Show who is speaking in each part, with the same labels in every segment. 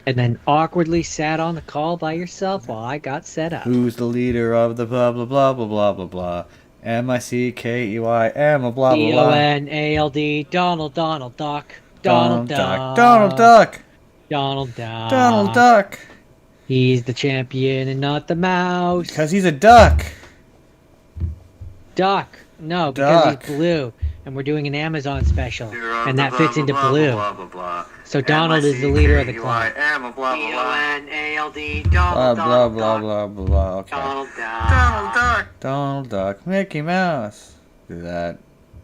Speaker 1: and then awkwardly sat on the call by yourself while I got set up.
Speaker 2: Who's the leader of the blah blah blah blah blah blah blah? Mackey am a blah blah blah.
Speaker 1: Donald, Donald Duck, Donald
Speaker 2: Donald Duck. Donald
Speaker 1: Duck,
Speaker 2: Duck.
Speaker 1: Donald
Speaker 2: Donald
Speaker 1: Duck.
Speaker 2: Duck.
Speaker 1: He's the champion and not the mouse.
Speaker 2: Because he's a duck.
Speaker 1: Duck. No, because
Speaker 2: Duck.
Speaker 1: he's blue. And we're doing an Amazon special. And that
Speaker 3: blah,
Speaker 1: fits
Speaker 3: blah,
Speaker 1: into
Speaker 3: blah,
Speaker 1: blue.
Speaker 3: blah, blah, blah.
Speaker 1: So Donald is the leader of the
Speaker 3: M-I-C-K-E-Y,
Speaker 1: club.
Speaker 3: am a blah, blah, blah.
Speaker 1: D-O-N-A-L-D,
Speaker 2: Blah
Speaker 1: Donald,
Speaker 2: blah
Speaker 1: Donald
Speaker 2: blah
Speaker 1: Duck.
Speaker 2: blah blah blah. Okay.
Speaker 1: Donald Duck.
Speaker 3: Donald Duck.
Speaker 2: Donald Duck. Mickey Mouse. Do that.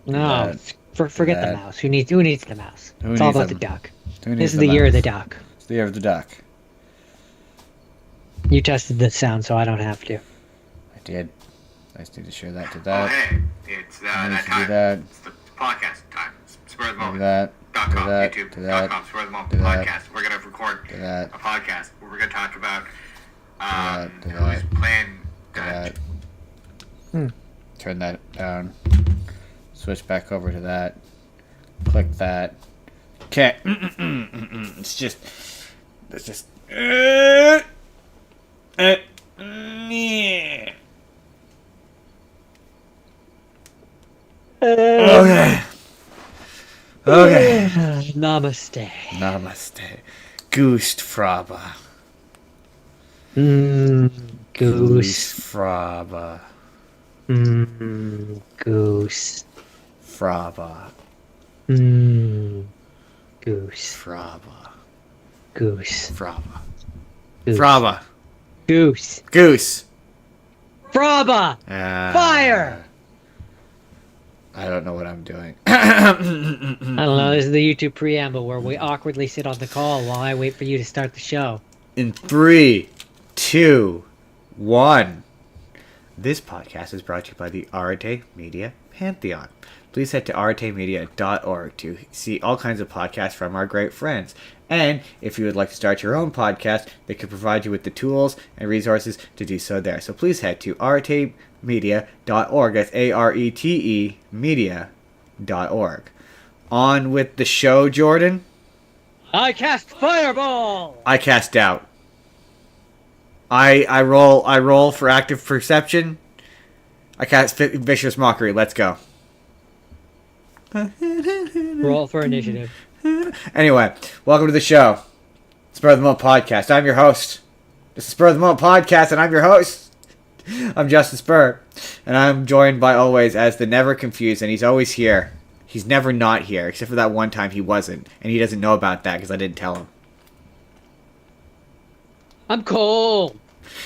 Speaker 1: No, forget
Speaker 2: that.
Speaker 1: the mouse. Who needs the mouse?
Speaker 2: Who
Speaker 1: It's all
Speaker 2: needs
Speaker 1: about
Speaker 2: them?
Speaker 1: the duck.
Speaker 2: Who needs
Speaker 1: This is the year of the
Speaker 2: mouse?
Speaker 1: duck.
Speaker 2: It's the year of the duck.
Speaker 1: You tested the sound, so I don't have to.
Speaker 2: I did. I just need to share that to
Speaker 3: Oh,
Speaker 2: that.
Speaker 3: hey, it's
Speaker 2: I need
Speaker 3: that
Speaker 2: to do
Speaker 3: time.
Speaker 2: that.
Speaker 3: It's the podcast time. Spur of the
Speaker 2: Do
Speaker 3: moment.
Speaker 2: that.
Speaker 3: Dot
Speaker 2: Do
Speaker 3: com,
Speaker 2: that.
Speaker 3: YouTube.
Speaker 2: Do that.
Speaker 3: .com, Spur of the moment
Speaker 2: Do that.
Speaker 3: podcast. We're gonna record
Speaker 2: Do that.
Speaker 3: a podcast where we're gonna talk about
Speaker 2: Do
Speaker 3: who's
Speaker 2: that.
Speaker 3: playing
Speaker 2: Do
Speaker 3: that.
Speaker 2: that. Turn that down. Switch back over to that. Click that. Okay. It's just. Yeah. Okay. Okay.
Speaker 1: Namaste.
Speaker 2: Namaste. Goose Fraba.
Speaker 1: Goose.
Speaker 2: Fraba.
Speaker 1: Goose.
Speaker 2: Fraba.
Speaker 1: Goose.
Speaker 2: Fraba.
Speaker 1: Goose.
Speaker 2: Fraba.
Speaker 1: Goose.
Speaker 2: Fraba.
Speaker 1: Goose.
Speaker 2: Goose.
Speaker 1: Fraba! Fire!
Speaker 2: I don't know what I'm doing.
Speaker 1: I don't know. This is the YouTube preamble where we awkwardly sit on the call while I wait for you to start the show.
Speaker 2: In 3, 2, 1. This podcast is brought to you by the Arte Media Pantheon. Please head to artemedia.org to see all kinds of podcasts from our great friends. And if you would like to start your own podcast, they can provide you with the tools and resources to do so there. So please head to artemedia.org. That's A-R-E-T-E media.org. On with the show, Jordan.
Speaker 1: I cast Fireball!
Speaker 2: I cast doubt. I roll for active perception. I cast vicious mockery. Let's go.
Speaker 1: Roll for initiative.
Speaker 2: Anyway, welcome to the show. Spur of the Moment Podcast. I'm your host. This is Spur of the Moment Podcast, and I'm your host. I'm Justin Spurr, and I'm joined by always as the never confused, and he's always here. He's never not here, except for that one time he wasn't, and he doesn't know about that because I didn't tell him.
Speaker 1: I'm cold.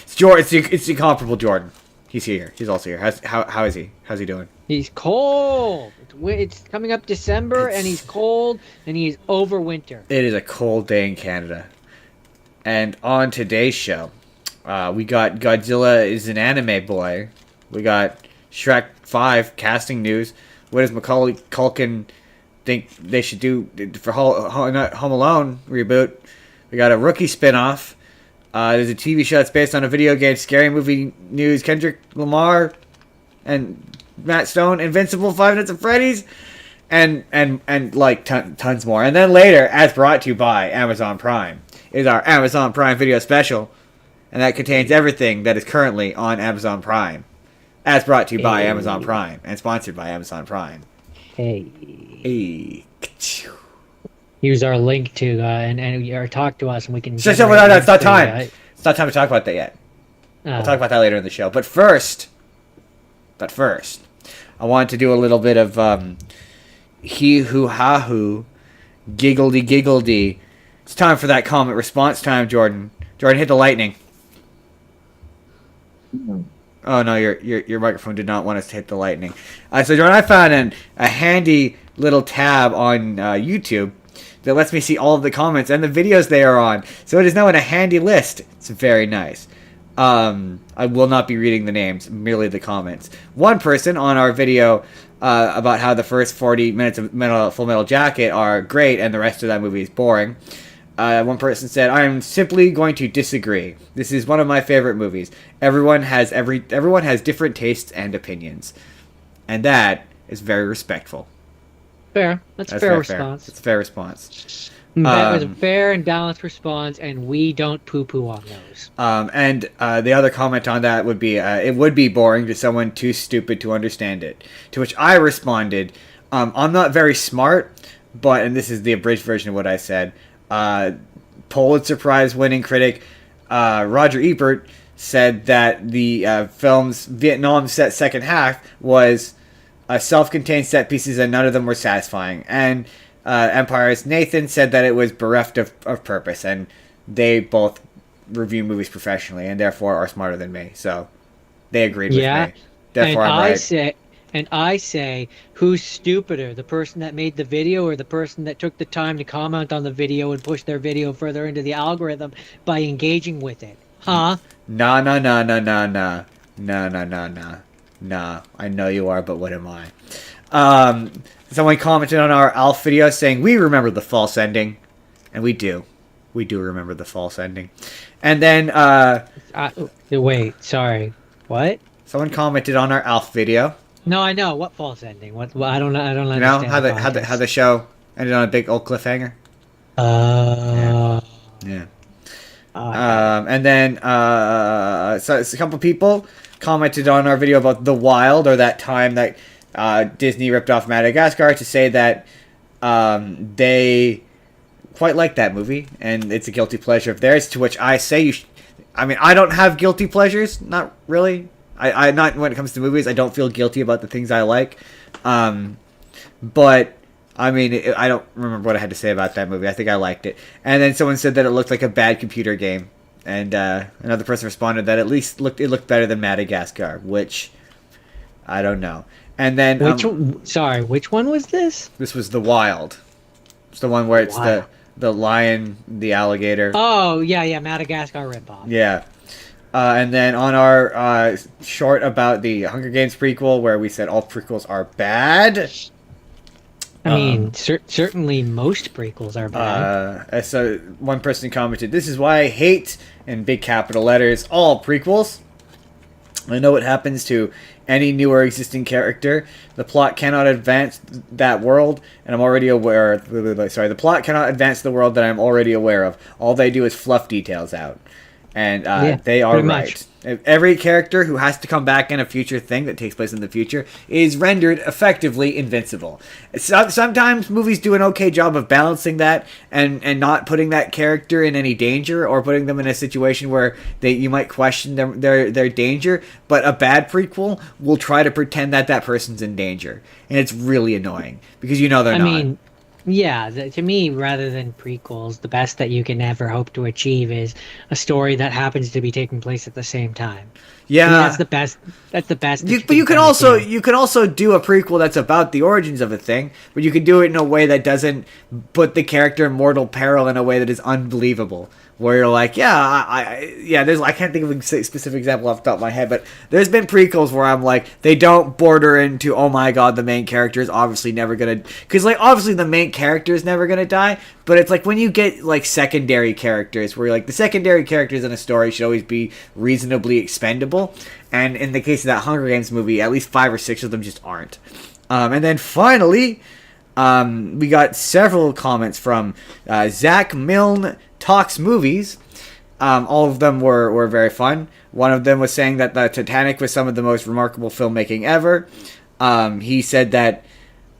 Speaker 2: It's the incomparable Jordan. He's here. He's also here. How is he? How's he doing?
Speaker 1: He's cold. It's coming up December, and he's cold, and he's over winter.
Speaker 2: It is a cold day in Canada. And on today's show, we got Godzilla is an anime boy. We got Shrek 5 casting news. What does Macaulay Culkin think they should do for Home Alone reboot? We got a Rookie spinoff. There's a TV show that's based on a video game. Scary movie news. Kendrick Lamar and Matt Stone. Invincible. 5 Nights at Freddy's. And like tons more. And then later, as brought to you by Amazon Prime, is our Amazon Prime video special. And that contains everything that is currently on Amazon Prime. As brought to you by Amazon Prime. And sponsored by Amazon Prime.
Speaker 1: Hey.
Speaker 2: Hey.
Speaker 1: Use our link to or talk to us, and we can.
Speaker 2: No, it's not time. It's not time to talk about that yet. We'll talk about that later in the show. But first, I want to do a little bit of he who ha who, giggledy giggledy. It's time for that comment response time, Jordan. Jordan, hit the lightning. Oh no, your microphone did not want us to hit the lightning. So Jordan, I found a handy little tab on YouTube that lets me see all of the comments and the videos they are on. So it is now in a handy list. It's very nice. I will not be reading the names, merely the comments. One person on our video about how the first 40 minutes of Full Metal Jacket are great and the rest of that movie is boring. One person said, "I am simply going to disagree. This is one of my favorite movies. Everyone has different tastes and opinions, and that is very respectful."
Speaker 1: Fair. That's a fair response.
Speaker 2: It's a fair response.
Speaker 1: That was a fair and balanced response, and we don't poo-poo on those.
Speaker 2: And the other comment on that would be, it would be boring to someone too stupid to understand it. To which I responded, I'm not very smart, but, and this is the abridged version of what I said, Pulitzer Prize winning critic Roger Ebert said that the film's Vietnam set second half was self-contained set pieces and none of them were satisfying. And Empire's Nathan said that it was bereft of purpose, and they both review movies professionally and therefore are smarter than me. So they agreed with me. Therefore,
Speaker 1: and
Speaker 2: I'm right.
Speaker 1: I say, who's stupider, the person that made the video or the person that took the time to comment on the video and push their video further into the algorithm by engaging with it? Huh?
Speaker 2: Nah, nah, nah, nah, nah, nah. Nah, nah, nah, nah. Nah, I know you are, but what am I? Someone commented on our Alf video saying, we remember the false ending. And we do. We do remember the false ending. And then,
Speaker 1: wait, sorry. What?
Speaker 2: someone commented on our Alf video.
Speaker 1: No, I know. What false ending? What? I don't know. I don't
Speaker 2: You know,
Speaker 1: understand.
Speaker 2: how the show ended on a big old cliffhanger? Yeah. And then so a couple people commented on our video about The Wild, or that time that Disney ripped off Madagascar, to say that they quite like that movie and it's a guilty pleasure of theirs. To which I say, I mean, I don't have guilty pleasures, not really. I not when it comes to movies. I don't feel guilty about the things I like, but. I mean, I don't remember what I had to say about that movie. I think I liked it. And then someone said that it looked like a bad computer game. And another person responded that at least it looked better than Madagascar, which I don't know. And then
Speaker 1: which one was this?
Speaker 2: This was The Wild. It's the one where it's the lion, the alligator.
Speaker 1: Oh, yeah, Madagascar ripoff.
Speaker 2: Yeah. And then on our short about the Hunger Games prequel, where we said all prequels are bad.
Speaker 1: I mean, certainly most prequels are bad.
Speaker 2: So one person commented, "This is why I hate," in big capital letters, all prequels. I know what happens to any new or existing character. The plot cannot advance that world, and I'm already aware. Sorry, the plot cannot advance the world that I'm already aware of. All they do is fluff details out, and they are right. Much. Every character who has to come back in a future thing that takes place in the future is rendered effectively invincible. Sometimes movies do an okay job of balancing that and not putting that character in any danger or putting them in a situation where you might question their danger, but a bad prequel will try to pretend that person's in danger. And it's really annoying because they're not. I mean,
Speaker 1: yeah, to me, rather than prequels, the best that you can ever hope to achieve is a story that happens to be taking place at the same time.
Speaker 2: Yeah,
Speaker 1: that's the best. That's the best.
Speaker 2: But you can also do a prequel that's about the origins of a thing, but you can do it in a way that doesn't put the character in mortal peril in a way that is unbelievable. Where you're like, I can't think of a specific example off the top of my head, but there's been prequels where I'm like, they don't border into, oh my god, the main character is obviously never gonna, because like obviously the main character is never gonna die, but it's like when you get like secondary characters where you're like, the secondary characters in a story should always be reasonably expendable, and in the case of that Hunger Games movie, at least 5 or 6 of them just aren't. And then finally, we got several comments from Zach Milne Talks Movies. All of them were very fun. One of them was saying that the Titanic was some of the most remarkable filmmaking ever. He said that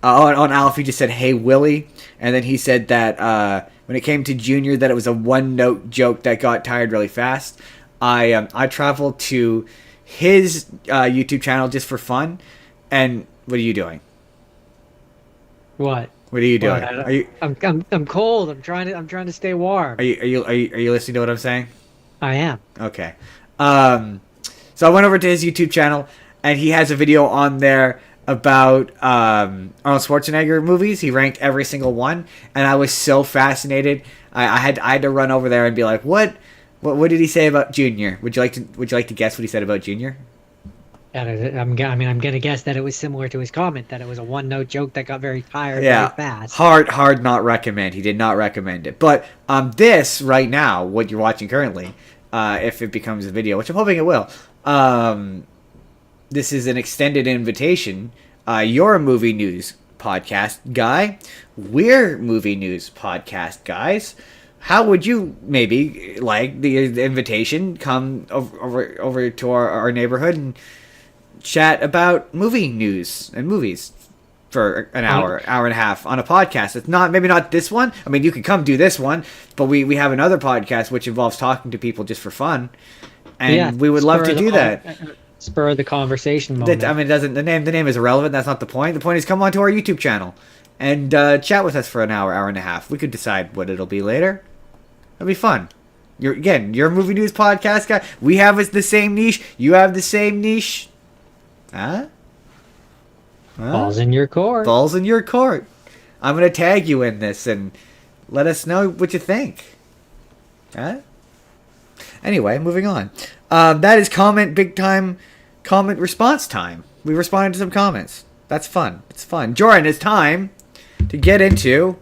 Speaker 2: on Alf, he just said, "Hey Willie," and then he said that when it came to Junior, that it was a one-note joke that got tired really fast. I traveled to his YouTube channel just for fun. And what are you doing?
Speaker 1: What?
Speaker 2: What are you doing?
Speaker 1: I'm cold. I'm trying to stay warm.
Speaker 2: Are you listening to what I'm saying?
Speaker 1: I am.
Speaker 2: Okay. So I went over to his YouTube channel, and he has a video on there about Arnold Schwarzenegger movies. He ranked every single one, and I was so fascinated. I had to run over there and be like, what did he say about Junior? Would you like to guess what he said about Junior?
Speaker 1: I'm gonna guess that it was similar to his comment, that it was a one-note joke that got very tired very fast.
Speaker 2: Hard not recommend. He did not recommend it. But this right now, what you're watching currently, if it becomes a video, which I'm hoping it will, this is an extended invitation. Your movie news podcast guy. We're movie news podcast guys. How would you maybe like the invitation? Come over to our neighborhood and chat about movie news and movies for an hour and a half on a podcast. It's maybe not this one. I mean, you can come do this one, but we have another podcast which involves talking to people just for fun, and we would love to do that.
Speaker 1: Spur the conversation moment.
Speaker 2: I mean, it doesn't the name is irrelevant. That's not the point. The point is come onto our YouTube channel and chat with us for an hour and a half. We could decide what it'll be later. It'll be fun. You're a movie news podcast guy. We have the same niche. You have the same niche. Huh?
Speaker 1: Balls in your court.
Speaker 2: Balls in your court. I'm gonna tag you in this and let us know what you think. Huh? Anyway, moving on. That is big time comment response time. We responded to some comments. That's fun. It's fun. Jordan, it's time to get into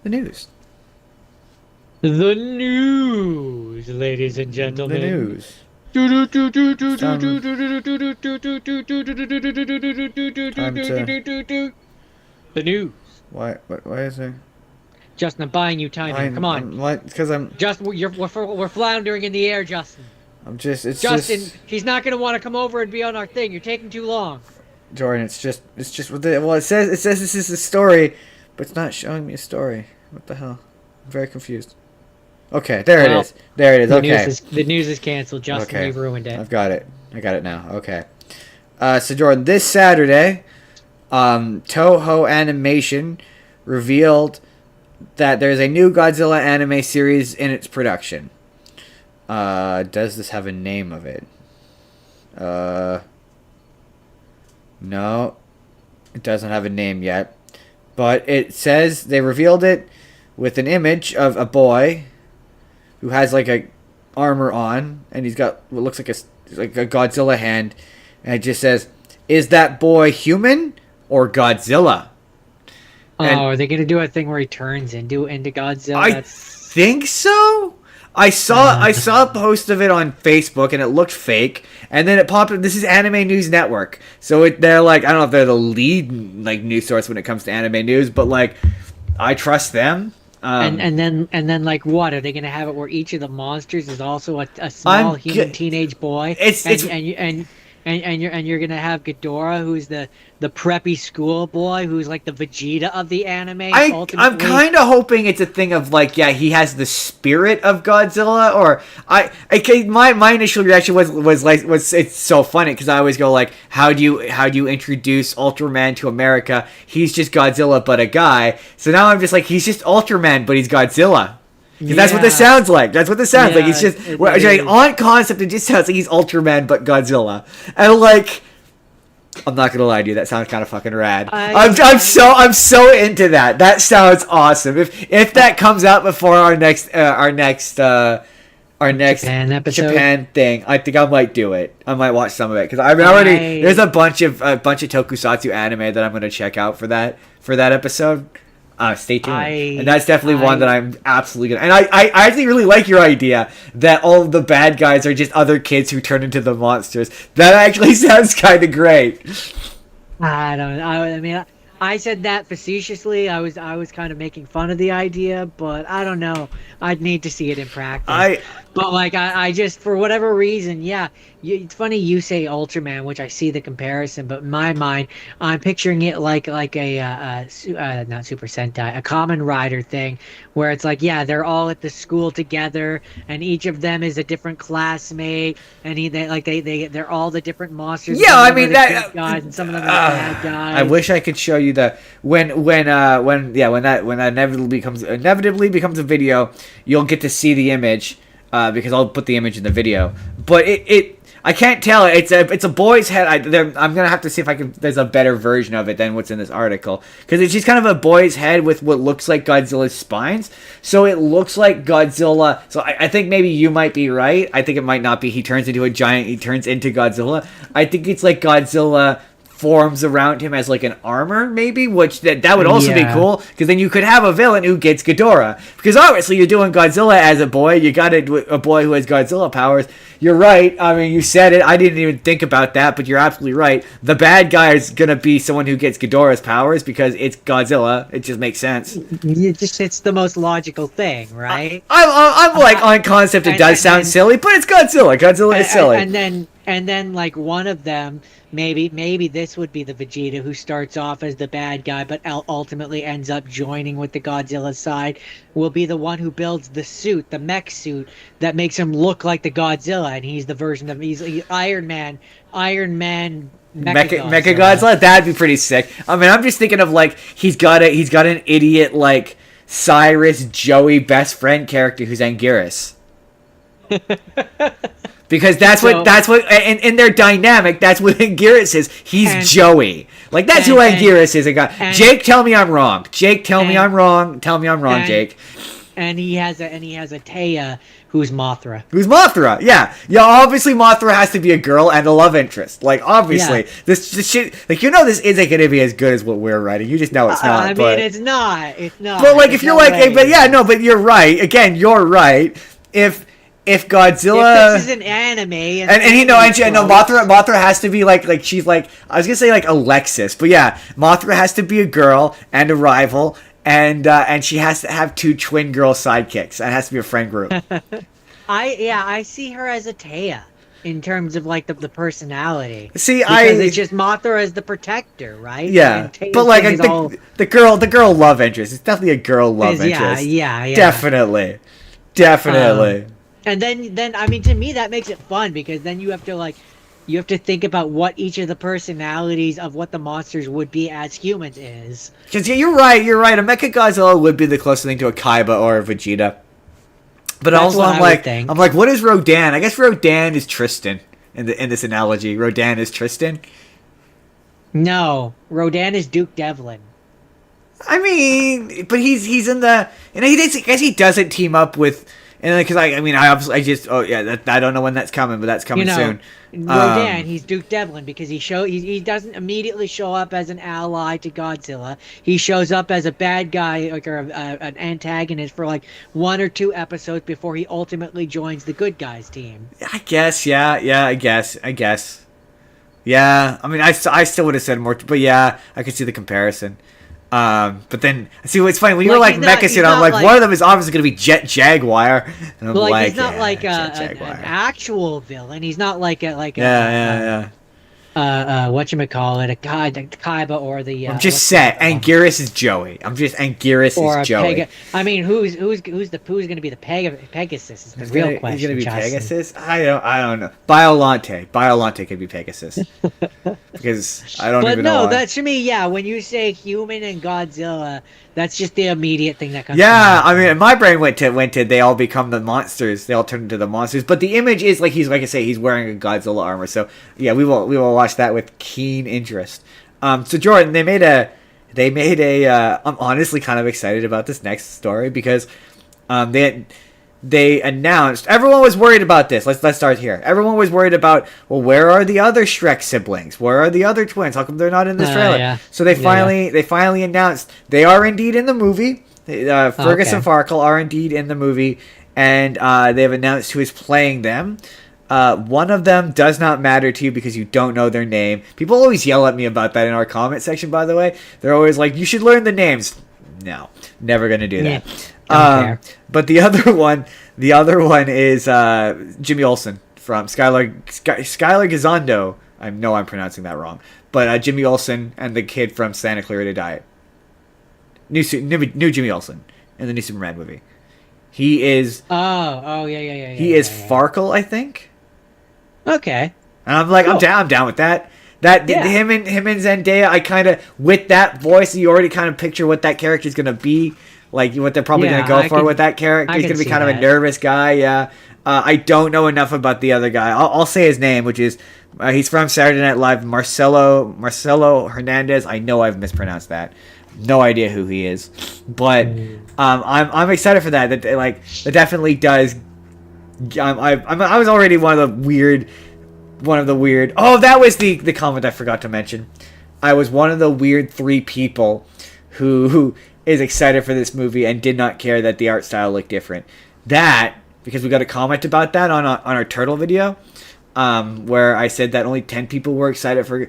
Speaker 2: the news.
Speaker 1: The news, ladies and gentlemen.
Speaker 2: The news.
Speaker 1: The news.
Speaker 2: Why is there?
Speaker 1: Justin, I'm buying you time here. Come on.
Speaker 2: What? Because I'm.
Speaker 1: Justin, we're floundering in the air, Justin.
Speaker 2: It's
Speaker 1: Justin,
Speaker 2: just.
Speaker 1: he's not going to want to come over and be on our thing. You're taking too long.
Speaker 2: Jordan, it's just it says this is a story, but it's not showing me a story. What the hell? I'm very confused. Okay, there it is. Okay.
Speaker 1: The news is canceled, Justin.
Speaker 2: Okay.
Speaker 1: You've ruined it.
Speaker 2: I've got it. I got it now. Okay. So Jordan, this Saturday, Toho Animation revealed that there's a new Godzilla anime series in its production. Does this have a name of it? No, it doesn't have a name yet. But it says they revealed it with an image of a boy who has like a armor on, and he's got what looks like a Godzilla hand, and it just says, "Is that boy human or Godzilla?" And
Speaker 1: are they gonna do a thing where he turns into Godzilla?
Speaker 2: I think so. I saw a post of it on Facebook and it looked fake, and then it popped up. This is Anime News Network, so they're like, I don't know if they're the lead like news source when it comes to anime news, but like I trust them.
Speaker 1: And then like what are they gonna have it where each of the monsters is also a small human teenage boy? And you're gonna have Ghidorah, who's the preppy schoolboy, who's like the Vegeta of the anime.
Speaker 2: I'm kind of hoping it's a thing of like, yeah, he has the spirit of Godzilla, or my initial reaction was it's so funny because I always go like, how do you introduce Ultraman to America? He's just Godzilla but a guy. So now I'm just like, he's just Ultraman but he's Godzilla. Because that's what this sounds like. That's what this sounds like. It's just on concept. It just sounds like he's Ultraman but Godzilla. And like, I'm not gonna lie to you, that sounds kind of fucking rad. I'm so into that. That sounds awesome. If that comes out before our next Japan thing, I think I might do it. I might watch some of it because there's a bunch of tokusatsu anime that I'm gonna check out for that episode. Stay tuned. And that's definitely one that I'm absolutely gonna. And I actually really like your idea that all of the bad guys are just other kids who turn into the monsters. That actually sounds kind of great.
Speaker 1: I don't know. I mean, I said that facetiously. I was kind of making fun of the idea, but I don't know. I'd need to see it in practice. But like, I just, for whatever reason, it's funny you say Ultraman, which I see the comparison, but in my mind, I'm picturing it like a not Super Sentai, a Kamen Rider thing, where it's like, they're all at the school together, and each of them is a different classmate, and they're all the different monsters.
Speaker 2: Yeah, I mean that
Speaker 1: guys, and some of them are bad guys.
Speaker 2: I wish I could show you the when that inevitably becomes a video, you'll get to see the image. Because I'll put the image in the video, but I can't tell. It's a boy's head. I'm gonna have to see if there's a better version of it than what's in this article, because it's just kind of a boy's head with what looks like Godzilla's spines. So it looks like Godzilla. So I think maybe you might be right. I think it might not be. He turns into Godzilla. I think it's like Godzilla forms around him as like an armor, maybe, which that would also be cool, because then you could have a villain who gets Ghidorah, because obviously you're doing Godzilla as a boy, you got a boy who has Godzilla powers. You're right, I mean, you said it, I didn't even think about that, but you're absolutely right. The bad guy is gonna be someone who gets Ghidorah's powers because it's Godzilla. It just makes sense.
Speaker 1: It's the most logical thing, right?
Speaker 2: I'm like, on concept it does sound silly, but it's Godzilla. Godzilla is silly.
Speaker 1: And then like one of them, maybe this would be the Vegeta who starts off as the bad guy but ultimately ends up joining with the Godzilla side, will be the one who builds the suit, the mech suit that makes him look like the Godzilla, and he's the version of he's Iron Man
Speaker 2: Mechagodzilla. That'd be pretty sick. I mean, I'm just thinking of like he's got an idiot like Cyrus Joey best friend character who's Anguirus. Because that's what in their dynamic, that's what Anguirus is. He's Joey. Like that's who Anguirus is. Jake, tell me I'm wrong. Jake, tell me I'm wrong. Tell me I'm wrong, Jake.
Speaker 1: And he has a Taya who's Mothra.
Speaker 2: Who's Mothra? Yeah. Obviously Mothra has to be a girl and a love interest. Like obviously, this shit. Like this isn't gonna be as good as what we're writing. You just know it's not.
Speaker 1: I mean, it's not. It's not.
Speaker 2: But like, if you're like, but you're right. Again, you're right. If Godzilla,
Speaker 1: if this is an anime, and
Speaker 2: Mothra has to be like she's like, I was gonna say like Alexis, but yeah, Mothra has to be a girl and a rival, and she has to have two twin girl sidekicks, and it has to be a friend group.
Speaker 1: I see her as a Taya in terms of like the personality.
Speaker 2: See,
Speaker 1: because it's just Mothra as the protector, right?
Speaker 2: Yeah, but like the girl love interest. It's definitely a girl love interest.
Speaker 1: Yeah,
Speaker 2: definitely.
Speaker 1: And then I mean, to me that makes it fun, because then you have to think about what each of the personalities of what the monsters would be as humans is.
Speaker 2: Because you're right. A Mechagodzilla would be the closest thing to a Kaiba or a Vegeta. But
Speaker 1: That's
Speaker 2: also,
Speaker 1: what
Speaker 2: I'm like, what is Rodan? I guess Rodan is Tristan in this analogy. Rodan is Tristan.
Speaker 1: No, Rodan is Duke Devlin.
Speaker 2: I mean, but he's in the, and I guess he doesn't team up with. And because I don't know when that's coming, but that's coming soon.
Speaker 1: Rodan, he's Duke Devlin because he doesn't immediately show up as an ally to Godzilla. He shows up as a bad guy, like, or an antagonist for like 1 or 2 episodes before he ultimately joins the good guys team.
Speaker 2: I guess, I guess. Yeah, I mean, I still would have said more, but yeah, I could see the comparison. But then, see, what's funny, when you're like Mecha Suit, I'm like, one of them is obviously going to be Jet Jaguar. And I'm like,
Speaker 1: he's not like an actual villain. He's not like a whatchamacallit, a Kaiba or the.
Speaker 2: I'm just saying, Anguirus is Joey. Anguirus is Joey.
Speaker 1: I mean, who's going to be the Pegasus? Is the real question.
Speaker 2: He's going to be Pegasus? I don't know. Biolante could be Pegasus. Because I don't even know. But no,
Speaker 1: that to me, yeah. When you say human and Godzilla, that's just the immediate thing that comes.
Speaker 2: Yeah, I mean, my brain went to they all become the monsters. They all turn into the monsters. But the image is like he's wearing a Godzilla armor. So yeah, we will watch that with keen interest. So Jordan, they made a. I'm honestly kind of excited about this next story because, they announced, everyone was worried about this. Let's start here. Everyone was worried about, well, where are the other Shrek siblings? Where are the other twins? How come they're not in this trailer? Yeah. So they finally announced they are indeed in the movie. Fergus and Farkle are indeed in the movie, and they've announced who is playing them. One of them does not matter to you because you don't know their name. People always yell at me about that in our comment section, by the way. They're always like, you should learn the names. No, never gonna do that. But the other one is Jimmy Olsen from Skylar Gisondo. I know I'm pronouncing that wrong, but Jimmy Olsen and the kid from Santa Clarita Diet. New Jimmy Olsen in the new Superman movie. He is.
Speaker 1: Oh yeah.
Speaker 2: He is Farkle, I think.
Speaker 1: Okay.
Speaker 2: And I'm like, cool. I'm down with that. Him and Zendaya, I kind of, with that voice, you already kind of picture what that character is gonna be, like what they're probably gonna go for with that character. He's gonna be kind of a nervous guy. Yeah. I don't know enough about the other guy. I'll say his name, which is he's from Saturday Night Live, Marcelo Hernandez. I know I've mispronounced that. No idea who he is, but I'm excited for that. That definitely does. I was already one of the one of the weird. Oh, that was the comment I forgot to mention. I was one of the weird 3 people who is excited for this movie and did not care that the art style looked different. That because we got a comment about that on our turtle video, where I said that only 10 people were excited for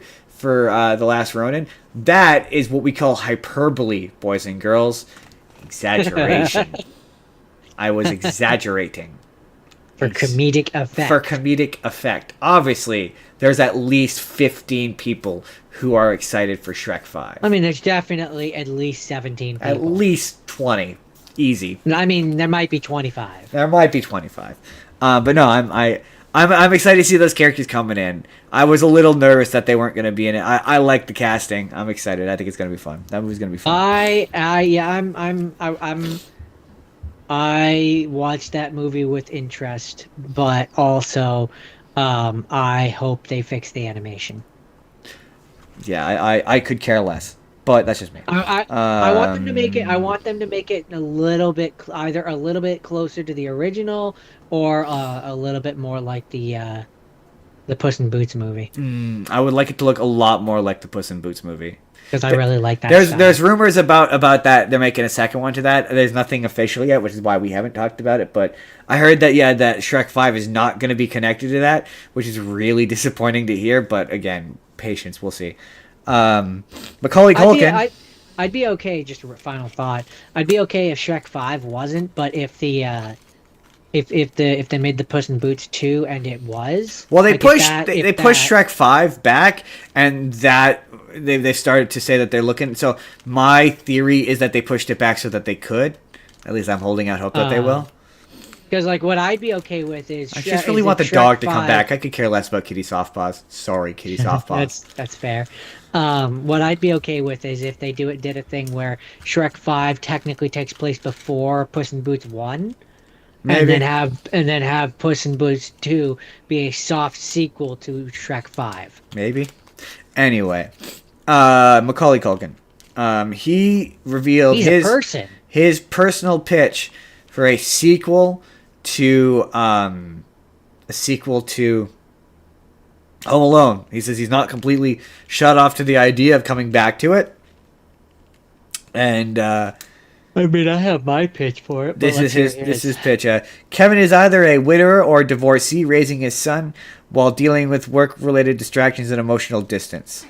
Speaker 2: The Last Ronin. That is what we call hyperbole, boys and girls. Exaggeration. I was exaggerating.
Speaker 1: For comedic effect.
Speaker 2: For comedic effect. Obviously, there's at least 15 people who are excited for Shrek 5.
Speaker 1: I mean, there's definitely at least 17 people.
Speaker 2: At least 20. Easy.
Speaker 1: I mean, there might be 25.
Speaker 2: There might be 25. But no, I'm excited to see those characters coming in. I was a little nervous that they weren't going to be in it. I like the casting. I'm excited. I think it's going to be fun. That movie's going to be fun.
Speaker 1: I watched that movie with interest, but also I hope they fix the animation.
Speaker 2: Yeah, I could care less, but that's just me.
Speaker 1: I want them to make it. I want them to make it a little bit, either a little bit closer to the original, or a little bit more like the Puss in Boots movie.
Speaker 2: I would like it to look a lot more like the Puss in Boots movie.
Speaker 1: Because I really like that.
Speaker 2: There's rumors about that they're making a second one to that. There's nothing official yet, which is why we haven't talked about it. But I heard that that Shrek 5 is not going to be connected to that, which is really disappointing to hear. But again, patience, we'll see. Macaulay Culkin.
Speaker 1: I'd be okay. Just a final thought. I'd be okay if Shrek 5 wasn't, but if they made the Puss in Boots 2 and it was.
Speaker 2: Well, they pushed Shrek 5 back, and that they started to say that they're looking. So my theory is that they pushed it back so that they could. At least I'm holding out hope that they will.
Speaker 1: Because what I'd be okay with is
Speaker 2: I just really want the dog to come back. I could care less about Kitty Softpaws. Sorry, Kitty Softpaws.
Speaker 1: That's fair. What I'd be okay with is if they did a thing where Shrek 5 technically takes place before Puss in Boots 1. Maybe. And then have Puss in Boots 2 be a soft sequel to Shrek 5.
Speaker 2: Maybe. Anyway, Macaulay Culkin. He revealed his personal pitch for a sequel to Home Alone. He says he's not completely shut off to the idea of coming back to it. And
Speaker 1: I mean, I have my pitch for it.
Speaker 2: This is his pitch. Kevin is either a widower or a divorcee raising his son while dealing with work-related distractions and emotional distance.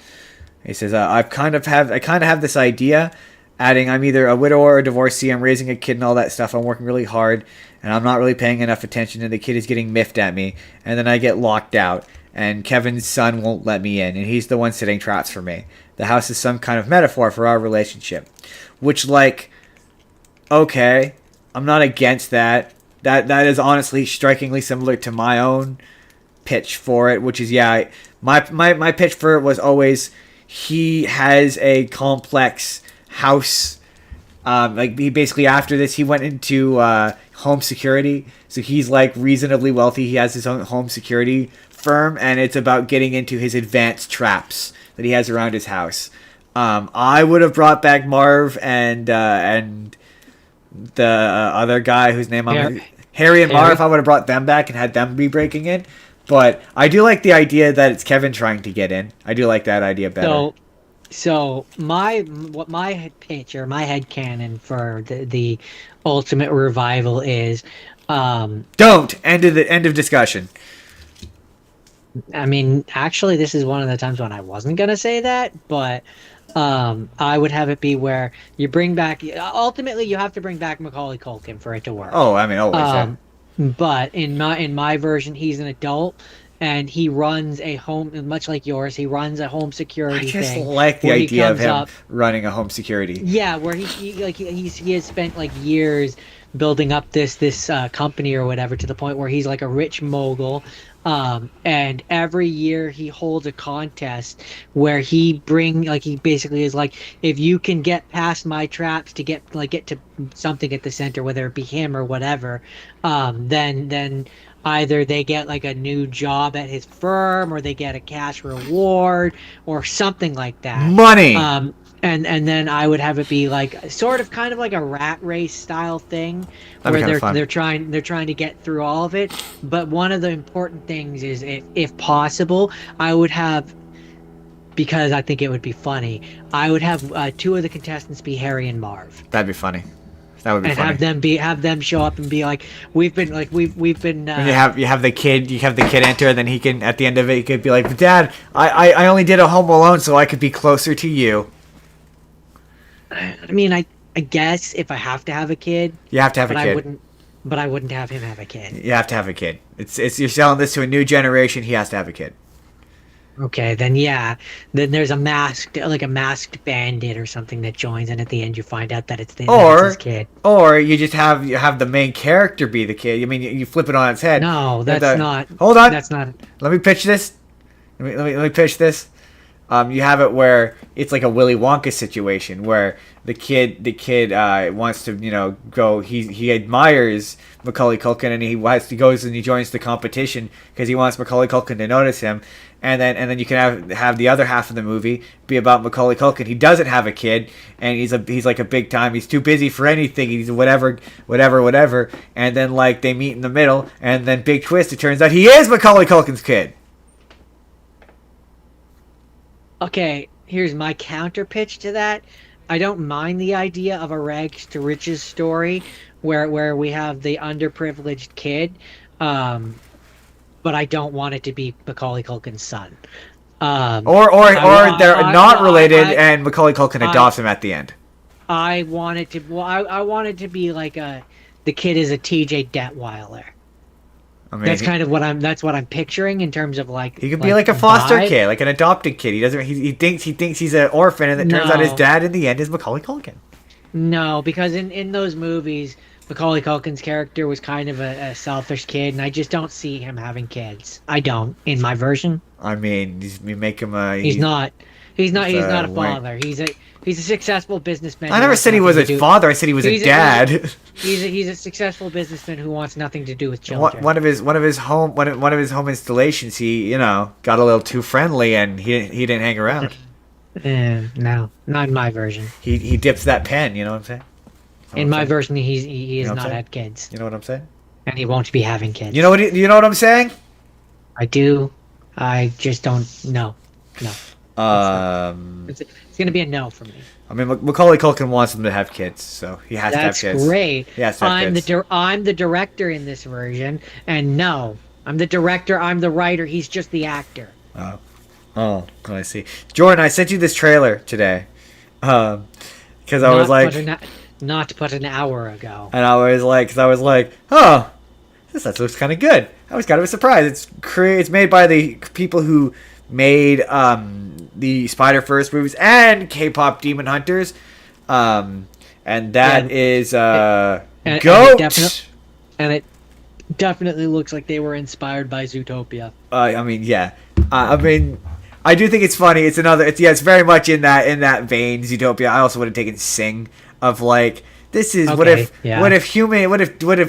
Speaker 2: He says, I kind of have this idea, adding, I'm either a widower or a divorcee. I'm raising a kid and all that stuff. I'm working really hard, and I'm not really paying enough attention, and the kid is getting miffed at me, and then I get locked out, and Kevin's son won't let me in, and he's the one setting traps for me. The house is some kind of metaphor for our relationship, which, okay, I'm not against that. That is honestly strikingly similar to my own pitch for it, which is my pitch for it was always he has a complex house. He basically after this he went into home security, so he's reasonably wealthy. He has his own home security firm, and it's about getting into his advanced traps that he has around his house. I would have brought back Marv and the other guy whose name Harry and Marv. I would have brought them back and had them be breaking in. But I do like the idea that it's Kevin trying to get in. I do like that idea better.
Speaker 1: So my pitch or my headcanon for the ultimate revival is
Speaker 2: don't end of discussion.
Speaker 1: I mean, actually, this is one of the times when I wasn't gonna say that, but I would have it be where you bring back. Ultimately, you have to bring back Macaulay Culkin for it to work.
Speaker 2: Oh, I mean, always.
Speaker 1: But in my version, he's an adult and he runs a home, much like yours. He runs a home security thing.
Speaker 2: I just like the idea of him running a home security.
Speaker 1: Yeah, where he has spent years building up this company or whatever to the point where he's a rich mogul. And every year he holds a contest where he basically is if you can get past my traps to get to something at the center, whether it be him or whatever, then either they get a new job at his firm or they get a cash reward or something like that.
Speaker 2: Money.
Speaker 1: and then I would have it be like sort of kind of like a rat race style thing
Speaker 2: That'd be
Speaker 1: where
Speaker 2: kind of
Speaker 1: they're
Speaker 2: fun.
Speaker 1: they're trying to get through all of it. But one of the important things is if possible, I would have, because I think it would be funny, I would have two of the contestants be Harry and Marv.
Speaker 2: That'd be funny. That would be
Speaker 1: And
Speaker 2: funny.
Speaker 1: have them show up and be like, we've been
Speaker 2: When you have the kid enter, and then he can, at the end of it, he could be like, Dad, I only did a Home Alone so I could be closer to you.
Speaker 1: I mean, I guess if I have to have a kid,
Speaker 2: You have to have
Speaker 1: but
Speaker 2: a
Speaker 1: I
Speaker 2: kid.
Speaker 1: wouldn't have him have a kid.
Speaker 2: You have to have a kid. It's you're selling this to a new generation. He has to have a kid.
Speaker 1: Okay, then yeah, then there's a masked bandit or something that joins, and at the end you find out that it's
Speaker 2: Or
Speaker 1: his kid.
Speaker 2: or you just have the main character be the kid. I mean, you flip it on its head.
Speaker 1: No,
Speaker 2: And
Speaker 1: that's not.
Speaker 2: Hold on.
Speaker 1: That's not.
Speaker 2: Let me pitch this. Let me pitch this. You have it where it's like a Willy Wonka situation where the kid wants to go. He admires Macaulay Culkin, and he goes and he joins the competition because he wants Macaulay Culkin to notice him. And then you can have the other half of the movie be about Macaulay Culkin. He doesn't have a kid, and he's like a big time. He's too busy for anything. He's whatever. And then like they meet in the middle, and then big twist. It turns out he is Macaulay Culkin's kid.
Speaker 1: Okay, here's my counter pitch to that. I don't mind the idea of a rags to riches story where we have the underprivileged kid, but I don't want it to be Macaulay Culkin's son.
Speaker 2: Or they're not related, and Macaulay Culkin adopts him at the end.
Speaker 1: I want it to. Well, I want it to be like the kid is a TJ Detweiler.
Speaker 2: I mean,
Speaker 1: That's what I'm picturing in terms of like.
Speaker 2: He could be like a foster
Speaker 1: vibe.
Speaker 2: kid, like an adopted kid. He thinks he's an orphan, and it turns out his dad in the end is Macaulay Culkin.
Speaker 1: No, because in those movies, Macaulay Culkin's character was kind of a selfish kid, and I just don't see him having kids. I don't in my version.
Speaker 2: I mean, you make him a.
Speaker 1: He's not a
Speaker 2: wink.
Speaker 1: father. He's a successful businessman.
Speaker 2: I never said he was a father. I said he was a dad.
Speaker 1: He's a successful businessman who wants nothing to do with children.
Speaker 2: One of his home installations, he got a little too friendly, and he didn't hang around.
Speaker 1: No, not in my version.
Speaker 2: He dips that pen. You know what I'm saying?
Speaker 1: In my version, he has
Speaker 2: know what I'm
Speaker 1: not
Speaker 2: saying?
Speaker 1: had kids,
Speaker 2: You know what I'm saying?
Speaker 1: and he won't be having kids.
Speaker 2: You know what I'm saying?
Speaker 1: I do. I just don't know. No. It's gonna be a no for me.
Speaker 2: I mean, Macaulay Culkin wants him to have kids, so he has to have kids.
Speaker 1: That's great.
Speaker 2: He has to have kids.
Speaker 1: I'm the director in this version, and no, I'm the director. I'm the writer. He's just the actor.
Speaker 2: Oh, I see. Jordan, I sent you this trailer today, because I was like,
Speaker 1: not but an hour ago.
Speaker 2: and I was like, oh, this looks kind of good. I was kind of a surprise. It's made by the people who made the Spider-Verse movies and K-pop Demon Hunters, and that is Goat.
Speaker 1: And it definitely looks like they were inspired by Zootopia.
Speaker 2: I mean, yeah. I mean, I do think it's funny. It's very much in that vein. Zootopia. I also would have taken Sing of like, this is what if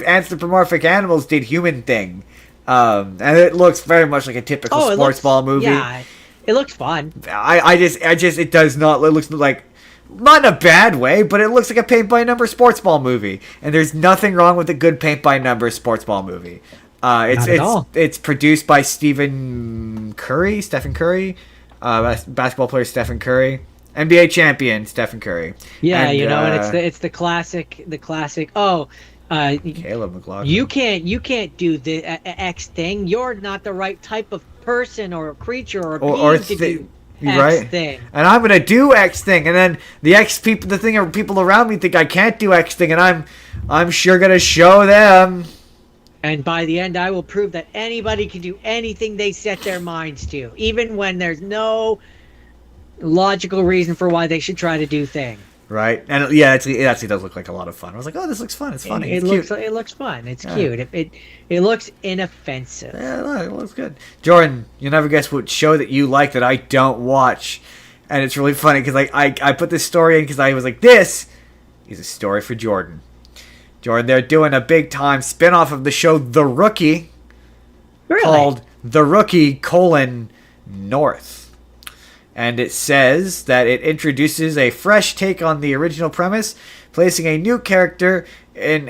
Speaker 2: anthropomorphic animals did human thing, and it looks very much like a typical sports ball movie.
Speaker 1: Yeah, it looks fun.
Speaker 2: It does not. It looks like, not in a bad way, but it looks like a paint by number sports ball movie, and there's nothing wrong with a good paint by number sports ball movie. It's produced by Stephen Curry, basketball player Stephen Curry, NBA champion Stephen Curry.
Speaker 1: Yeah,
Speaker 2: and
Speaker 1: it's the classic. Oh,
Speaker 2: Caleb McLaughlin.
Speaker 1: you can't do the X thing. You're not the right type of person or creature or being to do X thing.
Speaker 2: And I'm gonna do X thing, and then the people around me think I can't do X thing, and I'm sure gonna show them.
Speaker 1: And by the end, I will prove that anybody can do anything they set their minds to, even when there's no logical reason for why they should try to do things.
Speaker 2: Right, and yeah, it actually does look like a lot of fun. I was like, oh, this looks fun. It's funny.
Speaker 1: It looks fun. It's cute. It looks inoffensive.
Speaker 2: Yeah, it looks good. Jordan, you'll never guess what show that you like that I don't watch, and it's really funny because I put this story in because I was like, this is a story for Jordan. Jordan, they're doing a big time spin-off of the show The Rookie,
Speaker 1: Really?
Speaker 2: called The Rookie: North. And it says that it introduces a fresh take on the original premise, placing a new character and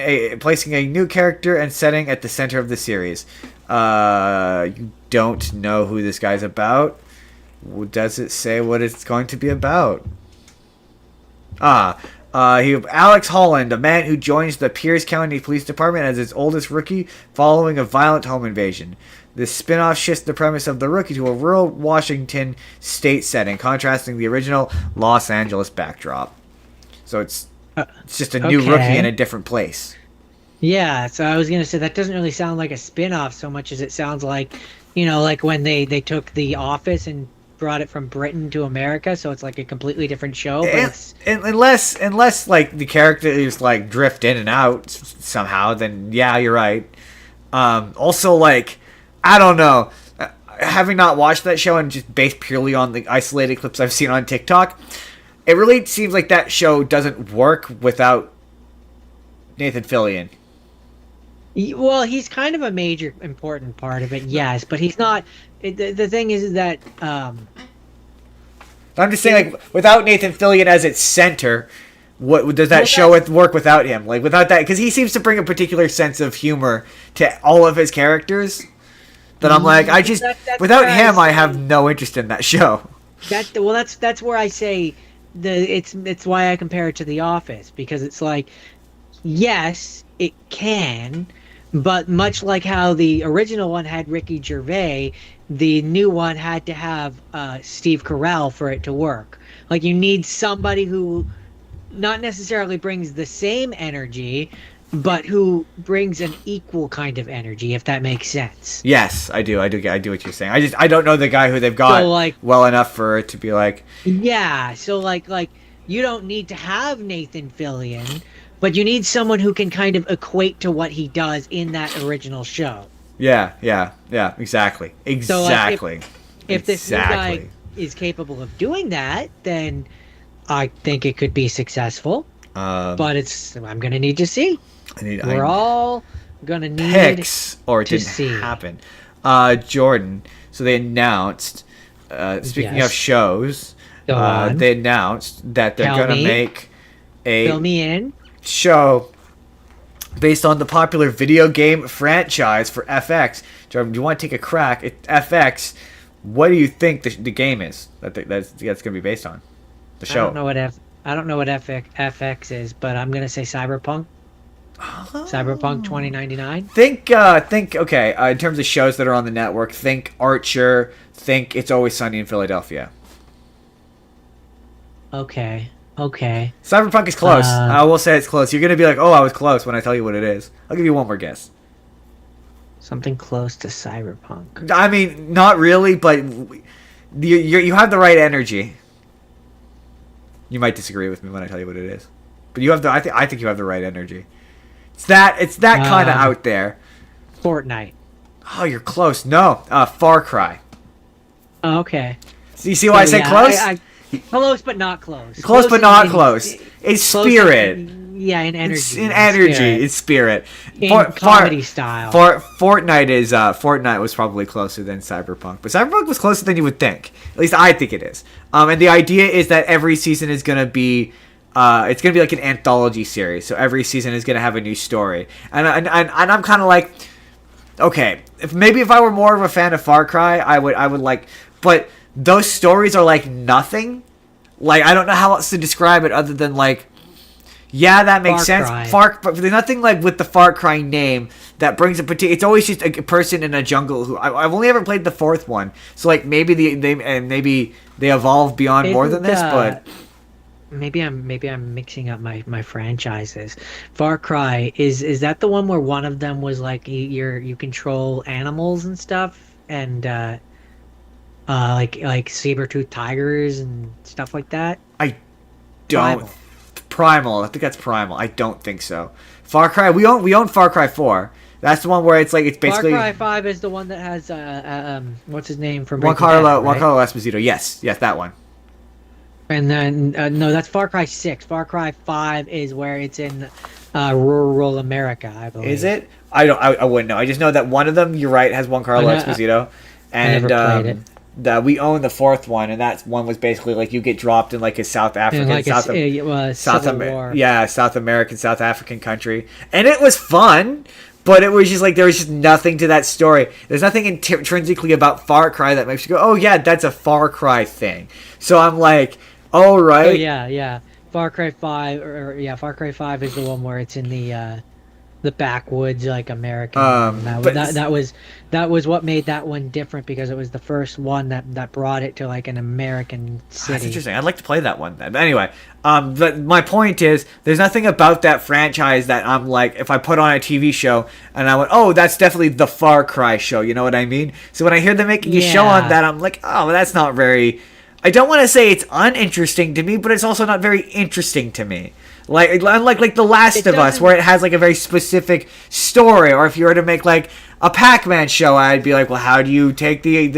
Speaker 2: setting at the center of the series. You don't know who this guy's about. Does it say what it's going to be about? Alex Holland, a man who joins the Pierce County Police Department as its oldest rookie following a violent home invasion. This spin-off shifts the premise of the rookie to a rural Washington state setting, contrasting the original Los Angeles backdrop. So it's just a new rookie in a different place.
Speaker 1: Yeah, so I was going to say that doesn't really sound like a spin-off so much as it sounds like, like when they took The Office and brought it from Britain to America, so it's like a completely different show. But
Speaker 2: unless like the characters like drift in and out somehow, then yeah, you're right. Also, like, I don't know, having not watched that show and just based purely on the isolated clips I've seen on TikTok, it really seems like that show doesn't work without Nathan Fillion.
Speaker 1: Well, he's kind of a major important part of it, yes, but he's not. The thing is that
Speaker 2: I'm just saying, like, without Nathan Fillion as its center, what does that show work without him? Like, without that, because he seems to bring a particular sense of humor to all of his characters. That I'm like, without him, I have no interest in that show.
Speaker 1: That's where I say it's why I compare it to The Office, because it's like, yes, it can, but much like how the original one had Ricky Gervais, the new one had to have Steve Carell for it to work. Like, you need somebody who not necessarily brings the same energy, but who brings an equal kind of energy, if that makes sense.
Speaker 2: Yes, I do what you're saying. I don't know the guy who they've got well enough for it to be like.
Speaker 1: Yeah, so like you don't need to have Nathan Fillion, but you need someone who can kind of equate to what he does in that original show.
Speaker 2: Yeah, exactly.
Speaker 1: So, like, if this new guy is capable of doing that, then I think it could be successful. But I'm gonna need to see. We're all gonna need
Speaker 2: picks, or it
Speaker 1: to
Speaker 2: didn't
Speaker 1: see.
Speaker 2: happen. Jordan. So they announced. Speaking of shows, they announced that they're gonna make
Speaker 1: fill me in
Speaker 2: show based on the popular video game franchise for FX. Jordan, do you want to take a crack at FX? What do you think the game is that's going to be based on? The show.
Speaker 1: I don't know what FX is, but I'm going to say Cyberpunk. Cyberpunk 2099.
Speaker 2: Think. Okay. In terms of shows that are on the network, think Archer. Think It's Always Sunny in Philadelphia.
Speaker 1: Okay.
Speaker 2: Cyberpunk is close. I will say it's close. You're going to be like, oh, I was close when I tell you what it is. I'll give you one more guess.
Speaker 1: Something close to Cyberpunk.
Speaker 2: I mean, not really, but you have the right energy. You might disagree with me when I tell you what it is, but you have I think you have the right energy. It's that kind of out there.
Speaker 1: Fortnite.
Speaker 2: Oh, you're close. No, Far Cry.
Speaker 1: Oh, okay.
Speaker 2: So you see why I said close?
Speaker 1: Close but not close.
Speaker 2: Close but not close. It's spirit.
Speaker 1: In energy.
Speaker 2: It's in energy. It's spirit.
Speaker 1: In comedy style.
Speaker 2: Fortnite was probably closer than Cyberpunk, but Cyberpunk was closer than you would think. At least I think it is. And the idea is that every season is gonna be, it's gonna be like an anthology series. So every season is gonna have a new story. And I'm kind of like, okay, if I were more of a fan of Far Cry, I would like, but those stories are like nothing. Like, I don't know how else to describe it other than like, yeah, that makes sense. But there's nothing like with the Far Cry name that brings a particular. It's always just a person in a jungle who I've only ever played the fourth one, so like maybe they evolve beyond more than this. But
Speaker 1: maybe I'm mixing up my franchises. Far Cry is that the one where one of them was like you control animals and stuff, and like saber-toothed tigers and stuff like that?
Speaker 2: I don't. Primal. I think that's Primal. I don't think so. Far Cry. We own Far Cry 4. That's the one where it's basically.
Speaker 1: Far Cry 5 is the one that has what's his name from
Speaker 2: Giancarlo Esposito. Yes, that one.
Speaker 1: And then no, that's Far Cry 6. Far Cry 5 is where it's in rural America, I believe.
Speaker 2: Is it? I wouldn't know. I just know that one of them, you're right, has Giancarlo Esposito. And
Speaker 1: I never played it.
Speaker 2: we own the fourth one, and that one was basically like you get dropped in like a South African,
Speaker 1: like
Speaker 2: South African country, and it was fun. But it was just like there was just nothing to that story. There's nothing intrinsically about Far Cry that makes you go, "Oh yeah, that's a Far Cry thing." So I'm like, "All right."
Speaker 1: Oh yeah. Far Cry 5 Far Cry 5 is the one where it's in the backwoods, like American. That was what made that one different, because it was the first one that brought it to like an American city.
Speaker 2: That's interesting. I'd like to play that one then. But anyway, but my point is, there's nothing about that franchise that I'm like, if I put on a TV show and I went, oh, that's definitely the Far Cry show. You know what I mean? So when I hear them making a show on that, I'm like, oh, well, that's not very. I don't want to say it's uninteresting to me, but it's also not very interesting to me. Like unlike like The Last of Us, where it has like a very specific story, or if you were to make like a Pac-Man show, I'd be like, well, how do you take the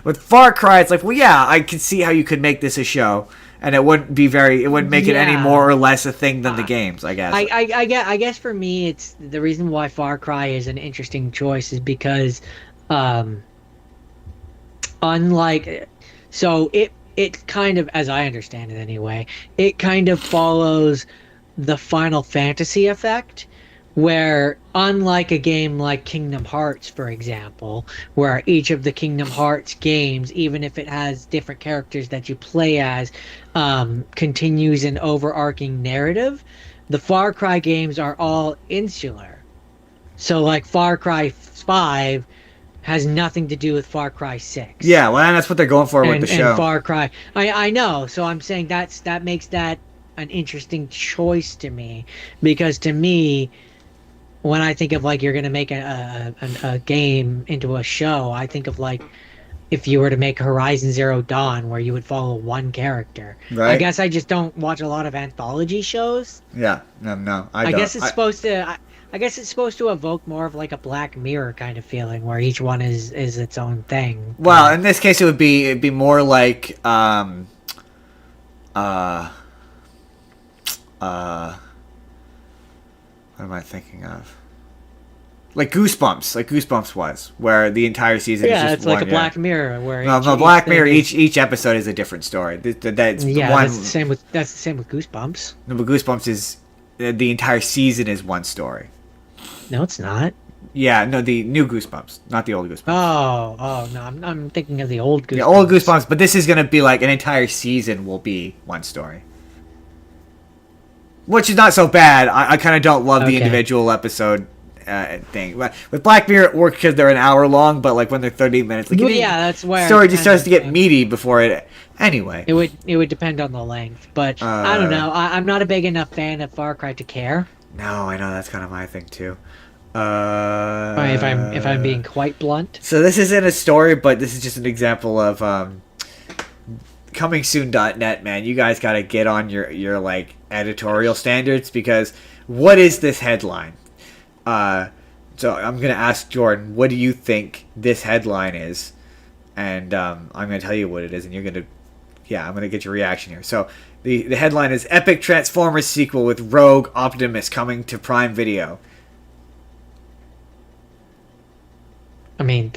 Speaker 2: with Far Cry? It's like, well, yeah, I could see how you could make this a show, and it wouldn't make it any more or less a thing than the games, I guess.
Speaker 1: I guess for me, it's the reason why Far Cry is an interesting choice is because, unlike, so it kind of, as I understand it anyway, it kind of follows the Final Fantasy effect, where unlike a game like Kingdom Hearts, for example, where each of the Kingdom Hearts games, even if it has different characters that you play as, continues an overarching narrative, the Far Cry games are all insular. So like Far Cry 5 has nothing to do with Far Cry 6.
Speaker 2: Yeah, well, and that's what they're going for with the show.
Speaker 1: And Far Cry, I know. So I'm saying that makes that an interesting choice to me, because to me, when I think of like you're gonna make a game into a show, I think of like if you were to make Horizon Zero Dawn, where you would follow one character.
Speaker 2: Right.
Speaker 1: I guess I just don't watch a lot of anthology shows.
Speaker 2: Yeah, no, I
Speaker 1: I
Speaker 2: don't.
Speaker 1: guess it's supposed to. I guess it's supposed to evoke more of like a Black Mirror kind of feeling, where each one is its own thing.
Speaker 2: Well, in this case, it'd be more like what am I thinking of? Like Goosebumps was, where the entire season is just
Speaker 1: it's like a Black Mirror, where
Speaker 2: Black Mirror, each episode is a different story. That's
Speaker 1: that's the same with Goosebumps.
Speaker 2: No, but Goosebumps is the entire season is one story.
Speaker 1: No, it's not.
Speaker 2: Yeah, no, the new Goosebumps, not the old Goosebumps.
Speaker 1: Oh no, I'm thinking of the old Goosebumps.
Speaker 2: The old Goosebumps, but this is gonna be like an entire season will be one story. Which is not so bad. I kind of don't love the individual episode thing. With Black Mirror, it works because they're an hour long, but like when they're 30 minutes, like
Speaker 1: that's where
Speaker 2: story just starts to get meaty before it. Anyway,
Speaker 1: it would depend on the length, but I don't know. I'm not a big enough fan of Far Cry to care.
Speaker 2: No, I know that's kind of my thing too.
Speaker 1: If I'm being quite blunt.
Speaker 2: So this isn't a story, but this is just an example of comingsoon.net, man. You guys got to get on your like editorial standards, because what is this headline? So I'm gonna ask Jordan, what do you think this headline is? And I'm gonna tell you what it is, and I'm gonna get your reaction here. So the headline is Epic Transformers sequel with Rogue Optimus coming to Prime Video.
Speaker 1: I mean,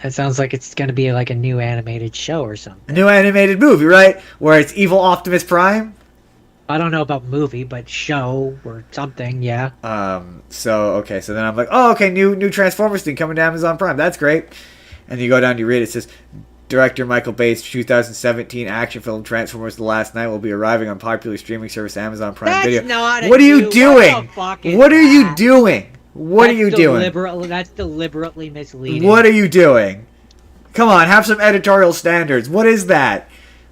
Speaker 1: that sounds like it's going to be like a new animated show or something.
Speaker 2: A new animated movie, right? Where it's evil Optimus Prime?
Speaker 1: I don't know about movie, but show or something, yeah.
Speaker 2: So then I'm like, oh, okay, new Transformers thing coming to Amazon Prime. That's great. And you go down, you read it says, director Michael Bay's 2017 action film Transformers: The Last Night will be arriving on popular streaming service Amazon Prime Video.
Speaker 1: What are
Speaker 2: you doing? What are you doing? What are you doing?
Speaker 1: That's deliberately misleading.
Speaker 2: What are you doing? Come on, have some editorial standards. What is that?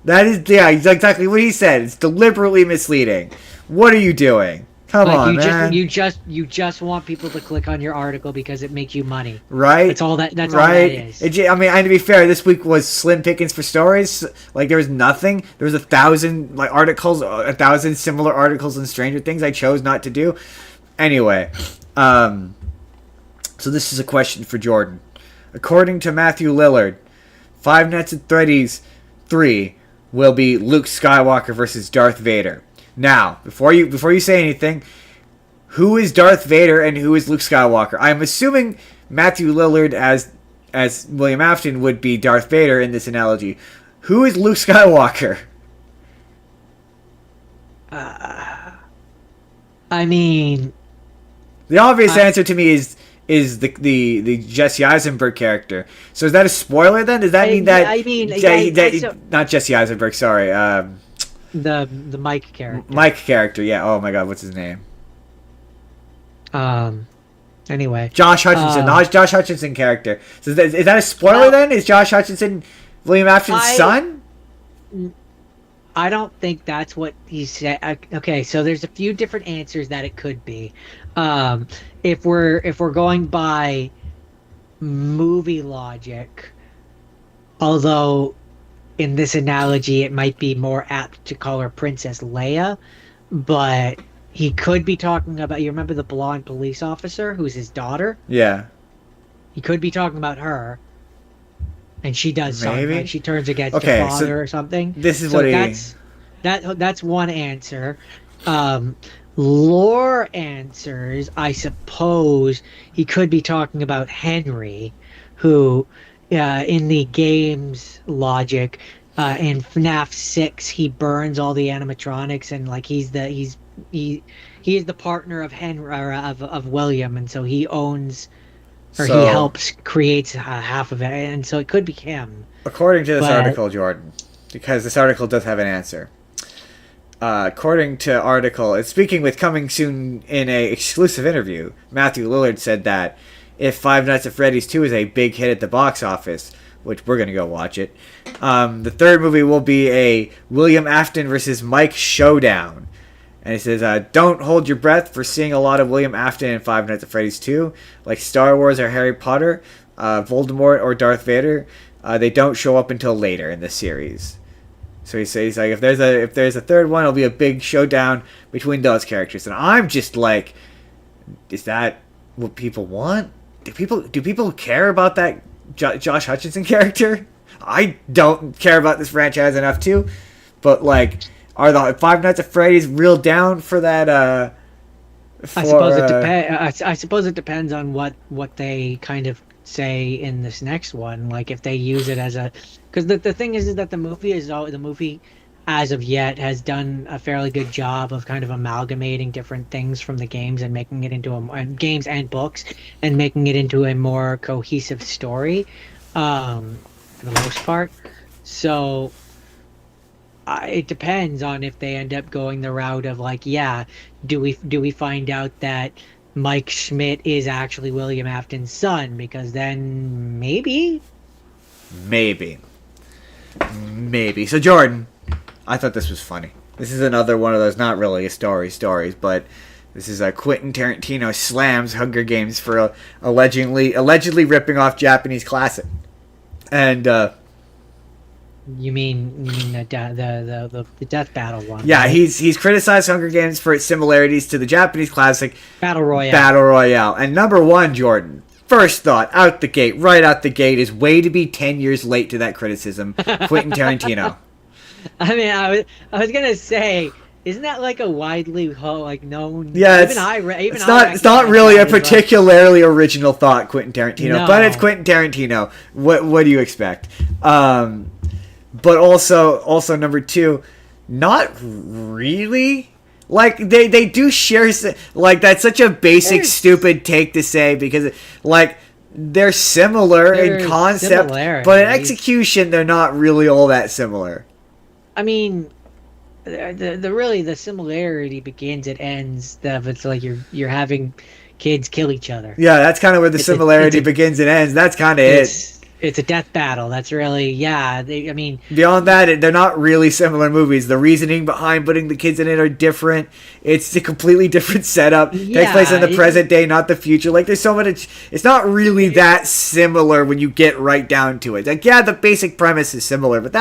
Speaker 2: That is, exactly what he said. It's deliberately misleading. What are you doing? Come on, man.
Speaker 1: You just want people to click on your article because it makes you money.
Speaker 2: Right?
Speaker 1: That's all that is.
Speaker 2: I mean, to be fair, this week was slim pickings for stories. Like, there was nothing. There was 1,000 articles, 1,000 similar articles in Stranger Things I chose not to do. Anyway, so this is a question for Jordan. According to Matthew Lillard, Five Nights at Freddy's 3 will be Luke Skywalker versus Darth Vader. Now, before you say anything, who is Darth Vader and who is Luke Skywalker? I'm assuming Matthew Lillard, as as William Afton would be Darth Vader in this analogy. Who is Luke Skywalker?
Speaker 1: I mean,
Speaker 2: the obvious answer to me is the Jesse Eisenberg character. So is that a spoiler then? Does that mean that? Not Jesse Eisenberg. Sorry.
Speaker 1: The Mike character.
Speaker 2: Mike character. Yeah. Oh my God. What's his name?
Speaker 1: Anyway.
Speaker 2: Josh Hutcherson. The Josh Hutcherson character. So is that a spoiler then? Is Josh Hutcherson William Afton's son?
Speaker 1: I don't think that's what he said. Okay, so there's a few different answers that it could be. If we're going by movie logic, although in this analogy it might be more apt to call her Princess Leia, but he could be talking about, you remember the blonde police officer who's his daughter?
Speaker 2: Yeah.
Speaker 1: He could be talking about her. And she does something. Like she turns against her father or something.
Speaker 2: This is
Speaker 1: that's one answer. Lore answers, I suppose he could be talking about Henry, who in the game's logic, in FNAF 6 he burns all the animatronics, and like he is the partner of Henry, or of William, and so he owns, or he helps creates half of it, and so it could be him.
Speaker 2: According to this article, Jordan, because this article does have an answer. According to article, it's speaking with Coming Soon in a exclusive interview. Matthew Lillard said that if Five Nights at Freddy's 2 is a big hit at the box office, which we're gonna go watch it, the third movie will be a William Afton versus Mike showdown. And he says, don't hold your breath for seeing a lot of William Afton in Five Nights at Freddy's 2. Like Star Wars or Harry Potter, Voldemort or Darth Vader, they don't show up until later in the series. So he says, like, if there's a third one, it'll be a big showdown between those characters. And I'm just like, is that what people want? Do people care about that Josh Hutcherson character? I don't care about this franchise enough to, but like, are the Five Nights at Freddy's real down for that?
Speaker 1: I suppose it depends. I suppose it depends on what they kind of say in this next one. Like if they use it as a, because the thing is that the movie as of yet has done a fairly good job of kind of amalgamating different things from the games and making it into games and books, and making it into a more cohesive story, for the most part. So it depends on if they end up going the route of like, do we find out that Mike Schmidt is actually William Afton's son? Because then maybe. So Jordan, I thought this was funny. This is another one of those, not really a stories, but this is Quentin Tarantino slams Hunger Games for allegedly ripping off Japanese classic. And you mean the Death Battle one?
Speaker 2: Yeah,
Speaker 1: right?
Speaker 2: he's criticized Hunger Games for its similarities to the Japanese classic
Speaker 1: Battle Royale. And
Speaker 2: number one, Jordan, first thought right out the gate, is way to be 10 years late to that criticism, Quentin Tarantino.
Speaker 1: I mean, I was gonna say, isn't that like a widely known?
Speaker 2: Yeah, it's not really a particularly original thought, Quentin Tarantino, but it's Quentin Tarantino. What do you expect? But also number two, not really. Like they do share, like that's such a basic stupid take to say, because like they're similar in concept, but in execution they're not really all that similar.
Speaker 1: I mean, the similarity begins and ends. It's like you're having kids kill each other.
Speaker 2: Yeah, that's kind of where the similarity begins and ends. That's kind of it.
Speaker 1: It's a death battle. That's really,
Speaker 2: beyond that, they're not really similar movies. The reasoning behind putting the kids in it are different. It's a completely different setup. Takes place in the present day, not the future. Like, there's so much. It's not really that similar when you get right down to it. Like, the basic premise is similar, but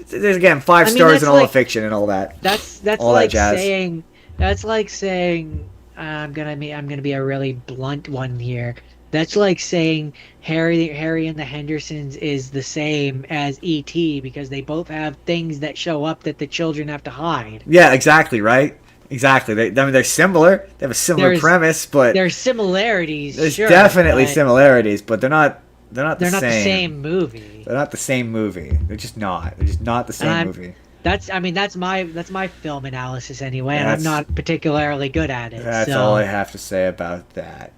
Speaker 2: there's again 5 stars and all the fiction and all that.
Speaker 1: That's
Speaker 2: all
Speaker 1: like
Speaker 2: that jazz.
Speaker 1: saying. That's like saying. I'm gonna be a really blunt one here. That's like saying Harry and the Hendersons is the same as E.T. because they both have things that show up that the children have to hide.
Speaker 2: Yeah, exactly, right? Exactly. They're similar. They have a similar premise, but
Speaker 1: there's similarities.
Speaker 2: There's definitely similarities, but they're not They're not
Speaker 1: They're not the same movie.
Speaker 2: They're not the same movie. They're just not. They're just not the same movie.
Speaker 1: That's my film analysis anyway, and I'm
Speaker 2: That's
Speaker 1: not particularly good at it.
Speaker 2: That's
Speaker 1: so.
Speaker 2: all I have to say about that.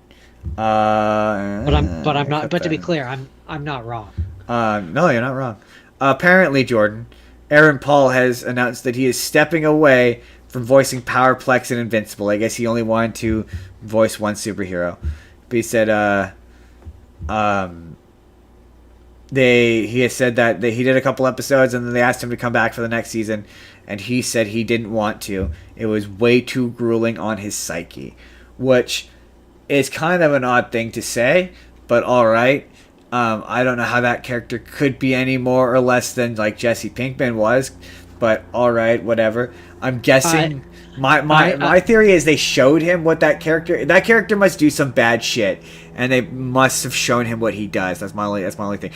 Speaker 1: But I'm not. But to be clear, I'm not wrong.
Speaker 2: No, you're not wrong. Apparently, Jordan, Aaron Paul has announced that he is stepping away from voicing Powerplex and Invincible. I guess he only wanted to voice one superhero, but he said, he has said that he did a couple episodes and then they asked him to come back for the next season, and he said he didn't want to. It was way too grueling on his psyche, which is kind of an odd thing to say, but all right. I don't know how that character could be any more or less than like Jesse Pinkman was, but all right, whatever. I'm guessing. My theory is they showed him what that character must do some bad shit, and they must have shown him what he does. That's my only thing.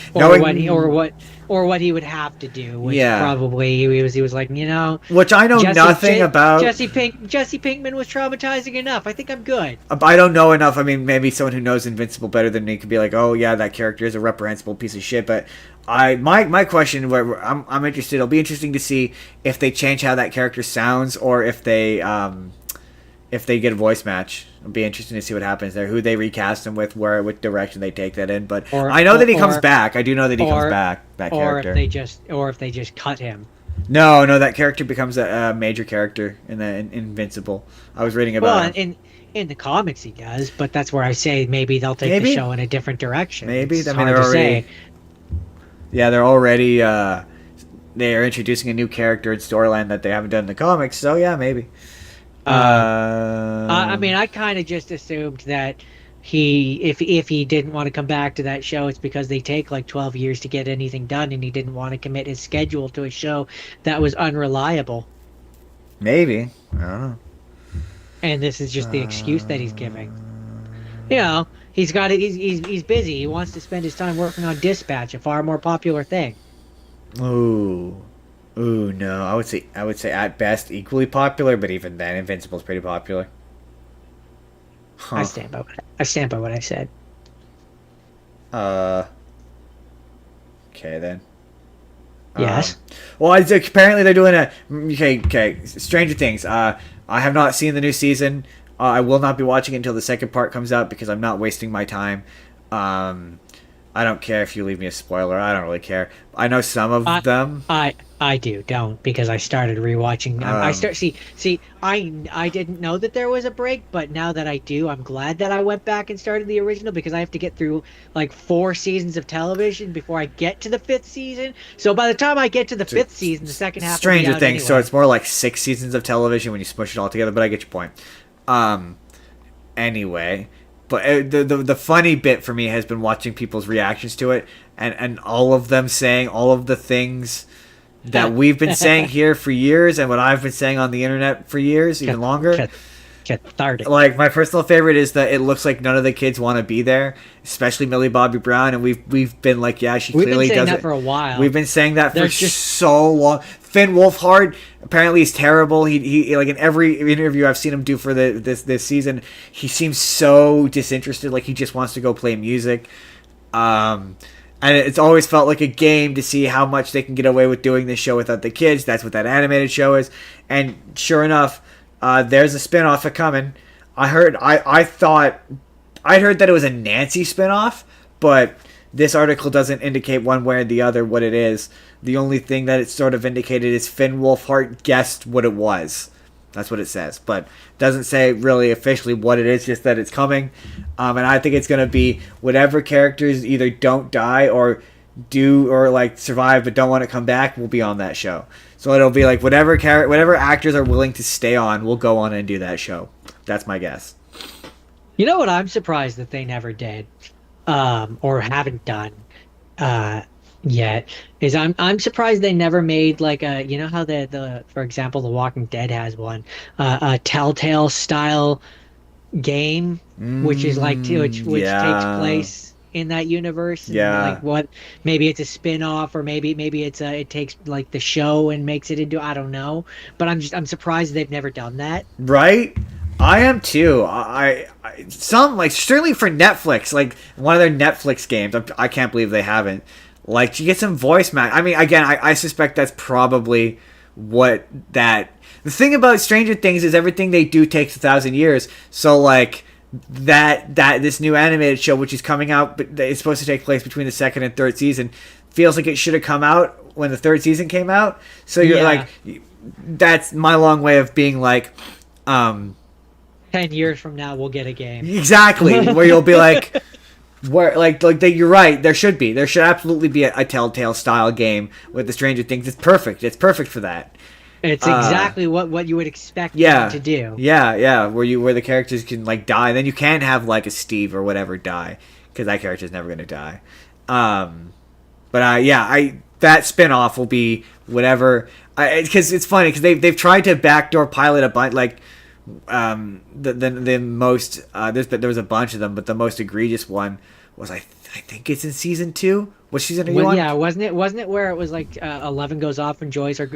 Speaker 1: Or what he would have to do. Which probably he was like,
Speaker 2: which I know nothing about.
Speaker 1: Jesse Pinkman was traumatizing enough. I think I'm good.
Speaker 2: I don't know enough. I mean, maybe someone who knows Invincible better than me could be like, oh yeah, that character is a reprehensible piece of shit. But my question, where I'm interested. It'll be interesting to see if they change how that character sounds, or if they get a voice match. It'll be interesting to see what happens there. Who they recast him with, what direction they take that in. But I know that he comes back. I do know that he comes back. That character.
Speaker 1: Or if they just cut him.
Speaker 2: No, that character becomes a major character in Invincible. I was reading about
Speaker 1: him. In the comics he does, but that's where I say maybe they'll take the show in a different direction.
Speaker 2: Maybe.
Speaker 1: It's hard to say.
Speaker 2: Yeah, they're already they are introducing a new character in storyline that they haven't done in the comics. So yeah, maybe.
Speaker 1: I mean, I kind of just assumed that if he didn't want to come back to that show, it's because they take like 12 years to get anything done, and he didn't want to commit his schedule to a show that was unreliable.
Speaker 2: Maybe. I don't know.
Speaker 1: And this is just the excuse that he's giving. He's got it. He's busy. He wants to spend his time working on Dispatch, a far more popular thing.
Speaker 2: Ooh, no. I would say at best equally popular, but even then, Invincible's pretty popular. Huh.
Speaker 1: I stand by what I said.
Speaker 2: Okay then.
Speaker 1: Yes.
Speaker 2: Well, apparently they're doing okay. Stranger Things. I have not seen the new season. I will not be watching it until the second part comes out because I'm not wasting my time. I don't care if you leave me a spoiler. I don't really care. I know some of them.
Speaker 1: I don't, because I started rewatching. I didn't know that there was a break, but now that I do, I'm glad that I went back and started the original, because I have to get through like 4 seasons of television before I get to the 5th season. So by the time I get to the 5th season, the second half
Speaker 2: Stranger
Speaker 1: will be out
Speaker 2: Things.
Speaker 1: anyway.
Speaker 2: So it's more like 6 seasons of television when you smush it all together. But I get your point. Anyway. But the funny bit for me has been watching people's reactions to it, and all of them saying all of the things that we've been saying here for years, and what I've been saying on the internet for years, even longer.
Speaker 1: Cathartic.
Speaker 2: Like, my personal favorite is that it looks like none of the kids want to be there, especially Millie Bobby Brown, and we've been like, yeah, she clearly does it. We've been saying that
Speaker 1: for a while.
Speaker 2: We've been saying that for so long. Finn Wolfhard apparently is terrible. He like in every interview I've seen him do for this season, he seems so disinterested, like he just wants to go play music. And it's always felt like a game to see how much they can get away with doing this show without the kids. That's what that animated show is. And sure enough, there's a spinoff coming. I'd heard that it was a Nancy spinoff, but this article doesn't indicate one way or the other what it is. The only thing that it sort of indicated is Finn Wolfhard guessed what it was. That's what it says, but doesn't say really officially what it is, just that it's coming. And I think it's going to be whatever characters either don't die or like survive but don't want to come back will be on that show. So it'll be like whatever actors are willing to stay on will go on and do that show. That's my guess.
Speaker 1: You know what I'm surprised that they never did, or haven't done yet, is I'm surprised they never made like a, how the for example The Walking Dead has one, a Telltale style game, which is like which takes place in that universe. And like what, maybe it's a spin-off, or maybe it takes like the show and makes it into, I don't know, but I'm surprised they've never done that.
Speaker 2: Right? I am too. Some like certainly for Netflix, like one of their Netflix games. I can't believe they haven't. Like you get some voice match. I mean, again, I suspect that's probably what that. The thing about Stranger Things is everything they do takes 1,000 years. So like that this new animated show, which is coming out, but it's supposed to take place between the second and third season, feels like it should have come out when the third season came out. So you're like, that's my long way of being like,
Speaker 1: 10 years from now, we'll get a game.
Speaker 2: Exactly, where you'll be like, where you're right. There should absolutely be a Telltale style game with the Stranger Things. It's perfect. It's perfect for that.
Speaker 1: It's exactly what you would expect them to do.
Speaker 2: Yeah, where the characters can like die. Then you can have like a Steve or whatever die, because that character's never gonna die. That spin-off will be whatever. Because it's funny because they've tried to backdoor pilot a bunch like. The most there was a bunch of them, but the most egregious one was I think it's in season 2. What season are you on?
Speaker 1: Yeah, wasn't it where it was like 11 goes off and joins her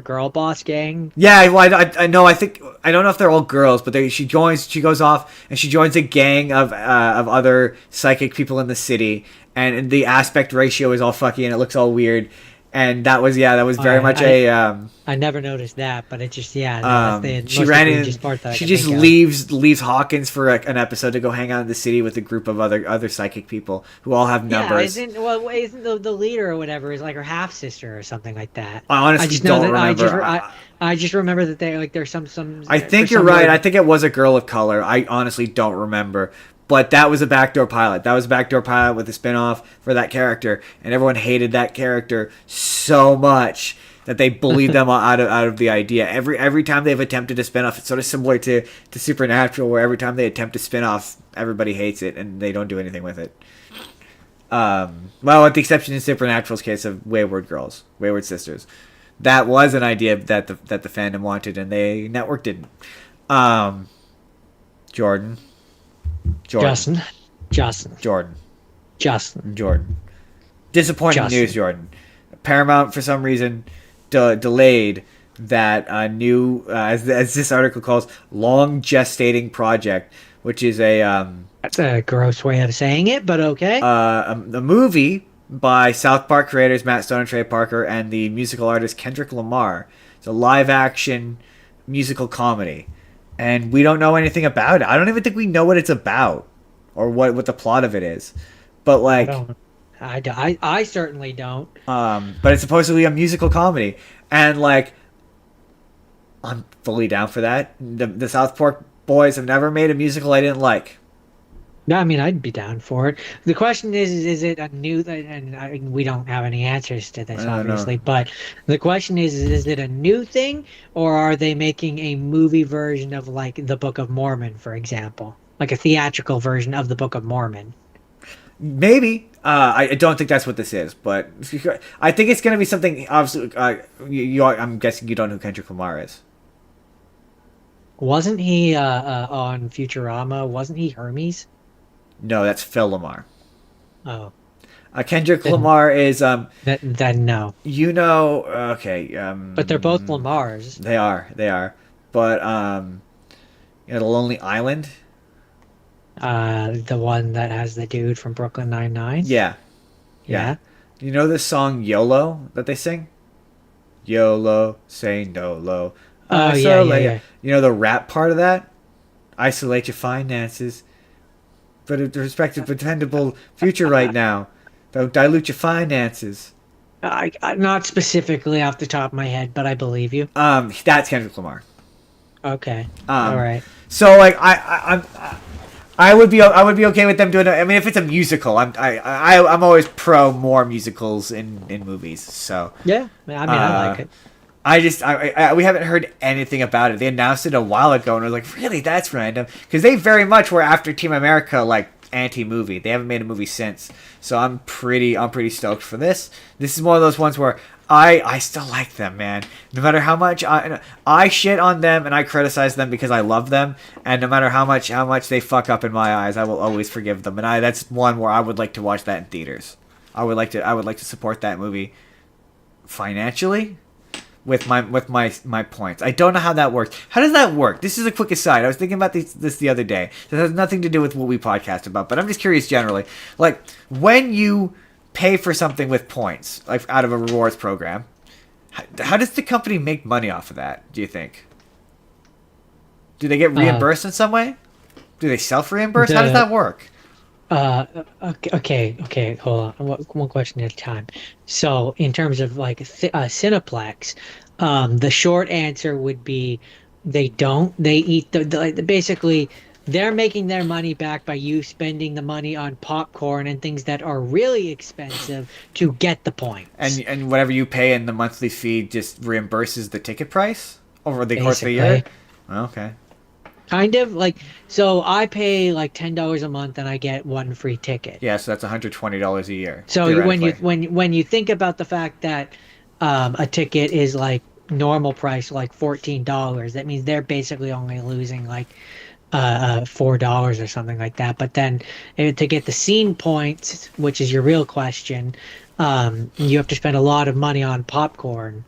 Speaker 1: girl boss gang?
Speaker 2: Yeah, well, I know. I think I don't know if they're all girls, but she goes off and she joins a gang of other psychic people in the city, and the aspect ratio is all fucky and it looks all weird. And that was very much
Speaker 1: I never noticed that, but it just that's the
Speaker 2: she ran in.
Speaker 1: Part that
Speaker 2: she just leaves Hawkins for an episode to go hang out in the city with a group of other psychic people who all have numbers.
Speaker 1: Isn't the leader or whatever is like her half sister or something like that?
Speaker 2: I honestly don't remember.
Speaker 1: I just remember that there's some.
Speaker 2: I think you're right. I think it was a girl of color. I honestly don't remember. But that was a backdoor pilot. That was a backdoor pilot with a spinoff for that character, and everyone hated that character so much that they bullied them out of the idea. Every time they've attempted to spin off, it's sort of similar to Supernatural, where every time they attempt to spin off, everybody hates it and they don't do anything with it. Well, with the exception in Supernatural's case of Wayward Sisters, that was an idea that the fandom wanted, and the network didn't. Jordan.
Speaker 1: Justin.
Speaker 2: Disappointing news, Jordan. Paramount, for some reason, delayed that new, as this article calls, long gestating project, which is
Speaker 1: that's a gross way of saying it, but okay.
Speaker 2: A movie by South Park creators Matt Stone and Trey Parker and the musical artist Kendrick Lamar. It's a live-action musical comedy. And we don't know anything about it. I don't even think we know what it's about or what the plot of it is. But like,
Speaker 1: I certainly don't.
Speaker 2: But it's supposedly a musical comedy, and like, I'm fully down for that. The South Park boys have never made a musical I didn't like.
Speaker 1: No, I mean I'd be down for it. The question is it a new? And we don't have any answers to this, obviously. But the question is it a new thing, or are they making a movie version of like the Book of Mormon, for example, like a theatrical version of the Book of Mormon?
Speaker 2: Maybe. I don't think that's what this is, but I think it's going to be something. Obviously, I'm guessing you don't know who Kendrick Lamar is.
Speaker 1: Wasn't he on Futurama? Wasn't he Hermes?
Speaker 2: No, that's Phil Lamar.
Speaker 1: Oh.
Speaker 2: Kendrick Lamar is
Speaker 1: then no.
Speaker 2: You know, okay.
Speaker 1: But they're both Lamars.
Speaker 2: They are. But The Lonely Island.
Speaker 1: The one that has the dude from Brooklyn Nine-Nine.
Speaker 2: Yeah. You know the song YOLO that they sing? YOLO, say no low.
Speaker 1: Oh yeah.
Speaker 2: You know the rap part of that? Isolate your finances. But with respect to pretendable future right now, don't dilute your finances.
Speaker 1: I not specifically off the top of my head, but I believe you.
Speaker 2: That's Kendrick Lamar.
Speaker 1: Okay. All right.
Speaker 2: So like I would be okay with them doing it. I mean, if it's a musical, I'm always pro more musicals in movies. So
Speaker 1: yeah, I like it.
Speaker 2: We haven't heard anything about it. They announced it a while ago, and I was like, really? That's random. Because they very much were after Team America, like, anti-movie. They haven't made a movie since. So I'm pretty stoked for this. This is one of those ones where I still like them, man. No matter how much I shit on them and I criticize them because I love them, and no matter how much they fuck up in my eyes, I will always forgive them. And that's one where I would like to watch that in theaters. I would like to support that movie financially. with my points. I don't know how that works. How does that work? This is a quick aside. I was thinking about this the other day. This has nothing to do with what we podcast about, but I'm just curious generally. Like, when you pay for something with points, like out of a rewards program, how does the company make money off of that, do you think? Do they get reimbursed in some way? Do they self-reimburse? How does that work?
Speaker 1: Okay, hold on. One question at a time. So, in terms of like Cineplex, the short answer would be they don't. They eat basically they're making their money back by you spending the money on popcorn and things that are really expensive to get the points.
Speaker 2: And whatever you pay in the monthly fee just reimburses the ticket price over the course of the year? Okay.
Speaker 1: Kind of like, so I pay like $10 a month and I get one free ticket.
Speaker 2: Yeah, so that's $120 a year.
Speaker 1: So when you think about the fact that a ticket is like normal price like $14, that means they're basically only losing like $4 or something like that. But then to get the scene points, which is your real question, you have to spend a lot of money on popcorn.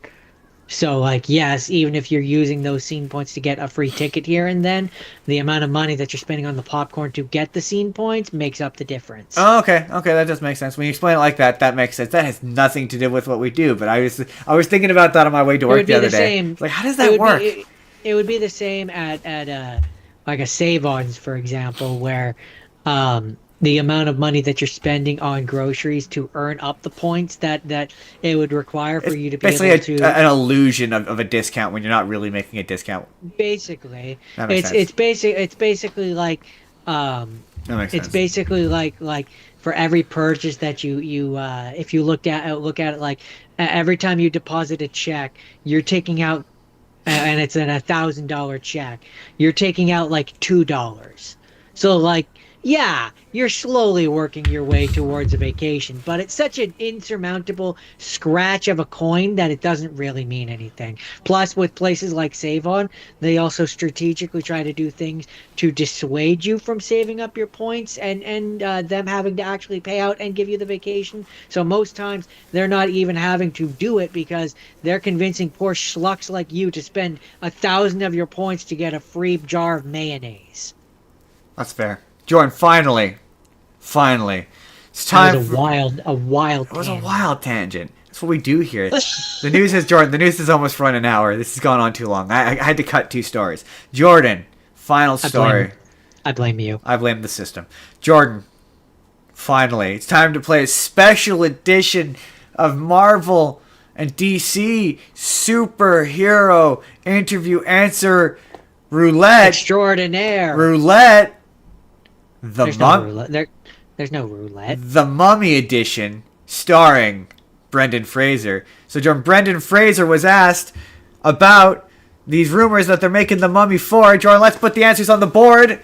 Speaker 1: So, like, yes, even if you're using those scene points to get a free ticket here and then, the amount of money that you're spending on the popcorn to get the scene points makes up the difference.
Speaker 2: Oh, okay, that does make sense. When you explain it like that, that makes sense. That has nothing to do with what we do, but I was thinking about that on my way to work the other day. Like, how does that work?
Speaker 1: It would be the same at like a Save-Ons, for example, where the amount of money that you're spending on groceries to earn up the points that it would require for you to be able to...
Speaker 2: Basically an illusion of a discount when you're not really making a discount.
Speaker 1: Basically.
Speaker 2: That makes
Speaker 1: sense. It's basically like...
Speaker 2: that makes sense.
Speaker 1: It's basically like for every purchase that you if you look at it like every time you deposit a check, you're taking out, and it's an $1,000 check, you're taking out like $2. So like, yeah, you're slowly working your way towards a vacation, but it's such an insurmountable scratch of a coin that it doesn't really mean anything. Plus, with places like Save-On, they also strategically try to do things to dissuade you from saving up your points and them having to actually pay out and give you the vacation. So most times, they're not even having to do it because they're convincing poor schlucks like you to spend 1,000 of your points to get a free jar of mayonnaise.
Speaker 2: That's fair. Jordan, finally, it's time.
Speaker 1: It was a wild.
Speaker 2: It was a wild tangent. That's what we do here. The news has almost run an hour. This has gone on too long. I had to cut 2 stories. Jordan, final story.
Speaker 1: I blame you.
Speaker 2: I blame the system. Jordan, finally, it's time to play a special edition of Marvel and DC superhero interview answer roulette.
Speaker 1: Extraordinaire.
Speaker 2: Roulette.
Speaker 1: There's no roulette.
Speaker 2: The Mummy Edition, starring Brendan Fraser. So, Jordan, Brendan Fraser was asked about these rumors that they're making The Mummy 4. Jordan, let's put the answers on the board.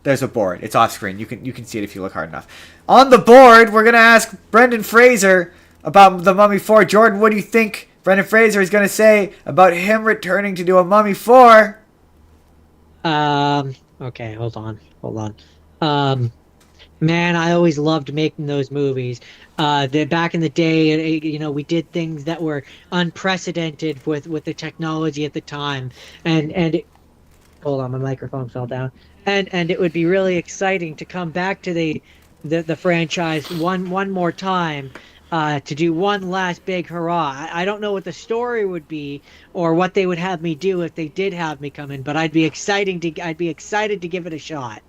Speaker 2: There's a board. It's off screen. You can see it if you look hard enough. On the board, we're going to ask Brendan Fraser about The Mummy 4. Jordan, what do you think Brendan Fraser is going to say about him returning to do a Mummy 4?
Speaker 1: Okay, hold on. Man, I always loved making those movies. Back in the day, we did things that were unprecedented with the technology at the time, hold on, my microphone fell down. And it would be really exciting to come back to the franchise one more time. To do one last big hurrah. I don't know what the story would be or what they would have me do if they did have me come in, but I'd be excited to give it a shot.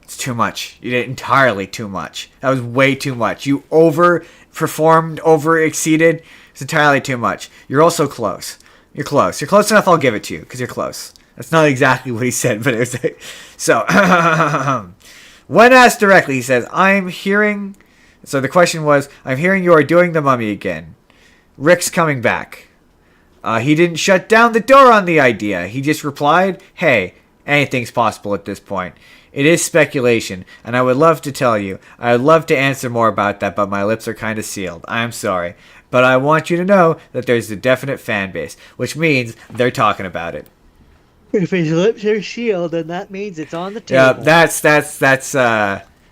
Speaker 2: It's too much. You did entirely too much. That was way too much. You overperformed, exceeded. It's entirely too much. You're also close. You're close. You're close enough, I'll give it to you, because you're close. That's not exactly what he said, but it was... So, when asked directly, he says, So the question was, I'm hearing you are doing The Mummy again. Rick's coming back. He didn't shut down the door on the idea. He just replied, hey, anything's possible at this point. It is speculation, and I would love to tell you. I would love to answer more about that, but my lips are kind of sealed. I'm sorry. But I want you to know that there's a definite fan base, which means they're talking about it. If his lips are sealed, then that means it's on the table. Yeah,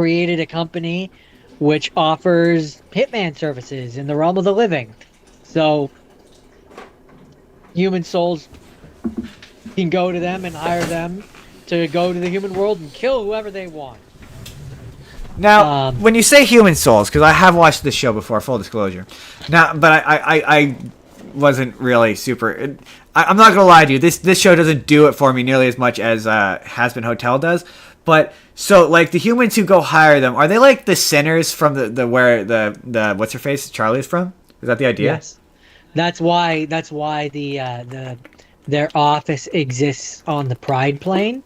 Speaker 1: created a company which offers hitman services in the realm of the living. So human souls can go to them and hire them to go to the human world and kill whoever they want.
Speaker 2: Now, when you say human souls, because I have watched this show before, full disclosure. Now, but I wasn't really super. I'm not gonna lie to you. This show doesn't do it for me nearly as much as Has Been Hotel does. But so like the humans who go hire them, are they like the sinners from the where the what's her face Charlie is from? Is that the idea?
Speaker 1: Yes, that's why the their office exists on the Pride plane,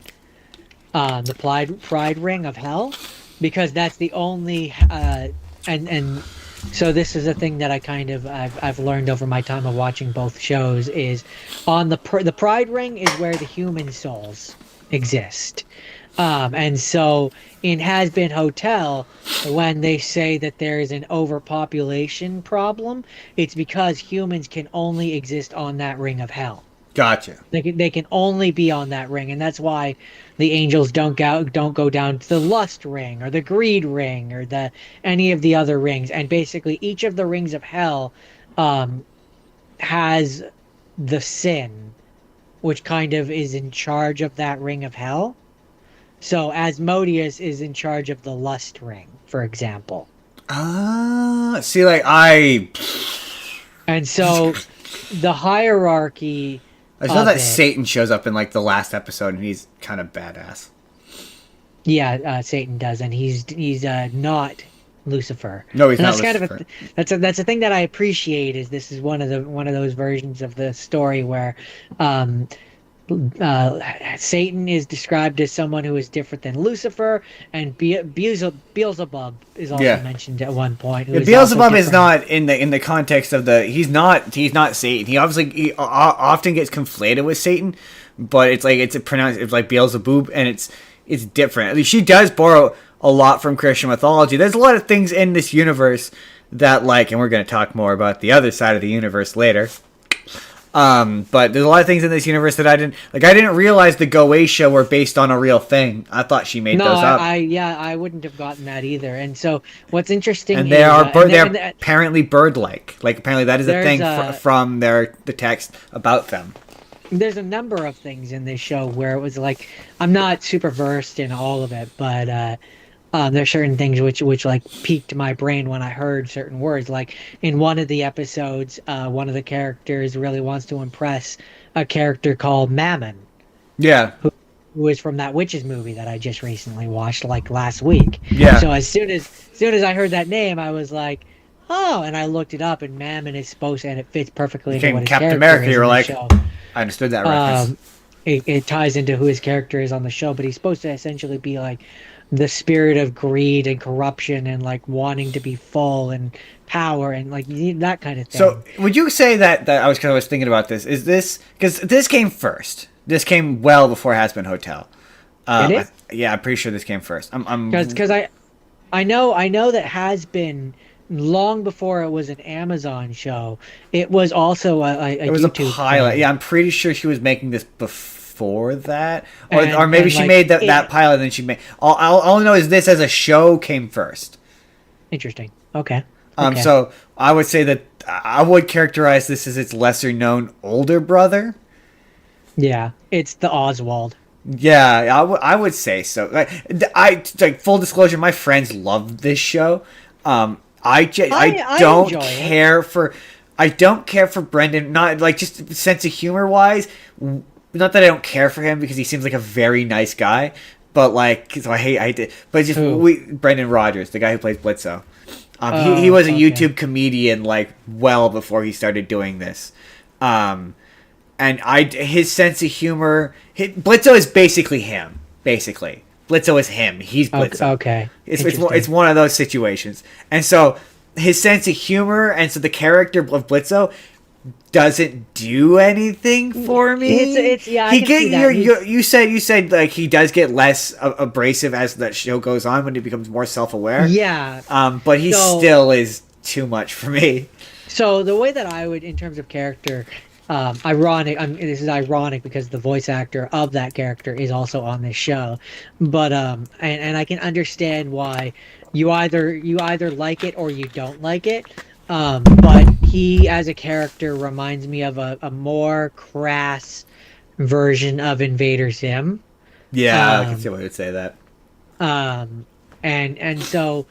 Speaker 1: the Pride ring of hell, because that's the only and so this is a thing that I've learned over my time of watching both shows is on the Pride ring is where the human souls exist. And so in Has Been Hotel, when they say that there is an overpopulation problem, it's because humans can only exist on that ring of hell.
Speaker 2: Gotcha.
Speaker 1: They can only be on that ring, and that's why the angels don't go down to the lust ring or the greed ring or any of the other rings. And basically, each of the rings of hell has the sin, which kind of is in charge of that ring of hell. So Asmodeus is in charge of the lust ring, for example.
Speaker 2: See, like
Speaker 1: and so the hierarchy.
Speaker 2: I saw that Satan shows up in like the last episode, and he's kind of badass.
Speaker 1: Yeah, Satan does, and he's not Lucifer.
Speaker 2: No, he's
Speaker 1: and
Speaker 2: not
Speaker 1: that's
Speaker 2: Lucifer.
Speaker 1: That's a thing that I appreciate. Is this is one of those versions of the story where Satan is described as someone who is different than Lucifer, and Beelzebub is also mentioned at one point.
Speaker 2: Yeah, Beelzebub is not in the context of the. He's not Satan. He often gets conflated with Satan, but it's like Beelzebub, and it's different. At least she does borrow a lot from Christian mythology. There's a lot of things in this universe that and we're going to talk more about the other side of the universe later. But there's a lot of things in this universe that I didn't realize the Goetia were based on a real thing. I thought she made those up.
Speaker 1: I wouldn't have gotten that either. And so what's interesting
Speaker 2: and
Speaker 1: is
Speaker 2: they're apparently bird-like. Like apparently that is a thing from the text about them.
Speaker 1: There's a number of things in this show where it was like I'm not super versed in all of it, but there's certain things which like piqued my brain when I heard certain words. Like in one of the episodes, one of the characters really wants to impress a character called Mammon.
Speaker 2: Yeah.
Speaker 1: Who is from that Witches movie that I just recently watched like last week.
Speaker 2: Yeah.
Speaker 1: So as soon as I heard that name, I was like, oh, and I looked it up, and Mammon is supposed to, and it fits perfectly into what his
Speaker 2: Captain
Speaker 1: character
Speaker 2: America.
Speaker 1: is
Speaker 2: You were
Speaker 1: in the
Speaker 2: like,
Speaker 1: show.
Speaker 2: I understood that reference.
Speaker 1: It ties into who his character is on the show, but he's supposed to essentially be like the spirit of greed and corruption and like wanting to be full and power and like that kind of thing.
Speaker 2: So would you say that I was thinking about this? Is this because this came first? This came well before Has Been Hotel.
Speaker 1: It is?
Speaker 2: Yeah, I'm pretty sure this came first.
Speaker 1: Because I know that Has Been long before it was an Amazon show. It was also it was
Speaker 2: YouTube a pilot. Thing. Yeah, I'm pretty sure she was making this before that, or maybe she made that pilot and then she made. All I know is this as a show came first.
Speaker 1: Interesting. Okay.
Speaker 2: So I would say that I would characterize this as its lesser known older brother.
Speaker 1: Yeah, it's the Oswald.
Speaker 2: Yeah, I would say so. Full disclosure, my friends love this show. I don't care for Brendan. Not like just sense of humor wise. Not that I don't care for him because he seems like a very nice guy, but so I hate it. But just Brendan Rogers, the guy who plays Blitzo. He was a YouTube comedian well before he started doing this. And his sense of humor, Blitzo is basically him. Basically, Blitzo is him. He's Blitzo.
Speaker 1: Okay.
Speaker 2: It's one of those situations, and so his sense of humor, and so the character of Blitzo doesn't do anything for me. You said like he does get less abrasive as that show goes on when he becomes more self-aware.
Speaker 1: Yeah.
Speaker 2: But he still is too much for me.
Speaker 1: So the way that I would, in terms of character, ironic. This is ironic because the voice actor of that character is also on this show, but and I can understand why you either like it or you don't like it. But he as a character reminds me of a more crass version of Invader Zim.
Speaker 2: Yeah, I can see
Speaker 1: Um,
Speaker 2: why you would say that.
Speaker 1: um, and so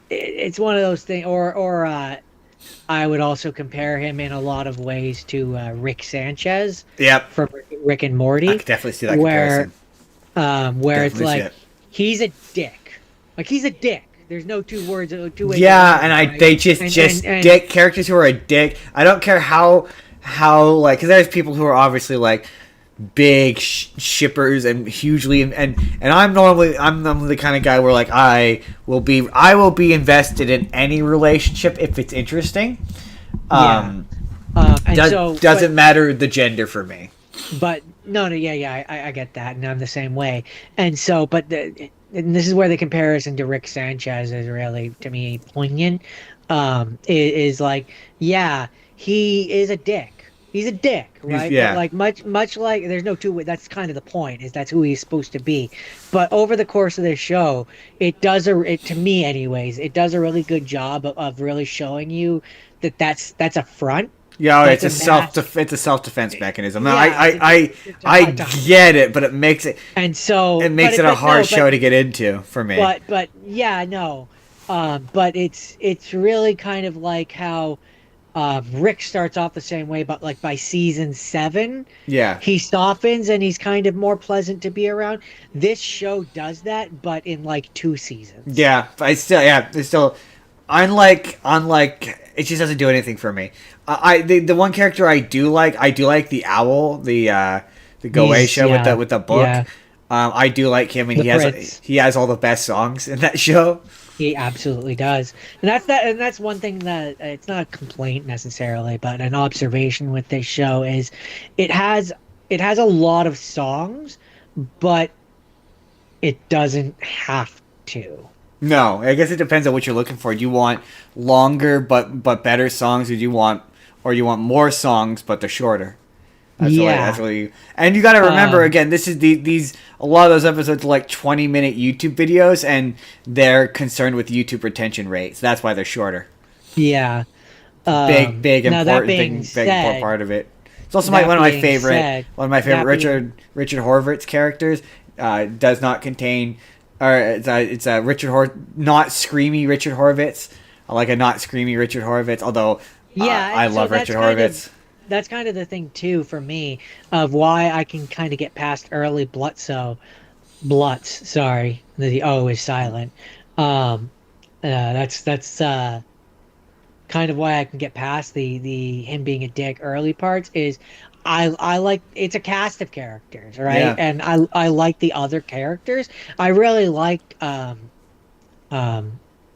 Speaker 1: it's one of those things, or I would also compare him in a lot of ways to Rick Sanchez
Speaker 2: Yep,
Speaker 1: from Rick and
Speaker 2: I
Speaker 1: Morty,
Speaker 2: could definitely see that
Speaker 1: where
Speaker 2: comparison.
Speaker 1: where it's
Speaker 2: Definitely see
Speaker 1: like
Speaker 2: it.
Speaker 1: he's a dick, like he's a dick. There's no two ways
Speaker 2: Yeah,
Speaker 1: around
Speaker 2: and
Speaker 1: it,
Speaker 2: I
Speaker 1: right?
Speaker 2: they just
Speaker 1: And
Speaker 2: dick characters who are a dick. I don't care how like because there's people who are obviously like big shippers and hugely and I'm the kind of guy where like I will be invested in any relationship if it's interesting.
Speaker 1: yeah,
Speaker 2: Um,
Speaker 1: and so
Speaker 2: doesn't matter the gender for me.
Speaker 1: but no, yeah, I get that, and I'm the same way. And so, and this is where the comparison to Rick Sanchez is really, to me, poignant. Is like, yeah, he is a dick. He's a dick, right? But
Speaker 2: Yeah,
Speaker 1: like much like there's no two way. That's kind of the point. Is that's who he's supposed to be. But over the course of this show, to me, anyways, it does a really good job of really showing you that that's a front.
Speaker 2: yeah.
Speaker 1: That's a mask.
Speaker 2: It's a self defense mechanism.
Speaker 1: Yeah,
Speaker 2: I get it, but it makes it
Speaker 1: and so,
Speaker 2: it makes it a
Speaker 1: but no,
Speaker 2: hard show to get into for me.
Speaker 1: but yeah, no, but it's really kind of like how Rick starts off the same way, but like by season 7,
Speaker 2: Yeah,
Speaker 1: he softens and he's kind of more pleasant to be around. This show does that, but in like 2 seasons.
Speaker 2: yeah. But it's still unlike it just doesn't do anything for me. The one character I do like the owl, the Go Away show with
Speaker 1: Yeah,
Speaker 2: the book.
Speaker 1: yeah,
Speaker 2: I do like him, and
Speaker 1: the Prince.
Speaker 2: he has all the best songs in that show.
Speaker 1: He absolutely does. And that's one thing that it's not a complaint necessarily, but an observation with this show is it has it has a lot of songs, but it doesn't have to.
Speaker 2: No, I guess it depends on what you're looking for. Do you want longer but better songs, or you want more songs but they're shorter? That's
Speaker 1: Yeah.
Speaker 2: what you. And you got to remember
Speaker 1: Um
Speaker 2: again, this is these a lot of those episodes are like 20-minute YouTube videos, and they're concerned with YouTube retention rates. That's why they're shorter.
Speaker 1: yeah.
Speaker 2: Big
Speaker 1: Now that
Speaker 2: important
Speaker 1: being
Speaker 2: big important
Speaker 1: said,
Speaker 2: part of it. It's also
Speaker 1: that
Speaker 2: one of my
Speaker 1: being
Speaker 2: favorite
Speaker 1: said, that being
Speaker 2: Richard Horvitz characters. Does not contain, or it's a not screamy Richard Horvitz. I like a not screamy Richard Horvitz. Although
Speaker 1: yeah,
Speaker 2: I
Speaker 1: and so
Speaker 2: love Richard Horvitz.
Speaker 1: that's kind of the thing too for me of why I can kind of get past early Blutz, sorry, the O is silent. Um, that's kind of why I can get past the him being a dick early parts is I like it's a cast of characters, right?
Speaker 2: Yeah,
Speaker 1: And I like the other characters. I really like um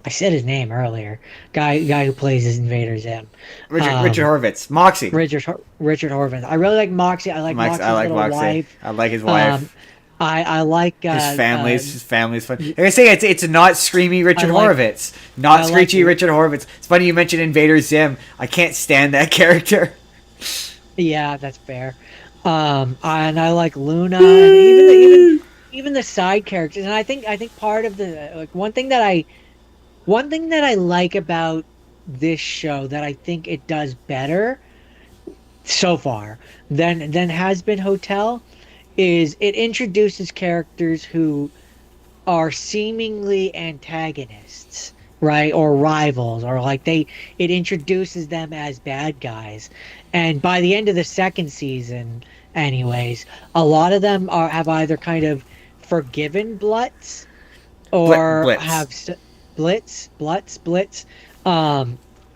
Speaker 1: I said his name earlier. Guy who plays as Invader Zim.
Speaker 2: Richard Horvitz, Moxie.
Speaker 1: Richard Horvath. I really like Moxie. I like
Speaker 2: I
Speaker 1: Moxie's
Speaker 2: like
Speaker 1: little
Speaker 2: Moxie.
Speaker 1: wife.
Speaker 2: I like his
Speaker 1: Um,
Speaker 2: wife.
Speaker 1: I like
Speaker 2: His family's fun. Like I say, it's not screamy Richard
Speaker 1: I like
Speaker 2: Horvitz, not
Speaker 1: I like
Speaker 2: screechy Richard Horvitz. It's funny you mentioned Invader Zim. I can't stand that character.
Speaker 1: yeah, that's fair. And I like Luna and even the side characters. And I think part of the like one thing that I like about this show that I think it does better so far than has been Hotel is it introduces characters who are seemingly antagonists, right? Or rivals, or like it introduces them as bad guys. And by the end of the second season, anyways, a lot of them have either kind of forgiven Blutz or
Speaker 2: Blitz.
Speaker 1: Blitz,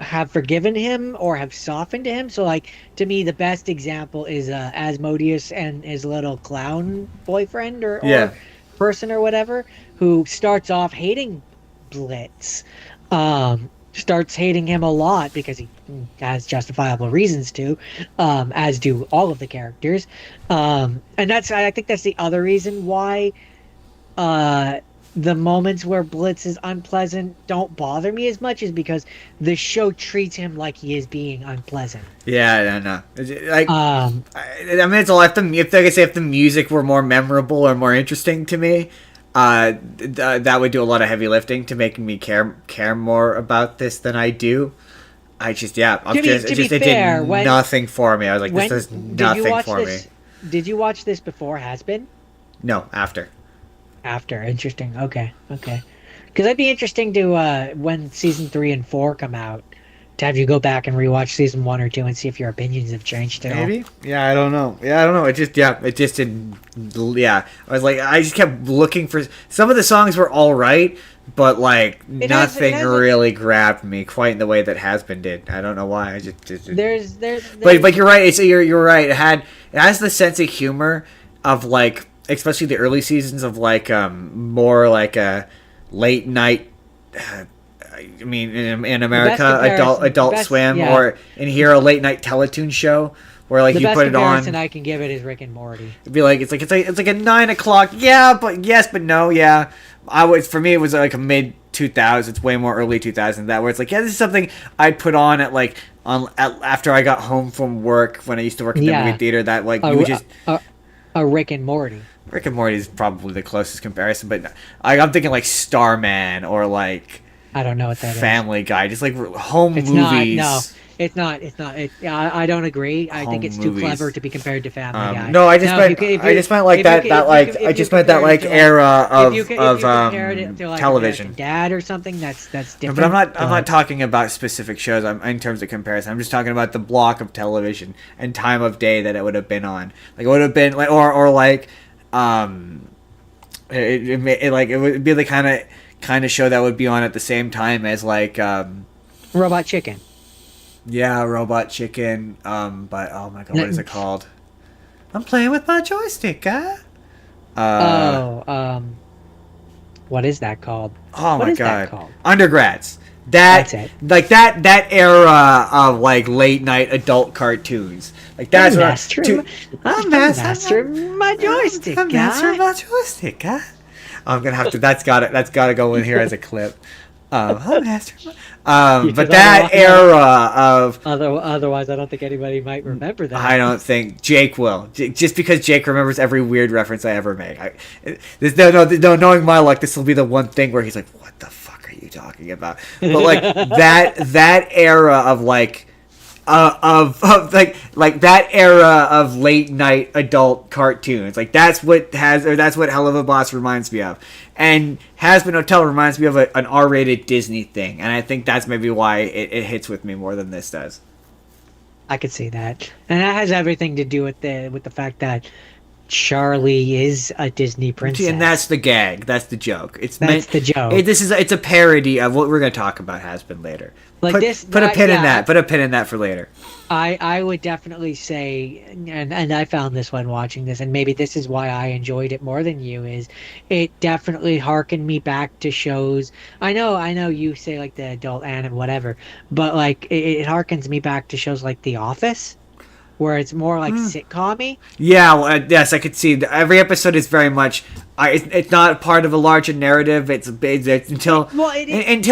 Speaker 1: have forgiven him or have softened him. So like to me the best example is Asmodeus and his little clown boyfriend
Speaker 2: Yeah.
Speaker 1: or person or whatever who starts off hating Blitz. Starts hating him a lot because he has justifiable reasons to, as do all of the characters. And I think that's the other reason why the moments where Blitz is unpleasant don't bother me as much is because the show treats him like he is being unpleasant.
Speaker 2: Yeah, no. Like,
Speaker 1: Um,
Speaker 2: I mean, it's a lot. If like I say, if the music were more memorable or more interesting to me, that would do a lot of heavy lifting to making me care more about this than I do. I just it did nothing for me. I was like, this does nothing for me.
Speaker 1: Did you watch this before Has Been?
Speaker 2: No, after.
Speaker 1: After, interesting. Okay. Because that'd be interesting to when season 3 and 4 come out, to have you go back and rewatch season 1 or 2 and see if your opinions have changed at all.
Speaker 2: Maybe. Yeah, I don't know. It just didn't. Yeah, I was like, I just kept looking for some of the songs were all right, but like nothing really grabbed me quite in the way that Has Been did. I don't know why. I just
Speaker 1: there's
Speaker 2: but you're right. You're right. It has the sense of humor of like, especially the early seasons of like more like a late night. I mean, in America, Adult Swim, yeah. Or in here a late night Teletoon show where like you put it on. The best comparison
Speaker 1: I can give it is Rick and Morty.
Speaker 2: It'd be like it's like a 9 o'clock. Yeah, but yes, but no. Yeah, for me it was like a mid 2000s. It's way more early 2000s that where it's like, yeah, this is something I'd put on at like after I got home from work when I used to work at the movie theater. That like you would just
Speaker 1: a Rick and Morty.
Speaker 2: Rick and Morty is probably the closest comparison, but I'm thinking like Starman or like.
Speaker 1: I don't know what that
Speaker 2: Family
Speaker 1: is.
Speaker 2: Guy, just like home movies.
Speaker 1: No, it's not. I don't agree. I think it's too clever to be compared to Family Guy.
Speaker 2: No, I just meant like that era of television.
Speaker 1: Dad or something that's different.
Speaker 2: But I'm not talking about specific shows. I'm in terms of comparison. I'm just talking about the block of television and time of day that it would have been on. Like it would have been like or like it would be the kind of show that would be on at the same time as like
Speaker 1: Robot Chicken.
Speaker 2: Yeah, Robot Chicken. But oh my god, what is it called? I'm playing with my joystick, guy.
Speaker 1: What is that called?
Speaker 2: Oh my god, Undergrads. That's it. Like that era of like late night adult cartoons. Like that's
Speaker 1: I'm mastering my joystick,
Speaker 2: I'm mastering my joystick, guy. I'm gonna have to. That's gotta go in here as a clip. But that era of
Speaker 1: otherwise, I don't think anybody might remember that.
Speaker 2: I don't think Jake will. Just because Jake remembers every weird reference I ever make. Knowing my luck, this will be the one thing where he's like, "What the fuck are you talking about?" But like that era of like. Of like that era of late night adult cartoons, like that's what Hell of a Boss reminds me of, and Has Been Hotel reminds me of an R-rated Disney thing, and I think that's maybe why it hits with me more than this does.
Speaker 1: I could see that, and that has everything to do with the fact that Charlie is a Disney princess,
Speaker 2: and that's the gag. That's the joke. It's
Speaker 1: the joke.
Speaker 2: It's a parody of what we're going to talk about. Has Been later. Put a pin in that. Put a pin in that for later.
Speaker 1: I would definitely say, and I found this when watching this, and maybe this is why I enjoyed it more than you, is it definitely harkened me back to shows. I know you say like the adult and whatever, but like it harkens me back to shows like The Office, where it's more like sitcom-y.
Speaker 2: Yeah, well, yes, I could see. Every episode is very much. It's not part of a larger narrative. It's until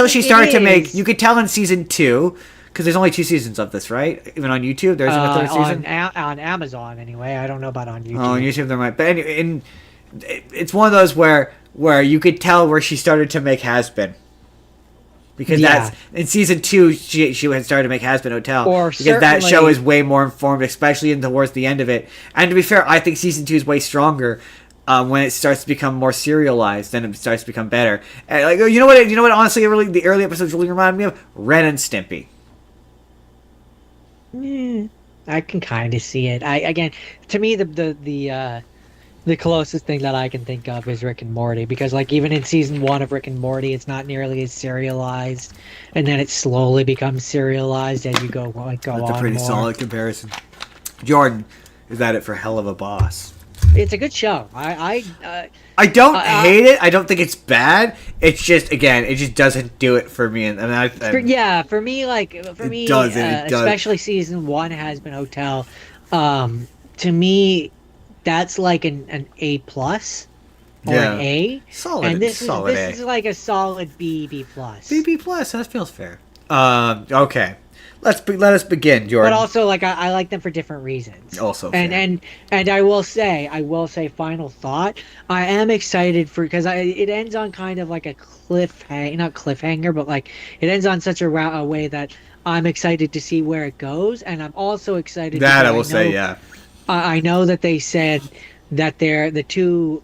Speaker 2: she started to make. You could tell in season 2, because there's only 2 seasons of this, right? Even on YouTube, there's a third season.
Speaker 1: On Amazon, anyway. I don't know about on YouTube.
Speaker 2: Oh, on YouTube there might. But anyway, it's one of those where you could tell where she started to make Has Been. Because that's in season 2, she had started to make Has Been Hotel, because that show is way more informed, especially towards the end of it. And to be fair, I think season 2 is way stronger when it starts to become more serialized, and it starts to become better. And like you know what? Honestly, the early episodes really remind me of Ren and Stimpy.
Speaker 1: I can kind of see it. To me, the closest thing that I can think of is Rick and Morty, because like even in season 1 of Rick and Morty, it's not nearly as serialized, and then it slowly becomes serialized as you go on. That's a pretty
Speaker 2: solid comparison. Jordan, is that it for Hell of a Boss?
Speaker 1: It's a good show. I
Speaker 2: don't hate it. I don't think it's bad. It's just, again, it just doesn't do it for me.
Speaker 1: For me, especially season 1 Has Been Hotel. To me, that's like an A+. or an A.
Speaker 2: Solid.
Speaker 1: And this
Speaker 2: solid
Speaker 1: is like a solid B plus.
Speaker 2: B plus. That feels fair. Okay. Let us begin, Jordan.
Speaker 1: But also, like I like them for different reasons.
Speaker 2: Also,
Speaker 1: and I will say, final thought. I am excited because it ends on kind of like a not cliffhanger, but like it ends on such a way that I'm excited to see where it goes, and I'm also excited.
Speaker 2: That I will say, yeah.
Speaker 1: I know that they said that the two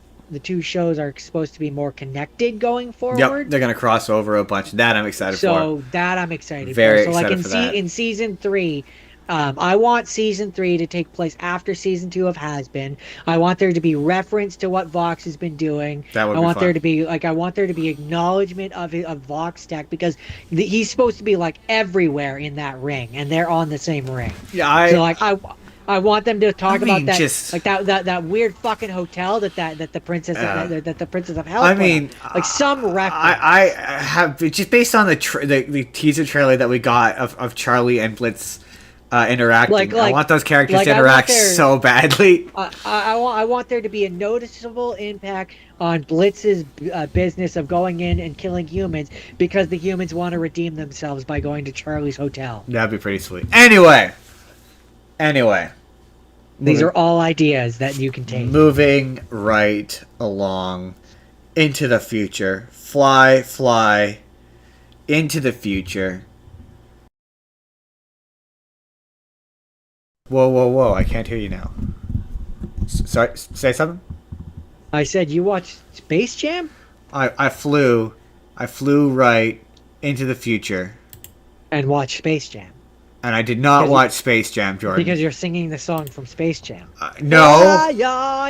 Speaker 1: shows are supposed to be more connected going forward.
Speaker 2: Yep, they're gonna cross over a bunch. That I'm excited for.
Speaker 1: So that I'm excited
Speaker 2: Very
Speaker 1: for. So
Speaker 2: excited
Speaker 1: like
Speaker 2: for that.
Speaker 1: in season 3, I want season 3 to take place after season 2 of Has Been. I want there to be reference to what Vox has been doing.
Speaker 2: That would
Speaker 1: I
Speaker 2: be
Speaker 1: want
Speaker 2: fun.
Speaker 1: there to be acknowledgement of Vox Tech, because he's supposed to be like everywhere in that ring, and they're on the same ring.
Speaker 2: Yeah,
Speaker 1: so like I want them to talk about that,
Speaker 2: just,
Speaker 1: like that weird fucking hotel that the princess that the Princess of Hell.
Speaker 2: I mean,
Speaker 1: like some reference.
Speaker 2: I have just based on the teaser trailer that we got of Charlie and Blitz interacting. I want those characters to interact so badly.
Speaker 1: I want there to be a noticeable impact on Blitz's business of going in and killing humans, because the humans want to redeem themselves by going to Charlie's hotel.
Speaker 2: That'd be pretty sweet. Anyway.
Speaker 1: These are all ideas that you can take.
Speaker 2: Moving right along into the future. Fly into the future. Whoa. I can't hear you now. Sorry, say something?
Speaker 1: I said you watched Space Jam?
Speaker 2: I flew right into the future.
Speaker 1: And watched Space Jam.
Speaker 2: And I did not watch Space Jam, Jordan.
Speaker 1: Because you're singing the song from Space Jam.
Speaker 2: No.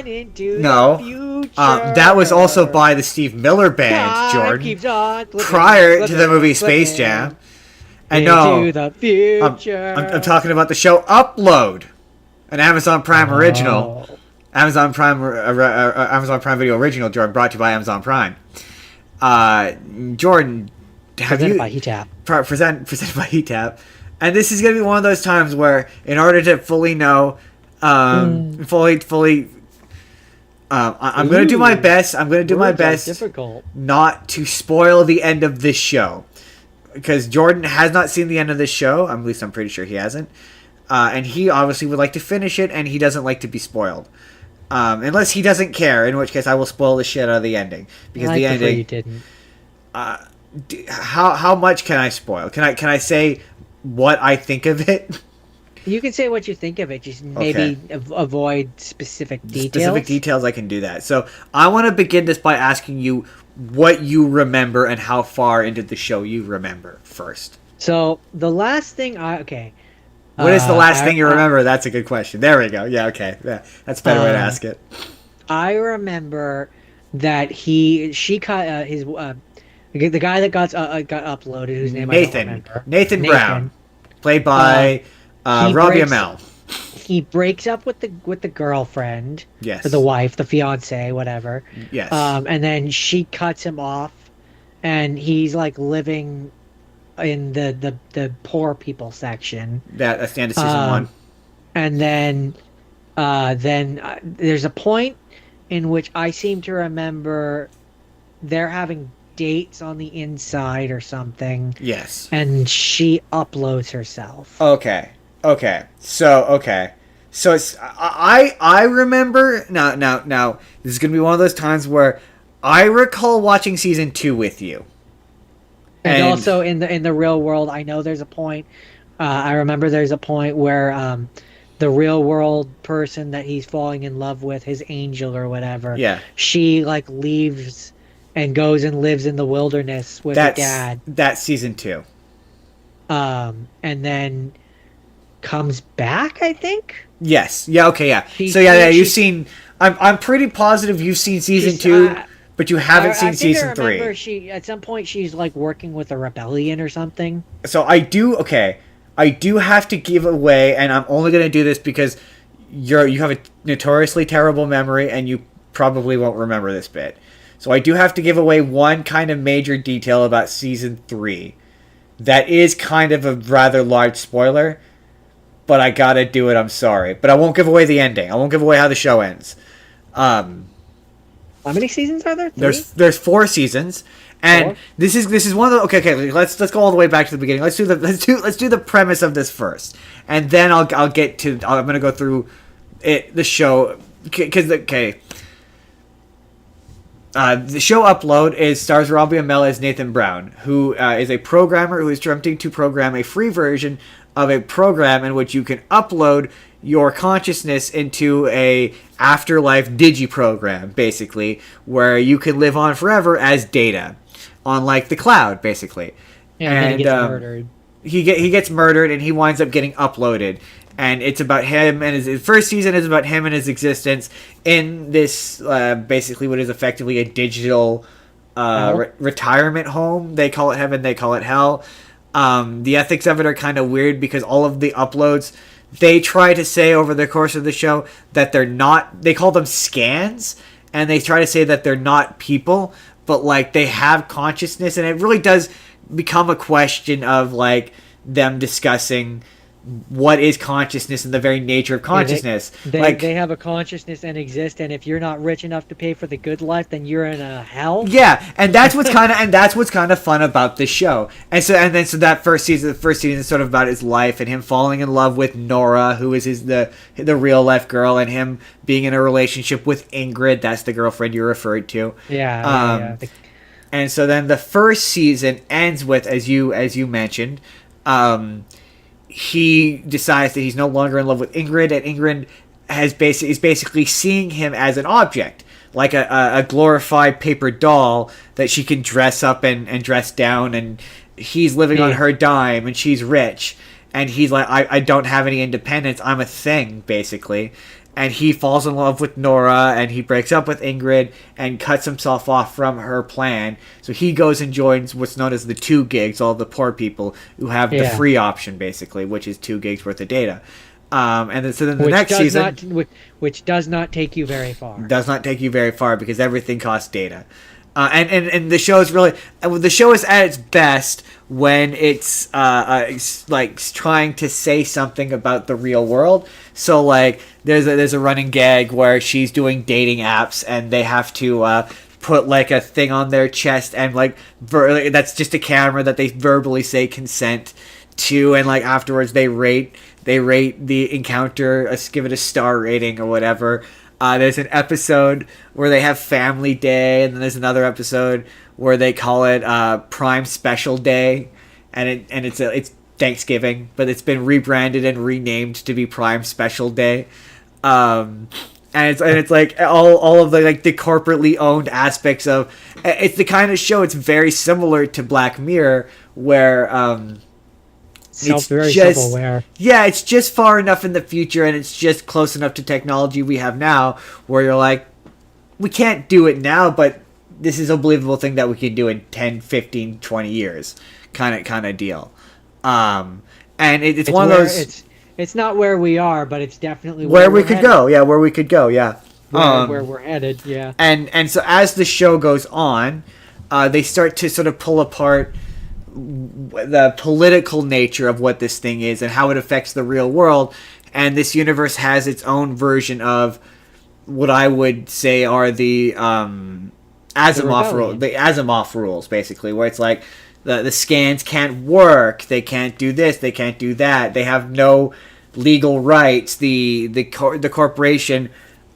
Speaker 1: Into
Speaker 2: no.
Speaker 1: The future.
Speaker 2: That was also by the Steve Miller Band, Jordan.
Speaker 1: Keeps on
Speaker 2: prior to the movie Space Jam. And
Speaker 1: into the future.
Speaker 2: I'm talking about the show Upload, an Amazon Prime original. Amazon Prime Video original, Jordan, brought to you by Amazon Prime. Jordan,
Speaker 1: presented by Heat-Tap.
Speaker 2: Presented by Heat-Tap. And this is going to be one of those times where, in order to fully know, I'm going to do my best. I'm going to do my best not to spoil the end of this show. Because Jordan has not seen the end of this show. At least I'm pretty sure he hasn't. And he obviously would like to finish it, and he doesn't like to be spoiled. Unless he doesn't care, in which case I will spoil the shit out of the ending. Because the ending...
Speaker 1: you didn't.
Speaker 2: How much can I spoil? Can I say what I think of it?
Speaker 1: You can say what you think of it, just maybe avoid specific details.
Speaker 2: Specific details, I can do that. So I want to begin this by asking you what you remember and how far into the show you remember first.
Speaker 1: So the last thing
Speaker 2: what is the last thing you remember? That's a good question. There we go. Yeah, okay. Yeah, that's a better way to ask it.
Speaker 1: I remember that she cut his the guy that got uploaded, whose name I don't remember.
Speaker 2: Nathan Brown, played by Robbie Amell.
Speaker 1: He breaks up with the girlfriend,
Speaker 2: yes,
Speaker 1: or the wife, the fiance, whatever.
Speaker 2: Yes.
Speaker 1: And then she cuts him off, and he's like living in the poor people section.
Speaker 2: That's the end of season 1.
Speaker 1: And then there's a point in which I seem to remember they're having dates on the inside or something.
Speaker 2: Yes.
Speaker 1: And she uploads herself.
Speaker 2: Okay. So it's I remember now this is gonna be one of those times where I recall watching season 2 with you.
Speaker 1: And also in the real world, I know there's a point. I remember there's a point where the real world person that he's falling in love with, his angel or whatever.
Speaker 2: Yeah.
Speaker 1: She like leaves and goes and lives in the wilderness with her dad.
Speaker 2: That's season 2.
Speaker 1: And then comes back, I think.
Speaker 2: Yes. Yeah. Okay. Yeah. You've seen. I'm pretty positive you've seen season 2, but you haven't seen season 3.
Speaker 1: She at some point she's like working with a rebellion or something.
Speaker 2: So I do have to give away, and I'm only going to do this because you have a notoriously terrible memory, and you probably won't remember this bit. So I do have to give away one kind of major detail about season 3 that is kind of a rather large spoiler, but I gotta do it, I'm sorry. But I won't give away the ending. I won't give away how the show ends.
Speaker 1: How many seasons are there? 3?
Speaker 2: There's 4 seasons, and
Speaker 1: 4?
Speaker 2: this is one of the okay. Let's go all the way back to the beginning. Let's do the premise of this first, and then I'm gonna go through the show because the show Upload stars Robbie Amell as Nathan Brown, who is a programmer who is attempting to program a free version of a program in which you can upload your consciousness into a afterlife digi program, basically, where you can live on forever as data on like the cloud, basically.
Speaker 1: Yeah, and then he gets murdered.
Speaker 2: He gets murdered, and he winds up getting uploaded. And it's about him, and his first season is about him and his existence in this basically what is effectively a digital retirement home. They call it heaven, they call it hell. The ethics of it are kind of weird because all of the uploads, they try to say over the course of the show that they're not, they call them scans, and they try to say that they're not people, but like they have consciousness, and it really does become a question of like them discussing what is consciousness and the very nature of consciousness.
Speaker 1: They have a consciousness and exist, and if you're not rich enough to pay for the good life, then you're in a hell.
Speaker 2: Yeah, and that's what's kind of fun about this show. And so that first season is sort of about his life and him falling in love with Nora, who is the real life girl, and him being in a relationship with Ingrid. That's the girlfriend you referred to.
Speaker 1: Yeah.
Speaker 2: And so then the first season ends with, as you mentioned, he decides that he's no longer in love with Ingrid, and Ingrid is basically seeing him as an object, like a glorified paper doll that she can dress up and dress down, and he's living on her dime, and she's rich, and he's like, I don't have any independence, I'm a thing, basically. And he falls in love with Nora, and he breaks up with Ingrid and cuts himself off from her plan. So he goes and joins what's known as the 2 gigs, all the poor people who have the free option, basically, which is 2 gigs worth of data. And then the next season,
Speaker 1: which does not take you very far.
Speaker 2: Does not take you very far because everything costs data. And the show is really, the show is at its best when it's like trying to say something about the real world. So like there's a running gag where she's doing dating apps, and they have to put like a thing on their chest, and like that's just a camera that they verbally say consent to, and like afterwards they rate the encounter, give it a star rating or whatever. There's an episode where they have Family Day, and then there's another episode where they call it Prime Special Day, and it's Thanksgiving, but it's been rebranded and renamed to be Prime Special Day. And it's like all of the like the corporately owned aspects of it's the kind of show. It's very similar to Black Mirror, where
Speaker 1: very self-aware.
Speaker 2: Yeah, it's just far enough in the future, and it's just close enough to technology we have now, where you're like, we can't do it now, but this is a believable thing that we can do in 10, 15, 20 years, kind of deal. And it's one of those.
Speaker 1: It's not where we are, but it's definitely
Speaker 2: where we could go. Yeah, where we could go. Yeah,
Speaker 1: where we're headed. Yeah.
Speaker 2: And so as the show goes on, they start to sort of pull apart the political nature of what this thing is and how it affects the real world. And this universe has its own version of what I would say are the Asimov rules, basically, where it's like the scans can't work, they can't do this, they can't do that, they have no legal rights. The corporation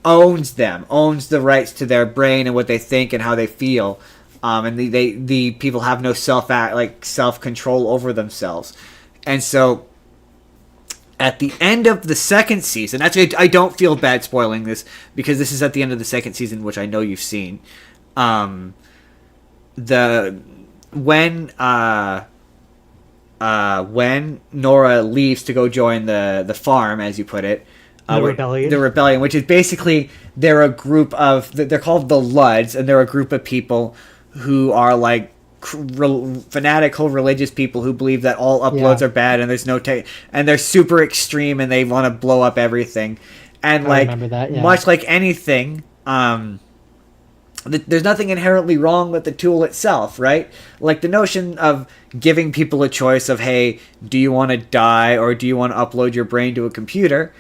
Speaker 2: owns the rights to their brain and what they think and how they feel. And the people have no self control over themselves. And so at the end of the second season, I don't feel bad spoiling this because this is at the end of the second season, which I know you've seen. When Nora leaves to go join the farm, as you put it, the rebellion, which is basically they're called the Ludds, and they're a group of people who are like fanatical religious people who believe that all uploads are bad, and there's no and they're super extreme, and they want to blow up everything. And much like anything, there's nothing inherently wrong with the tool itself, right? Like the notion of giving people a choice of, hey, do you want to die or do you want to upload your brain to a computer?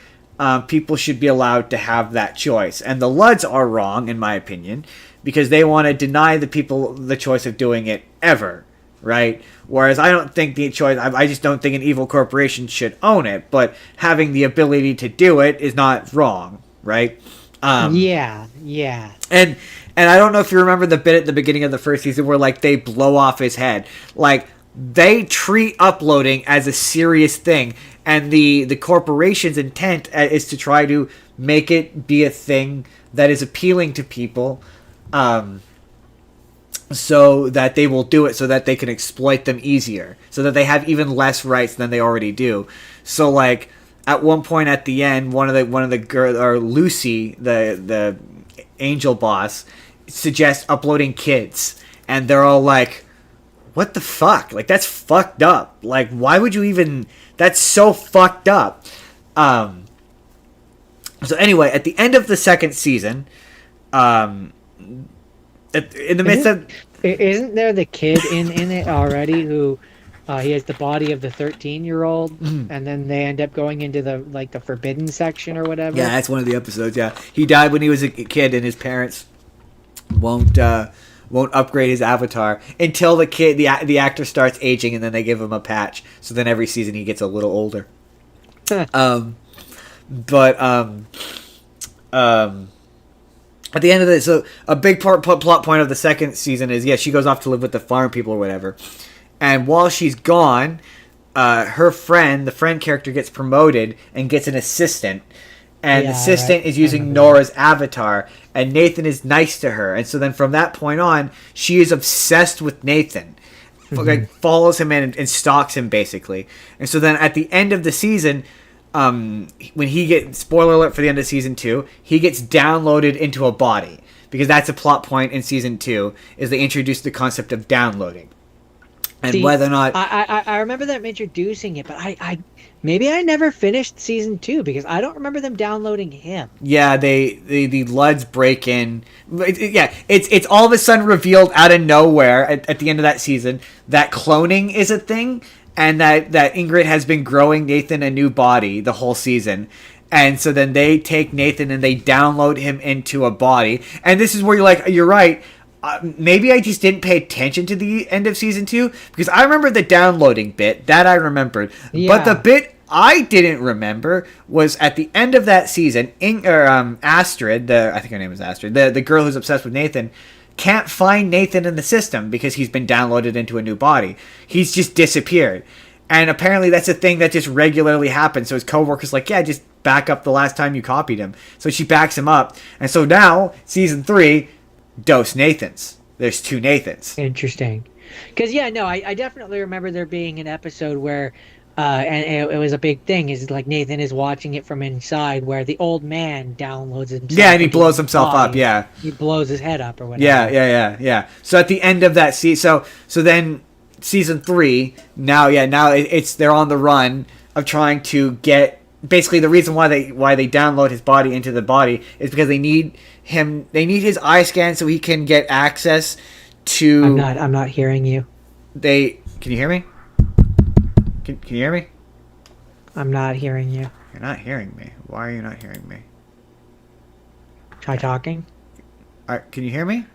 Speaker 2: People should be allowed to have that choice. And the Ludds are wrong, in my opinion, because they want to deny the people the choice of doing it ever, right? Whereas I don't think the choice, I just don't think an evil corporation should own it, but having the ability to do it is not wrong, right?
Speaker 1: Yeah.
Speaker 2: And I don't know if you remember the bit at the beginning of the first season where, like, they blow off his head. Like, they treat uploading as a serious thing, and the corporation's intent is to try to make it be a thing that is appealing to people, so that they will do it, so that they can exploit them easier, so that they have even less rights than they already do. So, like, at one point at the end, one of the girls, or Lucy, the angel boss, suggests uploading kids, and they're all like, what the fuck? Like, that's fucked up. Like, why would you even... That's so fucked up. So anyway, at the end of the second season, in the midst of...
Speaker 1: Isn't there the kid in it already who... he has the body of the 13-year-old, and then they end up going into the forbidden section or whatever.
Speaker 2: Yeah, that's one of the episodes, yeah. He died when he was a kid, and his parents won't upgrade his avatar until the actor starts aging, and then they give him a patch. So then every season he gets a little older. At the end of this, so a big plot point of the second season is, she goes off to live with the farm people or whatever. And while she's gone, the friend character gets promoted and gets an assistant. And the assistant is using Nora's avatar, and Nathan is nice to her. And so then from that point on, she is obsessed with Nathan. Like, follows him in and stalks him, basically. And so then at the end of the season, when he gets... Spoiler alert for the end of Season 2, he gets downloaded into a body. Because that's a plot point in Season 2, is they introduce the concept of downloading. And whether or not...
Speaker 1: I remember them introducing it, but maybe I never finished Season 2, because I don't remember them downloading him.
Speaker 2: Yeah, the Ludds break in. It's all of a sudden revealed out of nowhere at the end of that season that cloning is a thing, and that Ingrid has been growing Nathan a new body the whole season. And so then they take Nathan and they download him into a body. And this is where you're right. Maybe I just didn't pay attention to the end of Season 2, because I remember the downloading bit. That I remembered. Yeah. But the bit I didn't remember was at the end of that season, Astrid, I think her name is Astrid, the girl who's obsessed with Nathan, can't find Nathan in the system because he's been downloaded into a new body. He's just disappeared. And apparently that's a thing that just regularly happens. So his coworker's like, yeah, just back up the last time you copied him. So she backs him up. And so now, Season 3... Dose Nathans. There's 2 Nathans.
Speaker 1: Interesting. Because, I definitely remember there being an episode where, and it was a big thing, is like Nathan is watching it from inside, where the old man downloads himself. Yeah,
Speaker 2: and he blows himself up, yeah.
Speaker 1: He blows his head up or whatever.
Speaker 2: Yeah. So at the end of that season, so then Season 3, now it's they're on the run of trying to get... Basically, the reason why they download his body into the body is because they need his eye scan so he can get access to...
Speaker 1: I'm not hearing you.
Speaker 2: Can you hear me? Can you hear me?
Speaker 1: I'm not hearing you.
Speaker 2: You're not hearing me. Why are you not hearing me?
Speaker 1: Try talking.
Speaker 2: Can you hear me?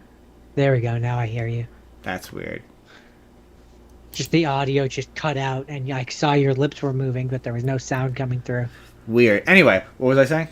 Speaker 1: There we go. Now I hear you.
Speaker 2: That's weird.
Speaker 1: Just the audio just cut out, and I saw your lips were moving, but there was no sound coming through.
Speaker 2: Weird. Anyway, what was I saying?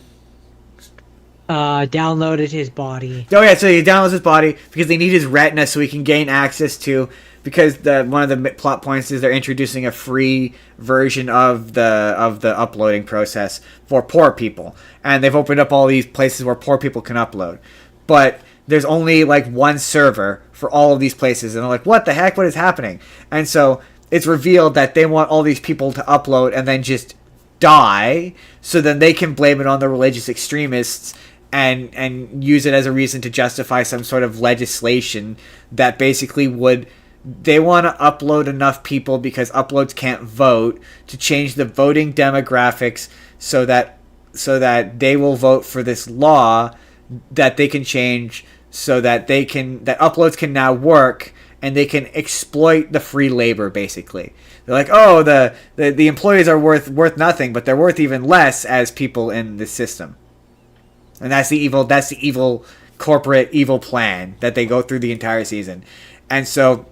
Speaker 1: Downloaded his body.
Speaker 2: Oh yeah, so he downloads his body because they need his retina so he can gain access to... Because one of the plot points is they're introducing a free version of the uploading process for poor people. And they've opened up all these places where poor people can upload. But... there's only like one server for all of these places, and they're like, what the heck, what is happening? And so it's revealed that they want all these people to upload and then just die, so then they can blame it on the religious extremists and use it as a reason to justify some sort of legislation that basically they want to upload enough people because uploads can't vote, to change the voting demographics so that they will vote for this law that they can change so that uploads can now work and they can exploit the free labor. Basically, they're like, oh, the employees are worth nothing, but they're worth even less as people in the system. And that's the evil corporate evil plan that they go through the entire season. And so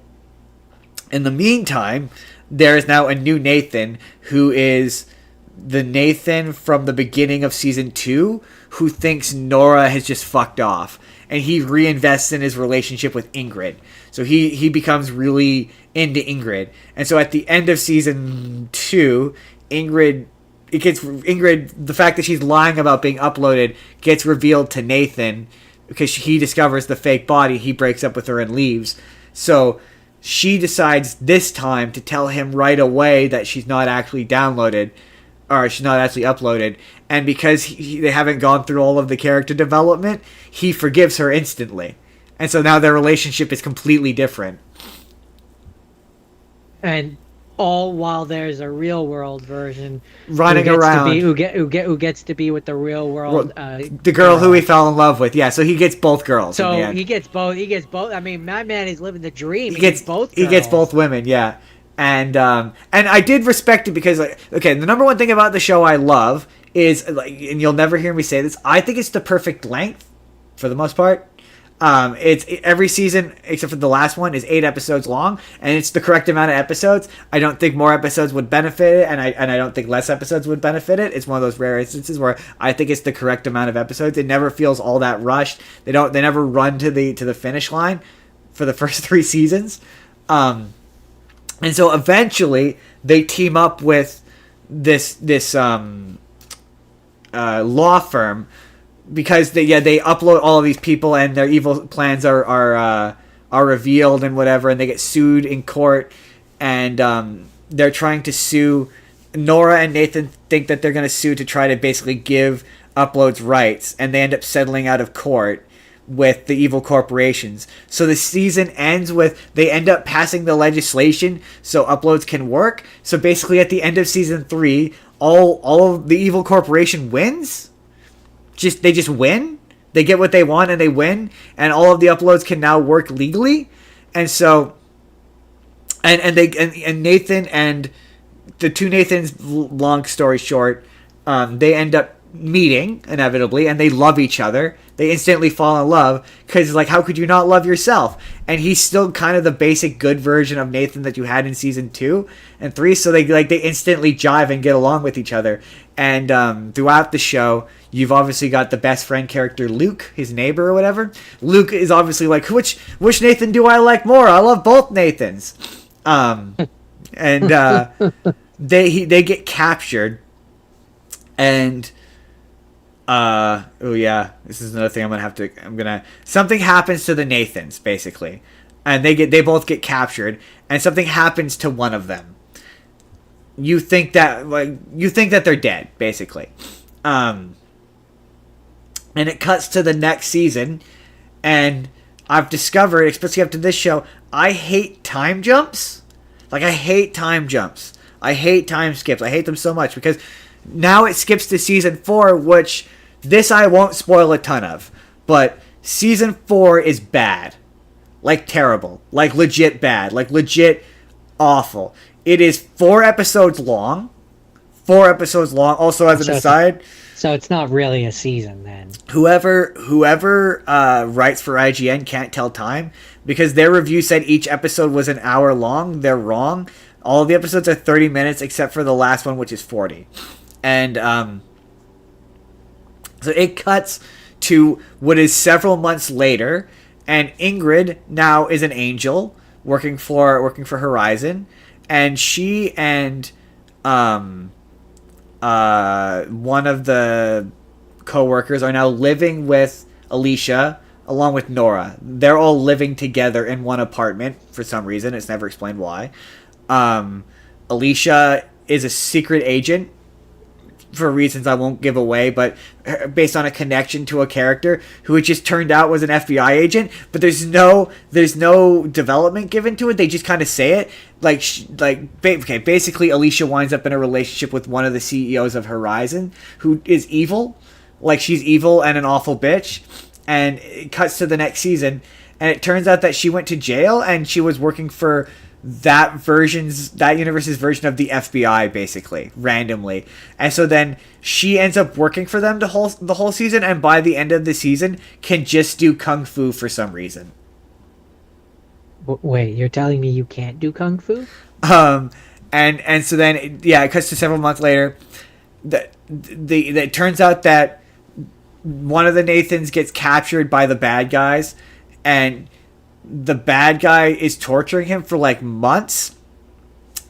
Speaker 2: in the meantime, there is now a new Nathan who is the Nathan from the beginning of season 2 who thinks Nora has just fucked off. And he reinvests in his relationship with Ingrid. So he becomes really into Ingrid. And so at the end of season 2, the fact that she's lying about being uploaded gets revealed to Nathan because he discovers the fake body. He breaks up with her and leaves. So she decides this time to tell him right away that she's not actually downloaded, or she's not actually uploaded. And because they haven't gone through all of the character development, he forgives her instantly. And so now their relationship is completely different.
Speaker 1: And all while there's a real world version
Speaker 2: running around
Speaker 1: who gets to be with the real world
Speaker 2: the girl who he fell in love with. Yeah, so he gets both girls.
Speaker 1: So
Speaker 2: in the end.
Speaker 1: he gets both. I mean, my man is living the dream.
Speaker 2: He gets both girls. He gets both women, yeah. And I did respect it because, like, okay, the number one thing about the show I love is, like, and you'll never hear me say this, I think it's the perfect length for the most part. It's every season except for the last one is 8 episodes long, and it's the correct amount of episodes. I don't think more episodes would benefit it, and I don't think less episodes would benefit it. It's one of those rare instances where I think it's the correct amount of episodes. It never feels all that rushed. They never run to the finish line for the first 3 seasons. And so eventually they team up with this law firm, because they upload all of these people and their evil plans are revealed and whatever, and they get sued in court, and they're trying to sue. Nora and Nathan think that they're going to sue to try to basically give Upload's rights, and they end up settling out of court with the evil corporations. So the season ends with they end up passing the legislation so Uploads can work. So basically at the end of season 3, all of the evil corporation wins. They just win. They get what they want and they win, and all of the Uploads can now work legally. And so and Nathan and the two Nathans, long story short, they end up meeting inevitably, and they love each other. They instantly fall in love because, like, how could you not love yourself? And he's still kind of the basic good version of Nathan that you had in season 2 and 3. So they instantly jive and get along with each other. And throughout the show, you've obviously got the best friend character, Luke, his neighbor or whatever. Luke is obviously like, which Nathan do I like more? I love both Nathans. And they get captured, and oh yeah, this is another thing something happens to the Nathans basically, and they both get captured, and something happens to one of them. You think that they're dead basically, and it cuts to the next season, and I've discovered, especially after this show, I hate time jumps. Like, I hate time jumps. I hate time skips. I hate them so much because now it skips to season 4, which this I won't spoil a ton of, but season 4 is bad. Like, terrible. Like, legit bad. Like, legit awful. It is 4 episodes long. 4 episodes long. Also, as an aside,
Speaker 1: so it's not really a season then.
Speaker 2: Whoever writes for IGN can't tell time, because their review said each episode was an hour long. They're wrong. All of the episodes are 30 minutes except for the last one, which is 40. And so it cuts to what is several months later, and Ingrid now is an angel working for Horizon, and she and one of the co-workers are now living with Alicia along with Nora. They're all living together in one apartment for some reason. It's never explained why. Alicia is a secret agent for reasons I won't give away, but based on a connection to a character who it just turned out was an FBI agent, but there's no development given to it. They just kind of say it basically Alicia winds up in a relationship with one of the CEOs of Horizon, who is evil. Like, she's evil and an awful bitch. And it cuts to the next season, and it turns out that she went to jail, and she was working for that universe's version of the FBI, basically, randomly. And so then she ends up working for them the whole season, and by the end of the season can just do kung fu for some reason.
Speaker 1: Wait, you're telling me you can't do kung fu?
Speaker 2: And so then it cuts to several months later. It turns out that one of the Nathans gets captured by the bad guys, and the bad guy is torturing him for like months.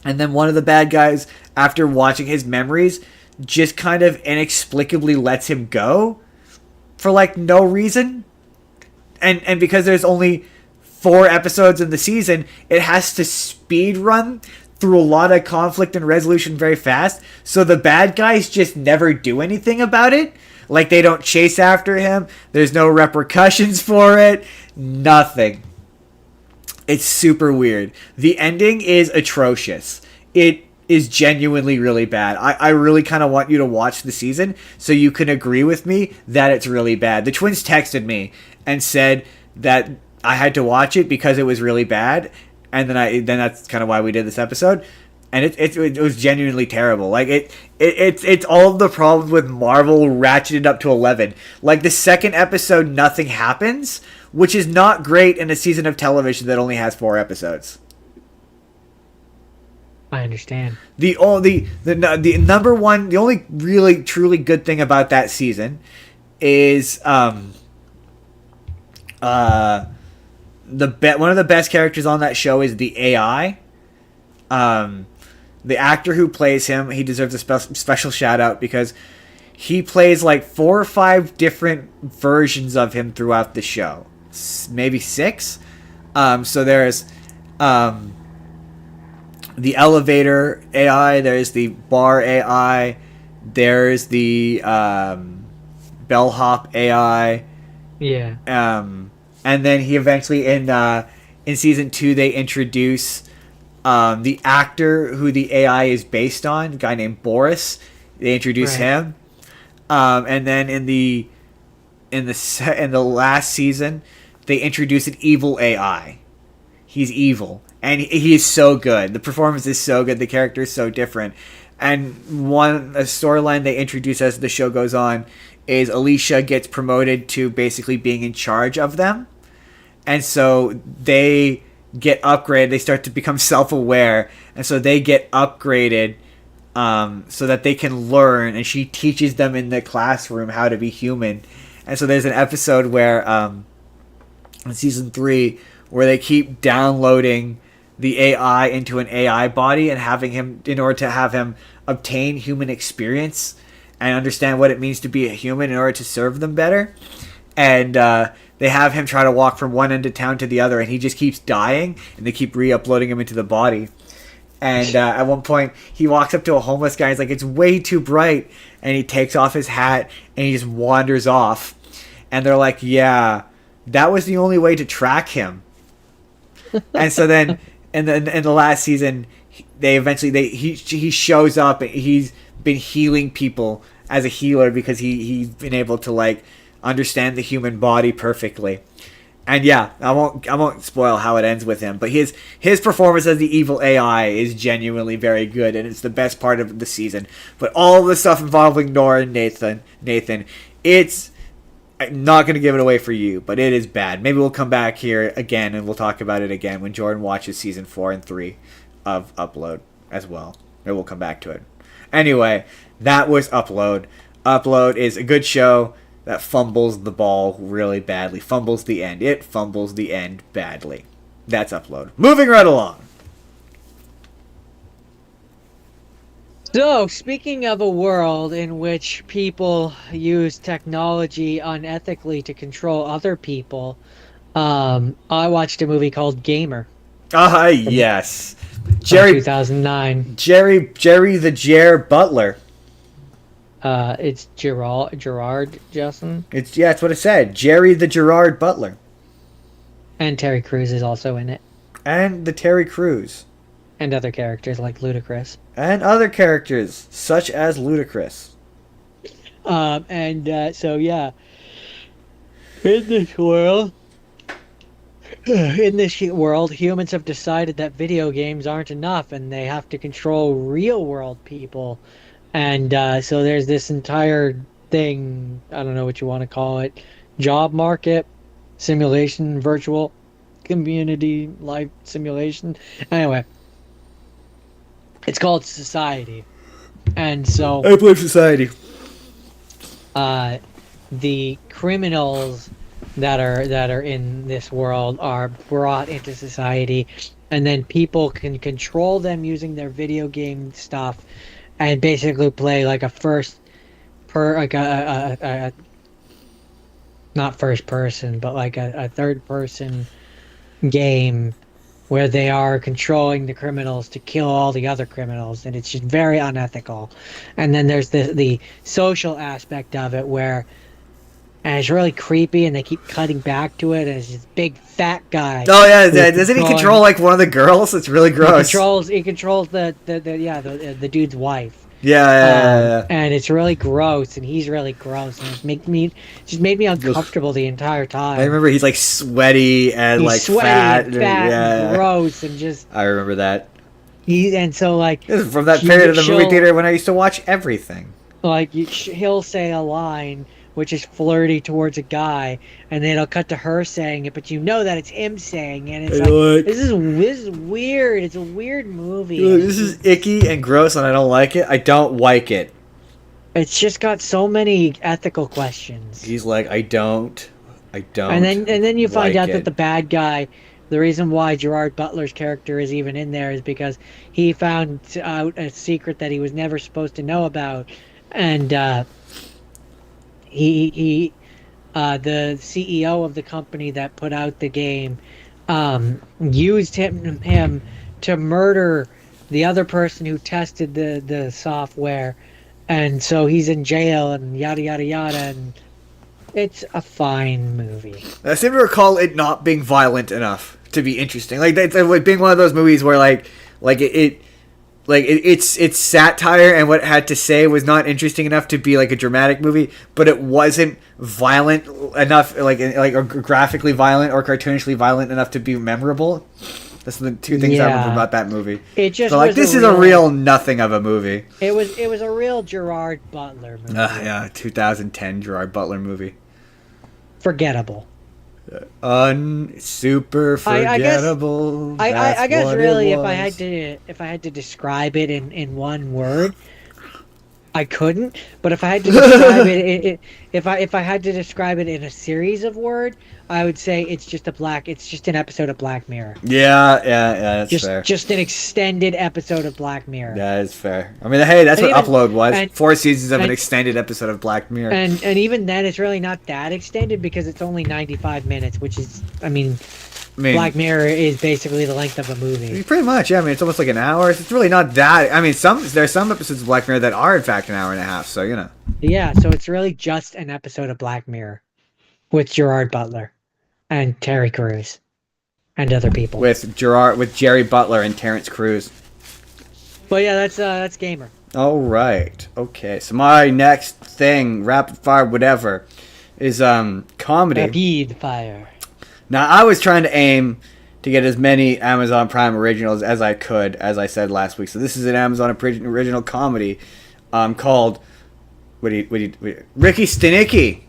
Speaker 2: And then one of the bad guys, after watching his memories, just kind of inexplicably lets him go for like no reason. And because there's only 4 episodes in the season, it has to speed run through a lot of conflict and resolution very fast. So the bad guys just never do anything about it. Like, they don't chase after him. There's no repercussions for it. Nothing. It's super weird. The ending is atrocious. It is genuinely really bad. I really kind of want you to watch the season so you can agree with me that it's really bad. The twins texted me and said that I had to watch it because it was really bad, and then that's kind of why we did this episode. And it was genuinely terrible. Like it's all of the problems with Marvel ratcheted up to 11. Like, the second episode, nothing happens, which is not great in a season of television that only has 4 episodes.
Speaker 1: I understand.
Speaker 2: The number one, the only really truly good thing about that season is one of the best characters on that show is the AI. The actor who plays him, he deserves a special shout out because he plays like 4 or 5 different versions of him throughout the show, maybe 6. So there's the elevator AI, there's the bar AI, there's the bellhop AI.
Speaker 1: Yeah.
Speaker 2: And then he eventually in season 2 they introduce the actor who the AI is based on, a guy named Boris. They introduce him, and then in the last season, they introduce an evil AI. He's evil, and he is so good. The performance is so good. The character is so different. And a storyline they introduce as the show goes on is Alicia gets promoted to basically being in charge of them, and so they get upgraded. They start to become self-aware, and so they get upgraded so that they can learn, and she teaches them in the classroom how to be human. And so there's an episode where in season 3 where they keep downloading the AI into an AI body and having him, in order to have him obtain human experience and understand what it means to be a human in order to serve them better. And they have him try to walk from one end of town to the other, and he just keeps dying, and they keep re-uploading him into the body. And at one point, he walks up to a homeless guy, and he's like, "It's way too bright," and he takes off his hat, and he just wanders off. And they're like, "Yeah, that was the only way to track him." And so then, in the last season, he shows up, and he's been healing people as a healer because he's been able to, like, understand the human body perfectly. And yeah, I won't spoil how it ends with him, but his performance as the evil AI is genuinely very good, and it's the best part of the season. But all of the stuff involving Nora and Nathan, it's not going to give it away for you, but it is bad. Maybe we'll come back here again and we'll talk about it again when Jordan watches season 4 and 3 of Upload as well. Maybe we'll come back to it. Anyway, that was Upload. Upload is a good show that fumbles the ball really badly. Fumbles the end. It fumbles the end badly. That's Upload. Moving right along.
Speaker 1: So, speaking of a world in which people use technology unethically to control other people, I watched a movie called Gamer.
Speaker 2: Yes. Jerry
Speaker 1: 2009.
Speaker 2: Jerry the Jer Butler.
Speaker 1: It's Gerard Justin.
Speaker 2: It's what it said. Jerry the Gerard Butler.
Speaker 1: And Terry Crews is also in it.
Speaker 2: And the Terry Crews.
Speaker 1: And other characters like Ludacris.
Speaker 2: And other characters such as Ludacris.
Speaker 1: So yeah. In this world, in this world, humans have decided that video games aren't enough and they have to control real world people. And so there's this entire thing, I don't know what you want to call it, job market, simulation, virtual community, life simulation. Anyway, it's called society. And so
Speaker 2: I blame society.
Speaker 1: the criminals that are in this world are brought into society, and then people can control them using their video game stuff, and basically play like a first per like a not first person, but like a third person game where they are controlling the criminals to kill all the other criminals, and it's just very unethical. And then there's the social aspect of it where, and it's really creepy, and they keep cutting back to it, and it's this big fat guy.
Speaker 2: Oh yeah, doesn't he control like one of the girls? It's really gross.
Speaker 1: He controls the dude's wife.
Speaker 2: Yeah.
Speaker 1: And it's really gross, and he's really gross, and it just made me uncomfortable the entire time.
Speaker 2: I remember he's like sweaty and
Speaker 1: He's
Speaker 2: like
Speaker 1: sweaty
Speaker 2: fat.
Speaker 1: and and gross, and just
Speaker 2: I remember that.
Speaker 1: and so like
Speaker 2: This is from that period of the movie theater when I used to watch everything.
Speaker 1: Like he'll say a line which is flirty towards a guy, and then it'll cut to her saying it, but you know that it's him saying it. And it's like, this is weird. It's a weird movie.
Speaker 2: This is icky and gross, and I don't like it. I don't like it.
Speaker 1: It's just got so many ethical questions.
Speaker 2: He's like, I don't.
Speaker 1: And then you find out that the bad guy, the reason why Gerard Butler's character is even in there is because he found out a secret that he was never supposed to know about, and he the CEO of the company that put out the game used him to murder the other person who tested the software, and so he's in jail and yada yada yada, and it's a fine movie.
Speaker 2: I seem to recall it not being violent enough to be interesting. Like it's like being one of those movies where it's satire, and what it had to say was not interesting enough to be like a dramatic movie, but it wasn't violent enough, or graphically violent or cartoonishly violent enough to be memorable. That's the two things I remember about that movie.
Speaker 1: It just
Speaker 2: so like this is a real nothing of a movie.
Speaker 1: It was a real Gerard Butler movie.
Speaker 2: Yeah, 2010 Gerard Butler movie.
Speaker 1: Forgettable.
Speaker 2: Super forgettable.
Speaker 1: I guess really, if I had to describe it in one word, I couldn't. But if I had to describe if I had to describe it in a series of words, I would say it's just an episode of Black Mirror.
Speaker 2: Yeah, that's fair.
Speaker 1: Just an extended episode of Black Mirror.
Speaker 2: That is fair. I mean, hey, that's what Upload was. 4 seasons of an extended episode of Black Mirror.
Speaker 1: And even then, it's really not that extended because it's only 95 minutes, which is, I mean, Black Mirror is basically the length of a movie.
Speaker 2: Pretty much, yeah. I mean, it's almost like an hour. It's really not that. I mean, there's some episodes of Black Mirror that are, in fact, an hour and a half, so, you know.
Speaker 1: Yeah, so it's really just an episode of Black Mirror with Gerard Butler and Terry Crews and other people.
Speaker 2: With Jerry Butler and Terrence Crews.
Speaker 1: But yeah, that's Gamer.
Speaker 2: All right. Okay. So my next thing, rapid fire, whatever, is comedy.
Speaker 1: Rapid fire.
Speaker 2: Now I was trying to aim to get as many Amazon Prime originals as I could, as I said last week. So this is an Amazon original comedy, called Ricky Stenicki.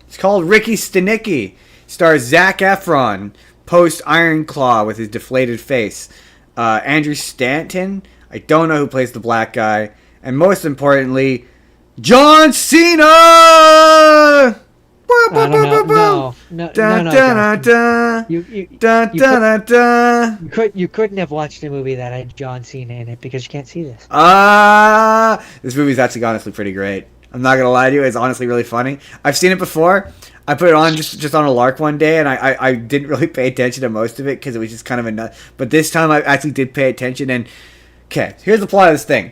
Speaker 2: It's called Ricky Stenicki. Stars Zac Efron, post Iron Claw with his deflated face. Andrew Stanton. I don't know who plays the black guy. And most importantly, John Cena!
Speaker 1: I don't know. No. You couldn't have watched a movie that had John Cena in it because you can't see this.
Speaker 2: This movie's actually honestly pretty great. I'm not gonna lie to you, it's honestly really funny. I've seen it before. I put it on just on a lark one day, and I didn't really pay attention to most of it because it was just kind of a nut. But this time I actually did pay attention. And okay, here's the plot of this thing.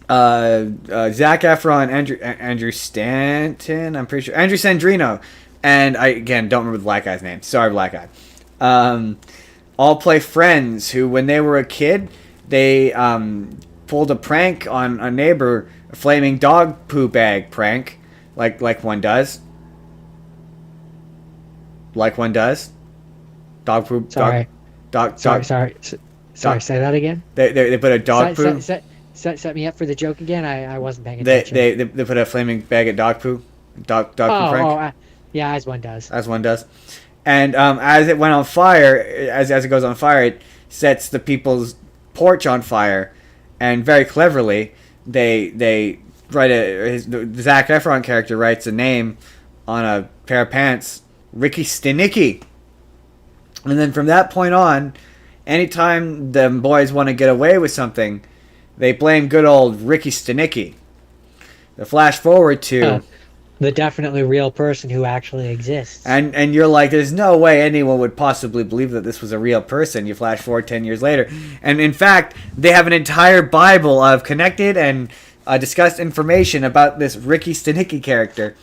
Speaker 2: Zac Efron, Andrew Stanton, I'm pretty sure, Andrew Sandrino, and I again don't remember the black guy's name. Sorry, black guy. All play friends who, when they were a kid, they pulled a prank on a neighbor, a flaming dog poo bag prank, like one does. Like one does. Dog poop.
Speaker 1: Sorry.
Speaker 2: Dog.
Speaker 1: Sorry. Sorry. Say that again.
Speaker 2: They put a dog poop.
Speaker 1: Set me up for the joke again. I wasn't paying
Speaker 2: They
Speaker 1: attention.
Speaker 2: they put a flaming bag of dog poo. Dog poo, Frank.
Speaker 1: Yeah, as one does.
Speaker 2: As one does. And as it went on fire, as it goes on fire, it sets the people's porch on fire, and very cleverly, they write the Zac Efron character writes a name on a pair of pants, Ricky Stenicki. And then from that point on, anytime the boys want to get away with something, they blame good old Ricky Stenicki. The flash forward to
Speaker 1: the definitely real person who actually exists.
Speaker 2: And you're like, there's no way anyone would possibly believe that this was a real person. You flash forward 10 years later. And in fact, they have an entire Bible of connected and discussed information about this Ricky Stenicki character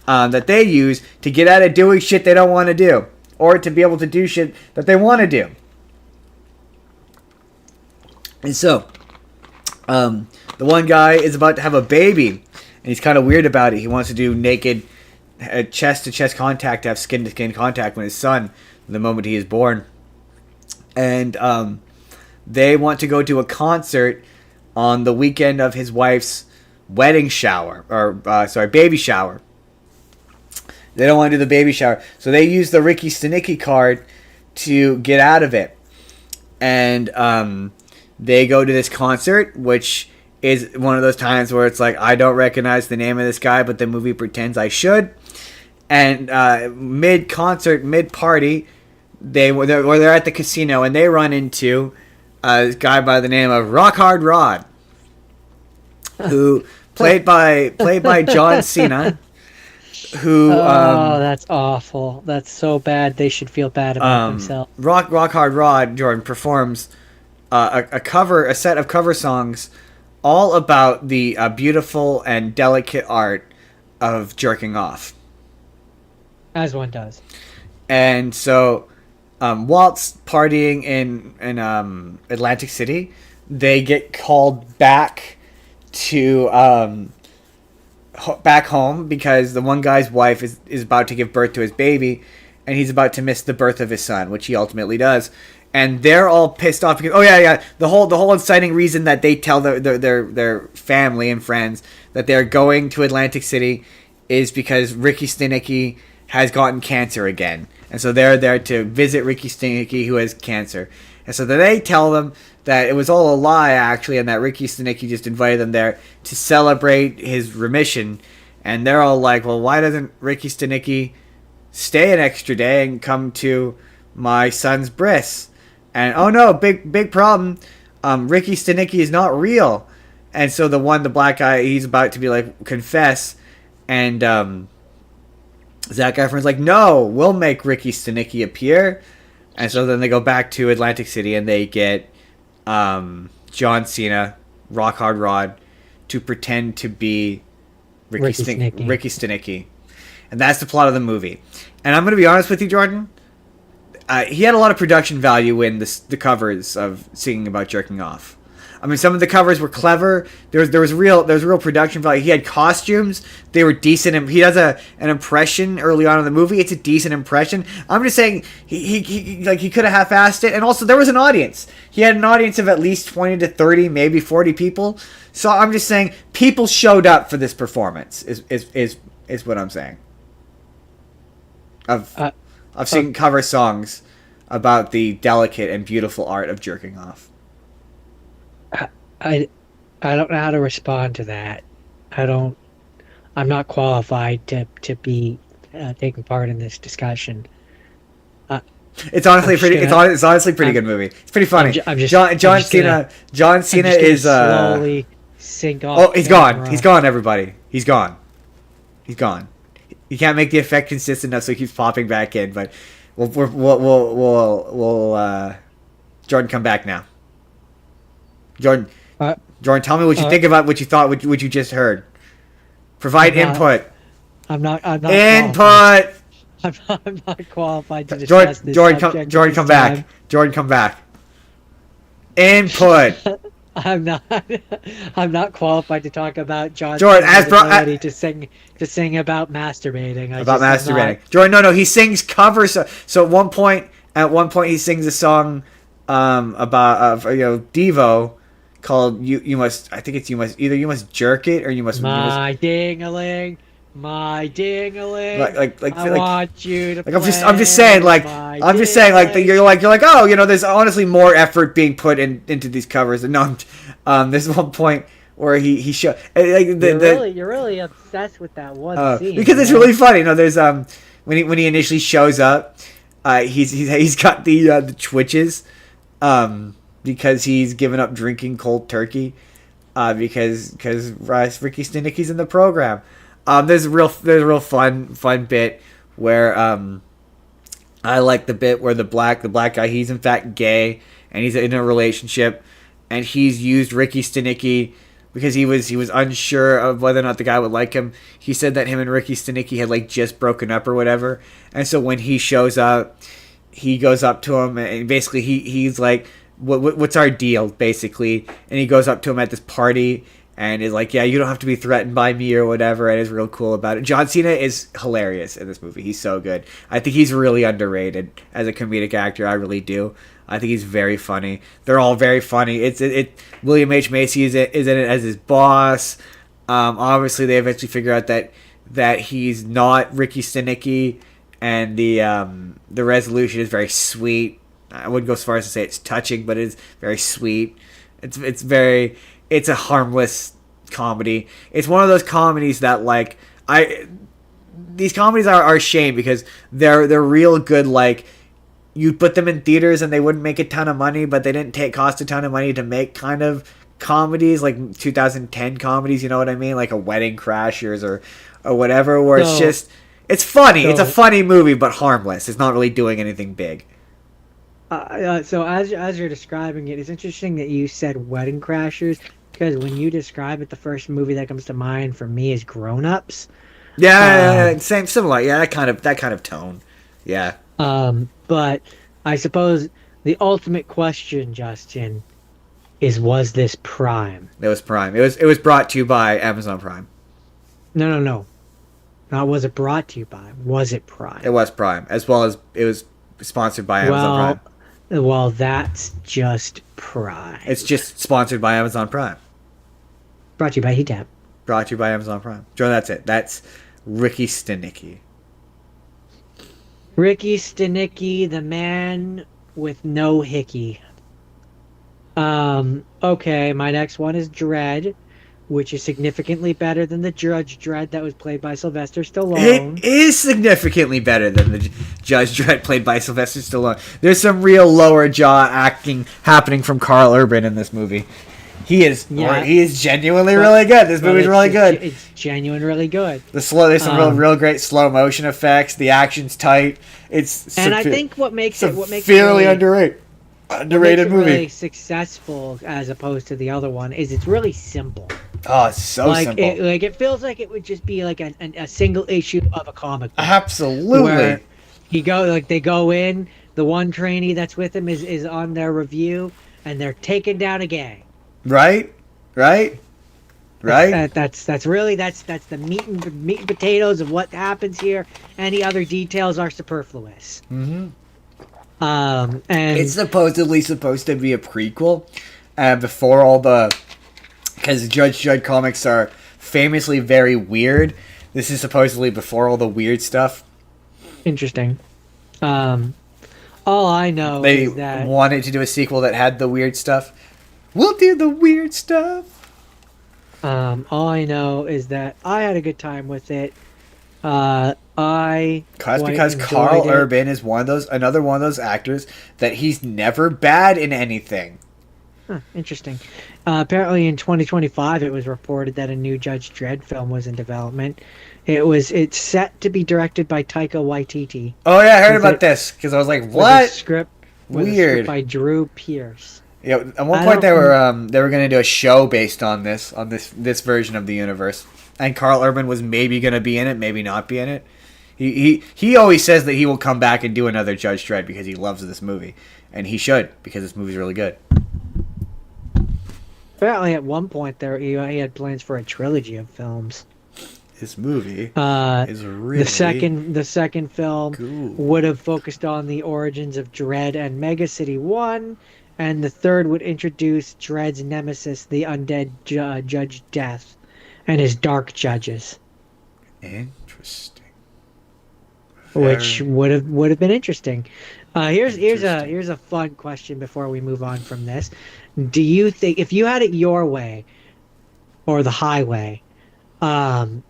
Speaker 2: that they use to get out of doing shit they don't want to do. Or to be able to do shit that they want to do. And so, the one guy is about to have a baby. And he's kind of weird about it. He wants to do naked, chest-to-chest contact, to have skin-to-skin contact with his son the moment he is born. And they want to go to a concert on the weekend of his wife's wedding shower. Baby shower. They don't want to do the baby shower. So they use the Ricky Stenicki card to get out of it. And they go to this concert, which is one of those times where it's like, I don't recognize the name of this guy, but the movie pretends I should. And mid-concert, mid-party, they're at the casino, and they run into a guy by the name of Rock Hard Rod, who played by John Cena. Who?
Speaker 1: That's awful. That's so bad. They should feel bad about themselves.
Speaker 2: Rock Hard Rod, Jordan, performs a set of cover songs all about the beautiful and delicate art of jerking off.
Speaker 1: As one does.
Speaker 2: And so, whilst partying in Atlantic City, they get called back to back home because the one guy's wife is about to give birth to his baby, and he's about to miss the birth of his son, which he ultimately does. And they're all pissed off because the whole inciting reason that they tell their family and friends that they're going to Atlantic City is because Ricky Stenicki has gotten cancer again, and so they're there to visit Ricky Stenicki, who has cancer. And so they tell them that it was all a lie actually, and that Ricky Stenicki just invited them there to celebrate his remission. And they're all like, well, why doesn't Ricky Stenicki stay an extra day and come to my son's bris? And oh no, big problem. Ricky Stenicki is not real. And so the black guy, he's about to be like confess, and Zac Efron's like, no, we'll make Ricky Stenicki appear. And so then they go back to Atlantic City and they get John Cena, Rock Hard Rod, to pretend to be Ricky Stenicki. And that's the plot of the movie. And I'm going to be honest with you, Jordan. He had a lot of production value in the covers of singing about jerking off. I mean, some of the covers were clever. There was real production value. He had costumes. They were decent. He does an impression early on in the movie. It's a decent impression. I'm just saying he could have half-assed it. And also there was an audience. He had an audience of at least 20 to 30, maybe 40 people. So I'm just saying people showed up for this performance. Is what I'm saying. I've seen cover songs about the delicate and beautiful art of jerking off.
Speaker 1: I don't know how to respond to that. I'm not qualified to be taking part in this discussion.
Speaker 2: It's honestly it's honestly pretty good movie. It's pretty funny. John Cena is
Speaker 1: slowly sink off.
Speaker 2: Oh, he's gone. He's gone. Everybody, he's gone. He's gone. You can't make the effect consistent enough, so he keeps popping back in. But we'll Jordan, come back now. Jordan, tell me what you think about what you thought, what you just heard. Provide input.
Speaker 1: I'm not
Speaker 2: input.
Speaker 1: I'm not qualified to discuss this subject.
Speaker 2: Jordan, come back. Jordan, come back. Input.
Speaker 1: I'm not qualified to talk about John's ability to sing about masturbating.
Speaker 2: Masturbating. Jordan, no, he sings covers. So at one point, At one point, he sings a song about Devo called "You Must." I think it's you must jerk it or you must.
Speaker 1: My ding-a-ling, my ding-a-ling. I
Speaker 2: Like
Speaker 1: want you to
Speaker 2: like
Speaker 1: play.
Speaker 2: I'm just saying
Speaker 1: My
Speaker 2: that
Speaker 1: ding-a-ling.
Speaker 2: you're like oh there's honestly more effort being put into these covers and no there's one point where he show
Speaker 1: You're really obsessed with that one scene.
Speaker 2: because it's really funny. There's when he initially shows up, he's got the twitches, because he's given up drinking cold turkey, because Ricky Stenicki's in the program. There's a real fun bit where I like the bit where the black guy, he's in fact gay and he's in a relationship and he's used Ricky Stenicki because he was unsure of whether or not the guy would like him. He said that him and Ricky Stenicki had like just broken up or whatever, and so when he shows up, he goes up to him and basically he's like, what's our deal basically, and he goes up to him at this party and is like, yeah, you don't have to be threatened by me or whatever, and is real cool about it. John Cena is hilarious in this movie. He's so good. I think he's really underrated as a comedic actor. I really do. I think he's very funny. They're all very funny. William H. Macy is in it as his boss. Obviously, they eventually figure out that he's not Ricky Stenicki, and the resolution is very sweet. I wouldn't go as far as to say it's touching, but it's very sweet. It's a harmless comedy. It's one of those comedies that these comedies are a shame because they're real good. Like, you put them in theaters and they wouldn't make a ton of money, but they didn't cost a ton of money to make kind of comedies like 2010 comedies. You know what I mean? Like a Wedding Crashers or whatever, where it's funny. It's a funny movie, but harmless. It's not really doing anything big.
Speaker 1: So as you're describing it, it's interesting that you said Wedding Crashers, because when you describe it, the first movie that comes to mind for me is Grown Ups.
Speaker 2: Yeah, similar. Yeah, that kind of tone. Yeah.
Speaker 1: But I suppose the ultimate question, Justin, is, was this Prime?
Speaker 2: It was Prime. It was brought to you by Amazon Prime.
Speaker 1: No. Not was it brought to you by? Was it Prime?
Speaker 2: It was Prime, as well as it was sponsored by Amazon Prime.
Speaker 1: Well, that's just Prime.
Speaker 2: It's just sponsored by Amazon Prime.
Speaker 1: Brought to you by HeatTap.
Speaker 2: Brought to you by Amazon Prime. Joe, that's it. That's Ricky Stenicki.
Speaker 1: Ricky Stenicki, the man with no hickey. Okay, my next one is Dredd, which is significantly better than the Judge Dredd that was played by Sylvester Stallone.
Speaker 2: It is significantly better than the Judge Dredd played by Sylvester Stallone. There's some real lower jaw acting happening from Carl Urban in this movie. He is genuinely really good. This movie's really good.
Speaker 1: It's genuinely really good.
Speaker 2: There's some real great slow motion effects. The action's tight. I think
Speaker 1: what makes it
Speaker 2: fairly underrated movie.
Speaker 1: Really successful as opposed to the other one is it's really simple.
Speaker 2: Oh, it's so simple.
Speaker 1: It feels like it would just be like a single issue of a comic book.
Speaker 2: Absolutely. Where
Speaker 1: they go in, the one trainee that's with him is on their review, and they're taking down a gang.
Speaker 2: Right.
Speaker 1: That's the meat and potatoes of what happens here. Any other details are superfluous.
Speaker 2: Mm-hmm.
Speaker 1: And
Speaker 2: it's supposedly supposed to be a prequel, before all the, because Judge Dredd comics are famously very weird. This is supposedly before all the weird stuff.
Speaker 1: Interesting. All I know is that
Speaker 2: they wanted to do a sequel that had the weird stuff. We'll do the weird stuff.
Speaker 1: All I know is that I had a good time with it. Because
Speaker 2: Carl Urban is another one of those actors that he's never bad in anything.
Speaker 1: Huh, interesting. Apparently in 2025 it was reported that a new Judge Dredd film was in development. It's set to be directed by Taika Waititi.
Speaker 2: Oh yeah, I heard about this because I was like, what?
Speaker 1: With a script by Drew Pierce.
Speaker 2: Yeah, at one point they were going to do a show based on this version of the universe, and Carl Urban was maybe going to be in it, maybe not be in it. He always says that he will come back and do another Judge Dredd because he loves this movie, and he should because this movie's really good.
Speaker 1: Apparently, at one point he had plans for a trilogy of films.
Speaker 2: This movie is really
Speaker 1: The second film
Speaker 2: cool.
Speaker 1: would have focused on the origins of Dredd and Mega City 1, and the third would introduce Dredd's nemesis, the undead Judge Death, and his dark judges.
Speaker 2: Interesting.
Speaker 1: Which
Speaker 2: Very
Speaker 1: would have been interesting. Here's
Speaker 2: interesting.
Speaker 1: a fun question before we move on from this. Do you think if you had it your way or the highway, um,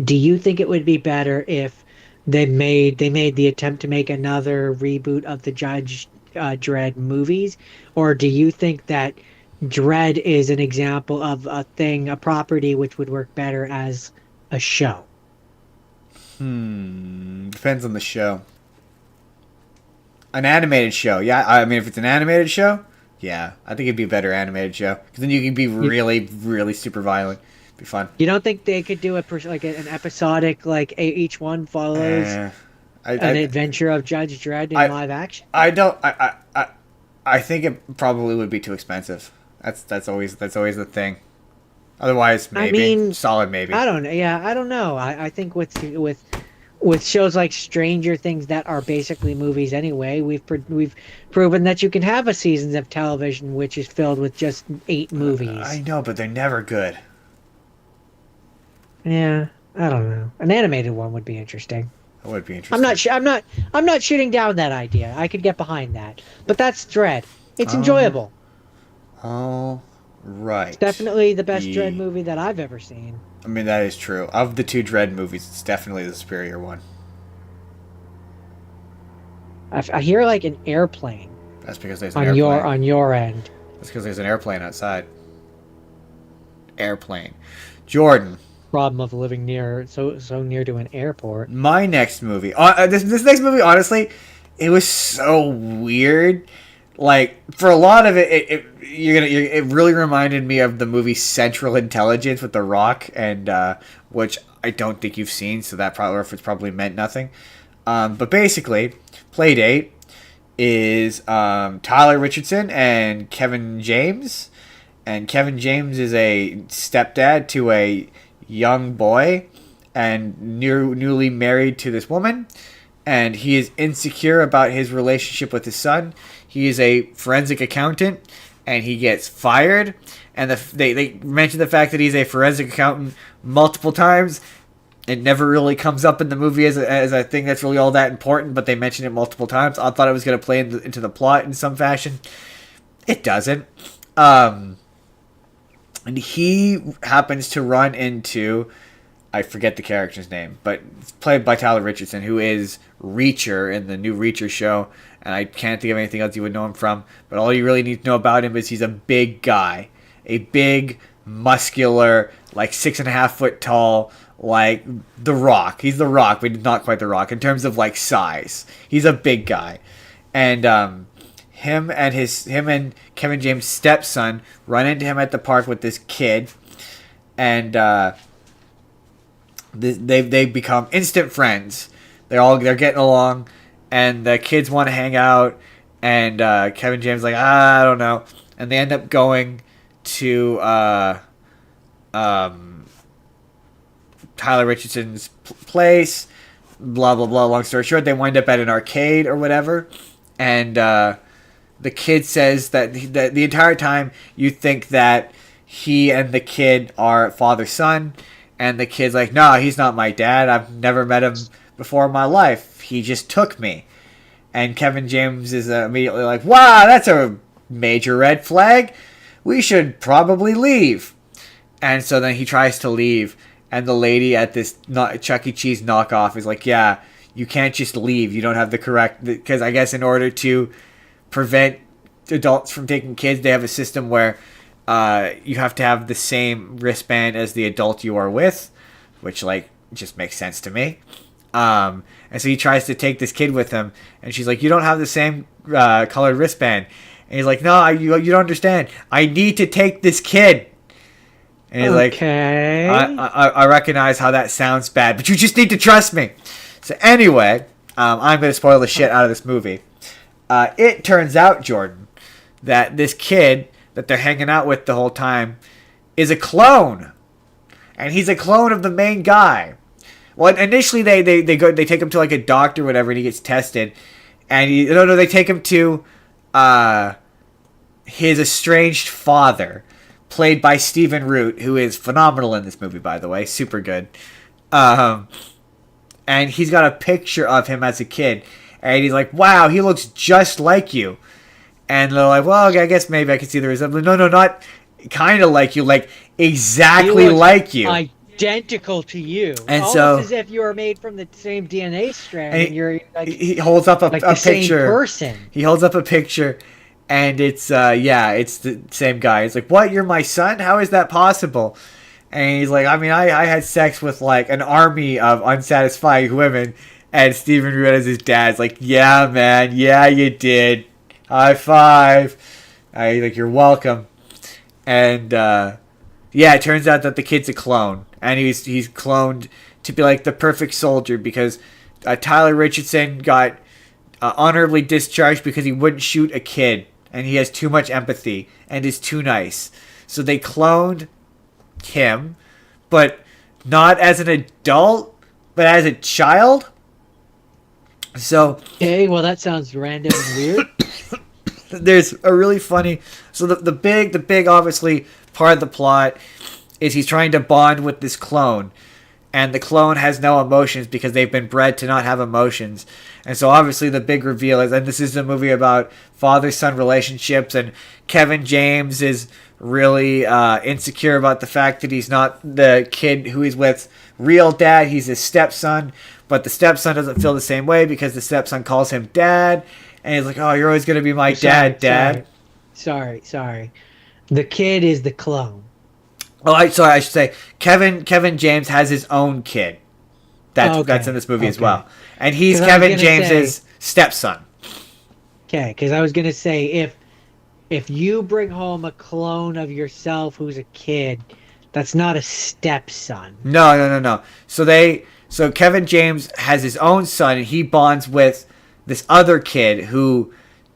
Speaker 1: do you think it would be better if they made the attempt to make another reboot of the Judge Dredd movies, or do you think that Dredd is an example of a property which would work better as a show?
Speaker 2: Depends on the show. An animated show, yeah. I mean, if it's an animated show, yeah, I think it'd be a better animated show because then you can be
Speaker 1: You,
Speaker 2: really, really super violent. Be fun.
Speaker 1: you don't think they could do an episodic each one follows
Speaker 2: Uh,
Speaker 1: an
Speaker 2: I,
Speaker 1: adventure of Judge Dredd in
Speaker 2: I,
Speaker 1: live action?
Speaker 2: I don't. I think it probably would be too expensive. That's always the thing. Otherwise,
Speaker 1: I
Speaker 2: maybe
Speaker 1: mean,
Speaker 2: solid maybe.
Speaker 1: I don't know. Yeah, I don't know. I think with shows like Stranger Things that are basically movies anyway, we've proven that you can have a seasons of television which is filled with just 8 movies.
Speaker 2: I know, but they're never good.
Speaker 1: Yeah, I don't know. An animated one would be interesting.
Speaker 2: That would be
Speaker 1: I'm not
Speaker 2: interesting.
Speaker 1: sh- I'm not shooting down that idea. I could get behind that. But that's Dread. It's
Speaker 2: Oh,
Speaker 1: enjoyable.
Speaker 2: all
Speaker 1: It's
Speaker 2: right.
Speaker 1: definitely the best Dread
Speaker 2: The
Speaker 1: movie that I've ever seen.
Speaker 2: I mean that is true. Of the two Dread movies, it's definitely the superior one.
Speaker 1: I hear like an airplane
Speaker 2: That's because there's an airplane.
Speaker 1: on your end.
Speaker 2: That's because there's an airplane outside. Airplane. Jordan,
Speaker 1: Problem of living so near to an airport.
Speaker 2: my next movie. This next movie, honestly, it was so weird. Like for a lot of it really reminded me of the movie Central Intelligence with The Rock, and which I don't think you've seen, so that probably reference probably meant nothing. But basically, Playdate is Tyler Richardson and Kevin James, and Kevin James is a stepdad to a young boy and newly married to this woman, and he is insecure about his relationship with his son. He is a forensic accountant, and he gets fired. And they mention the fact that he's a forensic accountant multiple times. It never really comes up in the movie as a thing that's really all that important, but they mention it multiple times. I thought it was going to play into the plot in some fashion. It doesn't. Um, and he happens to run into, I forget the character's name, but it's played by Tyler Richardson, who is Reacher in the new Reacher show, and I can't think of anything else you would know him from. But all you really need to know about him is he's a big guy, a big, muscular, like 6.5 foot tall, like The Rock. He's The Rock, but not quite The Rock in terms of like size. He's a big guy, and him and Kevin James' stepson run into him at the park with this kid, and they become instant friends. They're getting along, and the kids want to hang out, and Kevin James is like, I don't know, and they end up going to um, Tyler Richardson's place. Blah blah blah. Long story short, they wind up at an arcade or whatever, and the kid says that the entire time you think that he and the kid are father son, and the kid's like, no, he's not my dad. I've never met him before in my life. He just took me. And Kevin James is immediately like, wow, that's a major red flag. We should probably leave. And so then he tries to leave, and the lady at this Chuck E. Cheese knockoff is like, yeah, you can't just leave. You don't have the correct, because I guess in order to prevent adults from taking kids, they have a system where you have to have the same wristband as the adult you are with, which like just makes sense to me. And so he tries to take this kid with him, and she's like, you don't have the same colored wristband. And he's like, no, you don't understand. I need to take this kid. And he's like,
Speaker 1: Okay.
Speaker 2: I recognize how that sounds bad, but you just need to trust me. So anyway, I'm going to spoil the shit out of this movie. It turns out, Jordan, that this kid that they're hanging out with the whole time is a clone. and he's a clone of the main guy. Well, initially they take him to like a doctor or whatever, and he gets tested, and they take him to his estranged father, played by Stephen Root, who is phenomenal in this movie, by the way, super good. And he's got a picture of him as a kid, and he's like, "Wow, he looks just like you." And they're like, "Well, okay, I guess maybe I can see the resemblance." No, not kind of like you, like exactly like you.
Speaker 1: Identical to you,
Speaker 2: and
Speaker 1: almost
Speaker 2: so
Speaker 1: as if you were made from the same DNA strand. And you're like,
Speaker 2: he holds up a
Speaker 1: the same
Speaker 2: picture.
Speaker 1: Person.
Speaker 2: He holds up a picture, and it's it's the same guy. It's like, "What? You're my son? How is that possible?" And he's like, "I mean, I had sex with like an army of unsatisfied women." And Stephen Root as his dad's like, "Yeah, man, yeah, you did. High five." Like, "You're welcome." And it turns out that the kid's a clone, and he's cloned to be like the perfect soldier because Tyler Richardson got honorably discharged because he wouldn't shoot a kid, and he has too much empathy and is too nice. So they cloned him, but not as an adult, but as a child. So
Speaker 1: okay, well that sounds random and weird.
Speaker 2: There's a really funny. So the big obviously part of the plot is he's trying to bond with this clone, and the clone has no emotions because they've been bred to not have emotions. And so obviously the big reveal is, and this is a movie about father-son relationships, and Kevin James is really insecure about the fact that he's not the kid who he's with real dad. He's his stepson, but the stepson doesn't feel the same way because the stepson calls him dad, and he's like, "Oh, you're always going to be my dad."
Speaker 1: Sorry. The kid is the clone.
Speaker 2: Oh, I should say Kevin James has his own kid. That's in this movie as well, and he's Kevin James's stepson.
Speaker 1: Okay, because I was gonna say if you bring home a clone of yourself who's a kid, that's not a stepson.
Speaker 2: No. So Kevin James has his own son, and he bonds with this other kid who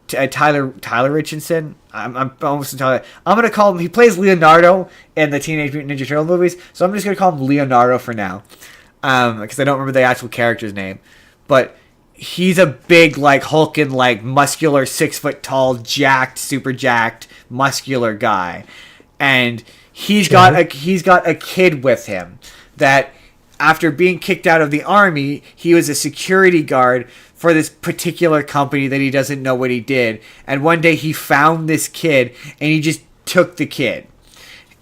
Speaker 2: Tyler Richardson. I'm almost entirely. I'm gonna call him. He plays Leonardo in the Teenage Mutant Ninja Turtle movies, so I'm just gonna call him Leonardo for now, because I don't remember the actual character's name. But he's a big, like hulking, like muscular, 6 foot tall, super jacked, muscular guy, and he's got a kid with him that, after being kicked out of the army, he was a security guard for this particular company that he doesn't know what he did. And one day he found this kid, and he just took the kid.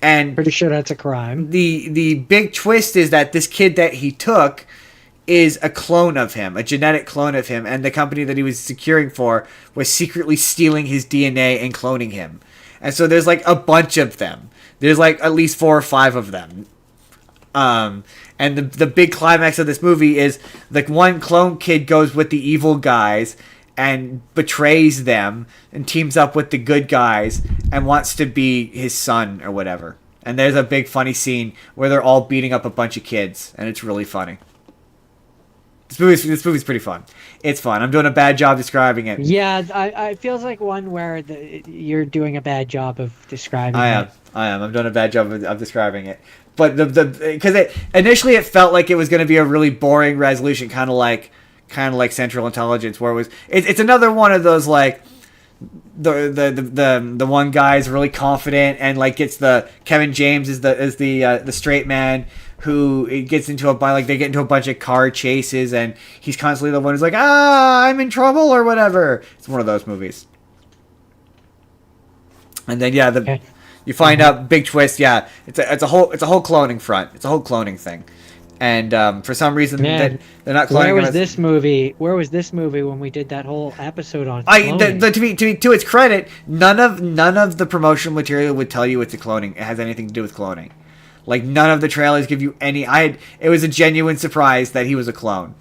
Speaker 2: And
Speaker 1: pretty sure that's a crime.
Speaker 2: The big twist is that this kid that he took is a clone of him, a genetic clone of him, and the company that he was securing for was secretly stealing his DNA and cloning him. And so there's like a bunch of them. There's like at least 4 or 5 of them. And the big climax of this movie is like one clone kid goes with the evil guys and betrays them and teams up with the good guys and wants to be his son or whatever. And there's a big funny scene where they're all beating up a bunch of kids, and it's really funny. This movie's pretty fun. It's fun. I'm doing a bad job describing it.
Speaker 1: Yeah, I feels like one where you're doing a bad job of describing it.
Speaker 2: I am. I'm doing a bad job of describing it. But because initially it felt like it was going to be a really boring resolution, kind of like Central Intelligence, where it's another one of those like the one guy's really confident and like gets the Kevin James is the straight man who gets into they get into a bunch of car chases, and he's constantly the one who's like, I'm in trouble or whatever. It's one of those movies. And then okay. You find out big twist. Yeah, it's a whole cloning front. It's a whole cloning thing, and for some reason they're not cloning.
Speaker 1: Where was this movie? Where was this movie when we did that whole episode on cloning?
Speaker 2: To its credit, none of the promotional material would tell you it's a cloning. It has anything to do with cloning. Like none of the trailers give you any. It was a genuine surprise that he was a clone.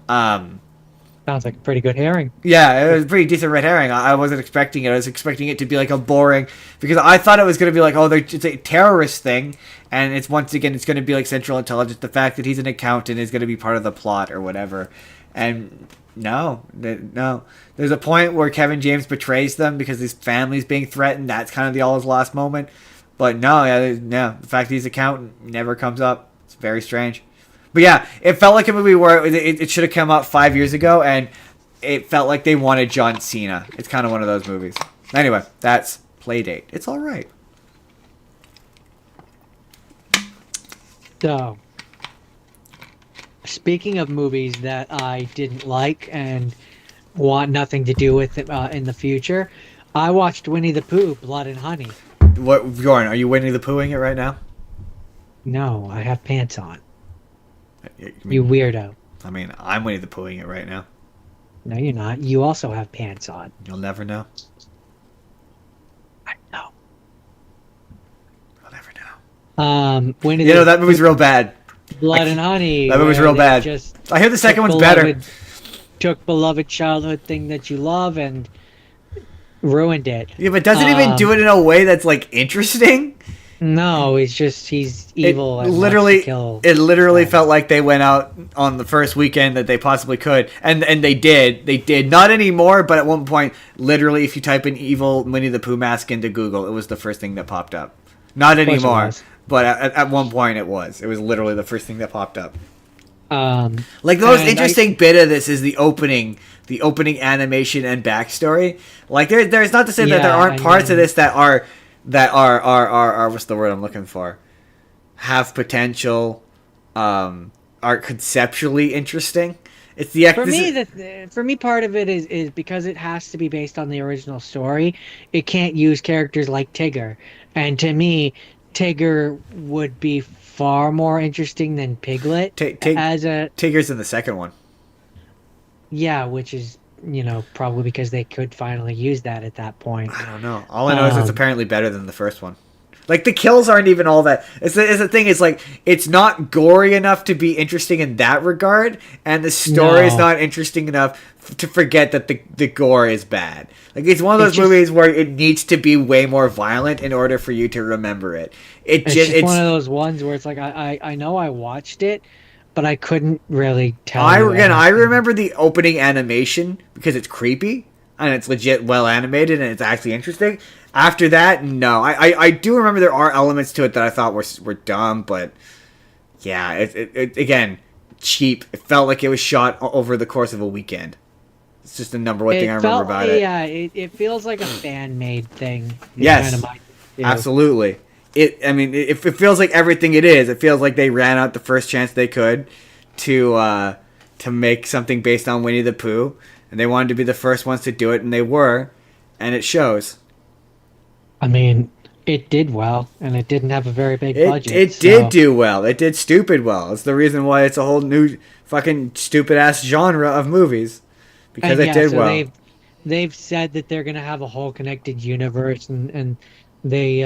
Speaker 1: Sounds like a pretty good herring.
Speaker 2: Yeah, it was a pretty decent red herring. I wasn't expecting it. I was expecting it to be like a boring, because I thought it was going to be like, it's a terrorist thing, and it's going to be like Central Intelligence. The fact that he's an accountant is going to be part of the plot or whatever. And no. There's a point where Kevin James betrays them because his family's being threatened. That's kind of the all is lost moment. But no, yeah, the fact that he's accountant never comes up. It's very strange. But yeah, it felt like a movie where it should have come out 5 years ago, and it felt like they wanted John Cena. It's kind of one of those movies. Anyway, that's Playdate. It's all right.
Speaker 1: So, speaking of movies that I didn't like and want nothing to do with it, in the future, I watched Winnie the Pooh, Blood and Honey.
Speaker 2: What, Bjorn? Are you Winnie the Poohing it right now?
Speaker 1: No, I have pants on.
Speaker 2: I
Speaker 1: You
Speaker 2: mean,
Speaker 1: weirdo.
Speaker 2: I mean, I'm Winnie the Poohing it right now.
Speaker 1: No, you're not. You also have pants on.
Speaker 2: You'll never know.
Speaker 1: I know.
Speaker 2: You'll never know.
Speaker 1: Winnie
Speaker 2: You know, that movie's real bad.
Speaker 1: Blood and Honey.
Speaker 2: That movie's
Speaker 1: where
Speaker 2: real
Speaker 1: they
Speaker 2: bad.
Speaker 1: just
Speaker 2: I hear the second
Speaker 1: took
Speaker 2: one's better.
Speaker 1: Took beloved childhood thing that you love and ruined it.
Speaker 2: Yeah, but doesn't even do it in a way that's like interesting.
Speaker 1: No, it's just he's evil. And
Speaker 2: Literally,
Speaker 1: wants to kill
Speaker 2: it literally
Speaker 1: friends.
Speaker 2: felt like they went out on the first weekend that they possibly could, and they did. They did not anymore, but at one point, literally, if you type in "evil Winnie the Pooh mask" into Google, it was the first thing that popped up. Not
Speaker 1: course it
Speaker 2: anymore,
Speaker 1: was.
Speaker 2: but at one point, it was. It was literally the first thing that popped up.
Speaker 1: Like
Speaker 2: the most interesting bit of this is the opening animation and backstory. Like there's not to say that there aren't parts of this that are what's the word I'm looking for? Have potential, are conceptually interesting. It's the
Speaker 1: for me, part of it is because it has to be based on the original story. It can't use characters like Tigger, and to me, Tigger would be far more interesting than Piglet.
Speaker 2: Tigger's in the second one.
Speaker 1: Yeah, which is probably because they could finally use that at that point.
Speaker 2: I don't know. All I know is it's apparently better than the first one. Like the kills aren't even all that. It's the thing. It's like it's not gory enough to be interesting in that regard, and the story is not interesting enough to forget that the gore is bad. Like it's one of those movies where it needs to be way more violent in order for you to remember it. It's
Speaker 1: one of those ones where it's like I know I watched it, but I couldn't really tell.
Speaker 2: I remember the opening animation because it's creepy and it's legit well animated and it's actually interesting. After that, no. I do remember there are elements to it that I thought were dumb, but yeah, it again, cheap. It felt like it was shot over the course of a weekend. It's just the number one thing I remember about it.
Speaker 1: Yeah, it feels like a fan-made thing.
Speaker 2: Yes, absolutely. It feels like everything it is. It feels like they ran out the first chance they could to make something based on Winnie the Pooh, and they wanted to be the first ones to do it, and they were, and it shows.
Speaker 1: I mean, it did well, and it didn't have a very big budget.
Speaker 2: It did do well. It did stupid well. It's the reason why it's a whole new fucking stupid-ass genre of movies. Because it did well.
Speaker 1: They've said that they're going to have a whole connected universe, and they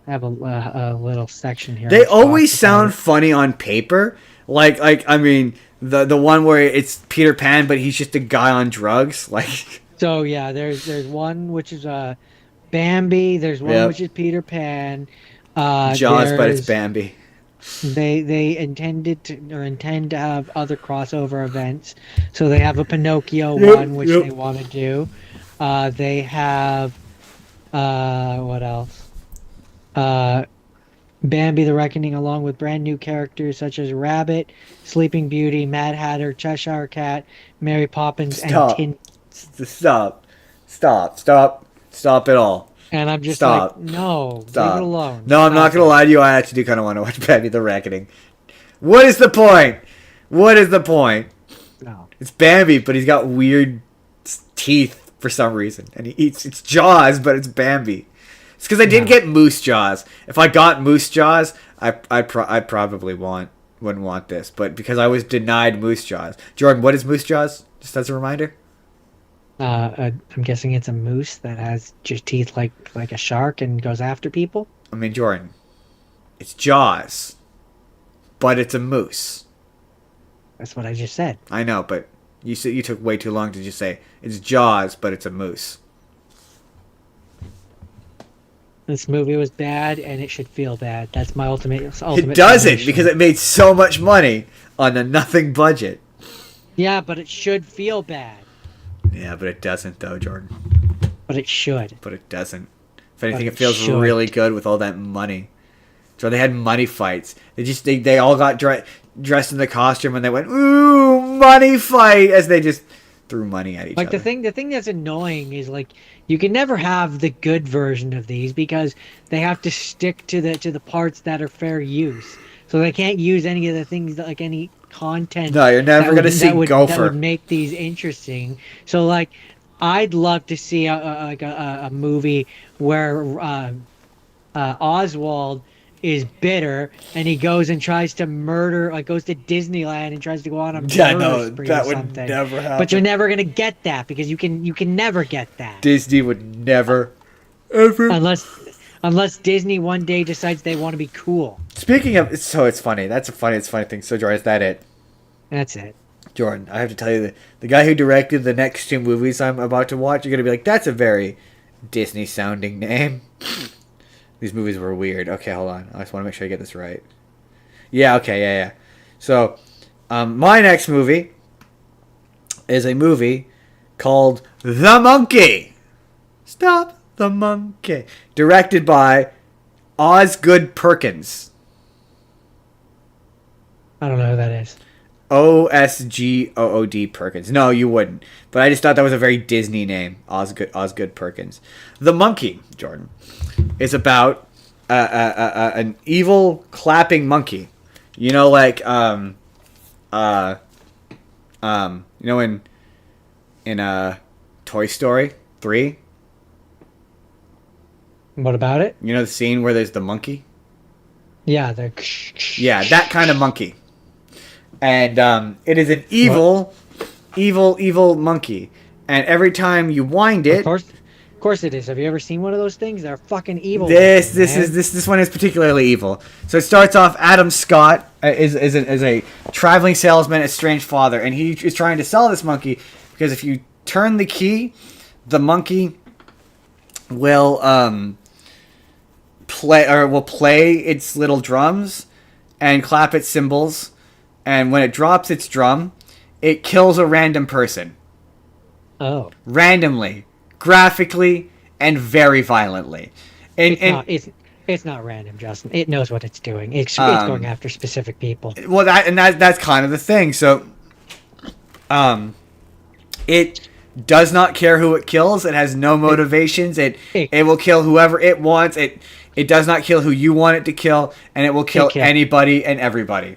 Speaker 1: have a little section here.
Speaker 2: They always sound funny on paper. Like I mean, the one where it's Peter Pan, but he's just a guy on drugs. Like.
Speaker 1: So yeah, there's one which is Bambi. There's one which is Peter Pan.
Speaker 2: Jaws, but it's Bambi.
Speaker 1: They intend to have other crossover events. So they have a Pinocchio one, which they want to do. They have what else? Bambi the Reckoning, along with brand new characters such as Rabbit, Sleeping Beauty, Mad Hatter, Cheshire Cat, Mary Poppins, and Tin.
Speaker 2: Stop it all.
Speaker 1: And I'm just like, no, leave it alone.
Speaker 2: No, I'm not going to lie to you. I actually do kind of want to watch Bambi the Reckoning. What is the point?
Speaker 1: No.
Speaker 2: It's Bambi, but he's got weird teeth for some reason. And he eats, it's Jaws, but it's Bambi. It's because I didn't get Moose Jaws. If I got Moose Jaws, I probably wouldn't want this. But because I was denied Moose Jaws. Jordan, what is Moose Jaws? Just as a reminder.
Speaker 1: I'm guessing it's a moose that has just teeth like a shark and goes after people.
Speaker 2: I mean, Jordan, it's Jaws, but it's a moose.
Speaker 1: That's what I just said.
Speaker 2: I know, but you took way too long to just say it's Jaws, but it's a moose.
Speaker 1: This movie was bad, and it should feel bad. That's my ultimate.
Speaker 2: It doesn't solution. Because it made so much money on a nothing budget.
Speaker 1: Yeah, but it should feel bad.
Speaker 2: Yeah, but it doesn't, though, Jordan.
Speaker 1: But it should.
Speaker 2: But it doesn't. If anything,
Speaker 1: But
Speaker 2: it feels
Speaker 1: should.
Speaker 2: really good with all that money. So they had money fights. They all got dressed in the costume and they went, ooh, money fight, as they just threw money at each other.
Speaker 1: The thing that's annoying is like you can never have the good version of these because they have to stick to the parts that are fair use. So they can't use any of the things that, like, any content.
Speaker 2: No, you're never gonna see Gopher.
Speaker 1: That would make these interesting. So like, I'd love to see a movie where Oswald is bitter and he goes and tries to murder, like goes to Disneyland and tries to go on a murder spree
Speaker 2: that
Speaker 1: or
Speaker 2: would
Speaker 1: something.
Speaker 2: never happen.
Speaker 1: But you're never gonna get that because you can never get that
Speaker 2: Disney would never, ever.
Speaker 1: unless Disney one day decides they want to be cool.
Speaker 2: Speaking of, so it's funny. It's a funny thing. So Jordan, is that it?
Speaker 1: That's it.
Speaker 2: Jordan, I have to tell you that the guy who directed the next 2 movies I'm about to watch, you're gonna be like, that's a very Disney sounding name. These movies were weird. Okay, hold on. I just want to make sure I get this right. Yeah, okay, yeah. So, my next movie is a movie called The Monkey. Stop the Monkey. Directed by Osgood Perkins.
Speaker 1: I don't know who that is.
Speaker 2: Osgood Perkins. No, you wouldn't. But I just thought that was a very Disney name. Osgood Perkins. The Monkey, Jordan, is about an evil clapping monkey. You know, like you know, in Toy Story 3.
Speaker 1: What about it?
Speaker 2: You know the scene where there's the monkey?
Speaker 1: Yeah,
Speaker 2: Yeah, that kind of monkey. And
Speaker 1: it
Speaker 2: is an evil monkey. And every time you wind it,
Speaker 1: of course it is. Have you ever seen one of those things? They're fucking evil.
Speaker 2: This one is particularly evil. So it starts off. Adam Scott is a traveling salesman, estranged father, and he is trying to sell this monkey because if you turn the key, the monkey will play its little drums and clap its cymbals, and when it drops its drum, it kills a random person.
Speaker 1: Oh.
Speaker 2: Randomly, graphically, and very violently.
Speaker 1: It's not random, Justin. It knows what it's doing. It's going after specific people.
Speaker 2: Well, that's kind of the thing. So, it does not care who it kills. It has no motivations. It will kill whoever it wants. It does not kill who you want it to kill, and it will kill anybody and everybody.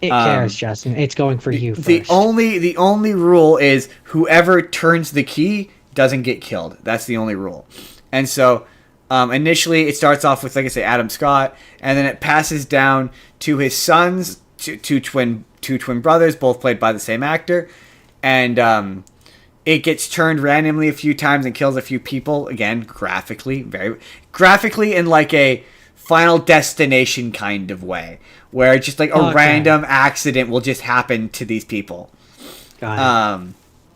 Speaker 1: It cares, Justin. It's going for you first.
Speaker 2: The only rule is whoever turns the key doesn't get killed. That's the only rule. And so, initially it starts off with, like I say, Adam Scott, and then it passes down to his sons, two twin brothers, both played by the same actor, and it gets turned randomly a few times and kills a few people. Again, very graphically, in like a Final Destination kind of way, where just like a random accident will just happen to these people.
Speaker 1: Got it.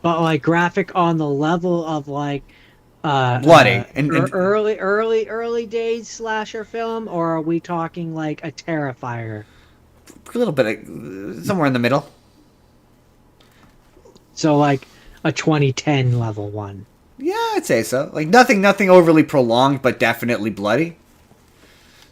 Speaker 1: But like graphic on the level of like
Speaker 2: bloody and
Speaker 1: early days slasher film, or are we talking like a Terrifier?
Speaker 2: A little bit of, somewhere in the middle.
Speaker 1: So like a 2010 level one.
Speaker 2: Yeah, I'd say so. Like nothing overly prolonged, but definitely bloody.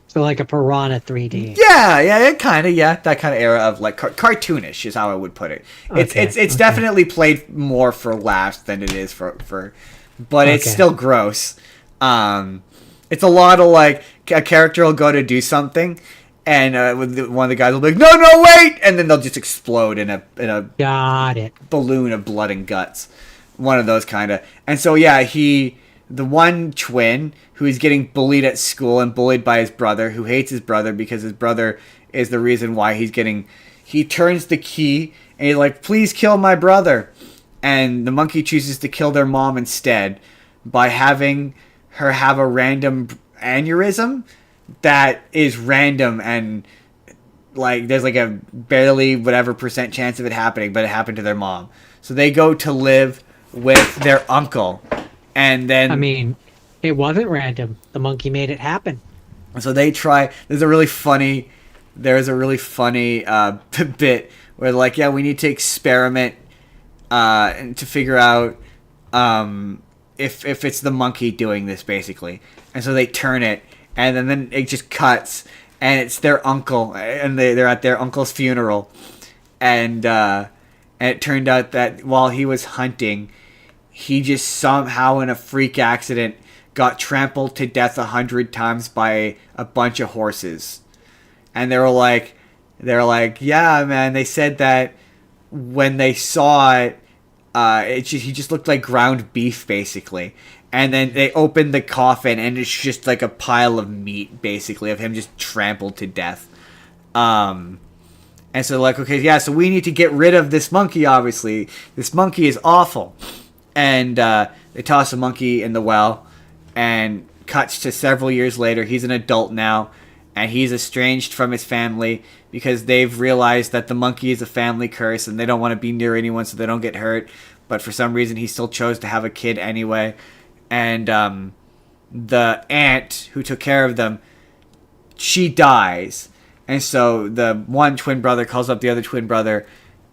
Speaker 1: So like a Piranha 3D.
Speaker 2: Yeah, kind of, that kind of era of like cartoonish is how I would put it. It's definitely played more for laughs than it is for but it's still gross. It's a lot of like a character will go to do something, and one of the guys will be like, no, wait, and then they'll just explode in a
Speaker 1: Got it.
Speaker 2: balloon of blood and guts. One of those kind of. And so yeah, the one twin who's getting bullied at school and bullied by his brother, who hates his brother because his brother is the reason why he turns the key and he's like, please kill my brother. And the monkey chooses to kill their mom instead by having her have a random aneurysm that is random, and like there's like a barely whatever % chance of it happening, but it happened to their mom. So they go to live with their uncle. And then,
Speaker 1: I mean, it wasn't random. The monkey made it happen.
Speaker 2: So they try. There's a really funny bit where they're like, yeah, we need to experiment and to figure out if it's the monkey doing this basically, and so they turn it, and then it just cuts, and it's their uncle, and they're at their uncle's funeral, and it turned out that while he was hunting, he just somehow in a freak accident got trampled to death 100 times by a bunch of horses, and they're like, yeah, man. They said that when they saw it, he just looked like ground beef, basically. And then they opened the coffin, and it's just like a pile of meat, basically, of him just trampled to death. And so, like, okay, yeah, so we need to get rid of this monkey, obviously. This monkey is awful. And they toss the monkey in the well, and cuts to several years later. He's an adult now, and he's estranged from his family because they've realized that the monkey is a family curse, and they don't want to be near anyone so they don't get hurt. But for some reason, he still chose to have a kid anyway. And the aunt who took care of them, she dies. And so the one twin brother calls up the other twin brother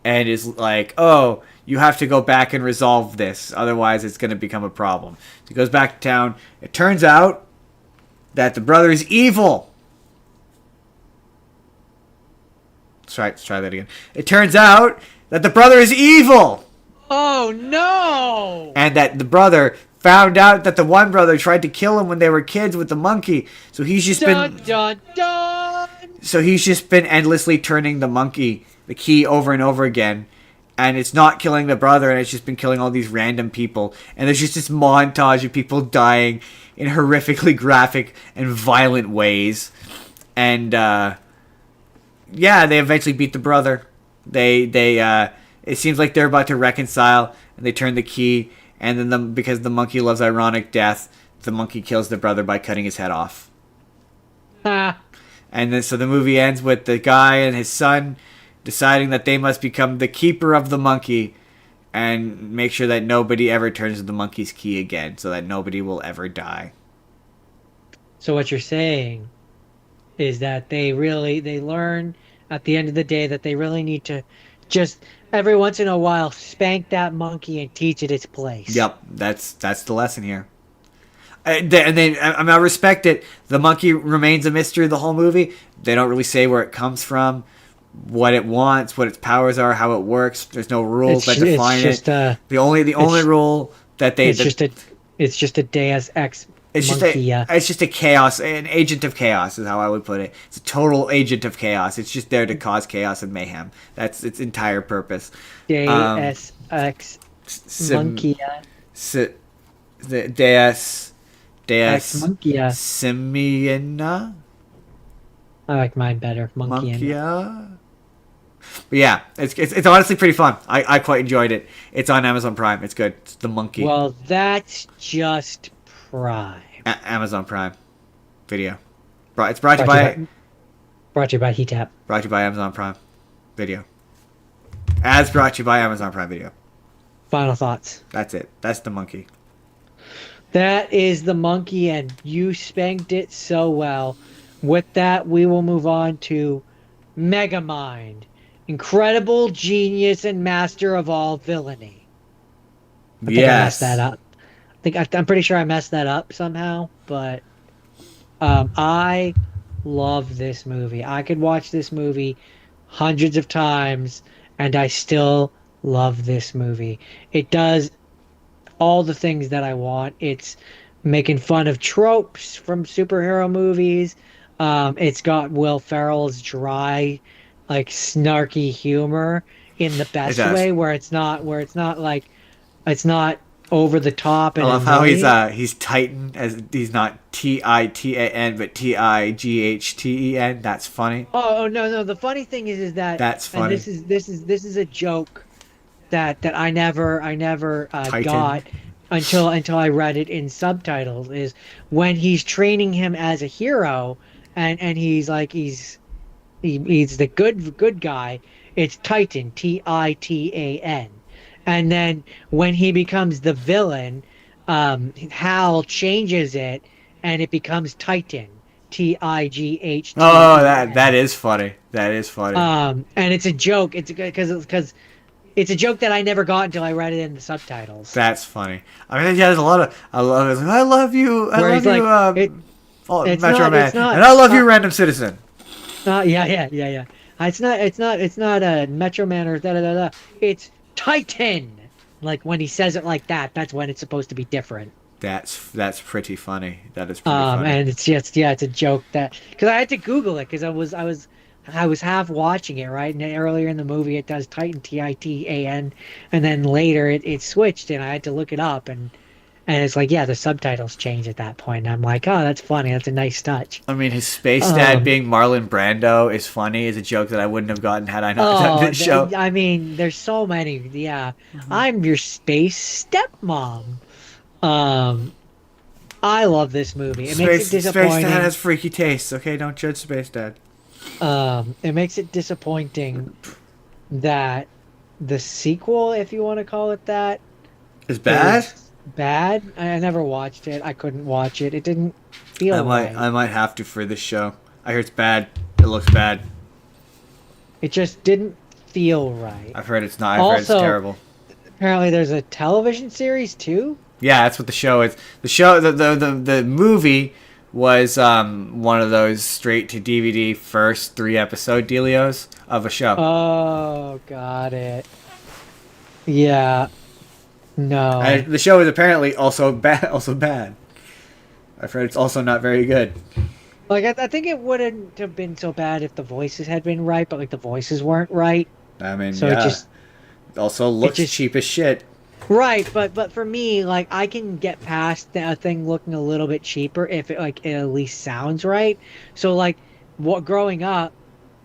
Speaker 2: and is like, oh, you have to go back and resolve this. Otherwise, it's going to become a problem. So he goes back to town. It turns out that the brother is evil. Let's try that again. It turns out that the brother is evil.
Speaker 1: Oh, no!
Speaker 2: And that the brother found out that the one brother tried to kill him when they were kids with the monkey. So he's just
Speaker 1: dun, dun, dun.
Speaker 2: So he's just been endlessly turning the key over and over again. And it's not killing the brother, and it's just been killing all these random people. And there's just this montage of people dying in horrifically graphic and violent ways. And, yeah, they eventually beat the brother. It seems like they're about to reconcile, and they turn the key, and then because the monkey loves ironic death, the monkey kills the brother by cutting his head off.
Speaker 1: Ah.
Speaker 2: And then so the movie ends with the guy and his son deciding that they must become the keeper of the monkey and make sure that nobody ever turns the monkey's key again, so that nobody will ever die.
Speaker 1: So what you're saying is that they learn at the end of the day that they really need to just every once in a while spank that monkey and teach it its place.
Speaker 2: Yep, that's the lesson here. And then I respect it. The monkey remains a mystery the whole movie. They don't really say where it comes from, what it wants, what its powers are, how it works. There's no rules that define it. The only rule that they
Speaker 1: it's just a Deus Ex
Speaker 2: it's just a chaos, an agent of chaos is how I would put it. It's a total agent of chaos. It's just there to cause chaos and mayhem. That's its entire purpose.
Speaker 1: Deus Ex Monkia.
Speaker 2: Deus
Speaker 1: Ex Monkia.
Speaker 2: Simiana.
Speaker 1: I like mine better.
Speaker 2: Monkia. But yeah, it's honestly pretty fun. I quite enjoyed it. It's on Amazon Prime. It's good. It's The Monkey.
Speaker 1: Well, that's just Prime.
Speaker 2: Amazon Prime Video. It's brought to you by
Speaker 1: HeatTap.
Speaker 2: Brought to you by Amazon Prime Video. As brought to you by Amazon Prime Video.
Speaker 1: Final thoughts.
Speaker 2: That's it. That's The Monkey.
Speaker 1: That is The Monkey, and you spanked it so well. With that, we will move on to Megamind, incredible genius and master of all villainy. I think I messed that up. I'm pretty sure I messed that up somehow, but I love this movie. I could watch this movie hundreds of times, and I still love this movie. It does all the things that I want. It's making fun of tropes from superhero movies. It's got Will Ferrell's dry, like snarky humor in the best way, where it's not over the top. And
Speaker 2: I love how he's Titan, as he's not Titan but Tighten. That's funny.
Speaker 1: Oh no! The funny thing is that
Speaker 2: that's funny.
Speaker 1: And this is a joke that I never got until I read it in subtitles. Is when he's training him as a hero, and he's the good guy. It's Titan, Titan. And then when he becomes the villain, Hal changes it, and it becomes Titan, Tight.
Speaker 2: Oh, that is funny. That is funny.
Speaker 1: And it's a joke. It's because it's a joke that I never got until I read it in the subtitles.
Speaker 2: That's funny. I mean, yeah, there's a lot of I love you,
Speaker 1: Where he's like, it's
Speaker 2: Metro
Speaker 1: not,
Speaker 2: Man,
Speaker 1: it's not,
Speaker 2: and I love you, random citizen.
Speaker 1: yeah. It's not a Metro Man or da da da da. It's Titan. Like when he says it like that, that's when it's supposed to be different.
Speaker 2: That's pretty funny. That is pretty funny.
Speaker 1: And it's just it's a joke that because I had to Google it because I was half watching it right, and then earlier in the movie it does Titan Titan, and then later it switched, and I had to look it up, and it's like the subtitles change at that point, and I'm like, oh, that's funny, that's a nice touch.
Speaker 2: I mean, his space dad being Marlon Brando is funny. Is a joke that I wouldn't have gotten had I not done this show.
Speaker 1: I mean, there's so many. Yeah, I'm your space stepmom. I love this movie. It makes it disappointing.
Speaker 2: Space Dad has freaky tastes. Okay, don't judge Space Dad.
Speaker 1: It makes it disappointing that the sequel, if you want to call it that,
Speaker 2: is bad.
Speaker 1: Bad. I never watched it. I couldn't watch it. It didn't feel right.
Speaker 2: I might have to for this show. I hear it's bad. It looks bad.
Speaker 1: It just didn't feel right.
Speaker 2: I've heard it's not. I've heard it's terrible.
Speaker 1: Apparently, there's a television series too.
Speaker 2: Yeah, that's what the show is. The movie was one of those straight to DVD first 3-episode dealios of a show.
Speaker 1: Oh, got it. Yeah. No.
Speaker 2: And the show is apparently also bad. I've heard it's also not very good.
Speaker 1: Like I think it wouldn't have been so bad if the voices had been right, but like the voices weren't right.
Speaker 2: I mean,
Speaker 1: so
Speaker 2: it also looks cheap as shit.
Speaker 1: Right, but for me, like I can get past that thing looking a little bit cheaper if it at least sounds right. So like, growing up,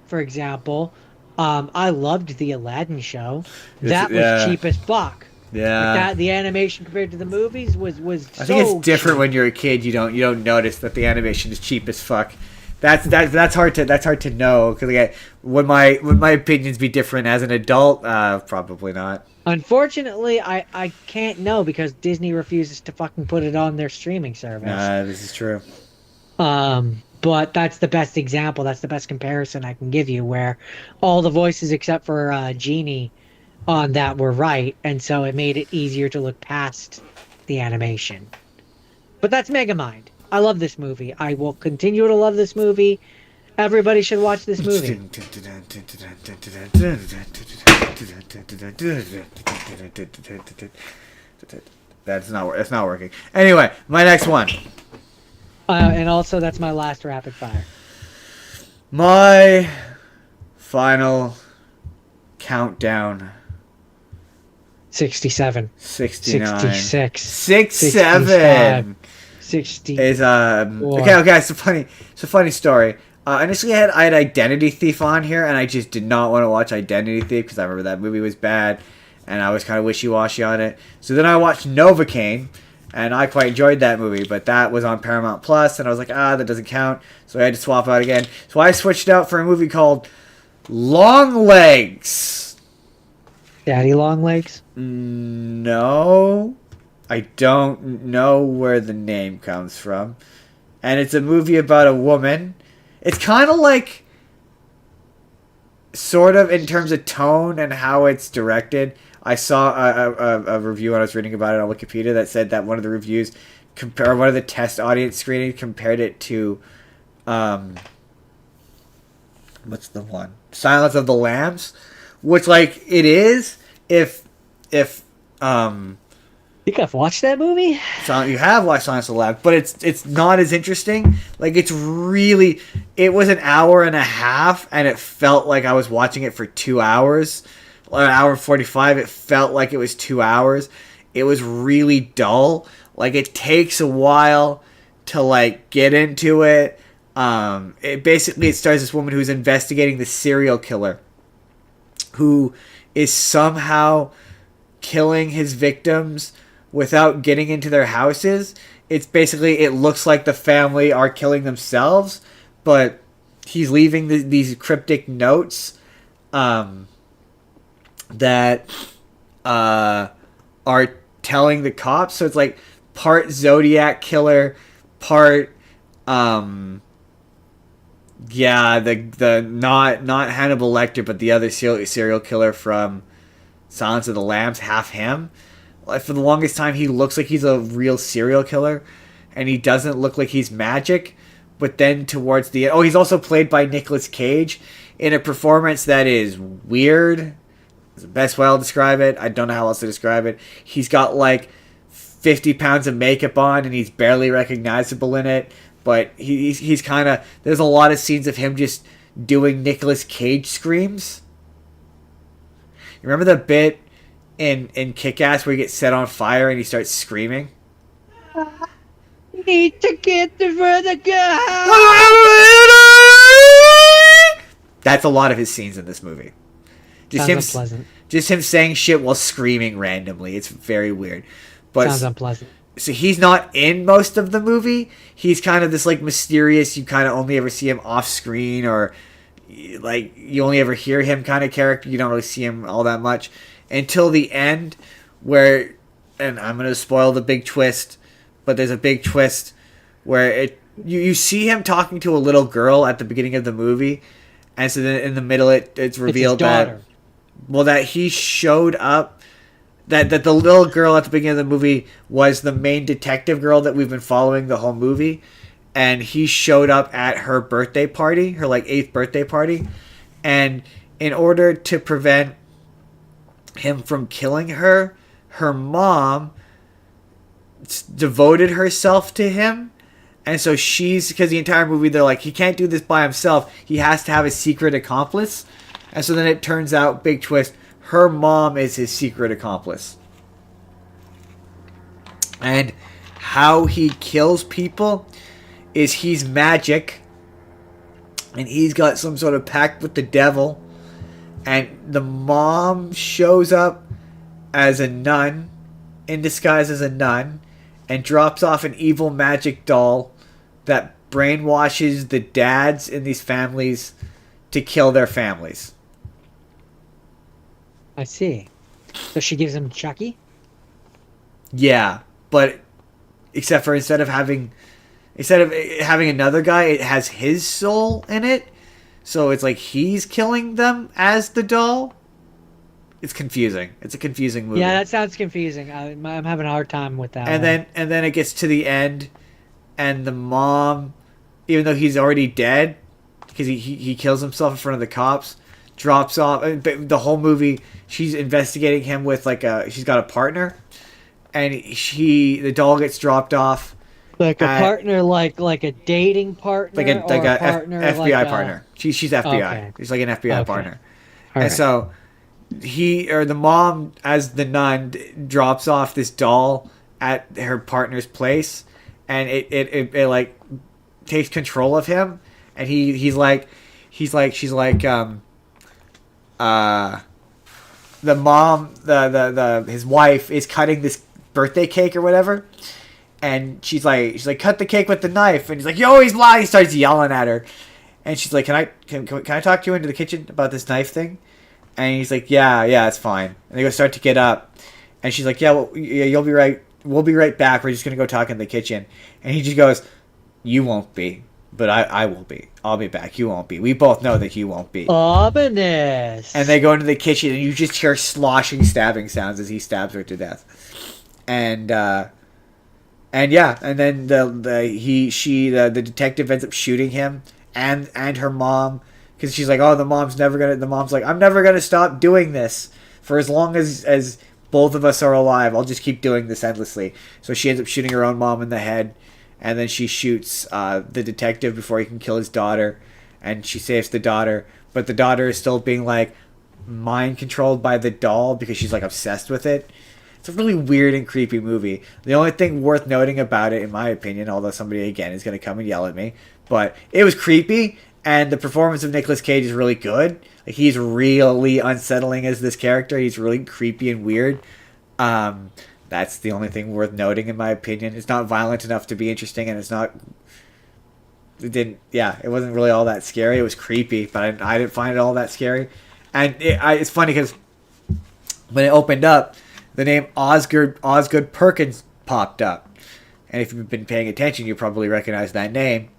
Speaker 1: for example, I loved the Aladdin show. That was cheap as fuck.
Speaker 2: Yeah.
Speaker 1: Like the animation compared to the movies was.
Speaker 2: I think it's different when you're a kid. You don't notice that the animation is cheap as fuck. That's hard to know because would my opinions be different as an adult? Probably not.
Speaker 1: Unfortunately, I can't know because Disney refuses to fucking put it on their streaming service.
Speaker 2: This is true.
Speaker 1: But that's the best example. That's the best comparison I can give you, where all the voices except for Genie on that were right, and so it made it easier to look past the animation. But that's Megamind. I love this movie. I will continue to love this movie. Everybody should watch this movie.
Speaker 2: That's not working. Anyway, my next one.
Speaker 1: And also, that's my last rapid fire.
Speaker 2: My final countdown.
Speaker 1: 67.
Speaker 2: 69.
Speaker 1: 66.
Speaker 2: 67.
Speaker 1: 60.
Speaker 2: Is okay. It's a funny story. Initially, I had Identity Thief on here, and I just did not want to watch Identity Thief because I remember that movie was bad, and I was kind of wishy-washy on it. So then I watched Novocaine, and I quite enjoyed that movie, but that was on Paramount Plus, and I was like, that doesn't count. So I had to swap out again. So I switched out for a movie called Long Legs.
Speaker 1: Daddy Long Legs?
Speaker 2: No. I don't know where the name comes from. And it's a movie about a woman. It's kind of like, sort of in terms of tone and how it's directed. I saw a review when I was reading about it on Wikipedia that said that one of the reviews, one of the test audience screenings compared it to, what's the one? Silence of the Lambs, which like it is if
Speaker 1: You guys watched that movie?
Speaker 2: So you have watched Silence of the Lambs, but it's not as interesting. Like it was an hour and a half, and it felt like I was watching it for 2 hours. An hour and 45. It felt like it was 2 hours. It was really dull. Like it takes a while to like get into it. It stars this woman who's investigating the serial killer, who is somehow killing his victims without getting into their houses. It looks like the family are killing themselves, but he's leaving these cryptic notes that are telling the cops. So it's like part Zodiac killer, part the not Hannibal Lecter, but the other serial killer from Silence of the Lambs, half him. Like, for the longest time, he looks like he's a real serial killer, and he doesn't look like he's magic. But then towards the end, he's also played by Nicolas Cage in a performance that is weird. It's the best way I'll describe it. I don't know how else to describe it. He's got like 50 pounds of makeup on, and he's barely recognizable in it. But he's kind of... There's a lot of scenes of him just doing Nicolas Cage screams. You remember the bit in Kick-Ass where he gets set on fire and he starts screaming?
Speaker 1: Need to get the vertigo.
Speaker 2: That's a lot of his scenes in this movie.
Speaker 1: Sounds unpleasant.
Speaker 2: Just him saying shit while screaming randomly. It's very weird. But
Speaker 1: sounds unpleasant.
Speaker 2: So he's not in most of the movie. He's kind of this like mysterious, you kind of only ever see him off screen, or like you only ever hear him kind of character. You don't really see him all that much until the end, where, and I'm going to spoil the big twist, but there's a big twist where you see him talking to a little girl at the beginning of the movie, and so then in the middle it's revealed that he showed up. That the little girl at the beginning of the movie was the main detective girl that we've been following the whole movie, and he showed up at her birthday party, her like 8th birthday party, and in order to prevent him from killing her, her mom devoted herself to him. And so because the entire movie they're like, he can't do this by himself, he has to have a secret accomplice. And so then it turns out, big twist, her mom is his secret accomplice. And how he kills people is he's magic, and he's got some sort of pact with the devil, and the mom shows up as a nun, in disguise as a nun, and drops off an evil magic doll that brainwashes the dads in these families to kill their families.
Speaker 1: I see. So she gives him Chucky?
Speaker 2: Yeah, but except for instead of having another guy, it has his soul in it. So it's like he's killing them as the doll. It's confusing. It's a confusing movie.
Speaker 1: Yeah, that sounds confusing. I'm having a hard time with that.
Speaker 2: And then it gets to the end, and the mom, even though he's already dead, because he kills himself in front of the cops, drops off. The whole movie, she's investigating him with she's got a partner, and the doll gets dropped off.
Speaker 1: Like a partner, like a dating partner,
Speaker 2: like a
Speaker 1: partner,
Speaker 2: FBI partner. She's FBI. Okay. She's like an FBI partner. All right. So the mom, as the nun, drops off this doll at her partner's place, and it like takes control of him, and she's like the mom, his wife is cutting this birthday cake or whatever, and she's like cut the cake with the knife, and he's like, yo, he's lying. He starts yelling at her, and she's like, can I talk to you into the kitchen about this knife thing? And he's like, yeah, it's fine. And they start to get up, and she's like, yeah, you'll be right. We'll be right back. We're just gonna go talk in the kitchen. And he just goes, you won't be, but I will be. I'll be back. You won't be. We both know that you won't be.
Speaker 1: Ominous.
Speaker 2: And they go into the kitchen, and you just hear sloshing, stabbing sounds as he stabs her to death. And yeah, and then the detective ends up shooting him and her mom, because she's like, the mom's like, I'm never gonna stop doing this for as long as both of us are alive. I'll just keep doing this endlessly. So she ends up shooting her own mom in the head. And then she shoots the detective before he can kill his daughter, and she saves the daughter. But the daughter is still being like mind controlled by the doll because she's like obsessed with it. It's a really weird and creepy movie. The only thing worth noting about it, in my opinion, although somebody again is going to come and yell at me, but it was creepy, and the performance of Nicolas Cage is really good. Like, he's really unsettling as this character. He's really creepy and weird. That's the only thing worth noting, in my opinion. It's not violent enough to be interesting, and it wasn't really all that scary. It was creepy, but I didn't find it all that scary. And it's funny because when it opened up, the name Osgood Perkins popped up. And if you've been paying attention, you probably recognize that name.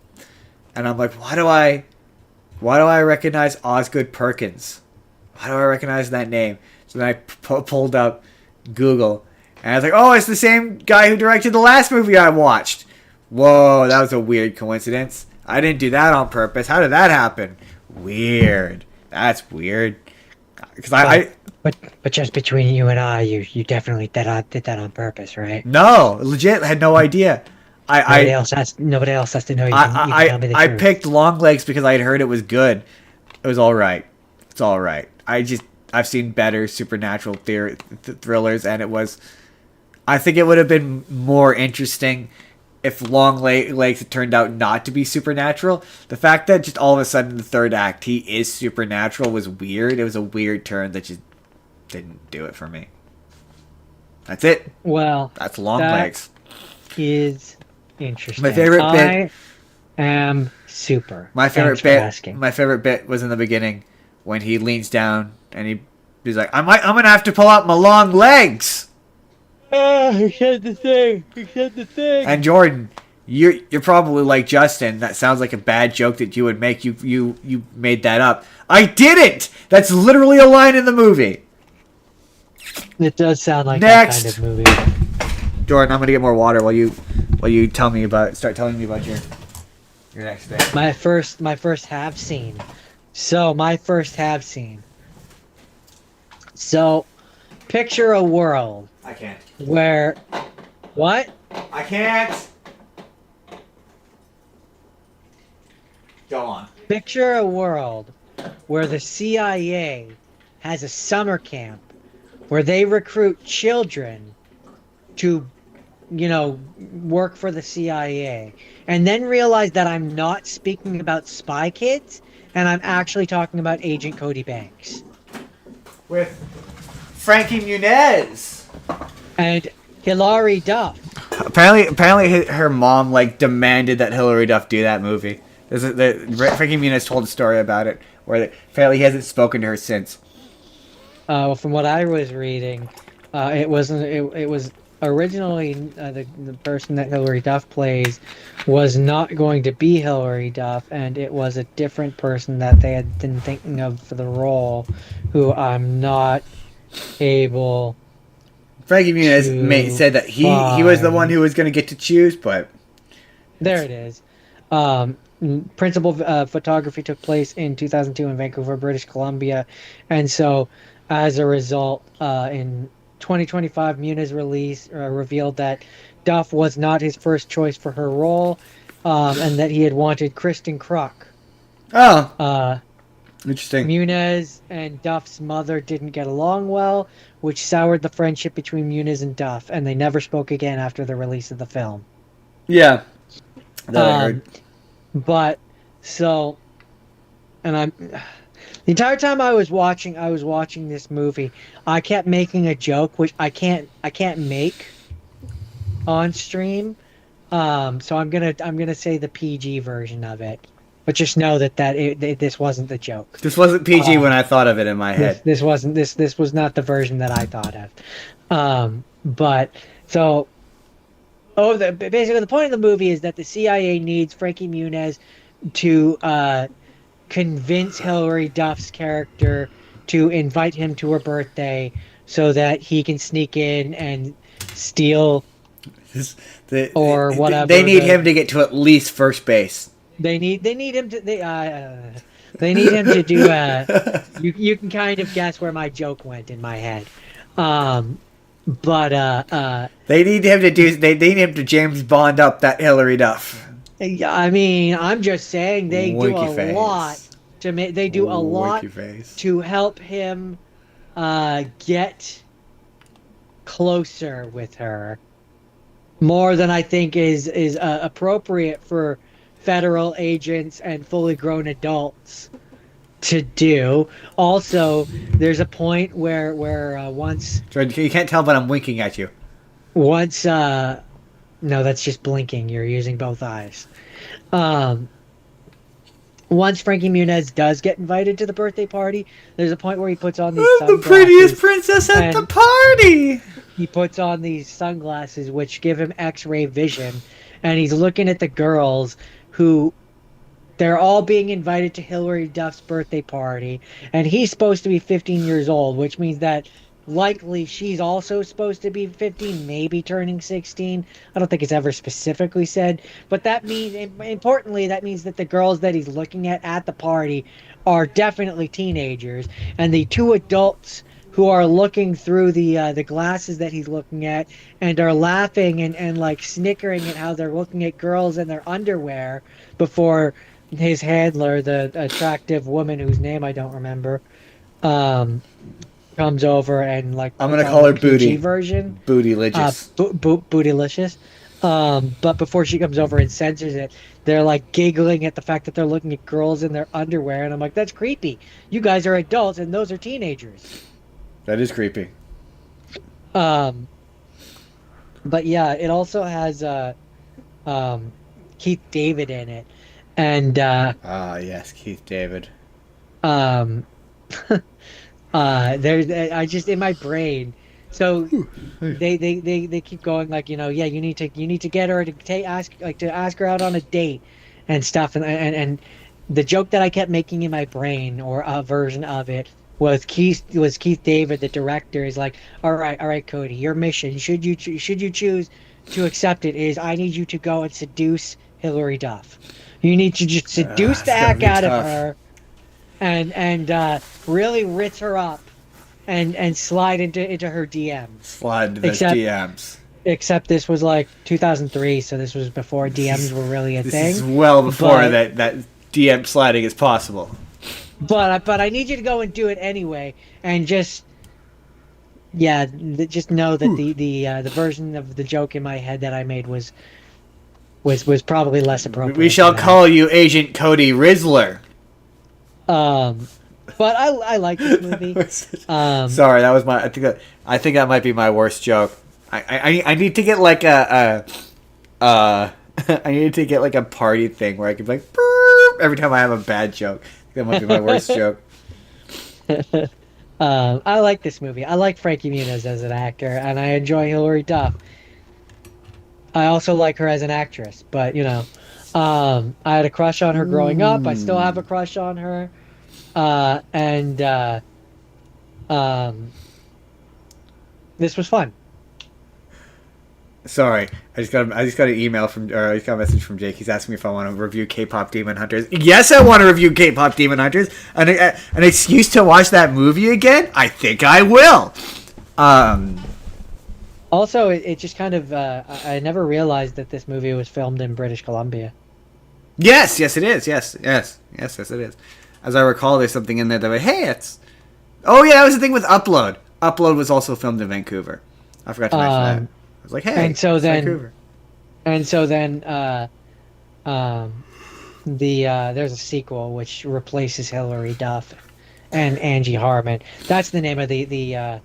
Speaker 2: And I'm like, why do I recognize Osgood Perkins? Why do I recognize that name? So then I pulled up Google, and I was like, oh, it's the same guy who directed the last movie I watched. Whoa, that was a weird coincidence. I didn't do that on purpose. How did that happen? Weird. That's weird. Because
Speaker 1: But just between you and I, you definitely did that on purpose, right?
Speaker 2: No, legit, had no idea.
Speaker 1: Nobody else has to know. You can tell me the
Speaker 2: I
Speaker 1: truth.
Speaker 2: picked Long Legs because I had heard it was good. It was all right. It's all right. I've seen better supernatural thrillers, and it was. I think it would have been more interesting if Long Legs had turned out not to be supernatural. The fact that just all of a sudden in the third act he is supernatural was weird. It was a weird turn that just didn't do it for me. That's it.
Speaker 1: Well,
Speaker 2: that's Long Legs.
Speaker 1: Is interesting.
Speaker 2: My favorite bit.
Speaker 1: I am super.
Speaker 2: My favorite bit. My favorite bit was in the beginning when he leans down and he's like, I'm gonna have to pull out my long legs.
Speaker 1: He said the thing. He said the thing.
Speaker 2: And Jordan, you're probably like Justin. That sounds like a bad joke that you would make. You made that up. I didn't. That's literally a line in the movie.
Speaker 1: It does sound like
Speaker 2: Next.
Speaker 1: that kind of movie.
Speaker 2: Jordan, I'm gonna get more water while you start telling me about your next thing.
Speaker 1: My first have scene. So my first have scene. So, picture a world.
Speaker 2: I can't.
Speaker 1: Where, what?
Speaker 2: I can't. Go on.
Speaker 1: Picture a world where the CIA has a summer camp where they recruit children to, work for the CIA, and then realize that I'm not speaking about Spy Kids, and I'm actually talking about Agent Cody Banks.
Speaker 2: With Frankie Muniz.
Speaker 1: And Hilary Duff.
Speaker 2: Apparently her mom, demanded that Hilary Duff do that movie. Frankie Muniz told a story about it, where apparently he hasn't spoken to her since.
Speaker 1: From what I was reading, it was originally the person that Hilary Duff plays was not going to be Hilary Duff, and it was a different person that they had been thinking of for the role, who I'm not able.
Speaker 2: Frankie Muniz said that he was the one who was going to get to choose, but
Speaker 1: there it is. Principal photography took place in 2002 in Vancouver, British Columbia, and so as a result, in 2025, Muniz revealed that Duff was not his first choice for her role, and that he had wanted Kristen Kruk.
Speaker 2: Oh, interesting.
Speaker 1: Muniz and Duff's mother didn't get along well, which soured the friendship between Muniz and Duff, and they never spoke again after the release of the film.
Speaker 2: Yeah, that I heard.
Speaker 1: But so, and the entire time I was watching this movie, I kept making a joke which I can't make on stream. So I'm gonna say the PG version of it, but just know that this wasn't the joke.
Speaker 2: This wasn't PG when I thought of it in my head.
Speaker 1: This was not the version that I thought of. But so. Basically, the point of the movie is that the CIA needs Frankie Muniz to convince Hilary Duff's character to invite him to her birthday so that he can sneak in and steal or whatever.
Speaker 2: They need him to get to at least first base.
Speaker 1: They need him to they need him to do you can kind of guess where my joke went in my head. But
Speaker 2: they need him to James Bond up that Hilary Duff.
Speaker 1: I mean, I'm just saying they do a lot to help him get closer with her, more than I think is appropriate for federal agents and fully grown adults to do. Also, there's a point where once...
Speaker 2: So you can't tell, but I'm winking at you.
Speaker 1: Once, no, that's just blinking. You're using both eyes. Once Frankie Muniz does get invited to the birthday party, there's a point where he puts on these sunglasses.
Speaker 2: The prettiest princess at the party!
Speaker 1: He puts on these sunglasses, which give him X-ray vision, and he's looking at the girls who they're all being invited to Hilary Duff's birthday party, and he's supposed to be 15 years old, which means that likely she's also supposed to be 15, maybe turning 16. I don't think it's ever specifically said, but that means, importantly, that means that the girls that he's looking at the party are definitely teenagers, and the two adults who are looking through the glasses that he's looking at and are laughing and like snickering at how they're looking at girls in their underwear before his handler, the attractive woman whose name I don't remember, um, comes over and like
Speaker 2: I'm gonna
Speaker 1: puts
Speaker 2: call
Speaker 1: on
Speaker 2: her
Speaker 1: the PG
Speaker 2: Booty.
Speaker 1: version,
Speaker 2: Bootylicious.
Speaker 1: Bootylicious. But before she comes over and censors it, they're like giggling at the fact that they're looking at girls in their underwear, and I'm like, that's creepy. You guys are adults, and those are teenagers.
Speaker 2: That is creepy.
Speaker 1: But yeah, it also has Keith David in it, and
Speaker 2: Yes, Keith David.
Speaker 1: um, there's I just in my brain. So they keep going like, yeah, you need to get her to ask her out on a date and stuff, and the joke that I kept making in my brain, or a version of it, was Keith David, the director, is like, all right, Cody, your mission, should you choose to accept it, is I need you to go and seduce Hilary Duff. You need to just seduce the heck out of her, and really ritz her up, and slide into her DMs.
Speaker 2: Slide into those DMs.
Speaker 1: Except this was like 2003, so this was before DMs were really a thing.
Speaker 2: This is well before that DM sliding is possible.
Speaker 1: But I need you to go and do it anyway, and just know that the version of the joke in my head that I made was probably less appropriate.
Speaker 2: We shall call you Agent Cody Rizzler.
Speaker 1: But I like this movie.
Speaker 2: Sorry, that was my. I think that might be my worst joke. I need to get like I need to get like a party thing where I can be like burp every time I have a bad joke. That might be my worst joke.
Speaker 1: I like this movie. I like Frankie Muniz as an actor, and I enjoy Hilary Duff. I also like her as an actress, but I had a crush on her growing up. I still have a crush on her, this was fun.
Speaker 2: Sorry, I just got an email I just got a message from Jake. He's asking me if I want to review K-pop Demon Hunters. Yes, I want to review K-pop Demon Hunters. An excuse to watch that movie again? I think I will.
Speaker 1: Also, it just kind of I never realized that this movie was filmed in British Columbia.
Speaker 2: Yes, it is. Yes, it is. As I recall, there's something in there that oh yeah, that was the thing with Upload. Upload was also filmed in Vancouver. I forgot to mention that. I was like, hey,
Speaker 1: and so then,
Speaker 2: Vancouver.
Speaker 1: There's a sequel which replaces Hilary Duff and Angie Harmon. That's the name of I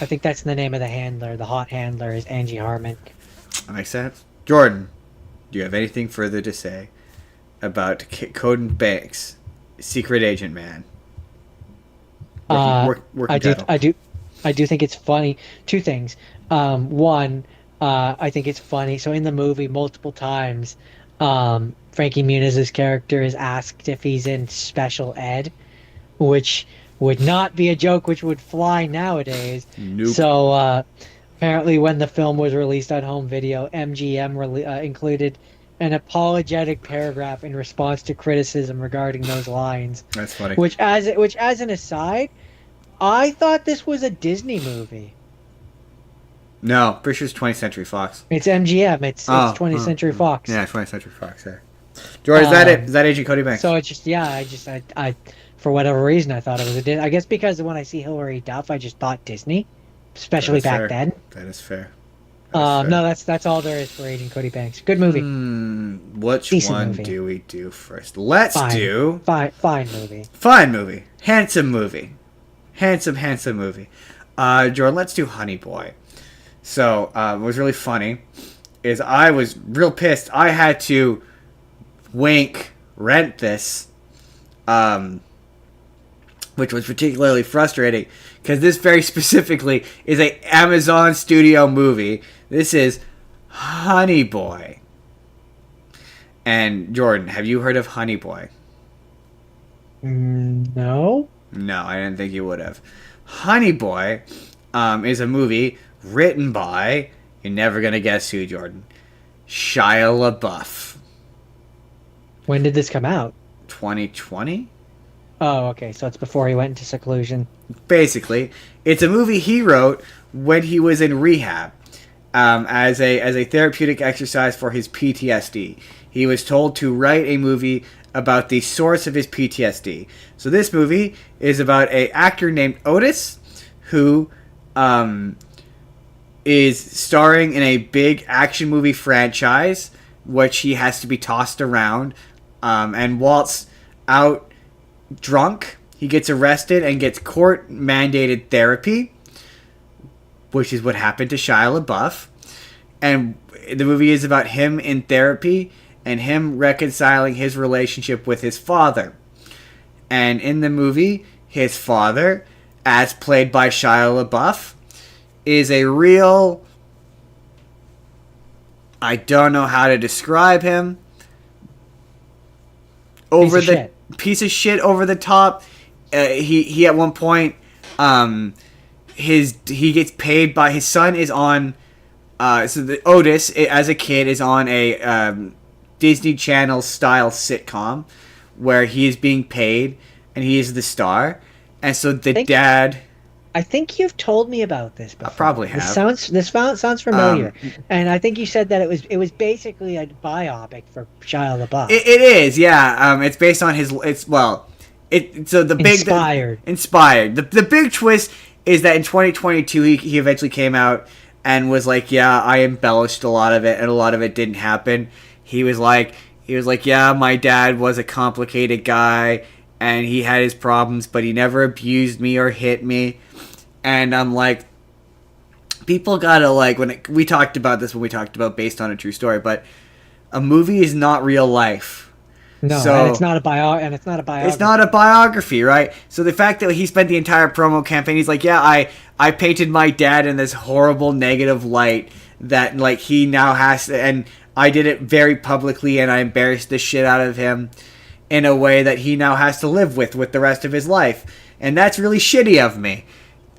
Speaker 1: think that's the name of the handler. The hot handler is Angie Harmon.
Speaker 2: That makes sense. Jordan, do you have anything further to say about Coden Banks, Secret Agent Man? Working title.
Speaker 1: I do think it's funny. Two things. One, I think it's funny. So in the movie, multiple times, Frankie Muniz's character is asked if he's in special ed, which would not be a joke which would fly nowadays.
Speaker 2: Nope.
Speaker 1: So apparently when the film was released on home video, MGM included an apologetic paragraph in response to criticism regarding those lines.
Speaker 2: That's funny.
Speaker 1: Which as an aside, I thought this was a Disney movie.
Speaker 2: No, pretty sure it's 20th Century Fox.
Speaker 1: It's MGM. It's 20th Century Fox.
Speaker 2: Yeah, 20th Century Fox. Yeah. George, is that it? Is that Agent Cody Banks?
Speaker 1: So it's just I for whatever reason I thought it was a Disney. I guess because when I see Hilary Duff, I just thought Disney, especially back then.
Speaker 2: That is fair.
Speaker 1: No, that's all there is for Agent Cody Banks. Good movie.
Speaker 2: Which
Speaker 1: Decent
Speaker 2: one
Speaker 1: movie.
Speaker 2: do we do first? Let's do
Speaker 1: fine movie.
Speaker 2: Fine movie. Handsome movie. Handsome movie. Jordan, let's do Honey Boy. So, what was really funny is I was real pissed. I had to rent this, which was particularly frustrating because this very specifically is a Amazon Studio movie. This is Honey Boy. And Jordan, have you heard of Honey Boy?
Speaker 1: No.
Speaker 2: No, I didn't think you would have. Honey Boy is a movie written by, you're never going to guess who, Jordan, Shia LaBeouf.
Speaker 1: When did this come out?
Speaker 2: 2020?
Speaker 1: Oh, okay. So it's before he went into seclusion.
Speaker 2: Basically, it's a movie he wrote when he was in rehab as a therapeutic exercise for his PTSD. He was told to write a movie about the source of his PTSD. So this movie is about a actor named Otis who is starring in a big action movie franchise, which he has to be tossed around. And whilst out drunk, he gets arrested and gets court-mandated therapy, which is what happened to Shia LaBeouf. And the movie is about him in therapy and him reconciling his relationship with his father. And in the movie, his father, as played by Shia LaBeouf, is a real... I don't know how to describe him. Piece of shit over the top. He at one point, he gets paid by his son is on. So the Otis as a kid is on a Disney Channel style sitcom where he is being paid and he is the star, and so dad.
Speaker 1: I think you've told me about this before.
Speaker 2: I probably have.
Speaker 1: This sounds familiar, and I think you said that it was basically a biopic for Shia LaBeouf.
Speaker 2: It is, yeah. It's based on his. So the big inspired. The big twist is that in 2022 he eventually came out and was like, yeah, I embellished a lot of it, and a lot of it didn't happen. He was like, yeah, my dad was a complicated guy, and he had his problems, but he never abused me or hit me. And I'm like, people gotta like, we talked about this when we talked about based on a true story, but a movie is not real life.
Speaker 1: No, and it's not a biography.
Speaker 2: It's not a biography, right? So the fact that he spent the entire promo campaign, he's like, yeah, I painted my dad in this horrible negative light that like he now has to, and I did it very publicly, and I embarrassed the shit out of him in a way that he now has to live with the rest of his life, and that's really shitty of me.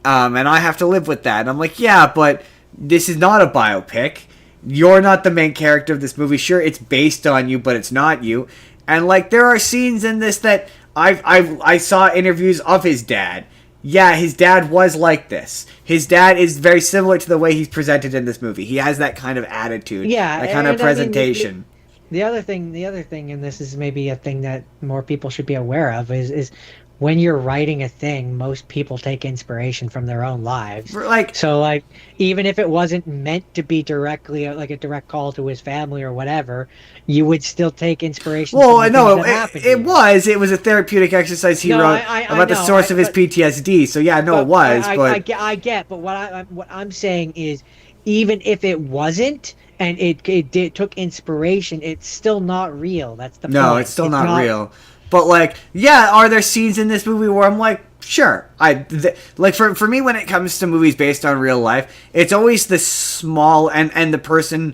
Speaker 2: And I have to live with that. And I'm like, yeah, but this is not a biopic. You're not the main character of this movie. Sure, it's based on you, but it's not you. And like, there are scenes in this that I saw interviews of his dad. Yeah, his dad was like this. His dad is very similar to the way he's presented in this movie. He has that kind of attitude.
Speaker 1: Yeah,
Speaker 2: that kind of presentation.
Speaker 1: I mean, the other thing, and this is maybe a thing that more people should be aware of, is when you're writing a thing, most people take inspiration from their own lives. So even if it wasn't meant to be directly like a direct call to his family or whatever, you would still take inspiration.
Speaker 2: Well, no, it was a therapeutic exercise he wrote about the source of his PTSD. So yeah, no, it was.
Speaker 1: I get, but what I'm saying is, even if it wasn't, and it took inspiration, it's still not real. That's the point.
Speaker 2: No, it's still not real. But like, yeah, are there scenes in this movie where I'm like, sure, like for me when it comes to movies based on real life, it's always the small and the person.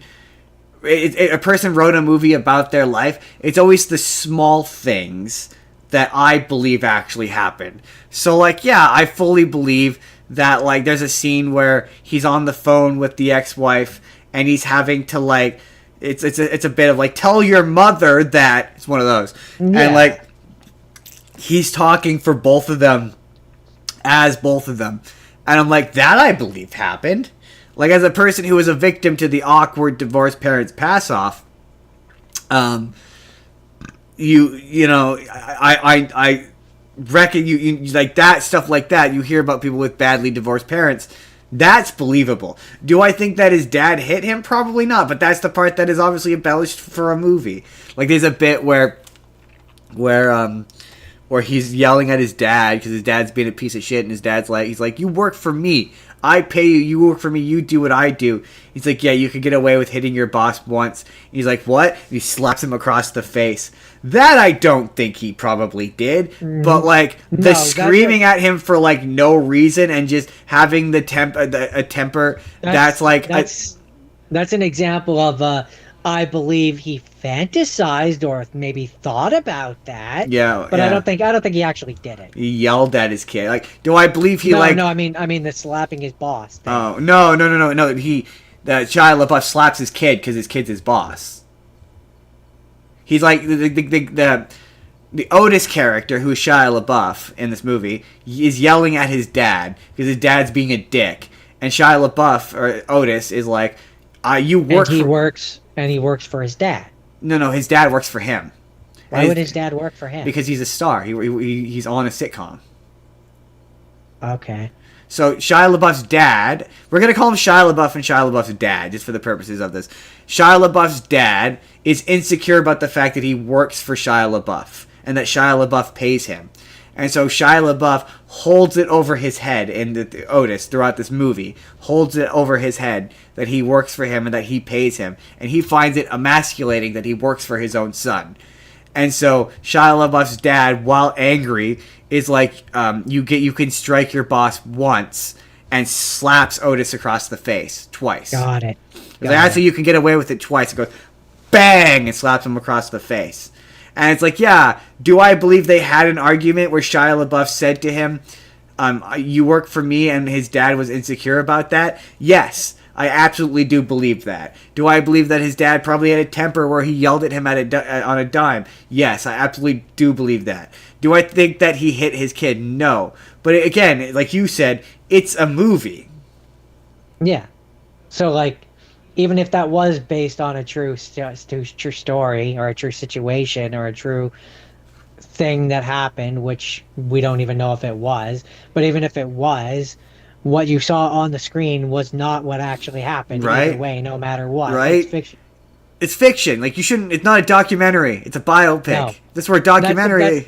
Speaker 2: A person wrote a movie about their life. It's always the small things that I believe actually happened. So like, yeah, I fully believe that like there's a scene where he's on the phone with the ex-wife and he's having to like, it's a bit of like, tell your mother that, it's one of those. Yeah. And like, he's talking for both of them as both of them. And I'm like, that I believe happened. Like, as a person who was a victim to the awkward divorced parents pass off, you know, I reckon you like that stuff like that. You hear about people with badly divorced parents. That's believable. Do I think that his dad hit him? Probably not. But that's the part that is obviously embellished for a movie. Like, there's a bit where he's yelling at his dad because his dad's being a piece of shit, and his dad's like, he's like, you work for me. I pay you. You work for me. You do what I do. He's like, yeah, you could get away with hitting your boss once. And he's like, what? And he slaps him across the face. That I don't think he probably did. But like the screaming at him for like no reason and just having a temper. That's an example of
Speaker 1: I believe he fantasized or maybe thought about that.
Speaker 2: Yeah,
Speaker 1: But
Speaker 2: yeah.
Speaker 1: I don't think he actually did it.
Speaker 2: He yelled at his kid. Like, do I believe he
Speaker 1: No,
Speaker 2: like?
Speaker 1: no, I mean the slapping his boss thing.
Speaker 2: Oh no, no, no, no, no. The Shia LaBeouf slaps his kid because his kid's his boss. He's like the Otis character, who's Shia LaBeouf in this movie, is yelling at his dad because his dad's being a dick, and Shia LaBeouf or Otis is like, "You work."
Speaker 1: And he works for his dad.
Speaker 2: No, his dad works for him.
Speaker 1: Why would his dad work for him?
Speaker 2: Because he's a star. He's on a sitcom.
Speaker 1: Okay.
Speaker 2: So Shia LaBeouf's dad, we're gonna call him Shia LaBeouf and Shia LaBeouf's dad, just for the purposes of this. Shia LaBeouf's dad is insecure about the fact that he works for Shia LaBeouf and that Shia LaBeouf pays him, and so Shia LaBeouf holds it over his head, and Otis throughout this movie holds it over his head that he works for him and that he pays him, and he finds it emasculating that he works for his own son. And so Shia LaBeouf's dad, while angry, is like, you can strike your boss once, and slaps Otis across the face twice.
Speaker 1: Got it.
Speaker 2: Like, actually, you can get away with it twice. It goes bang and slaps him across the face. And it's like, yeah, do I believe they had an argument where Shia LaBeouf said to him, you work for me, and his dad was insecure about that? Yes. I absolutely do believe that. Do I believe that his dad probably had a temper where he yelled at him on a dime? Yes, I absolutely do believe that. Do I think that he hit his kid? No. But again, like you said, it's a movie.
Speaker 1: Yeah. So, like, even if that was based on a true story or a true situation or a true thing that happened, which we don't even know if it was, but even if it was, what you saw on the screen was not what actually happened.
Speaker 2: Right.
Speaker 1: Either way, no matter what.
Speaker 2: Right.
Speaker 1: It's fiction.
Speaker 2: It's fiction. Like, you shouldn't. It's not a documentary. It's a biopic.
Speaker 1: No.
Speaker 2: That's where a documentary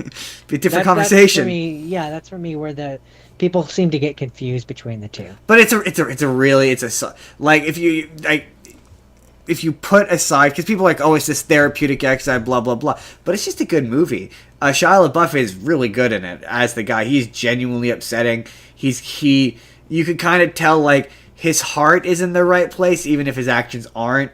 Speaker 2: be a different conversation.
Speaker 1: That's for me where the people seem to get confused between the two.
Speaker 2: But it's a like, if you put aside, because people are like, oh, it's this therapeutic exercise, blah blah blah, but it's just a good movie. Shia LaBeouf is really good in it as the guy. He's genuinely upsetting. You can kind of tell, like, his heart is in the right place, even if his actions aren't.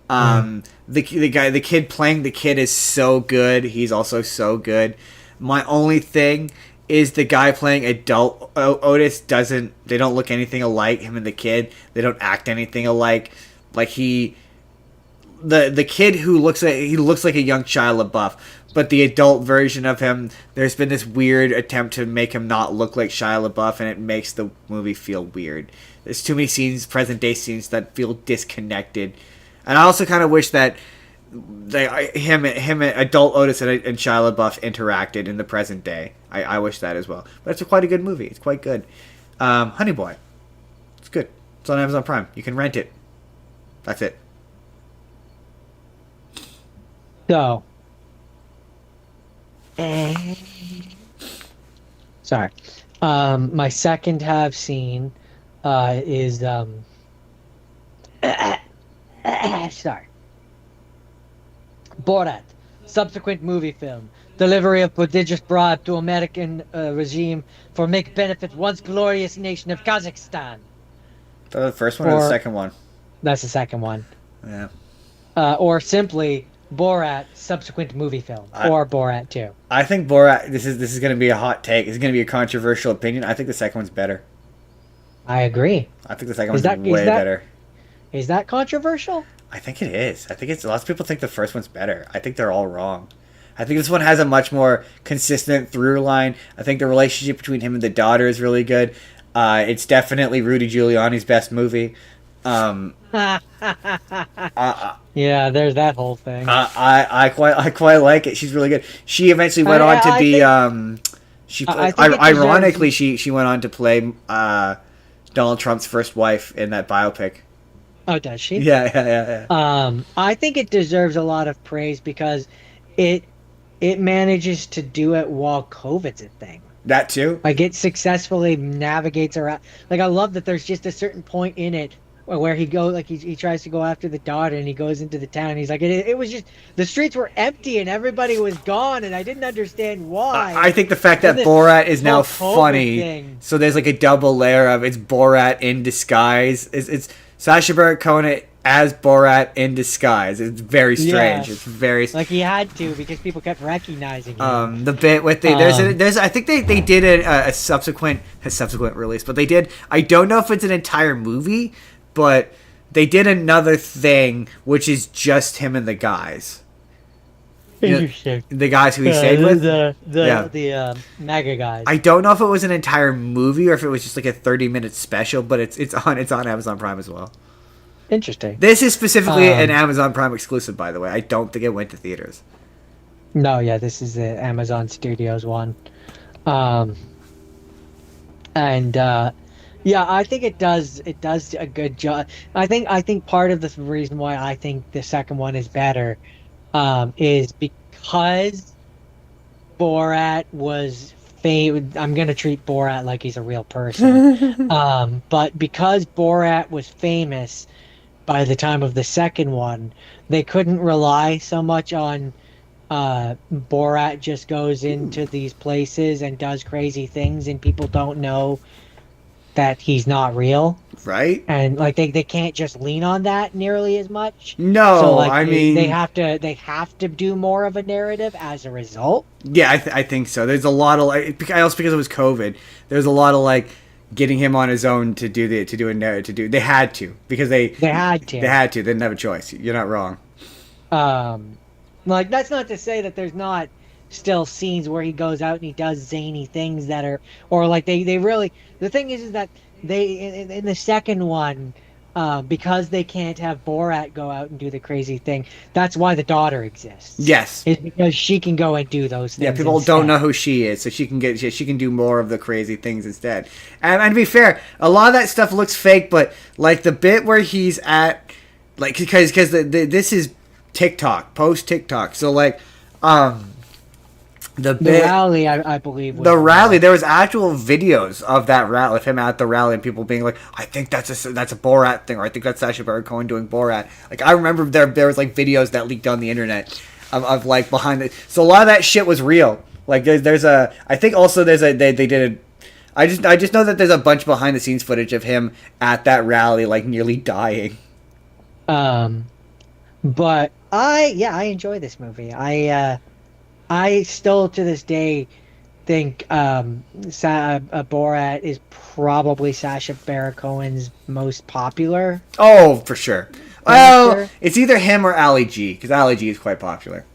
Speaker 2: The kid playing the kid is so good. He's also so good. My only thing is the guy playing adult Otis they don't look anything alike, him and the kid. They don't act anything alike. Like, the kid who looks like a young Shia LaBeouf, but the adult version of him, there's been this weird attempt to make him not look like Shia LaBeouf, and it makes the movie feel weird. There's too many present day scenes that feel disconnected. And I also kind of wish that him adult Otis and Shia LaBeouf interacted in the present day. I wish that as well. But it's quite a good movie. It's quite good. Honey Boy. It's good. It's on Amazon Prime. You can rent it. That's it.
Speaker 1: So, sorry. My second have seen is sorry. Borat, subsequent movie film. Delivery of prodigious bribe to American regime for make benefit once glorious nation of Kazakhstan.
Speaker 2: The first one or the second one?
Speaker 1: That's the second one.
Speaker 2: Yeah.
Speaker 1: Or simply Borat, subsequent movie film, or Borat 2.
Speaker 2: I think Borat. This is going to be a hot take. It's going to be a controversial opinion. I think the second one's better.
Speaker 1: I agree.
Speaker 2: I think the second one's way better.
Speaker 1: Is that controversial?
Speaker 2: I think it is. I think it's lots of people think the first one's better. I think they're all wrong. I think this one has a much more consistent through line. I think the relationship between him and the daughter is really good. It's definitely Rudy Giuliani's best movie.
Speaker 1: Yeah, there's that whole thing.
Speaker 2: I quite like it. She's really good. She eventually went on to be ironically she went on to play Donald Trump's first wife in that biopic.
Speaker 1: Oh, does she?
Speaker 2: Yeah.
Speaker 1: I think it deserves a lot of praise because it manages to do it while COVID's a thing.
Speaker 2: That too.
Speaker 1: Like, it successfully navigates around. Like, I love that there's just a certain point in it where he goes, like, he tries to go after the daughter and he goes into the town. And he's like, it was just, the streets were empty and everybody was gone and I didn't understand why.
Speaker 2: I think the fact that Borat is now funny, so there's like a double layer of it's Borat in disguise. It's Sacha Baron Cohen as Borat in disguise. It's very strange.
Speaker 1: Yeah.
Speaker 2: It's very
Speaker 1: Like he had to because people kept recognizing him.
Speaker 2: the bit with there's I think they did a subsequent release, but they did. I don't know if it's an entire movie, but they did another thing which is just him and the guys.
Speaker 1: Interesting.
Speaker 2: The guys who he stayed with.
Speaker 1: The MAGA guys.
Speaker 2: I don't know if it was an entire movie or if it was just like a 30-minute special, but it's on Amazon Prime as well.
Speaker 1: Interesting.
Speaker 2: This is specifically an Amazon Prime exclusive, by the way. I don't think it went to theaters.
Speaker 1: No, yeah, this is the Amazon Studios one. Yeah, I think it does a good job. I think part of the reason why I think the second one is better is because Borat was I'm gonna treat Borat like he's a real person. But because Borat was famous by the time of the second one, they couldn't rely so much on Borat just goes into these places and does crazy things and people don't know that he's not real.
Speaker 2: Right?
Speaker 1: And like they can't just lean on that nearly as much.
Speaker 2: No,
Speaker 1: so, like,
Speaker 2: I mean
Speaker 1: they have to do more of a narrative as a result.
Speaker 2: Yeah, I think so. There's a lot of like also because it was COVID. There's a lot of like getting him on his own to do a narrative. They had to because they had to. They didn't have a choice. You're not wrong.
Speaker 1: Like that's not to say that there's not still scenes where he goes out and he does zany things that are, or like they really. The thing is that they in the second one, because they can't have Borat go out and do the crazy thing. That's why the daughter exists.
Speaker 2: Yes,
Speaker 1: it's because she can go and do those things.
Speaker 2: Yeah, people
Speaker 1: instead.
Speaker 2: don't know who she is, so she can do more of the crazy things instead. And to be fair, a lot of that stuff looks fake, but like the bit where he's at, like because this is TikTok, post TikTok, so like the
Speaker 1: rally, I believe.
Speaker 2: The rally, there was actual videos of that rally, of him at the rally, and people being like, "I think that's a Borat thing," or "I think that's Sacha Baron Cohen doing Borat." Like I remember there was like videos that leaked on the internet of like behind it. So a lot of that shit was real. Like there's a, I think also there's a they did a, I just know that there's a bunch of behind the scenes footage of him at that rally, like nearly dying.
Speaker 1: But I enjoy this movie. I still to this day think Borat is probably Sacha Baron Cohen's most popular.
Speaker 2: Oh, for sure. Well, it's either him or Ali G, because Ali G is quite popular.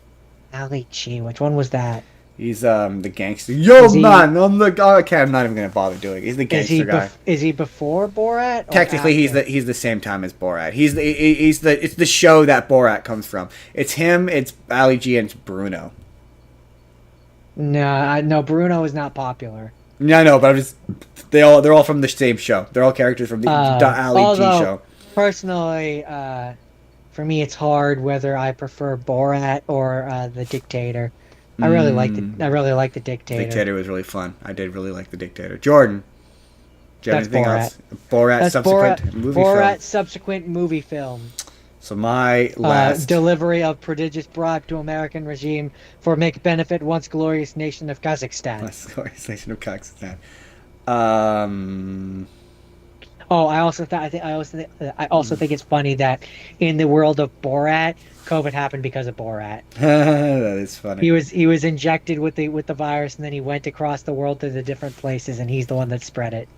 Speaker 1: Ali G, which one was that?
Speaker 2: He's the gangster. Man, I'm the guy. Okay, I'm not even gonna bother doing it. He's the gangster guy.
Speaker 1: Is he before Borat?
Speaker 2: Technically, he's the same time as Borat. It's the show that Borat comes from. It's him. It's Ali G and it's Bruno.
Speaker 1: No, Bruno is not popular.
Speaker 2: Yeah, I know, but they're all from the same show. They're all characters from the Ali G show.
Speaker 1: Personally, for me, it's hard whether I prefer Borat or the Dictator. I really like the Dictator.
Speaker 2: Dictator was really fun. I did really like the Dictator. Jordan, do you have anything else?
Speaker 1: That's
Speaker 2: subsequent movie film.
Speaker 1: Borat subsequent movie film.
Speaker 2: So my last
Speaker 1: delivery of prodigious bribe to American regime for make benefit once glorious nation of Kazakhstan.
Speaker 2: Once glorious nation of Kazakhstan.
Speaker 1: Oh, I also think it's funny that in the world of Borat, COVID happened because of Borat.
Speaker 2: That is funny.
Speaker 1: He was injected with the virus, and then he went across the world to the different places, and he's the one that spread it.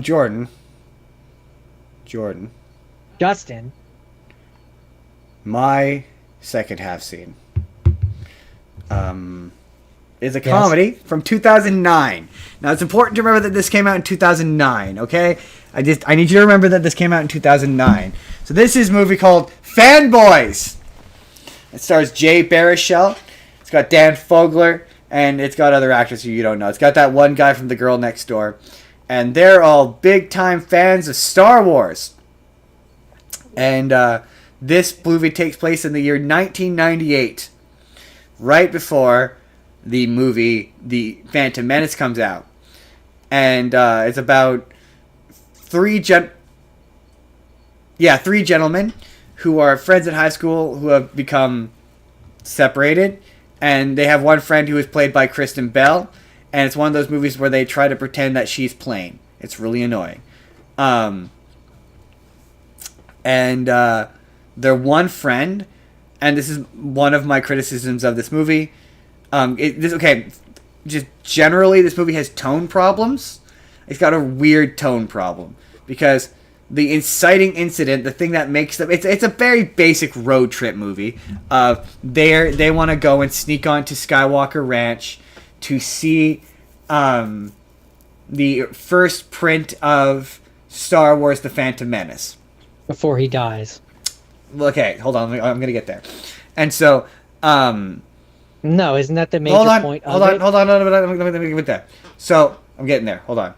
Speaker 2: Jordan.
Speaker 1: Justin.
Speaker 2: My second half scene. Is a comedy from 2009. Now it's important to remember that this came out in 2009. Okay, I need you to remember that this came out in 2009. So this is a movie called Fanboys. It stars Jay Baruchel. It's got Dan Fogler, and it's got other actors who you don't know. It's got that one guy from The Girl Next Door, and they're all big time fans of Star Wars. And this movie takes place in the year 1998, right before the movie The Phantom Menace comes out. And it's about three gentlemen who are friends at high school who have become separated, and they have one friend who is played by Kristen Bell, and it's one of those movies where they try to pretend that she's plain It's really annoying. And their one friend, and this is one of my criticisms of this movie. Just generally, this movie has tone problems. It's got a weird tone problem because the inciting incident, the thing that makes them, it's a very basic road trip movie. They want to go and sneak onto Skywalker Ranch to see the first print of Star Wars: The Phantom Menace.
Speaker 1: Before he dies.
Speaker 2: Okay, hold on. I'm gonna get there. And so,
Speaker 1: no, isn't that the major point of it?
Speaker 2: Hold on. Let me get there. So I'm getting there. Hold on.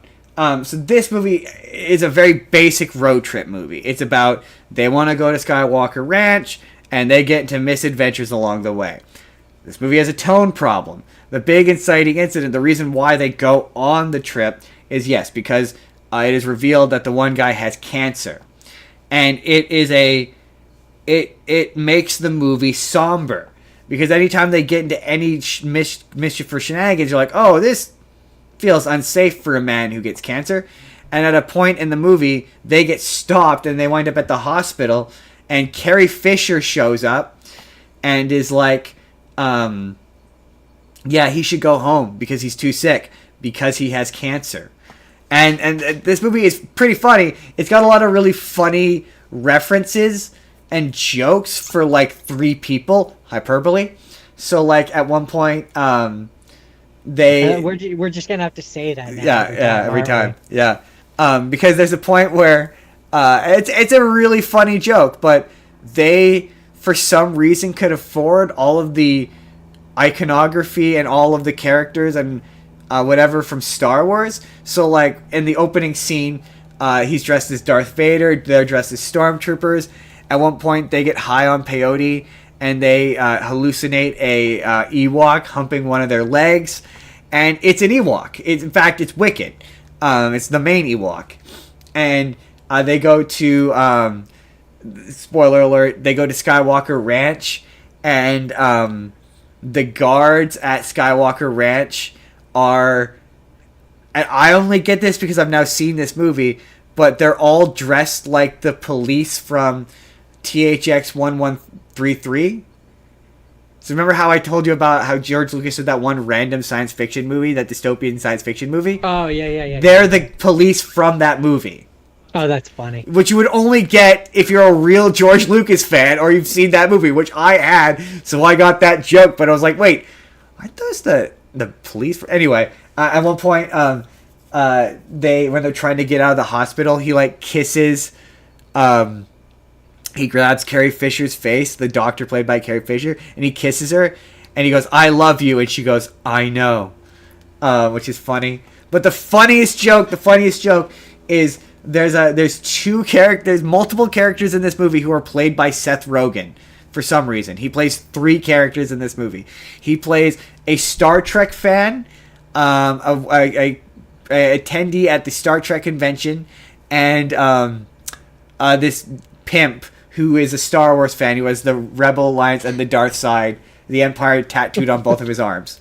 Speaker 2: So this movie is a very basic road trip movie. It's about they want to go to Skywalker Ranch and they get into misadventures along the way. This movie has a tone problem. The big inciting incident, the reason why they go on the trip is because it is revealed that the one guy has cancer. And it makes the movie somber. Because anytime they get into any mischief or shenanigans, you're like, oh, this feels unsafe for a man who gets cancer. And at a point in the movie, they get stopped and they wind up at the hospital. And Carrie Fisher shows up and is like, he should go home because he's too sick because he has cancer. And this movie is pretty funny. It's got a lot of really funny references and jokes for like 3 people. Hyperbole. So like at one point,
Speaker 1: we're just gonna have to say that now.
Speaker 2: Every time. Yeah. Because there's a point where it's a really funny joke, but they for some reason could afford all of the iconography and all of the characters and whatever from Star Wars. So like in the opening scene, he's dressed as Darth Vader. They're dressed as stormtroopers. At one point, they get high on peyote and they hallucinate a Ewok humping one of their legs, and it's an Ewok. In fact, it's Wicket. It's the main Ewok, and they go to spoiler alert. They go to Skywalker Ranch, and the guards at Skywalker Ranch are. And I only get this because I've now seen this movie, but they're all dressed like the police from THX 1133. So remember how I told you about how George Lucas did that one random science fiction movie, that dystopian science fiction movie?
Speaker 1: Oh, yeah.
Speaker 2: They're the police from that movie.
Speaker 1: Oh, that's funny.
Speaker 2: Which you would only get if you're a real George Lucas fan or you've seen that movie, which I had, so I got that joke, but I was like, wait, aren't those the police? Anyway, at one point, when they're trying to get out of the hospital, he like kisses, he grabs Carrie Fisher's face, the doctor played by Carrie Fisher, and he kisses her, and he goes, "I love you," and she goes, "I know," which is funny. But the funniest joke is there's multiple characters in this movie who are played by Seth Rogen. For some reason, he plays 3 characters in this movie. He plays a Star Trek fan, a attendee at the Star Trek convention, and this pimp who is a Star Wars fan who has the Rebel Alliance and the Darth side, the Empire tattooed on both of his arms.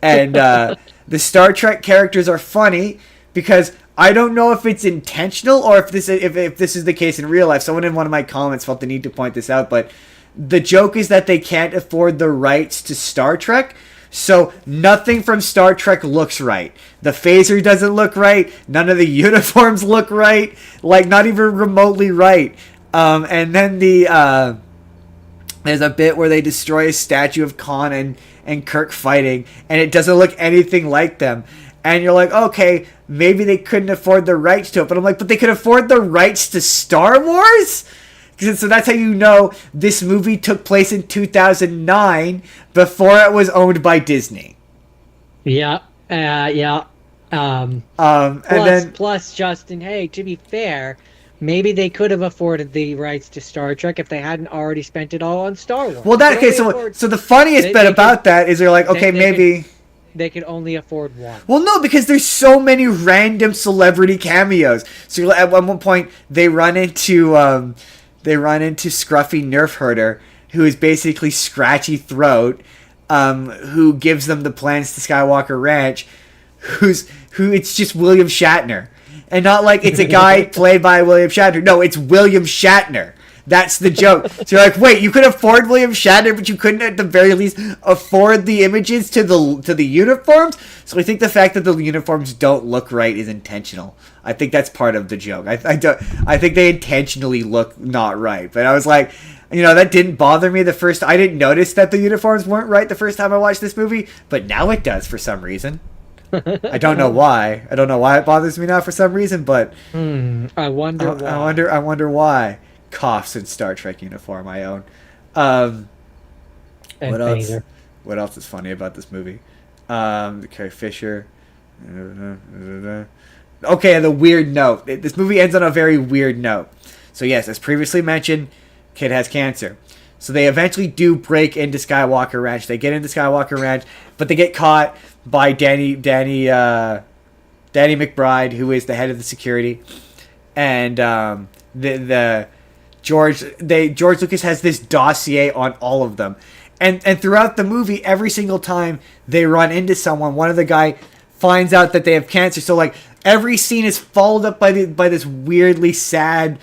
Speaker 2: And the Star Trek characters are funny because I don't know if it's intentional or if this is the case in real life. Someone in one of my comments felt the need to point this out, but the joke is that they can't afford the rights to Star Trek, so nothing from Star Trek looks right. The phaser doesn't look right. None of the uniforms look right. Like, not even remotely right. And then there's a bit where they destroy a statue of Khan and Kirk fighting, and it doesn't look anything like them. And you're like, okay, maybe they couldn't afford the rights to it. But I'm like, but they could afford the rights to Star Wars? So that's how you know this movie took place in 2009 before it was owned by Disney.
Speaker 1: Yeah. Plus, Justin, hey, to be fair, maybe they could have afforded the rights to Star Trek if they hadn't already spent it all on Star Wars.
Speaker 2: Well, so the funniest bit about that is they're like, okay, maybe
Speaker 1: they could only afford one.
Speaker 2: Well, no, because there's so many random celebrity cameos. So at one point they run into Scruffy Nerf Herder, who is basically Scratchy Throat, who gives them the plans to Skywalker Ranch, who it's just William Shatner. And not like it's a guy played by William Shatner. No, it's William Shatner. That's the joke. So you're like, wait, you could afford William Shatner, but you couldn't at the very least afford the images to the uniforms? So I think the fact that the uniforms don't look right is intentional. I think that's part of the joke. I think they intentionally look not right. But I was like, that didn't bother me I didn't notice that the uniforms weren't right the first time I watched this movie, but now it does for some reason. I don't know why. I don't know why it bothers me now for some reason, but
Speaker 1: I wonder why.
Speaker 2: I wonder why. Coughs in Star Trek uniform I own. What else? What else is funny about this movie? Carrie Fisher. Okay, the weird note. This movie ends on a very weird note. So yes, as previously mentioned, kid has cancer. So they eventually do break into Skywalker Ranch. They get into Skywalker Ranch, but they get caught by Danny McBride, who is the head of the security, and George Lucas has this dossier on all of them, and throughout the movie, every single time they run into someone, one of the guy finds out that they have cancer. So like every scene is followed up by this weirdly sad,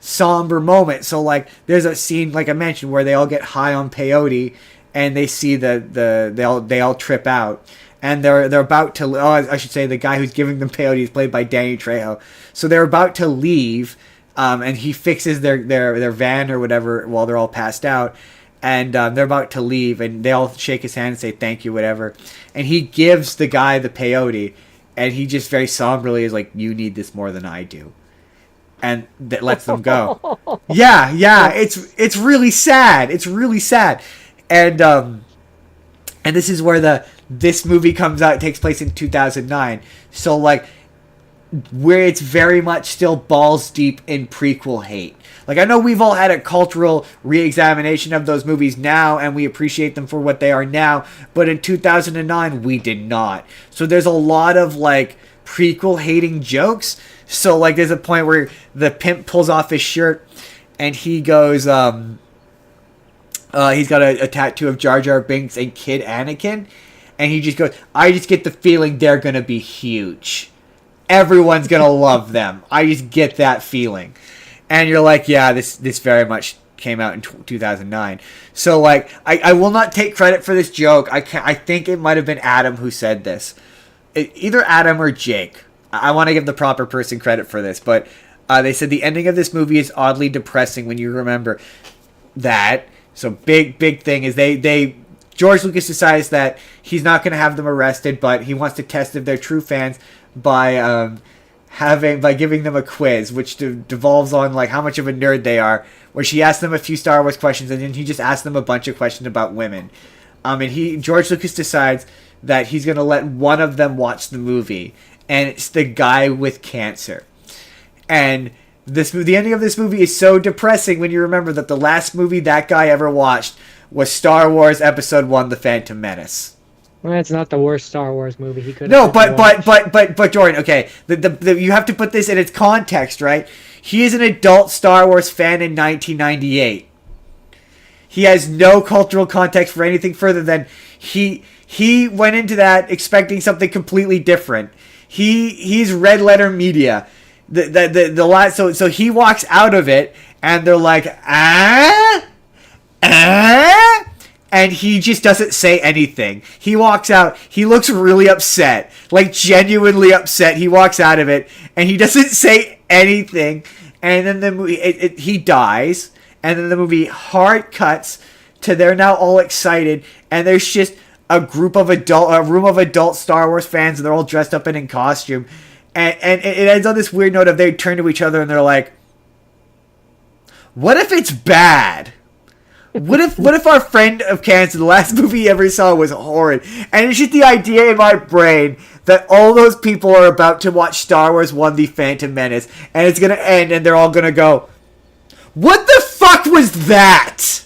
Speaker 2: somber moment. So like there's a scene like I mentioned where they all get high on peyote and they see they all trip out. And they're about to. Oh, I should say the guy who's giving them peyote is played by Danny Trejo. So they're about to leave, and he fixes their van or whatever while they're all passed out, and they're about to leave, and they all shake his hand and say thank you, whatever. And he gives the guy the peyote, and he just very somberly is like, "You need this more than I do," and that lets them go. Yeah, it's really sad. It's really sad, and this is where this movie comes out. It takes place in 2009. So, like, where it's very much still balls deep in prequel hate. Like, I know we've all had a cultural re-examination of those movies now, and we appreciate them for what they are now. But in 2009, we did not. So there's a lot of, like, prequel hating jokes. So, like, there's a point where the pimp pulls off his shirt, and he goes, he's got a tattoo of Jar Jar Binks and Kid Anakin. And he just goes, I just get the feeling they're going to be huge. Everyone's going to love them. I just get that feeling. And you're like, yeah, this very much came out in 2009. So, like, I will not take credit for this joke. I think it might have been Adam who said this. Either Adam or Jake. I want to give the proper person credit for this. But they said the ending of this movie is oddly depressing when you remember that. So, big thing is George Lucas decides that he's not going to have them arrested, but he wants to test if they're true fans by giving them a quiz, which devolves on like how much of a nerd they are. Where she asks them a few Star Wars questions, and then he just asks them a bunch of questions about women. And George Lucas decides that he's going to let one of them watch the movie, and it's the guy with cancer. And the ending of this movie is so depressing when you remember that the last movie that guy ever watched was Star Wars Episode 1: The Phantom Menace.
Speaker 1: Well, that's not the worst Star Wars movie he could have.
Speaker 2: No, but Jordan, okay, you have to put this in its context, right? He is an adult Star Wars fan in 1998. He has no cultural context for anything further than he went into that expecting something completely different. He's red letter media. The last so he walks out of it and they're like, and he just doesn't say anything. He walks out. He looks really upset, like genuinely upset. He walks out of it, and he doesn't say anything. And then the movie, he dies. And then the movie hard cuts to they're now all excited, and there's just a room of adult Star Wars fans, and they're all dressed up and in costume. And it ends on this weird note of they turn to each other and they're like, "What if it's bad? What if our friend of cancer, the last movie he ever saw was horrid?" And it's just the idea in my brain that all those people are about to watch Star Wars 1: The Phantom Menace, and it's gonna end, and they're all gonna go, "What the fuck was that?"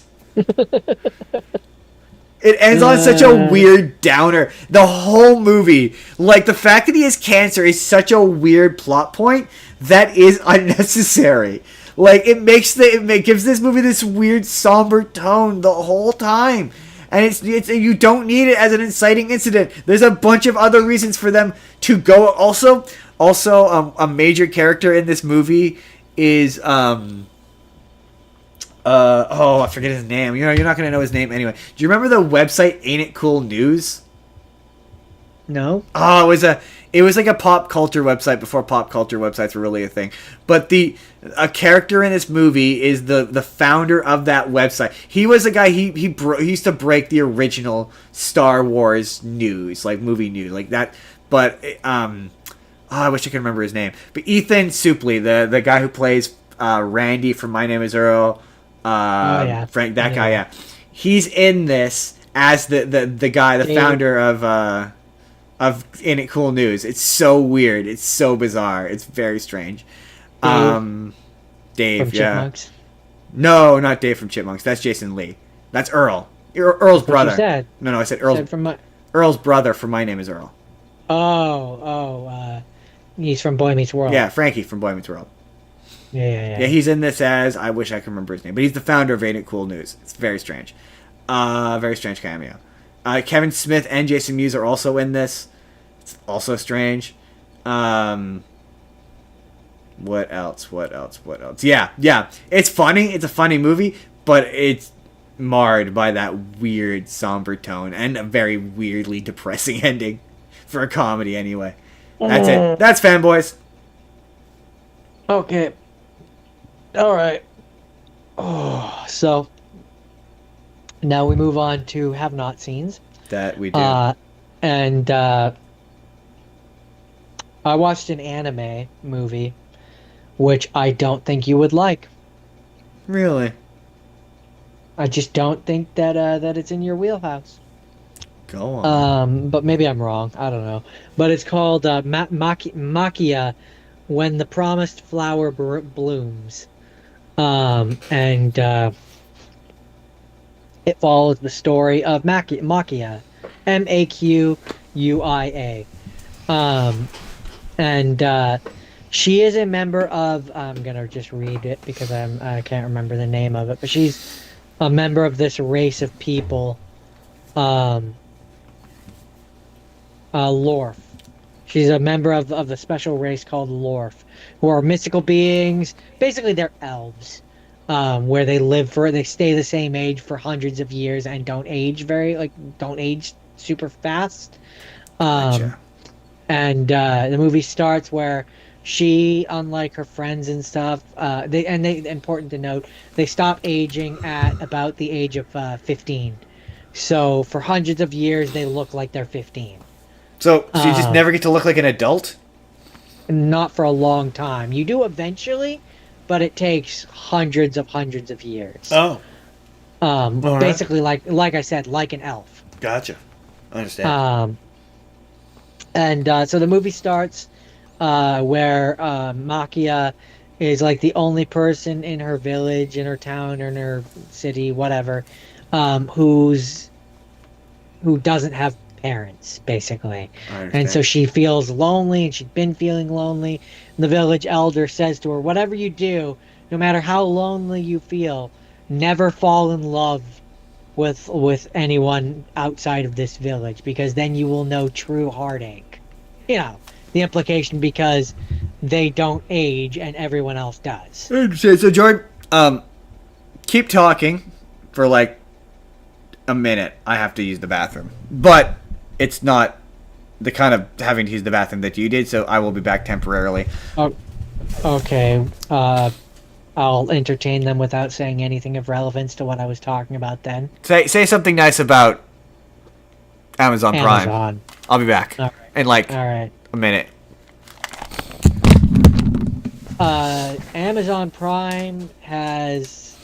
Speaker 2: It ends on such a weird downer. The whole movie, like the fact that he has cancer, is such a weird plot point that is unnecessary. Like it gives this movie this weird somber tone the whole time, and it's you don't need it as an inciting incident. There's a bunch of other reasons for them to go. Also, Also, a major character in this movie is oh, I forget his name. You're not gonna know his name anyway. Do you remember the website Ain't It Cool News?
Speaker 1: No.
Speaker 2: Oh, it was like a pop culture website before pop culture websites were really a thing. But a character in this movie is the founder of that website. He was a guy he used to break the original Star Wars news, like movie news, like that. But I wish I could remember his name. But Ethan Suplee, the guy who plays Randy from My Name Is Earl,
Speaker 1: Yeah.
Speaker 2: Frank, that guy, yeah. He's in this as the guy, the founder of In It Cool News. It's so weird. It's so bizarre. It's very strange. Dave,
Speaker 1: From Chipmunks.
Speaker 2: No, not Dave from Chipmunks. That's Jason Lee. That's Earl. Earl's brother.
Speaker 1: You said.
Speaker 2: No, I said Earl's brother from My Name Is Earl.
Speaker 1: He's from Boy Meets World.
Speaker 2: Yeah, Frankie from Boy Meets World.
Speaker 1: Yeah,
Speaker 2: he's in this as, I wish I could remember his name, but he's the founder of Ain't It Cool News. It's very strange. Very strange cameo. Kevin Smith and Jason Mewes are also in this. It's also strange. What else? Yeah. It's funny. It's a funny movie, but it's marred by that weird, somber tone and a very weirdly depressing ending for a comedy anyway. That's it. That's Fanboys.
Speaker 1: Okay. All right. Oh, so now we move on to have not scenes.
Speaker 2: That we do.
Speaker 1: And I watched an anime movie, which I don't think you would like.
Speaker 2: Really?
Speaker 1: I just don't think that it's in your wheelhouse.
Speaker 2: Go on.
Speaker 1: But maybe I'm wrong. I don't know. But it's called Makia, When the Promised Flower Blooms. And it follows the story of Makia, Maquia. And she is a member of, I'm gonna just read it because I can't remember the name of it, but she's a member of this race of people, Lorf. She's a member of the special race called Lorf, who are mystical beings. Basically, they're elves, where they stay the same age for hundreds of years and don't age super fast.
Speaker 2: Gotcha.
Speaker 1: And the movie starts where she, unlike her friends and stuff, important to note, they stop aging at about the age of 15. So for hundreds of years, they look like they're 15.
Speaker 2: So you just never get to look like an adult?
Speaker 1: Not for a long time. You do eventually, but it takes hundreds of years.
Speaker 2: Oh.
Speaker 1: Basically, like I said, like an elf.
Speaker 2: Gotcha. I understand.
Speaker 1: So the movie starts where Makia is like the only person in her village, in her town, or in her city, whatever, who doesn't have parents, basically. And so she feels lonely, and she'd been feeling lonely. And the village elder says to her, whatever you do, no matter how lonely you feel, never fall in love with anyone outside of this village, because then you will know true heartache. You know, the implication, because they don't age and everyone else does.
Speaker 2: So Jordan, keep talking for like a minute. I have to use the bathroom, but it's not the kind of having to use the bathroom that you did, so I will be back temporarily.
Speaker 1: Okay. I'll entertain them without saying anything of relevance to what I was talking about then.
Speaker 2: Say something nice about Amazon Prime. I'll be back in like a minute.
Speaker 1: Amazon Prime has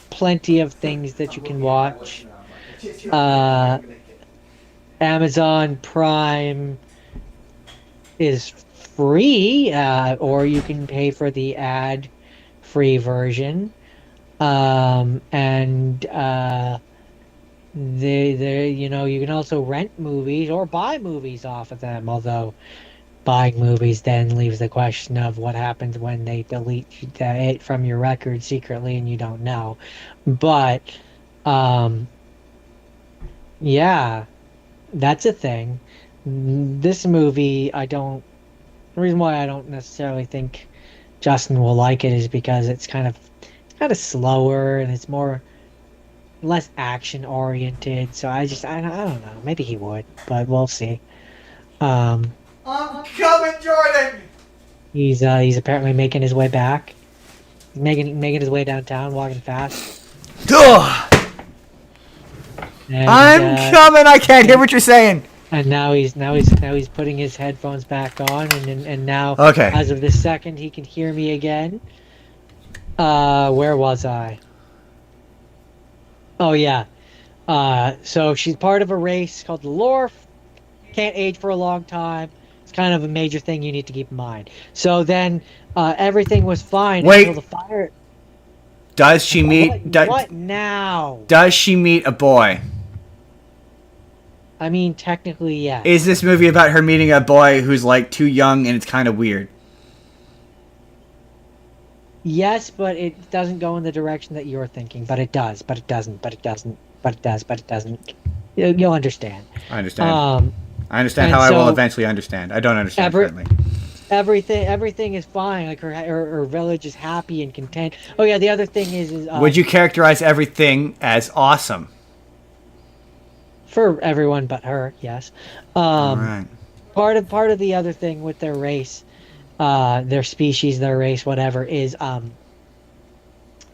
Speaker 1: plenty of things that you can watch. Amazon Prime is free, or you can pay for the ad-free version. You can also rent movies or buy movies off of them, although buying movies then leaves the question of what happens when they delete it from your record secretly and you don't know. But yeah, that's a thing. This movie, I don't The reason why I don't necessarily think Justin will like it is because it's kind of slower and it's more less action oriented. So I don't know. Maybe he would, but we'll see. Um,
Speaker 2: I'm coming, Jordan.
Speaker 1: he's apparently making his way back. He's making his way downtown, walking fast.
Speaker 2: Ugh.
Speaker 1: And,
Speaker 2: I'm coming. I can't hear what you're saying.
Speaker 1: And now he's putting his headphones back on, and now
Speaker 2: Okay.
Speaker 1: as of this second he can hear me again. Where was I? Oh yeah. So she's part of a race called the Lorf. Can't age for a long time. It's kind of a major thing you need to keep in mind. So then everything was fine
Speaker 2: Wait.
Speaker 1: until the fire.
Speaker 2: Does she meet?
Speaker 1: What now?
Speaker 2: Does she meet a boy?
Speaker 1: I mean, technically, yeah.
Speaker 2: Is this movie about her meeting a boy who's like too young and it's kind of weird?
Speaker 1: Yes, but it doesn't go in the direction that you're thinking. But it does. But it doesn't. But it doesn't. But it does. But it doesn't. You'll understand.
Speaker 2: I understand. I understand how I will eventually understand. I don't understand currently.
Speaker 1: Everything is fine. Like her village is happy and content. Oh yeah, the other thing is
Speaker 2: would you characterize everything as awesome?
Speaker 1: For everyone but her, yes.
Speaker 2: Right.
Speaker 1: Part of the other thing with their race, their species, their race, whatever, is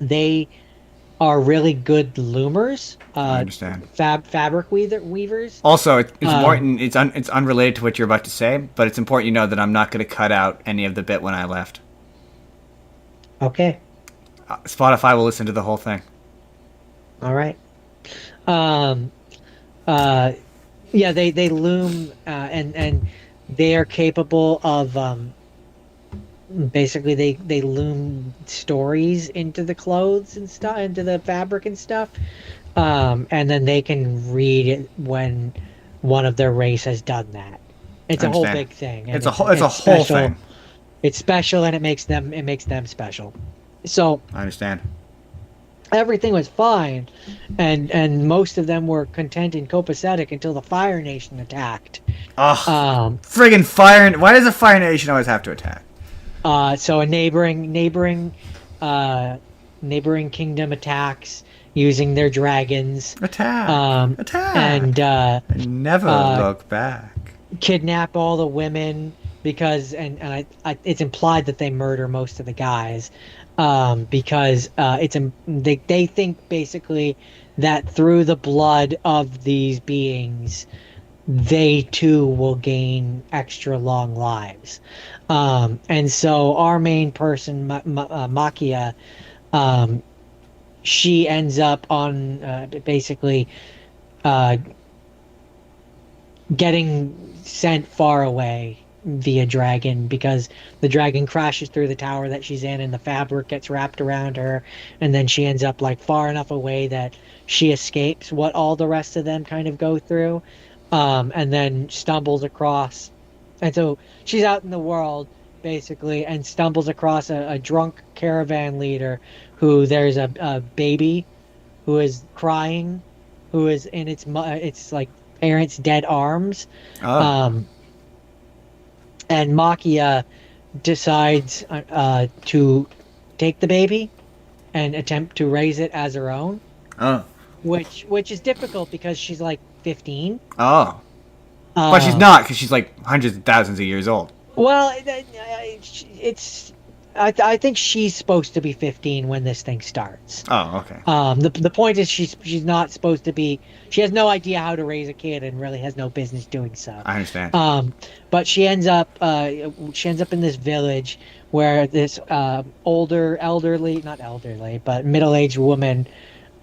Speaker 1: they are really good loomers.
Speaker 2: I understand.
Speaker 1: Fabric weavers.
Speaker 2: Also, it's important. It's unrelated to what you're about to say, but it's important you know that I'm not going to cut out any of the bit when I left.
Speaker 1: Okay.
Speaker 2: Spotify will listen to the whole thing.
Speaker 1: All right. Yeah, they loom, and they are capable of basically they loom stories into the clothes and stuff, into the fabric and stuff, and then they can read it when one of their race has done that. It's a whole big thing.
Speaker 2: It's a whole thing.
Speaker 1: It's special, and it makes them special. So
Speaker 2: I understand.
Speaker 1: Everything was fine, and most of them were content and copacetic until the Fire Nation attacked.
Speaker 2: Friggin' Fire! Why does the Fire Nation always have to attack?
Speaker 1: So a neighboring kingdom attacks using their dragons.
Speaker 2: Attack!
Speaker 1: And
Speaker 2: never look back.
Speaker 1: Kidnap all the women because I it's implied that they murder most of the guys. Because they think basically that through the blood of these beings, they too will gain extra long lives. And so our main person, Makia, she ends up on basically getting sent far away via dragon, because the dragon crashes through the tower that she's in and the fabric gets wrapped around her, and then she ends up like far enough away that she escapes what all the rest of them kind of go through, and then stumbles across, and so she's out in the world basically and stumbles across a drunk caravan leader who there's a baby who is crying, who is in its like parents' dead arms. And Makia decides to take the baby and attempt to raise it as her own. Which is difficult because she's like 15.
Speaker 2: But she's not, because she's like hundreds of thousands of years old.
Speaker 1: Well, it's I think she's supposed to be 15 when this thing starts.
Speaker 2: Oh, okay.
Speaker 1: The point is she's not supposed to be. She has no idea how to raise a kid and really has no business doing so.
Speaker 2: I understand.
Speaker 1: But she ends up in this village where this middle-aged woman,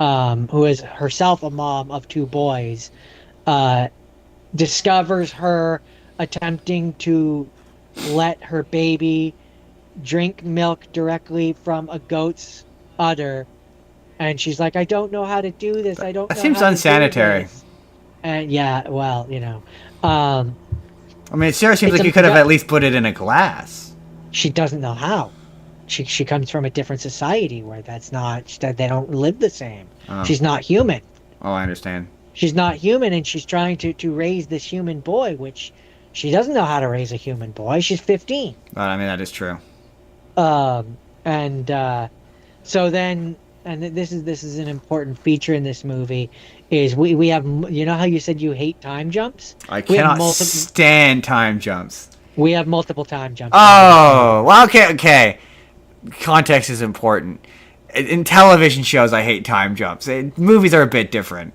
Speaker 1: who is herself a mom of two boys, discovers her attempting to let her baby drink milk directly from a goat's udder, and she's like, I don't know how to do this. I don't know. That
Speaker 2: seems unsanitary.
Speaker 1: And yeah, well, you know,
Speaker 2: I mean, it sure seems like you could have at least put it in a glass.
Speaker 1: She doesn't know how. She comes from a different society where they don't live the same. She's not human.
Speaker 2: Oh, I understand.
Speaker 1: She's not human, and she's trying to raise this human boy, which She doesn't know how to raise a human boy. She's 15.
Speaker 2: I mean, that is true.
Speaker 1: And so then, and this is an important feature in this movie, is we have, you know how you said you hate time jumps?
Speaker 2: I cannot stand time jumps.
Speaker 1: We have multiple time jumps.
Speaker 2: Oh, well, okay. Context is important. In television shows, I hate time jumps. Movies are a bit different.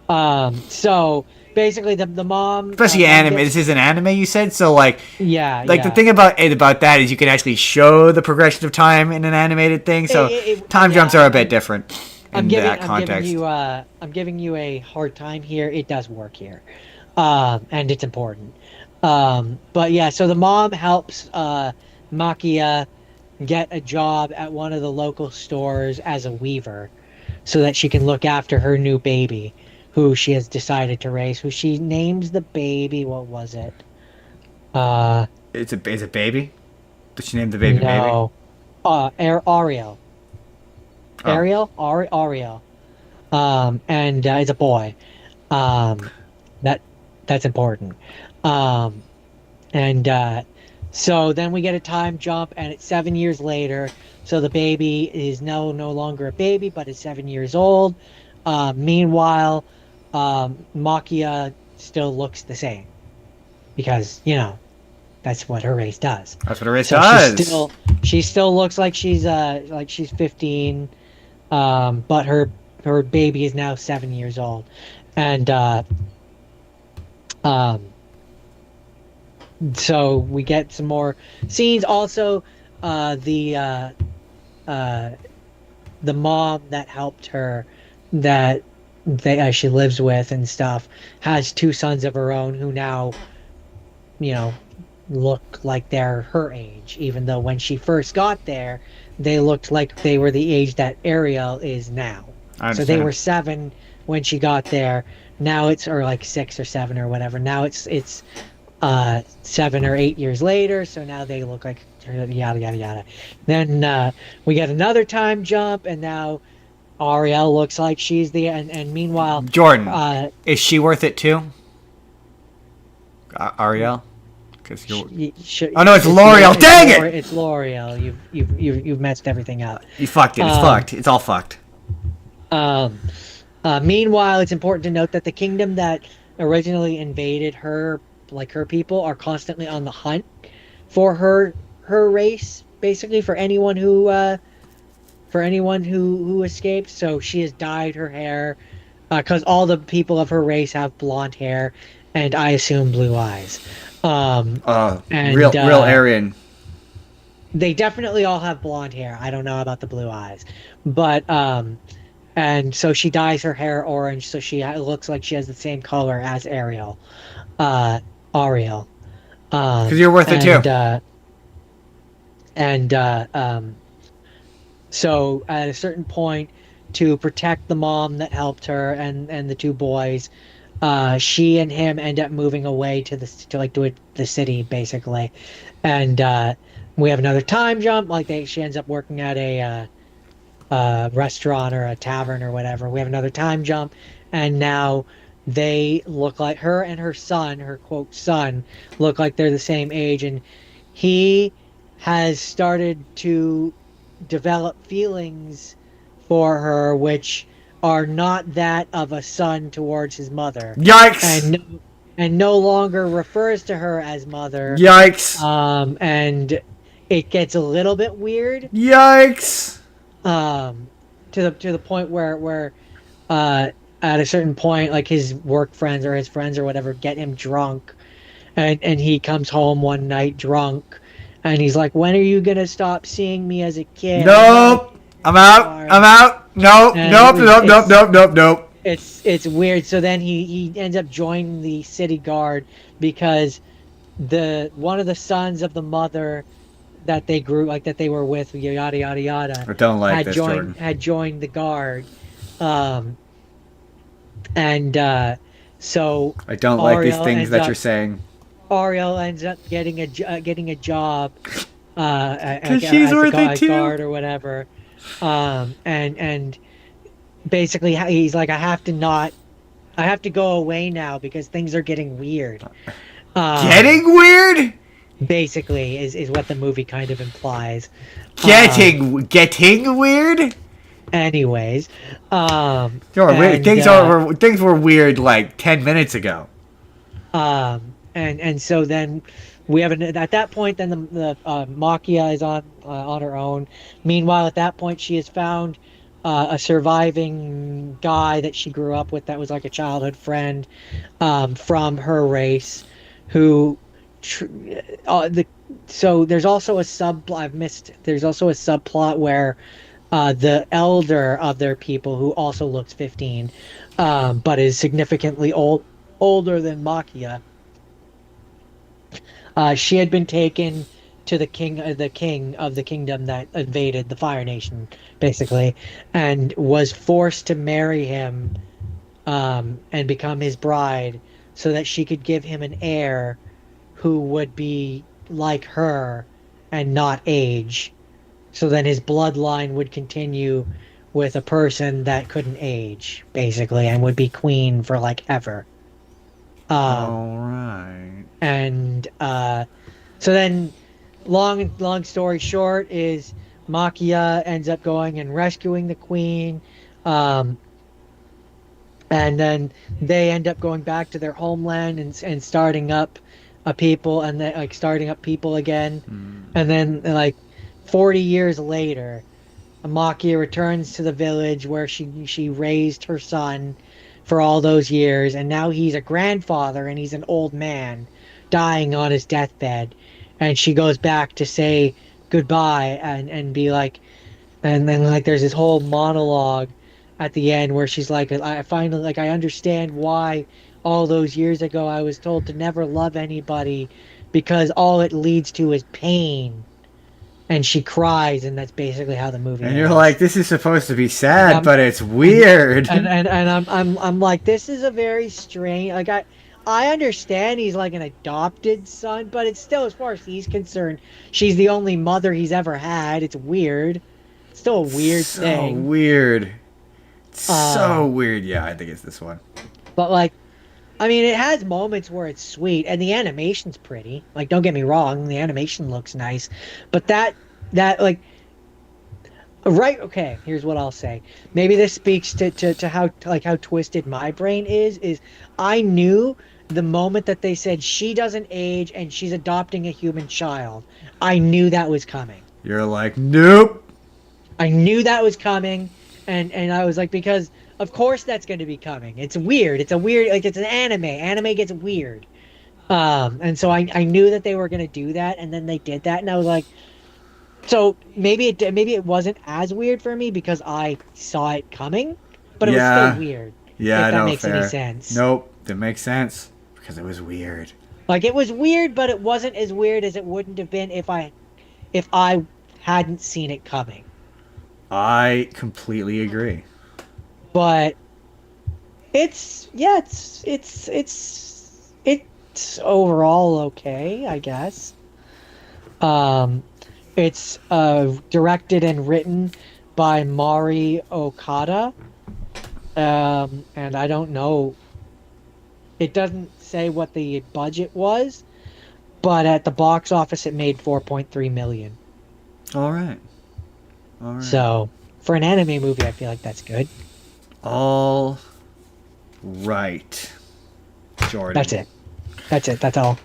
Speaker 1: So basically, the mom,
Speaker 2: especially anime. This is an anime, you said, so like
Speaker 1: the
Speaker 2: thing about that is you can actually show the progression of time in an animated thing. So time jumps are a bit different in that context.
Speaker 1: I'm giving you a hard time here. It does work here, and it's important. But yeah, so the mom helps Makia get a job at one of the local stores as a weaver, so that she can look after her new baby, who she has decided to raise. Who she names the baby? What was it?
Speaker 2: It's a baby. Did she name the baby?
Speaker 1: No. Ariel.
Speaker 2: Oh.
Speaker 1: Ariel. And it's a boy. That's important. So then we get a time jump, and it's 7 years later. So the baby is no longer a baby, but is 7 years old. Meanwhile, Makia still looks the same, because that's what her race does.
Speaker 2: That's what her race does.
Speaker 1: She still looks like she's 15, but her baby is now 7 years old, and so we get some more scenes. Also, the mom that helped her, that she lives with and stuff, has two sons of her own who now, look like they're her age, even though when she first got there, they looked like they were the age that Ariel is now. So they were 7 when she got there. Now it's, or like 6 or 7 or whatever. Now it's 7 or 8 years later, so now they look like yada yada yada. Then we get another time jump, and now Ariel looks like she's and meanwhile,
Speaker 2: Jordan, is she worth it too? Ariel, because oh no, it's L'Oreal. Dang it!
Speaker 1: It's L'Oreal. You've messed everything up.
Speaker 2: You fucked it. It's fucked. It's all fucked.
Speaker 1: Meanwhile, it's important to note that the kingdom that originally invaded her, like her people, are constantly on the hunt for her race, basically for anyone who escaped. So she has dyed her hair, because all the people of her race have blonde hair, and I assume blue eyes.
Speaker 2: Real Aryan.
Speaker 1: They definitely all have blonde hair. I don't know about the blue eyes, but and so she dyes her hair orange, so she looks like she has the same color as Ariel. Because
Speaker 2: you're worth it too.
Speaker 1: So at a certain point, to protect the mom that helped her and the two boys, she and him end up moving away to the city, basically. And we have another time jump. She ends up working at a restaurant or a tavern or whatever. We have another time jump, and now they look like, her and her son, her quote son, look like they're the same age, and he has started to develop feelings for her, which are not that of a son towards his mother.
Speaker 2: Yikes!
Speaker 1: And no longer refers to her as mother.
Speaker 2: Yikes!
Speaker 1: And it gets a little bit weird.
Speaker 2: Yikes!
Speaker 1: To the point where at a certain point, like, his work friends or his friends or whatever get him drunk, and he comes home one night drunk, and he's like, "When are you gonna stop seeing me as a kid?"
Speaker 2: Nope. I'm out. Nope.
Speaker 1: It's weird. So then he ends up joining the city guard, because one of the sons of the mother that they grew, like, that they were with, yada yada yada,
Speaker 2: I don't like this, Jordan.
Speaker 1: Had joined the guard. So
Speaker 2: I don't like these things that you're saying.
Speaker 1: Ariel ends up getting a job
Speaker 2: because she's worth it too,
Speaker 1: guard or whatever. And basically he's like, I have to go away now because things are getting weird.
Speaker 2: Getting weird?
Speaker 1: Basically, is what the movie kind of implies.
Speaker 2: Getting weird?
Speaker 1: Anyways,
Speaker 2: things were weird like 10 minutes ago.
Speaker 1: And so then we have at that point, then the Makia is on her own. Meanwhile, at that point, she has found a surviving guy that she grew up with that was like a childhood friend from her race, who tr- the so there's also a subplot I've missed. There's also a subplot where the elder of their people, who also looks 15, but is significantly older than Makia. She had been taken to the king of the kingdom that invaded the Fire Nation, basically, and was forced to marry him, and become his bride, so that she could give him an heir who would be like her and not age. So then his bloodline would continue with a person that couldn't age, basically, and would be queen for like ever.
Speaker 2: All right.
Speaker 1: And so then, long story short, is Makia ends up going and rescuing the queen, and then they end up going back to their homeland and starting up a people, and then like starting up people again, and then like 40 years later, Makia returns to the village where she raised her son for all those years, and now he's a grandfather and he's an old man dying on his deathbed, and she goes back to say goodbye and be like, and then like there's this whole monologue at the end where she's like, I finally, like, I understand why all those years ago I was told to never love anybody, because all it leads to is pain. And she cries, and that's basically how the movie
Speaker 2: And
Speaker 1: ends.
Speaker 2: you're like, this is supposed to be sad, but it's weird.
Speaker 1: And I'm like, this is a very strange, like, I understand he's like an adopted son, but it's still, as far as he's concerned, she's the only mother he's ever had. It's weird. It's still a weird thing.
Speaker 2: So weird. So weird. Yeah, I think it's this one.
Speaker 1: But like, I mean, it has moments where it's sweet, and the animation's pretty. Like, don't get me wrong, the animation looks nice, but that like, right? Okay, here's what I'll say. Maybe this speaks to how twisted my brain is. I knew the moment that they said she doesn't age and she's adopting a human child, I knew that was coming.
Speaker 2: You're like, nope.
Speaker 1: I knew that was coming, and I was like, because of course that's going to be coming. It's weird. It's a weird, like, it's an anime. Anime gets weird. And so I knew that they were going to do that, and then they did that, and I was like, so maybe it wasn't as weird for me because I saw it coming, but it was still weird.
Speaker 2: Yeah,
Speaker 1: if that makes any sense.
Speaker 2: Nope, that makes sense because it was weird.
Speaker 1: Like, it was weird, but it wasn't as weird as it wouldn't have been if I hadn't seen it coming.
Speaker 2: I completely agree.
Speaker 1: But it's overall okay, I guess. It's directed and written by Mari Okada. And I don't know. It doesn't say what the budget was, but at the box office it made 4.3 million.
Speaker 2: All right.
Speaker 1: So, for an anime movie, I feel like that's good.
Speaker 2: All right, Jordan.
Speaker 1: That's it. That's all.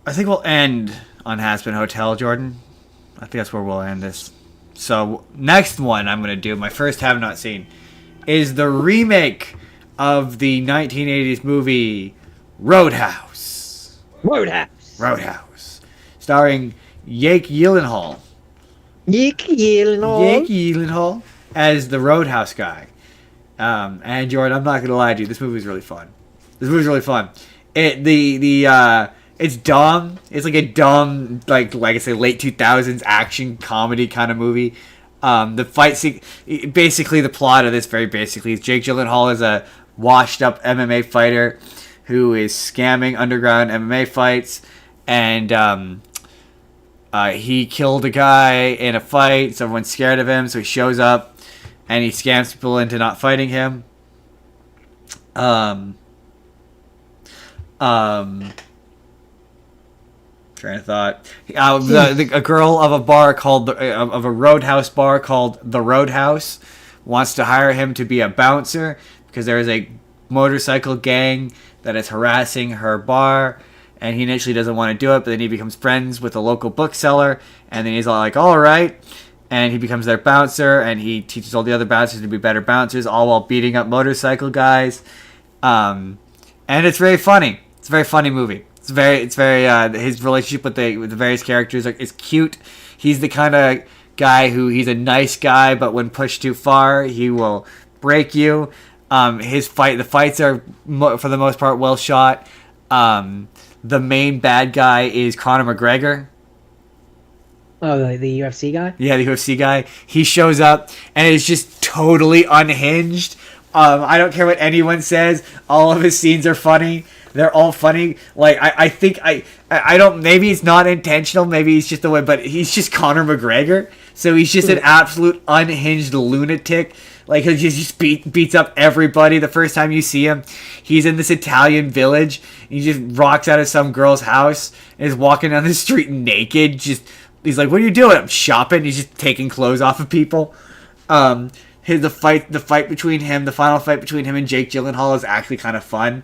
Speaker 2: I think we'll end on Hazbin Hotel, Jordan. I think that's where we'll end this. So, next one I'm going to do, my first have not seen, is the remake of the 1980s movie Roadhouse. Starring Jake Gyllenhaal. Jake Gyllenhaal as the Roadhouse guy. And Jordan, I'm not gonna lie to you, this movie is really fun. It's dumb. It's like a dumb, like I say, late 2000s action comedy kind of movie. The fight scene, basically the plot of this, very basically, is Jake Gyllenhaal is a washed up MMA fighter who is scamming underground MMA fights, and he killed a guy in a fight, so everyone's scared of him, so he shows up and he scams people into not fighting him. train of thought. A girl of a bar called of a roadhouse bar called the Roadhouse wants to hire him to be a bouncer because there is a motorcycle gang that is harassing her bar, and he initially doesn't want to do it, but then he becomes friends with a local bookseller, and then he's all like, all right, and he becomes their bouncer, and he teaches all the other bouncers to be better bouncers, all while beating up motorcycle guys. And it's very funny. It's a very funny movie. It's very his relationship with the various characters is cute. He's the kind of guy who he's a nice guy, but when pushed too far, he will break you. The fights are for the most part well shot. The main bad guy is Conor McGregor.
Speaker 1: Oh, the UFC guy?
Speaker 2: Yeah, the UFC guy. He shows up and is just totally unhinged. I don't care what anyone says. All of his scenes are funny. They're all funny. Like, I think I don't, maybe it's not intentional. Maybe he's just the way, but he's just Conor McGregor. So he's just an absolute unhinged lunatic. Like, he just beats up everybody. The first time you see him, he's in this Italian village. He just rocks out of some girl's house and is walking down the street naked. He's like, what are you doing? I'm shopping. He's just taking clothes off of people. The fight between him, the final fight between him and Jake Gyllenhaal is actually kind of fun.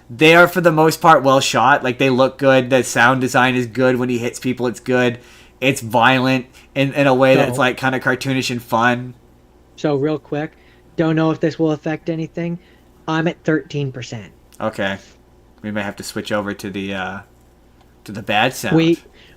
Speaker 2: They are, for the most part, well shot. Like, they look good. The sound design is good. When he hits people, it's good. It's violent in a way that's, like, kind of cartoonish and fun.
Speaker 1: So, real quick, don't know if this will affect anything. I'm at 13%.
Speaker 2: Okay. We may have to switch over to the bad sound.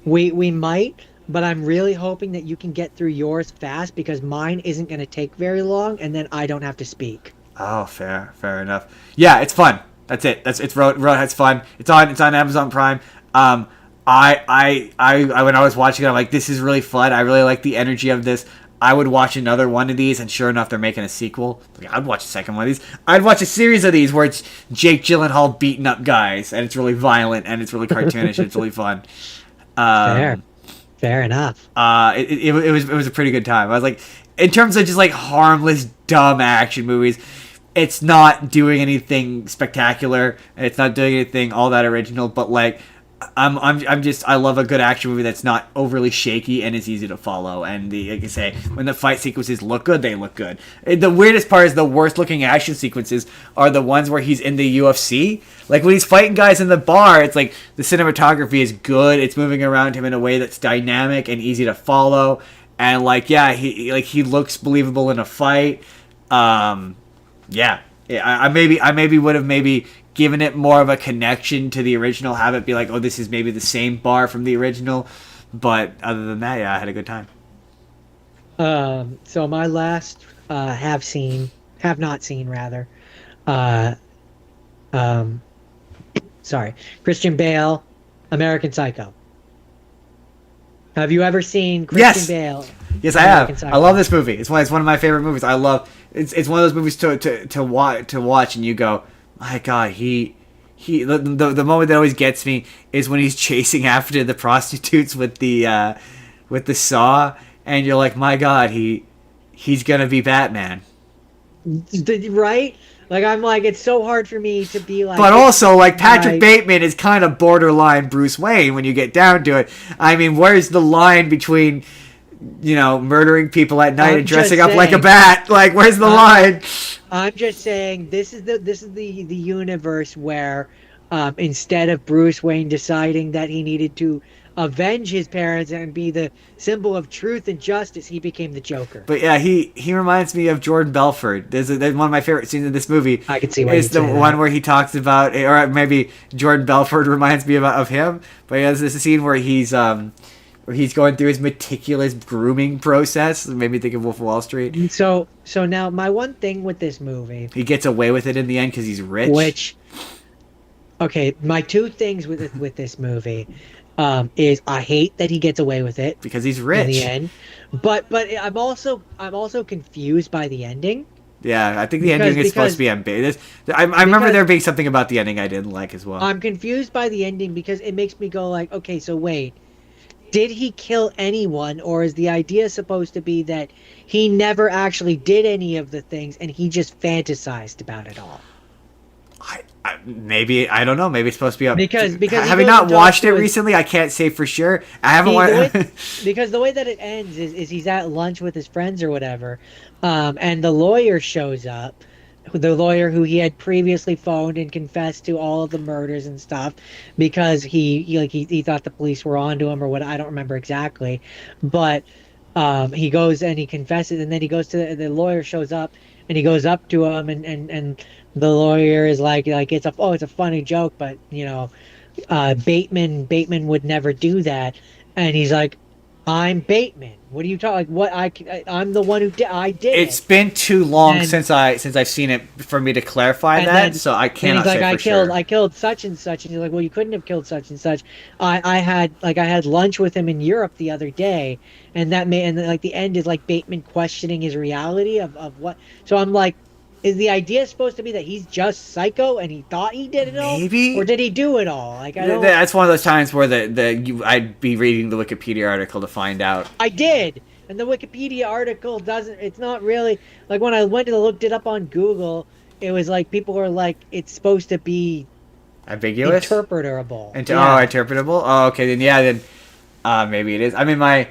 Speaker 1: We might, but I'm really hoping that you can get through yours fast because mine isn't going to take very long, and then I don't have to speak.
Speaker 2: Oh, fair enough. Yeah, it's fun. That's it. It's Roadhouse fun. It's on Amazon Prime. I when I was watching it, I'm like, this is really fun. I really like the energy of this. I would watch another one of these, and sure enough, they're making a sequel. Like, I'd watch a second one of these. I'd watch a series of these where it's Jake Gyllenhaal beating up guys, and it's really violent, and it's really cartoonish, and it's really fun.
Speaker 1: Fair enough.
Speaker 2: It was a pretty good time. I was like, in terms of just like harmless, dumb action movies, it's not doing anything spectacular, and it's not doing anything all that original. But like, I love a good action movie that's not overly shaky and is easy to follow. And like I say, when the fight sequences look good, they look good. The weirdest part is the worst looking action sequences are the ones where he's in the UFC. Like when he's fighting guys in the bar, it's like the cinematography is good. It's moving around him in a way that's dynamic and easy to follow. And like, yeah, he looks believable in a fight. Yeah, I maybe would have given it more of a connection to the original, have it be like, oh, this is maybe the same bar from the original. But other than that, yeah, I had a good time.
Speaker 1: So my last have not seen Christian Bale, American Psycho. Have you ever seen Christian Bale?
Speaker 2: Yes, I have. Psycho? I love this movie. It's one of my favorite movies. I love it's one of those movies to watch and you go, my God, the moment that always gets me is when he's chasing after the prostitutes with the saw, and you're like, my God, he's gonna be Batman,
Speaker 1: right? Like, I'm like, it's so hard for me to be like,
Speaker 2: but also like Patrick Bateman is kind of borderline Bruce Wayne when you get down to it. I mean, where's the line between, you know, murdering people at night and dressing up like a bat? Like, where's the line?
Speaker 1: I'm just saying this is the universe where instead of Bruce Wayne deciding that he needed to avenge his parents and be the symbol of truth and justice, he became the Joker.
Speaker 2: But yeah, he reminds me of Jordan Belfort. There's one of my favorite scenes in this movie.
Speaker 1: I can see why
Speaker 2: it's the one where he talks about, or maybe Jordan Belfort reminds me of him. But yeah, there's a scene where he's going through his meticulous grooming process. It made me think of Wolf of Wall Street.
Speaker 1: So now my one thing with this movie,
Speaker 2: he gets away with it in the end because he's rich.
Speaker 1: My two things with this movie is I hate that he gets away with it
Speaker 2: because he's rich
Speaker 1: in the end. But I'm also confused by the ending.
Speaker 2: Yeah, I think the ending is supposed to be ambiguous. I remember there being something about the ending I didn't like as well.
Speaker 1: I'm confused by the ending because it makes me go like, okay, so wait. Did he kill anyone, or is the idea supposed to be that he never actually did any of the things and he just fantasized about it all?
Speaker 2: Maybe I don't know. Maybe it's supposed to be up.
Speaker 1: Because
Speaker 2: having not watched it recently, I can't say for sure. I haven't watched.
Speaker 1: Because the way that it ends is he's at lunch with his friends or whatever, and the lawyer shows up, the lawyer who he had previously phoned and confessed to all of the murders and stuff, because he thought the police were onto him or what, I don't remember exactly, but he goes and he confesses, and then he goes to the lawyer shows up and he goes up to him, and the lawyer is like it's a funny joke, but Bateman would never do that, and he's like, I'm Bateman. What are you talking? Like, what? I'm the one who did. I did.
Speaker 2: It's been too long since I've seen it for me to clarify that, so I cannot say for sure.
Speaker 1: I killed such and such, and he's like, well, you couldn't have killed such and such. I had lunch with him in Europe the other day, and the end is like Bateman questioning his reality of what. So I'm like, is the idea supposed to be that he's just psycho and he thought he did it all?
Speaker 2: Maybe.
Speaker 1: Or did he do it all? Like, I don't...
Speaker 2: That's one of those times where I'd be reading the Wikipedia article to find out.
Speaker 1: I did. And the Wikipedia article doesn't... It's not really... Like, when I went to looked it up on Google, it was like, people were like, it's supposed to be...
Speaker 2: ambiguous?
Speaker 1: Interpretable.
Speaker 2: Interpretable? Oh, okay. Then maybe it is. I mean, my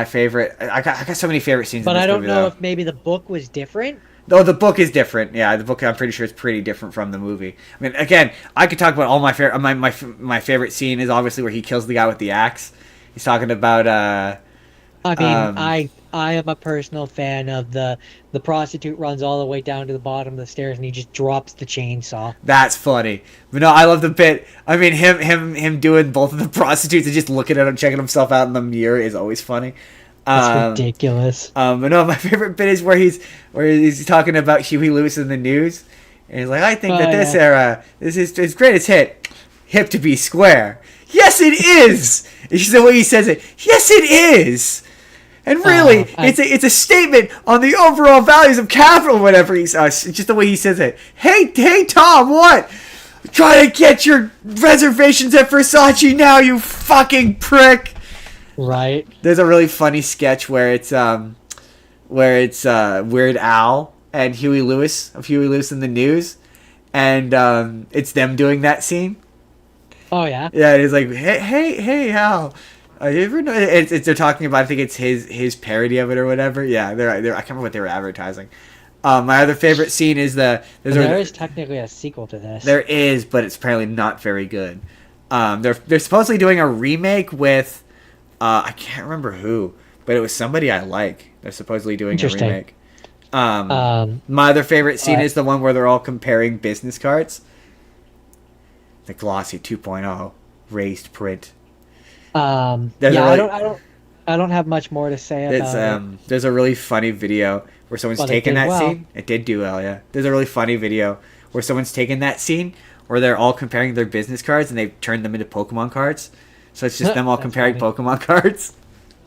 Speaker 2: favorite... I got so many favorite scenes in this movie,
Speaker 1: but I don't know if maybe the book was different.
Speaker 2: Though the book is different. Yeah, the book I'm pretty sure is pretty different from the movie. I mean, again, I could talk about all my favorite. My favorite scene is obviously where he kills the guy with the axe. He's talking about.
Speaker 1: I am a personal fan of the prostitute runs all the way down to the bottom of the stairs and he just drops the chainsaw.
Speaker 2: That's funny. But no, I love the bit. I mean, him doing both of the prostitutes and just looking at him, checking himself out in the mirror is always funny.
Speaker 1: That's ridiculous.
Speaker 2: But no, my favorite bit is where he's talking about Huey Lewis in the news, and he's like, I think that this era, this is his greatest hit, hip to be square. Yes, it is. It's just the way he says it. Yes, it is. And really, it's a statement on the overall values of capital. Whatever he's just the way he says it. Hey, Tom, what? Try to get your reservations at Versace now, you fucking prick.
Speaker 1: Right.
Speaker 2: There's a really funny sketch where it's Weird Al and Huey Lewis in the news, and it's them doing that scene.
Speaker 1: Oh yeah.
Speaker 2: Yeah, it's like, hey Al, you ever know? They're talking about, I think it's his parody of it or whatever. Yeah, they're I can't remember what they were advertising. My other favorite scene is there is
Speaker 1: technically a sequel to this.
Speaker 2: There is, but it's apparently not very good. They're supposedly doing a remake with. I can't remember who, but it was somebody I like. They're supposedly doing a remake. My other favorite scene is the one where they're all comparing business cards. The glossy 2.0 raised print.
Speaker 1: I don't have much more to say about it.
Speaker 2: There's a really funny video where someone's taken that scene. It did do well, yeah. There's a really funny video where someone's taken that scene where they're all comparing their business cards and they've turned them into Pokemon cards. So it's just them all comparing Pokemon cards.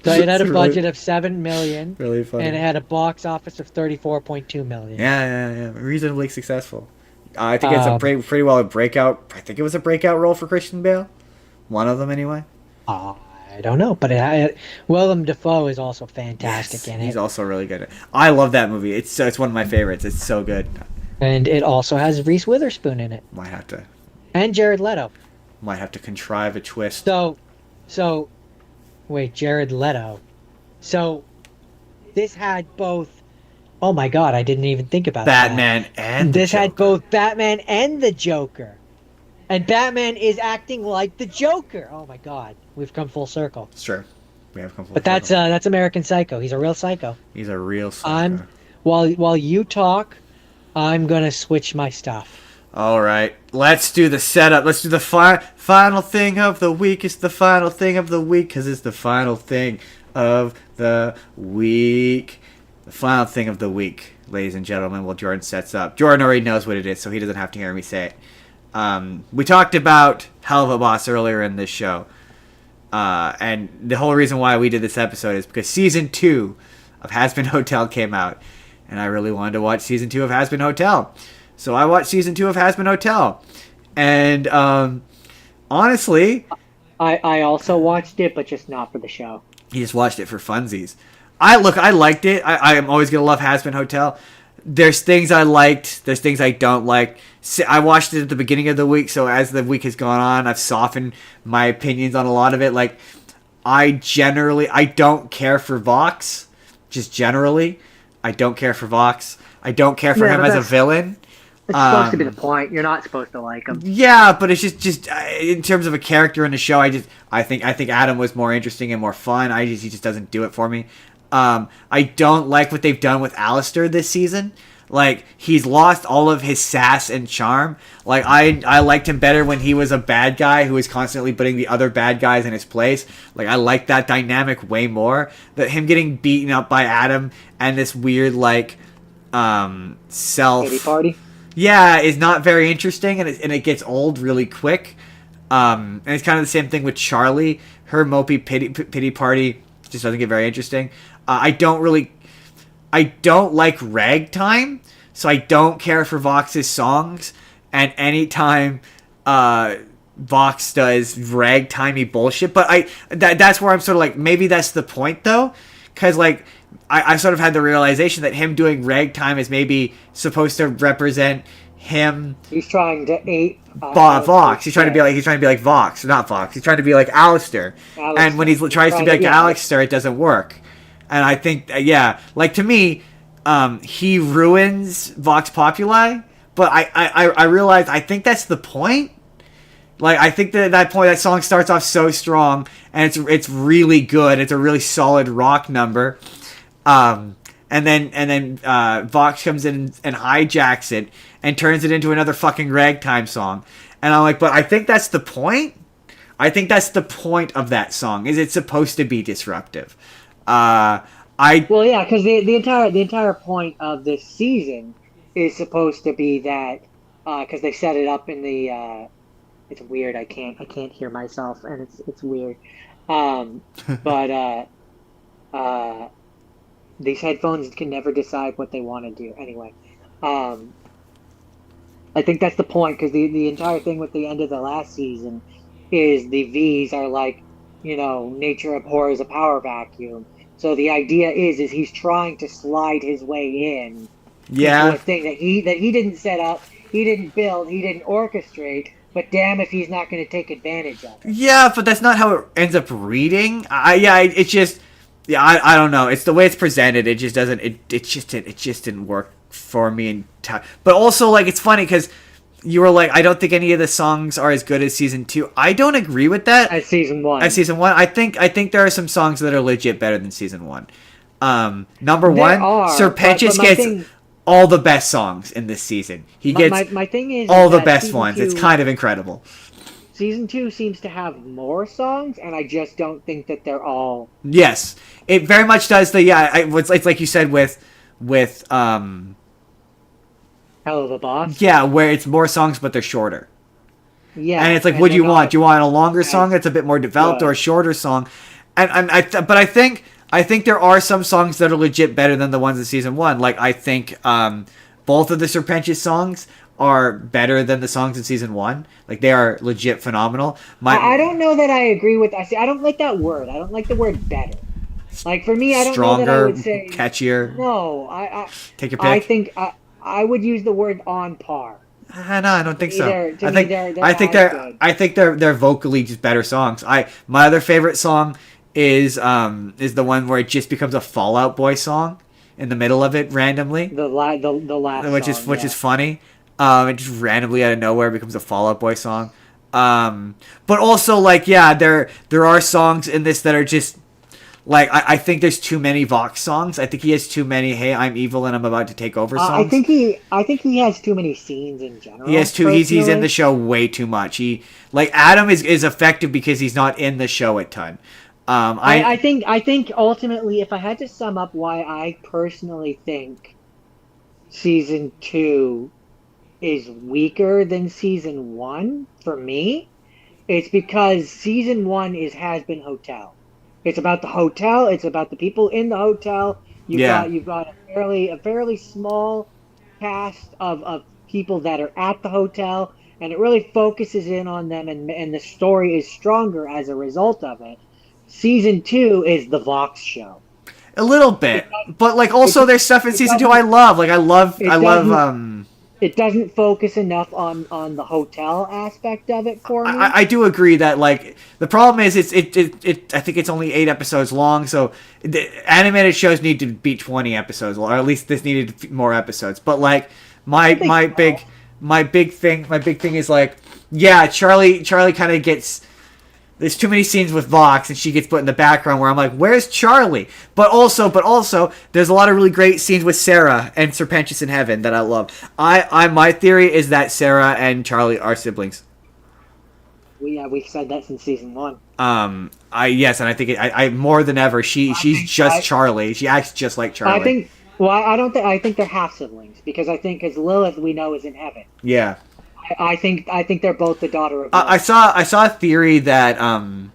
Speaker 1: So it had a budget of $7 million.
Speaker 2: Really funny.
Speaker 1: And it had a box office of $34.2 million.
Speaker 2: Yeah. Reasonably successful. I think it's a pretty well a breakout. I think it was a breakout role for Christian Bale. One of them, anyway.
Speaker 1: I don't know, but Willem Dafoe is also fantastic in it.
Speaker 2: He's also really good. I love that movie. It's one of my favorites. It's so good.
Speaker 1: And it also has Reese Witherspoon in it.
Speaker 2: Might have to.
Speaker 1: And Jared Leto.
Speaker 2: Might have to contrive a twist.
Speaker 1: So, wait, Jared Leto. So, this had both. Oh my God, I didn't even think about
Speaker 2: Batman and
Speaker 1: this had both Batman and the Joker, and Batman is acting like the Joker. Oh my God, we've come full circle.
Speaker 2: It's true, we have come full
Speaker 1: circle. But that's American Psycho. He's a real psycho.
Speaker 2: He's a real psycho.
Speaker 1: While you talk, I'm gonna switch my stuff.
Speaker 2: All right, let's do the setup. Let's do the final thing of the week. It's the final thing of the week because it's the final thing of the week. The final thing of the week, ladies and gentlemen, while Jordan sets up. Jordan already knows what it is, so he doesn't have to hear me say it. We talked about Hell of a Boss earlier in this show. And the whole reason why we did this episode is because Season 2 of Has Been Hotel came out. And I really wanted to watch Season 2 of Has Been Hotel. So I watched Season 2 of Has Been Hotel. And honestly...
Speaker 1: I also watched it, but just not for the show.
Speaker 2: He just watched it for funsies. I liked it. I am always going to love Has Been Hotel. there's things I liked, there's things I don't like. I watched it at the beginning of the week, so as the week has gone on, I've softened my opinions on a lot of it. Like, I don't care for Vox. Just generally, I don't care for Vox. I don't care for him as a villain.
Speaker 1: It's supposed to be the point. You're not supposed to like him.
Speaker 2: Yeah, but it's just in terms of a character in the show, I think Adam was more interesting and more fun. He just doesn't do it for me. I don't like what they've done with Alistair this season. Like, he's lost all of his sass and charm. Like, I liked him better when he was a bad guy who was constantly putting the other bad guys in his place. Like, I like that dynamic way more. That him getting beaten up by Adam and this weird, like,
Speaker 1: Pity party?
Speaker 2: Yeah, is not very interesting, and it gets old really quick. And it's kind of the same thing with Charlie. Her mopey pity party just doesn't get very interesting. I don't like ragtime, so I don't care for Vox's songs. And anytime Vox does ragtimey bullshit, but that's where I'm sort of like, maybe that's the point though, because like I sort of had the realization that him doing ragtime is maybe supposed to represent him.
Speaker 1: He's trying to ape
Speaker 2: Vox. He's trying to be like Vox, not Vox. He's trying to be like Alistair. And when he tries to be like Alistair, it doesn't work. And I think, like to me, he ruins Vox Populi. But I realize I think that's the point. Like, I think that point, that song starts off so strong, and it's really good. It's a really solid rock number. And then Vox comes in and hijacks it and turns it into another fucking ragtime song. And I'm like, but I think that's the point. I think that's the point of that song. Is it's supposed to be disruptive. Because
Speaker 1: the entire point of this season is supposed to be that because they set it up in the it's weird. I can't hear myself, and it's weird. These headphones can never decide what they want to do. Anyway, I think that's the point, because the entire thing with the end of the last season is the V's are like, nature abhors a power vacuum. So the idea is he's trying to slide his way in into a thing that he didn't set up, he didn't build, he didn't orchestrate. But damn if he's not going to take advantage of it.
Speaker 2: Yeah, but that's not how it ends up reading. I don't know. It's the way it's presented. It just doesn't. It just didn't work for me. But also, like, it's funny because you were like, I don't think any of the songs are as good as season 2. I don't agree with that.
Speaker 1: As season 1.
Speaker 2: I think there are some songs that are legit better than season 1. Number one, Serpentius gets all the best songs in this season. He gets
Speaker 1: my thing is
Speaker 2: all the best ones. It's kind of incredible.
Speaker 1: Season 2 seems to have more songs, and I just don't think that they're all.
Speaker 2: Yes, it very much does. It's like you said with Hell
Speaker 1: of a Boss.
Speaker 2: Yeah, where it's more songs but they're shorter.
Speaker 1: Yeah,
Speaker 2: and it's like, what do you want? Do you want a longer song that's a bit more developed, or a shorter song? But I think there are some songs that are legit better than the ones in season 1. Like, I think both of the Serpentius songs are better than the songs in season 1. Like, they are legit phenomenal.
Speaker 1: I don't know that I agree with. I don't like that word. I don't like the word better. Like, for me, I don't know that I would say
Speaker 2: catchier.
Speaker 1: No, I
Speaker 2: take your pick.
Speaker 1: I think I would use the word on par.
Speaker 2: No, I don't think so.
Speaker 1: I
Speaker 2: think they're vocally just better songs. My other favorite song is the one where it just becomes a Fall Out Boy song in the middle of it randomly.
Speaker 1: The last
Speaker 2: which is funny. It just randomly out of nowhere becomes a Fall Out Boy song. But also, like, there are songs in this that are just like, I think there's too many Vox songs. I think he has too many "Hey, I'm evil and I'm about to take over" songs.
Speaker 1: I think he has too many scenes in general.
Speaker 2: He has he's in the show way too much. Adam is effective because he's not in the show a ton.
Speaker 1: I think ultimately, if I had to sum up why I personally think season 2 is weaker than season 1 for me, it's because season 1 has been hotel. It's about the hotel. It's about the people in the hotel. You've got a fairly small cast of people that are at the hotel, and it really focuses in on them, and the story is stronger as a result of it. Season 2 is the Vox show.
Speaker 2: A little bit, but like also there's stuff in season 2 I love. Like I love.
Speaker 1: It doesn't focus enough on the hotel aspect of it for me.
Speaker 2: I do agree that like the problem is it I think it's only 8 episodes long, so the animated shows need to be 20 episodes, or at least this needed more episodes. But like my big thing is like, yeah, Charlie kind of gets. There's too many scenes with Vox, and she gets put in the background where I'm like, where's Charlie? But also, there's a lot of really great scenes with Sarah and Serpentious in Heaven that I love. My theory is that Sarah and Charlie are siblings.
Speaker 1: We've said that since season 1.
Speaker 2: Yes, and I think I more than ever, she's just Charlie. She acts just like Charlie.
Speaker 1: I think they're half siblings because Lilith we know is in heaven.
Speaker 2: Yeah.
Speaker 1: I think they're both the daughter of.
Speaker 2: I saw a theory that some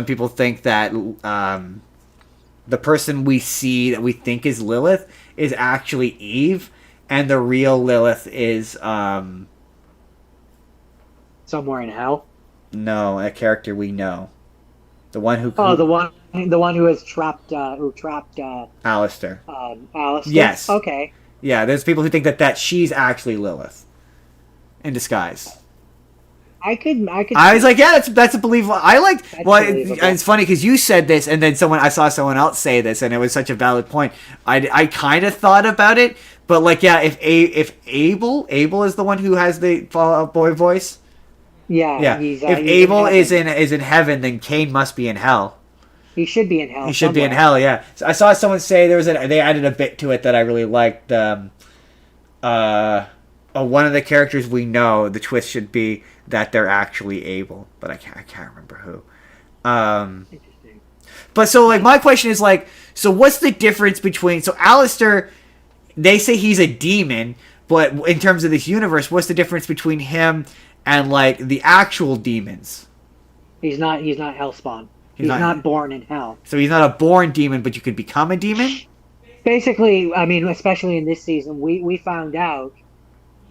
Speaker 2: people think that the person we see that we think is Lilith is actually Eve, and the real Lilith is
Speaker 1: somewhere in hell.
Speaker 2: No, a character we know, the one who.
Speaker 1: Oh, the one who has trapped
Speaker 2: Alistair.
Speaker 1: Alistair.
Speaker 2: Yes.
Speaker 1: Okay.
Speaker 2: Yeah, there's people who think that she's actually Lilith in disguise.
Speaker 1: I
Speaker 2: was like, yeah, that's a believable. I liked. It's funny because you said this, and then I saw someone else say this, and it was such a valid point. I kind of thought about it, but like, yeah, if Abel is the one who has the Fall Out Boy voice.
Speaker 1: Yeah.
Speaker 2: If Abel is in heaven, then Cain must be in hell.
Speaker 1: He should be in hell.
Speaker 2: He should be in hell, yeah. So I saw someone say they added a bit to it that I really liked. One of the characters we know, the twist should be that they're actually Abel, but I can't remember who.
Speaker 1: Interesting.
Speaker 2: But so like my question is like, so what's the difference between Alistair? They say he's a demon, but in terms of this universe, what's the difference between him and like the actual demons?
Speaker 1: He's not Hellspawn. He's not born in hell.
Speaker 2: So he's not a born demon, but you could become a demon?
Speaker 1: Basically, I mean, especially in this season, we found out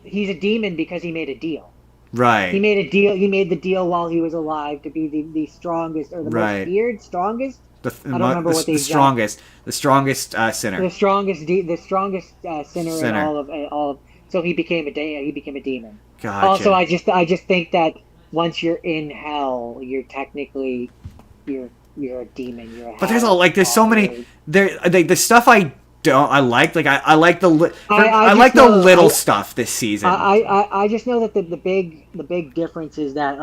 Speaker 1: he's a demon because he made a deal.
Speaker 2: Right.
Speaker 1: He made a deal. He made the deal while he was alive to be the strongest or the most feared, strongest. I don't remember what the
Speaker 2: strongest sinner.
Speaker 1: The strongest sinner in all of. So he became a demon.
Speaker 2: Gotcha.
Speaker 1: Also, I just think that once you're in hell, you're technically you're a demon.
Speaker 2: But there's there's so many the stuff I like the little stuff this season.
Speaker 1: I just know that the big difference is that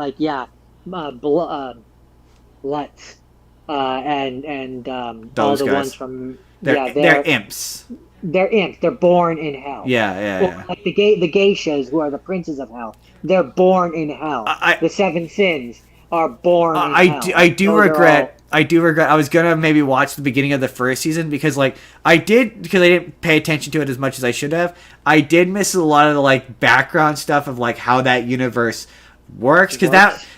Speaker 1: Lutz and
Speaker 2: those
Speaker 1: all the
Speaker 2: guys.
Speaker 1: ones from
Speaker 2: they're imps.
Speaker 1: They're imps. They're born in hell.
Speaker 2: Yeah.
Speaker 1: Like the geishas, who are the princes of hell, they're born in hell. The 7 sins are born in hell.
Speaker 2: I do regret. I was gonna maybe watch the beginning of the first season because I didn't pay attention to it as much as I should have. I did miss a lot of the background stuff of how that universe works because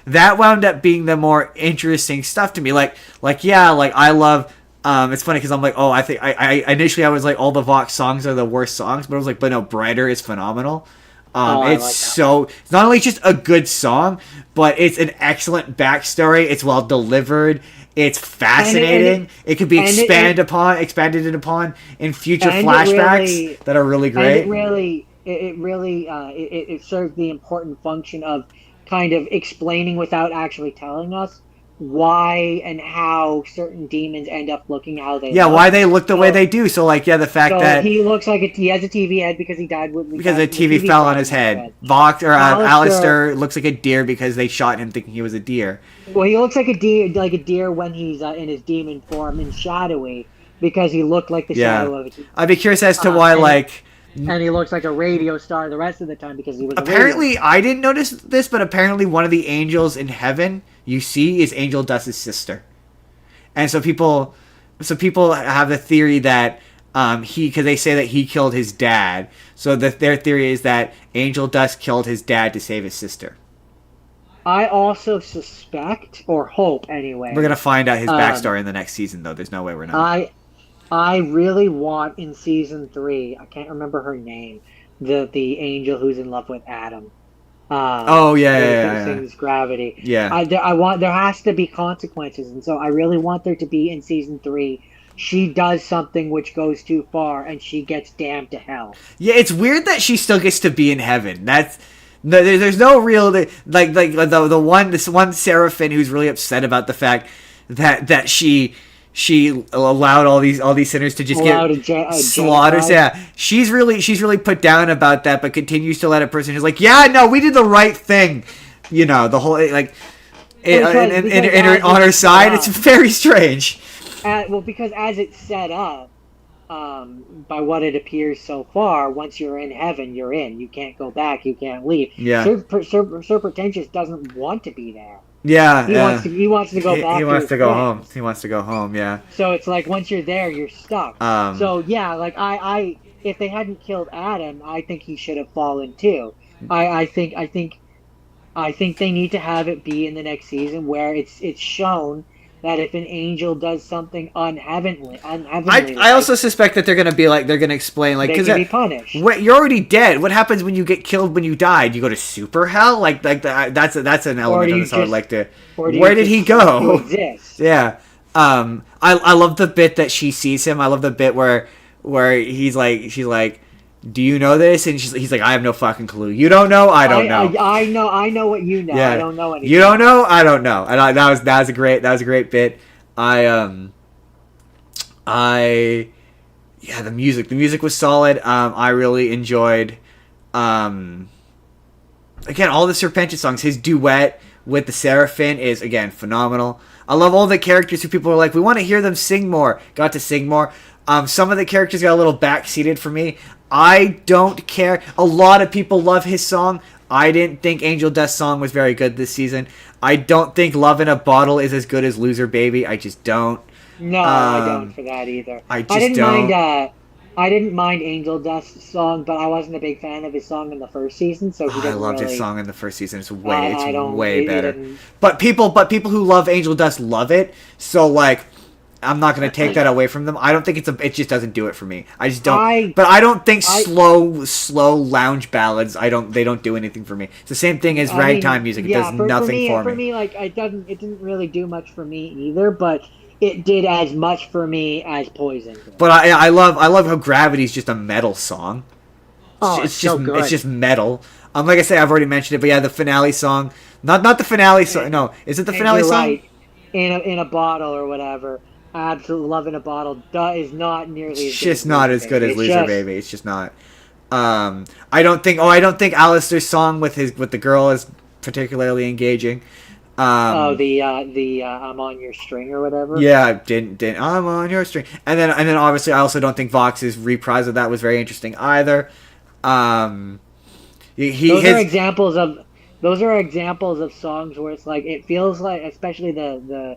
Speaker 2: that wound up being the more interesting stuff to me. I love. It's funny because I'm like, oh, I think I initially I was like, all the Vox songs are the worst songs, but I was like, but no, Brighter is phenomenal. It's not only just a good song, but it's an excellent backstory. It's well delivered. It's fascinating. It could be expanded upon in future flashbacks that are really great.
Speaker 1: It serves the important function of kind of explaining without actually telling us why and how certain demons end up looking how they look.
Speaker 2: Why they look the way they do. So the fact that
Speaker 1: he looks like he has a TV head because the
Speaker 2: TV fell on his head. Vox or Alistair looks like a deer because they shot him thinking he was a deer.
Speaker 1: Well, he looks like a deer when he's in his demon form and shadowy because he looked like the shadow of a deer.
Speaker 2: I'd be curious as to why
Speaker 1: and he looks like a radio star the rest of the time because he was
Speaker 2: apparently I didn't notice this, but apparently one of the angels in heaven you see is Angel Dust's sister, and so people have the theory that because they say that he killed his dad, so their theory is that Angel Dust killed his dad to save his sister.
Speaker 1: I also suspect or hope anyway.
Speaker 2: We're gonna find out his backstory in the next season, though. There's no way we're not.
Speaker 1: I really want in season 3. I can't remember her name. The angel who's in love with Adam.
Speaker 2: Oh yeah,
Speaker 1: where
Speaker 2: yeah,
Speaker 1: he
Speaker 2: yeah, yeah.
Speaker 1: sings Gravity.
Speaker 2: Yeah.
Speaker 1: There has to be consequences, and so I really want there to be in season 3. She does something which goes too far, and she gets damned to hell.
Speaker 2: Yeah, it's weird that she still gets to be in heaven. That's no, there's no real like the one this one Seraphim who's really upset about the fact that she allowed all these sinners to just
Speaker 1: Allowed
Speaker 2: get
Speaker 1: a
Speaker 2: slaughtered.
Speaker 1: genocide.
Speaker 2: Yeah, she's really put down about that, but continues to let a person who's like, yeah, no, we did the right thing. You know, the whole like on her side, it's very strange.
Speaker 1: Because as it's set up, by what it appears so far, once you're in heaven, you're in. You can't go back. You can't leave.
Speaker 2: Yeah.
Speaker 1: Sir Pretentious doesn't want to be there.
Speaker 2: Yeah,
Speaker 1: He wants to go back.
Speaker 2: He wants to go home. He wants to go home. Yeah.
Speaker 1: So it's like once you're there, you're stuck. So yeah, like I if they hadn't killed Adam, I think he should have fallen too. I think they need to have it be in the next season where it's shown that if an angel does something unheavenly,
Speaker 2: I also suspect that they're gonna explain like
Speaker 1: they
Speaker 2: because
Speaker 1: can be punished.
Speaker 2: You're already dead. What happens when you get killed when you die? Do you go to super hell? That's an element of this I would like to. Where did he go?
Speaker 1: Exist.
Speaker 2: Yeah. I love the bit that she sees him. I love the bit where she's like, do you know this? And he's like, I have no fucking clue. You don't know? I don't know.
Speaker 1: I know what you know.
Speaker 2: Yeah.
Speaker 1: I don't know anything.
Speaker 2: You don't know? I don't know. And that was a great bit. Yeah, the music was solid. I really enjoyed again all the Serpentious songs. His duet with the Seraphim is again phenomenal. I love all the characters who people are like, we want to hear them sing more. Got to sing more. Some of the characters got a little backseated for me. I don't care. A lot of people love his song. I didn't think Angel Dust's song was very good this season. I don't think Love in a Bottle is as good as Loser Baby. I just don't.
Speaker 1: No, I don't for that either.
Speaker 2: I don't.
Speaker 1: I didn't mind Angel Dust's song, but I wasn't a big fan of his song in the first season. So
Speaker 2: I loved his song in the first season. It's way better.
Speaker 1: Didn't...
Speaker 2: But people who love Angel Dust love it. So like, I'm not gonna take that away from them. I don't think it just doesn't do it for me. I just don't. But I don't think slow lounge ballads. They don't do anything for me. It's the same thing as ragtime music. It does nothing for me.
Speaker 1: For me, like it didn't really do much for me either. But it did as much for me as Poison did.
Speaker 2: But I love how Gravity's just a metal song. It's
Speaker 1: so good.
Speaker 2: It's just metal. Like I say, I've already mentioned it, but yeah, the finale song. Not the finale song. No, is it the finale song?
Speaker 1: Right. In a bottle or whatever. Absolute Love in a Bottle is not nearly as good.
Speaker 2: It's just not as good as Loser Baby. It's just not. I don't think Alistair's song with the girl is particularly engaging.
Speaker 1: The I'm on your string or whatever.
Speaker 2: Yeah, didn't I'm on your string. And then obviously I also don't think Vox's reprise of that was very interesting either.
Speaker 1: Those are examples of songs where it's like it feels like, especially the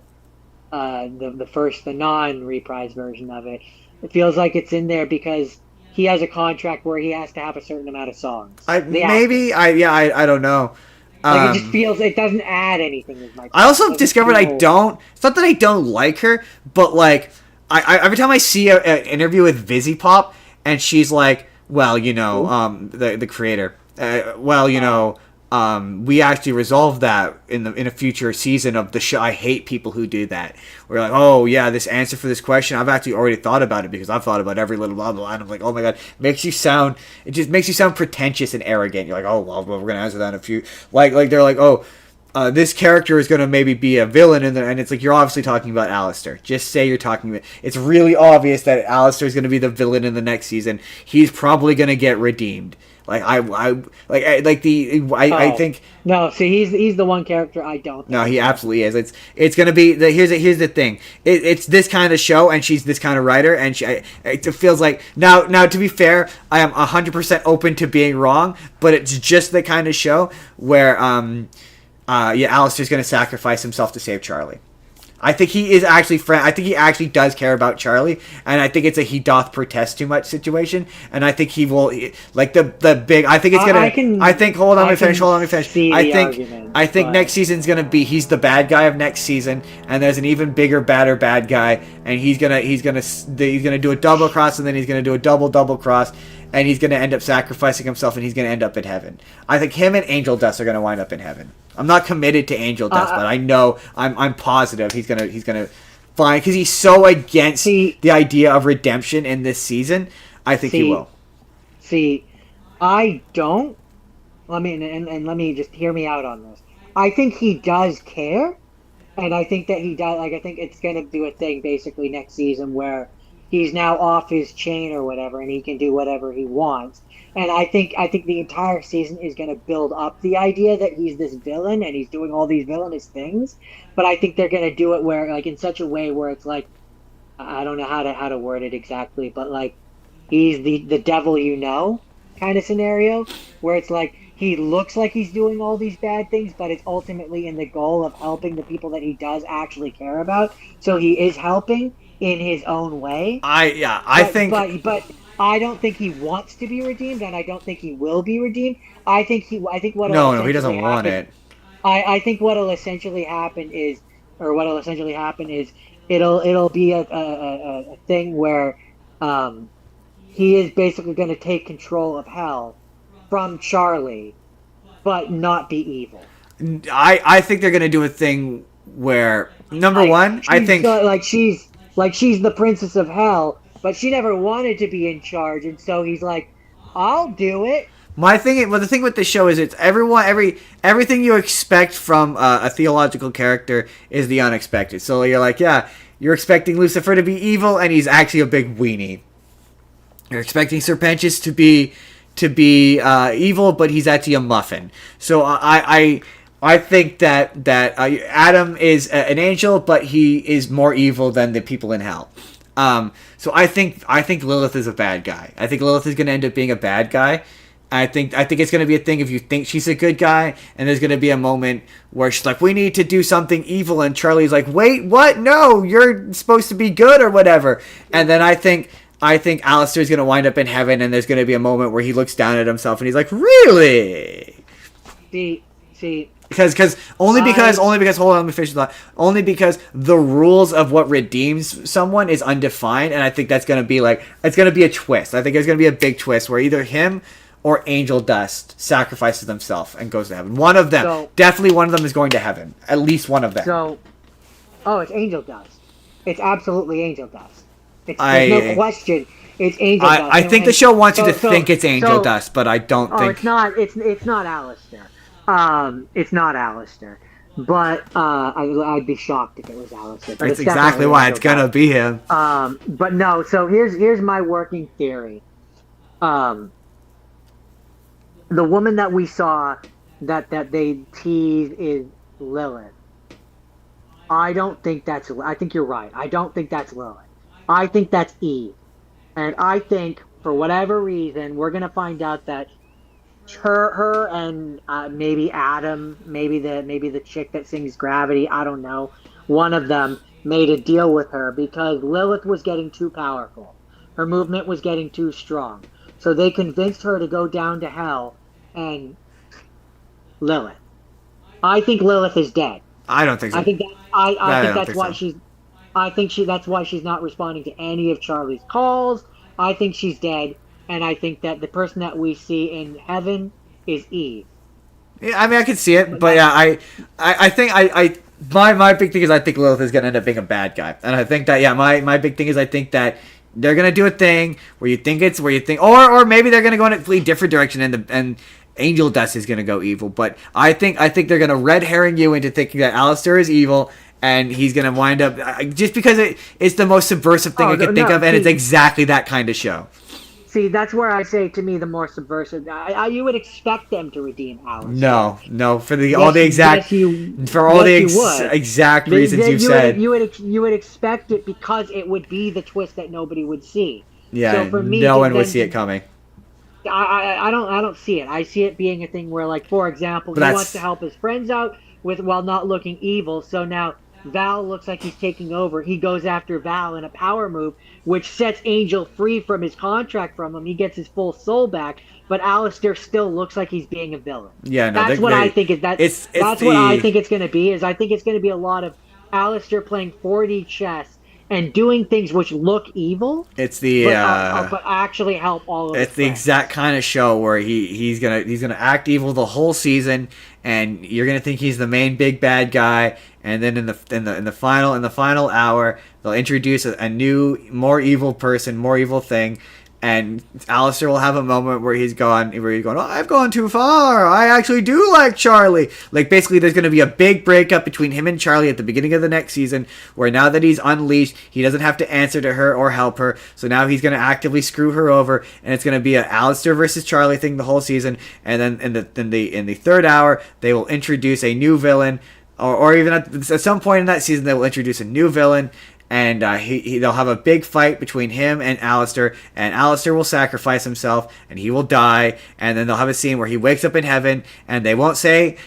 Speaker 1: non-reprise version of it. It feels like it's in there because he has a contract where he has to have a certain amount of songs. I
Speaker 2: don't know.
Speaker 1: Like it just feels it doesn't add anything.
Speaker 2: I also discovered it's not that I don't like her, but like I every time I see an interview with Vizzy Pop and she's like, well, you know, the creator, we actually resolved that in a future season of the show. I hate people who do that. We're like, oh yeah, this answer for this question, I've actually already thought about it because I've thought about every little blah blah. And I'm like, oh my god, it just makes you sound pretentious and arrogant. You're like, oh well, we're gonna answer that in a few. Like they're like, oh, this character is gonna maybe be a villain in there, and it's like you're obviously talking about Alistair. Just say you're talking about. It's really obvious that Alistair is gonna be the villain in the next season. He's probably gonna get redeemed. I think
Speaker 1: no. See, he's the one character I don't think.
Speaker 2: No, he absolutely is. It's gonna be here's the thing. It's this kind of show, and she's this kind of writer, and it feels like now. To be fair, I am 100% open to being wrong, but it's just the kind of show where Alistair's gonna sacrifice himself to save Charlie. I think he is actually I think he actually does care about Charlie, and I think it's a he doth protest too much situation, and I think he will like the big. I think it's gonna. Hold on, let me finish. I think next season's gonna be he's the bad guy of next season, and there's an even bigger, badder bad guy, and he's gonna do a double cross, and then he's gonna do a double cross, and he's going to end up sacrificing himself, and he's going to end up in heaven. I think him and Angel Dust are going to wind up in heaven. I'm not committed to Angel Dust, but I know I'm positive he's gonna find, because he's so against the idea of redemption in this season. I think he will.
Speaker 1: See, I don't. Let me just hear me out on this. I think he does care, and I think that he does. Like, I think it's gonna do a thing basically next season where he's now off his chain or whatever, and he can do whatever he wants. And I think the entire season is going to build up the idea that he's this villain and he's doing all these villainous things. But I think they're going to do it where, like, in such a way where it's like, I don't know how to word it exactly, but like he's the devil kind of scenario, where it's like he looks like he's doing all these bad things, but it's ultimately in the goal of helping the people that he does actually care about. So he is helping in his own way. But I don't think he wants to be redeemed, and I don't think he will be redeemed. I think he doesn't want it. I think what'll essentially happen is it'll be a thing where he is basically going to take control of hell from Charlie, but not be evil.
Speaker 2: I think they're going to do a thing where
Speaker 1: she's the princess of hell, but she never wanted to be in charge, and so he's like, I'll do it.
Speaker 2: The thing with the show is it's everything you expect from a theological character is the unexpected. So you're like, yeah, you're expecting Lucifer to be evil, and he's actually a big weenie. You're expecting Serpentius to be evil, but he's actually a muffin. So I think that Adam is an angel, but he is more evil than the people in hell. So I think Lilith is a bad guy. I think Lilith is going to end up being a bad guy. I think it's going to be a thing if you think she's a good guy, and there's going to be a moment where she's like, we need to do something evil, and Charlie's like, wait, what? No, you're supposed to be good or whatever. And then I think Alistair's going to wind up in heaven, and there's going to be a moment where he looks down at himself, and he's like, really?
Speaker 1: See.
Speaker 2: Because hold on, let me finish the thought. Only because the rules of what redeems someone is undefined, and I think that's going to be it's going to be a twist. I think there's going to be a big twist where either him or Angel Dust sacrifices themselves and goes to heaven. One of them, definitely one of them is going to heaven. At least one of them.
Speaker 1: It's Angel Dust. It's absolutely Angel Dust. There's no question. It's Angel Dust.
Speaker 2: I think the show wants you to think it's Angel Dust, but I don't think.
Speaker 1: It's not. It's not Alistair. It's not Alistair. But I'd be shocked if it was Alistair. But
Speaker 2: it's exactly why it's gonna be him.
Speaker 1: But no. So here's my working theory. The woman that we saw that they tease is Lilith. I think you're right. I don't think that's Lilith. I think that's Eve. And I think, for whatever reason, we're going to find out that her and maybe Adam, maybe the chick that sings Gravity, I don't know, one of them made a deal with her because Lilith was getting too powerful. Her movement was getting too strong. So they convinced her to go down to hell and Lilith. I think Lilith is dead.
Speaker 2: I don't think so.
Speaker 1: I think that's why she's not responding to any of Charlie's calls. I think she's dead, and I think that the person that we see in heaven is Eve.
Speaker 2: Yeah, I mean, I can see it, but yeah, I think my big thing is I think Lilith is gonna end up being a bad guy, and I think that my big thing is I think that they're gonna do a thing where you think, or maybe they're gonna go in a completely different direction, and Angel Dust is gonna go evil. But I think they're gonna red herring you into thinking that Alistair is evil, and he's gonna wind up just because it's the most subversive thing I can think of, and it's exactly that kind of show.
Speaker 1: See, that's where I say, to me, the more subversive. You would expect them to redeem Alistair.
Speaker 2: No, for all the exact reasons you said.
Speaker 1: You would expect it because it would be the twist that nobody would see.
Speaker 2: Yeah, so for me, no one would see it coming.
Speaker 1: I don't see it. I see it being a thing where, like, for example, he wants to help his friends out while not looking evil. So now Val looks like he's taking over. He goes after Val in a power move, which sets Angel free from his contract from him. He gets his full soul back, but Alistair still looks like he's being a villain.
Speaker 2: Yeah, no,
Speaker 1: that's what I think is that. That's what I think it's going to be. I think it's going to be a lot of Alistair playing 4D chess and doing things which look evil,
Speaker 2: It's the
Speaker 1: but actually help all of his
Speaker 2: it's the
Speaker 1: friends.
Speaker 2: exact kind of show where he's gonna act evil the whole season, and you're gonna think he's the main big bad guy, and then in the final hour they'll introduce a new, more evil person, more evil thing, and Alistair will have a moment where he's going, oh, I've gone too far. I actually do like Charlie. Like, basically, there's going to be a big breakup between him and Charlie at the beginning of the next season, where now that he's unleashed, he doesn't have to answer to her or help her. So now he's going to actively screw her over, and it's going to be a Alistair versus Charlie thing the whole season. And then in the third hour, they will introduce a new villain, or even at some point in that season, they will introduce a new villain. And they'll have a big fight between him and Alistair will sacrifice himself, and he will die, and then they'll have a scene where he wakes up in heaven, and they once again,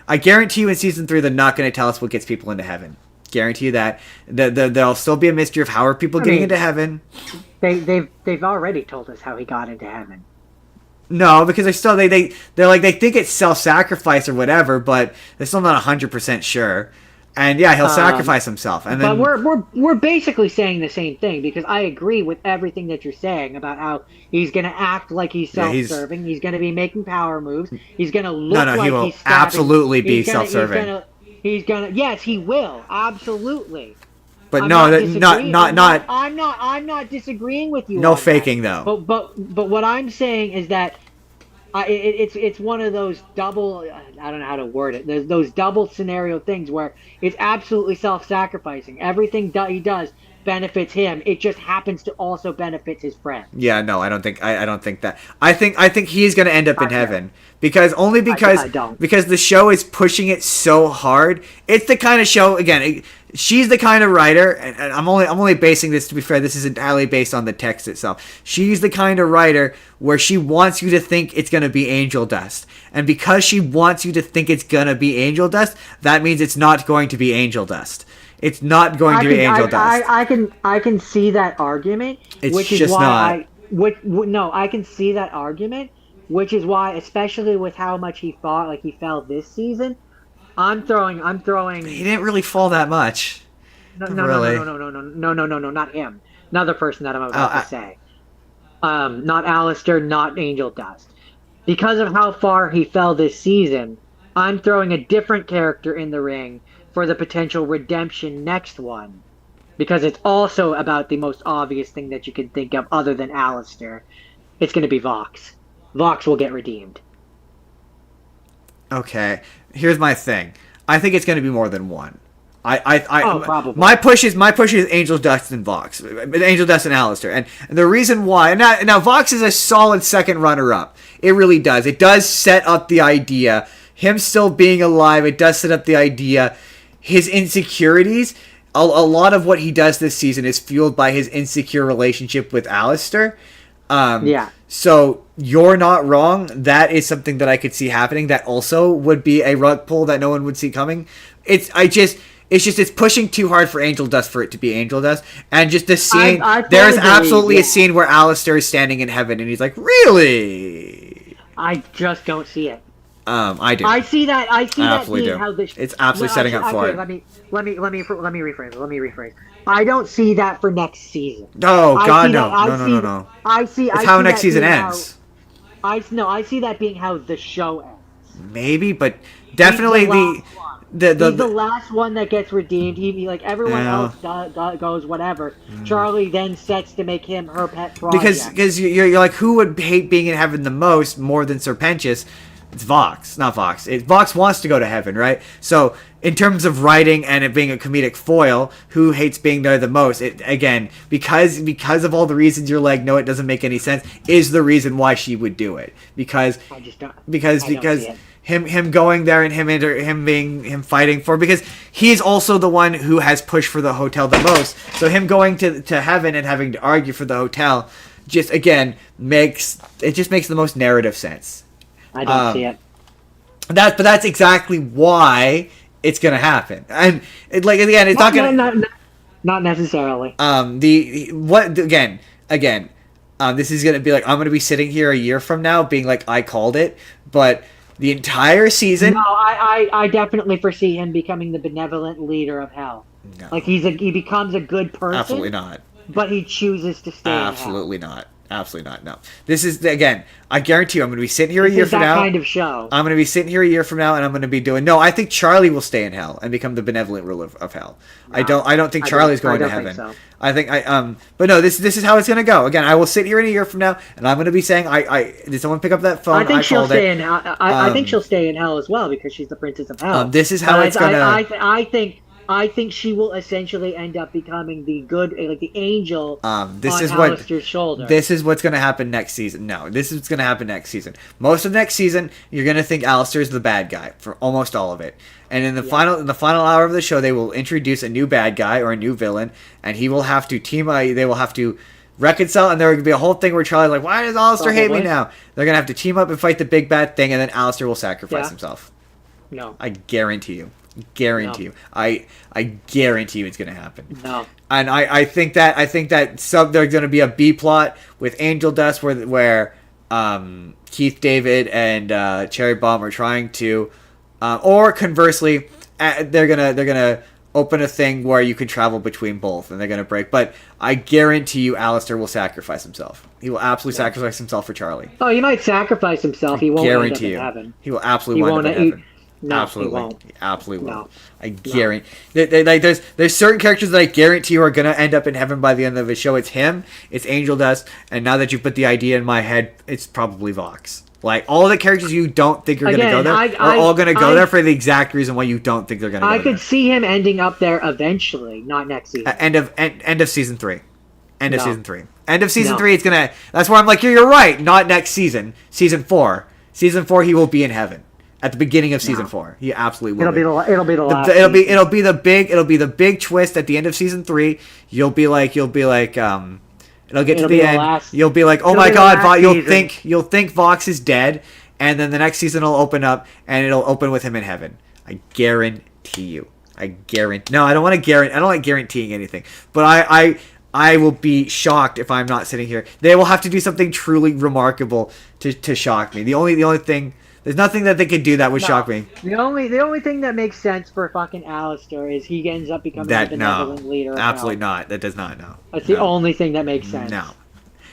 Speaker 2: I guarantee you in season 3, they're not going to tell us what gets people into heaven. Guarantee you that. There'll still be a mystery of how are people getting into heaven.
Speaker 1: They've already told us how he got into heaven.
Speaker 2: No, because they're like, they think it's self-sacrifice or whatever, but they're still not 100% sure. And yeah, he'll sacrifice himself. And then,
Speaker 1: but we're basically saying the same thing, because I agree with everything that you're saying about how he's going to act like he's self-serving. He's going to be making power moves. He's going to look like
Speaker 2: he will
Speaker 1: he's stabbing.
Speaker 2: Absolutely be self-serving.
Speaker 1: Yes, he will, absolutely.
Speaker 2: But
Speaker 1: I'm
Speaker 2: no,
Speaker 1: not I'm not disagreeing with you.
Speaker 2: No faking that,
Speaker 1: though. But what I'm saying is that it's one of those double, I don't know how to word it. There's those double scenario things where it's absolutely self-sacrificing. Everything he does benefits him. It just happens to also benefit his friend.
Speaker 2: Yeah, no, I don't think that. I think he's going to end up in heaven because the show is pushing it so hard. It's the kind of show, again, she's the kind of writer, and I'm only basing this, to be fair, this is entirely based on the text itself. She's the kind of writer where she wants you to think it's going to be angel dust. And because she wants you to think it's going to be angel dust, that means it's not going to be angel dust. It's not going to be angel dust.
Speaker 1: I can see that argument.
Speaker 2: It's just not.
Speaker 1: I can see that argument, which is why, especially with how much he fought, like he fell this season, I'm throwing.
Speaker 2: He didn't really fall that much.
Speaker 1: No,
Speaker 2: really.
Speaker 1: No, not him. Another person that I'm about to say. Not Alistair, not Angel Dust. Because of how far he fell this season, I'm throwing a different character in the ring for the potential redemption next one. Because it's also about the most obvious thing that you can think of other than Alistair. It's going to be Vox. Vox will get redeemed.
Speaker 2: Okay, here's my thing. I think it's going to be more than one.
Speaker 1: Probably.
Speaker 2: My push is Angel Dust and Vox, Angel Dust and Alistair, and the reason why now Vox is a solid second runner up. It really does. It does set up the idea. Him still being alive, it does set up the idea. His insecurities. A lot of what he does this season is fueled by his insecure relationship with Alistair.
Speaker 1: Yeah.
Speaker 2: So you're not wrong. That is something that I could see happening. That also would be a rug pull that no one would see coming. It's pushing too hard for Angel Dust for it to be Angel Dust. And just the scene, there's absolutely a scene where Alistair is standing in heaven and he's like, really?
Speaker 1: I just don't see it.
Speaker 2: I do.
Speaker 1: I see that being
Speaker 2: do.
Speaker 1: how this.
Speaker 2: It's absolutely setting up for it.
Speaker 1: Let me rephrase. I don't see that for next season.
Speaker 2: No, God, no.
Speaker 1: I see.
Speaker 2: It's how next season ends.
Speaker 1: I see that being how the show ends.
Speaker 2: Maybe, but definitely
Speaker 1: he's the last one that gets redeemed. He like everyone else goes whatever. Charlie then sets to make him her pet project.
Speaker 2: Because you're like, who would hate being in heaven the most more than Serpentius? It's Vox, not Vox. Vox wants to go to heaven, right? So, in terms of writing and it being a comedic foil, who hates being there the most? Again, because of all the reasons you're like, no, it doesn't make any sense, is the reason why she would do it. Because him going there and him fighting for, because he's also the one who has pushed for the hotel the most. So him going to heaven and having to argue for the hotel just again makes the most narrative sense.
Speaker 1: I don't see it.
Speaker 2: But that's exactly why it's gonna happen. And it's not gonna.
Speaker 1: Not necessarily.
Speaker 2: This is gonna be like, I'm gonna be sitting here a year from now being like, I called it, but the entire season.
Speaker 1: No, I definitely foresee him becoming the benevolent leader of hell.
Speaker 2: No.
Speaker 1: Like he becomes a good person.
Speaker 2: Absolutely not.
Speaker 1: But he chooses to stay.
Speaker 2: Absolutely not. Absolutely not. No. This is, again, I guarantee you, I'm going to be sitting here a year from now.
Speaker 1: This is that kind of show.
Speaker 2: I'm going to be sitting here a year from now, and I'm going to be doing. No, I think Charlie will stay in hell and become the benevolent ruler of hell. No, I don't think Charlie's going to heaven. So. I think but no, this is how it's going to go. Again, I will sit here in a year from now, and I'm going to be saying, did someone pick up that phone?
Speaker 1: I think she'll stay in hell. I think she'll stay in hell as well because she's the princess of hell.
Speaker 2: This is how it's going to.
Speaker 1: I think she will essentially end up becoming the good, like the angel
Speaker 2: this
Speaker 1: on
Speaker 2: is
Speaker 1: Alistair's shoulder.
Speaker 2: This is what's going to happen next season. No, this is what's going to happen next season. Most of next season, you're going to think Alistair's the bad guy for almost all of it. And in the final hour of the show, they will introduce a new bad guy or a new villain, and he will have to they will have to reconcile, and there will be a whole thing where Charlie's like, why does Alistair hate me now? They're going to have to team up and fight the big bad thing, and then Alistair will sacrifice himself.
Speaker 1: No.
Speaker 2: I guarantee you. You. I guarantee you it's going to happen.
Speaker 1: No.
Speaker 2: And I think that there's going to be a B plot with Angel Dust where Keith David and Cherry Bomb are trying to, or conversely, they're gonna open a thing where you can travel between both, and they're gonna break. But I guarantee you, Alistair will sacrifice himself. He will absolutely sacrifice himself for Charlie.
Speaker 1: Oh, he might sacrifice himself. He won't end up in heaven.
Speaker 2: He will absolutely wind up in heaven.
Speaker 1: No,
Speaker 2: absolutely,
Speaker 1: he won't.
Speaker 2: He absolutely
Speaker 1: no.
Speaker 2: won't. I guarantee. There's certain characters that I guarantee you are gonna end up in heaven by the end of the show. It's him. It's Angel Dust. And now that you put the idea in my head, it's probably Vox. Like all the characters you don't think are gonna go there are all gonna go there for the exact reason why you don't think they're gonna.
Speaker 1: I could see him ending up there eventually, not next season.
Speaker 2: End of season 3. End of season 3. End of season 3. It's gonna. That's where I'm like, you're right. Not next season. Season 4. Season 4. He will be in heaven. At the beginning of season 4, he absolutely will.
Speaker 1: It'll be the last.
Speaker 2: It'll be the big twist at the end of season 3. You'll be like, it'll get to the end. You'll be like, oh my god, you'll think Vox is dead, and then the next season will open up, and it'll open with him in heaven. I guarantee you. No, I don't want to guarantee. I don't like guaranteeing anything, but I will be shocked if I'm not sitting here. They will have to do something truly remarkable to shock me. The only thing. There's nothing that they could do that would shock me.
Speaker 1: The only thing that makes sense for fucking Alistair is he ends up becoming the benevolent leader.
Speaker 2: Absolutely not. That does not. No.
Speaker 1: That's the only thing that makes sense.
Speaker 2: No.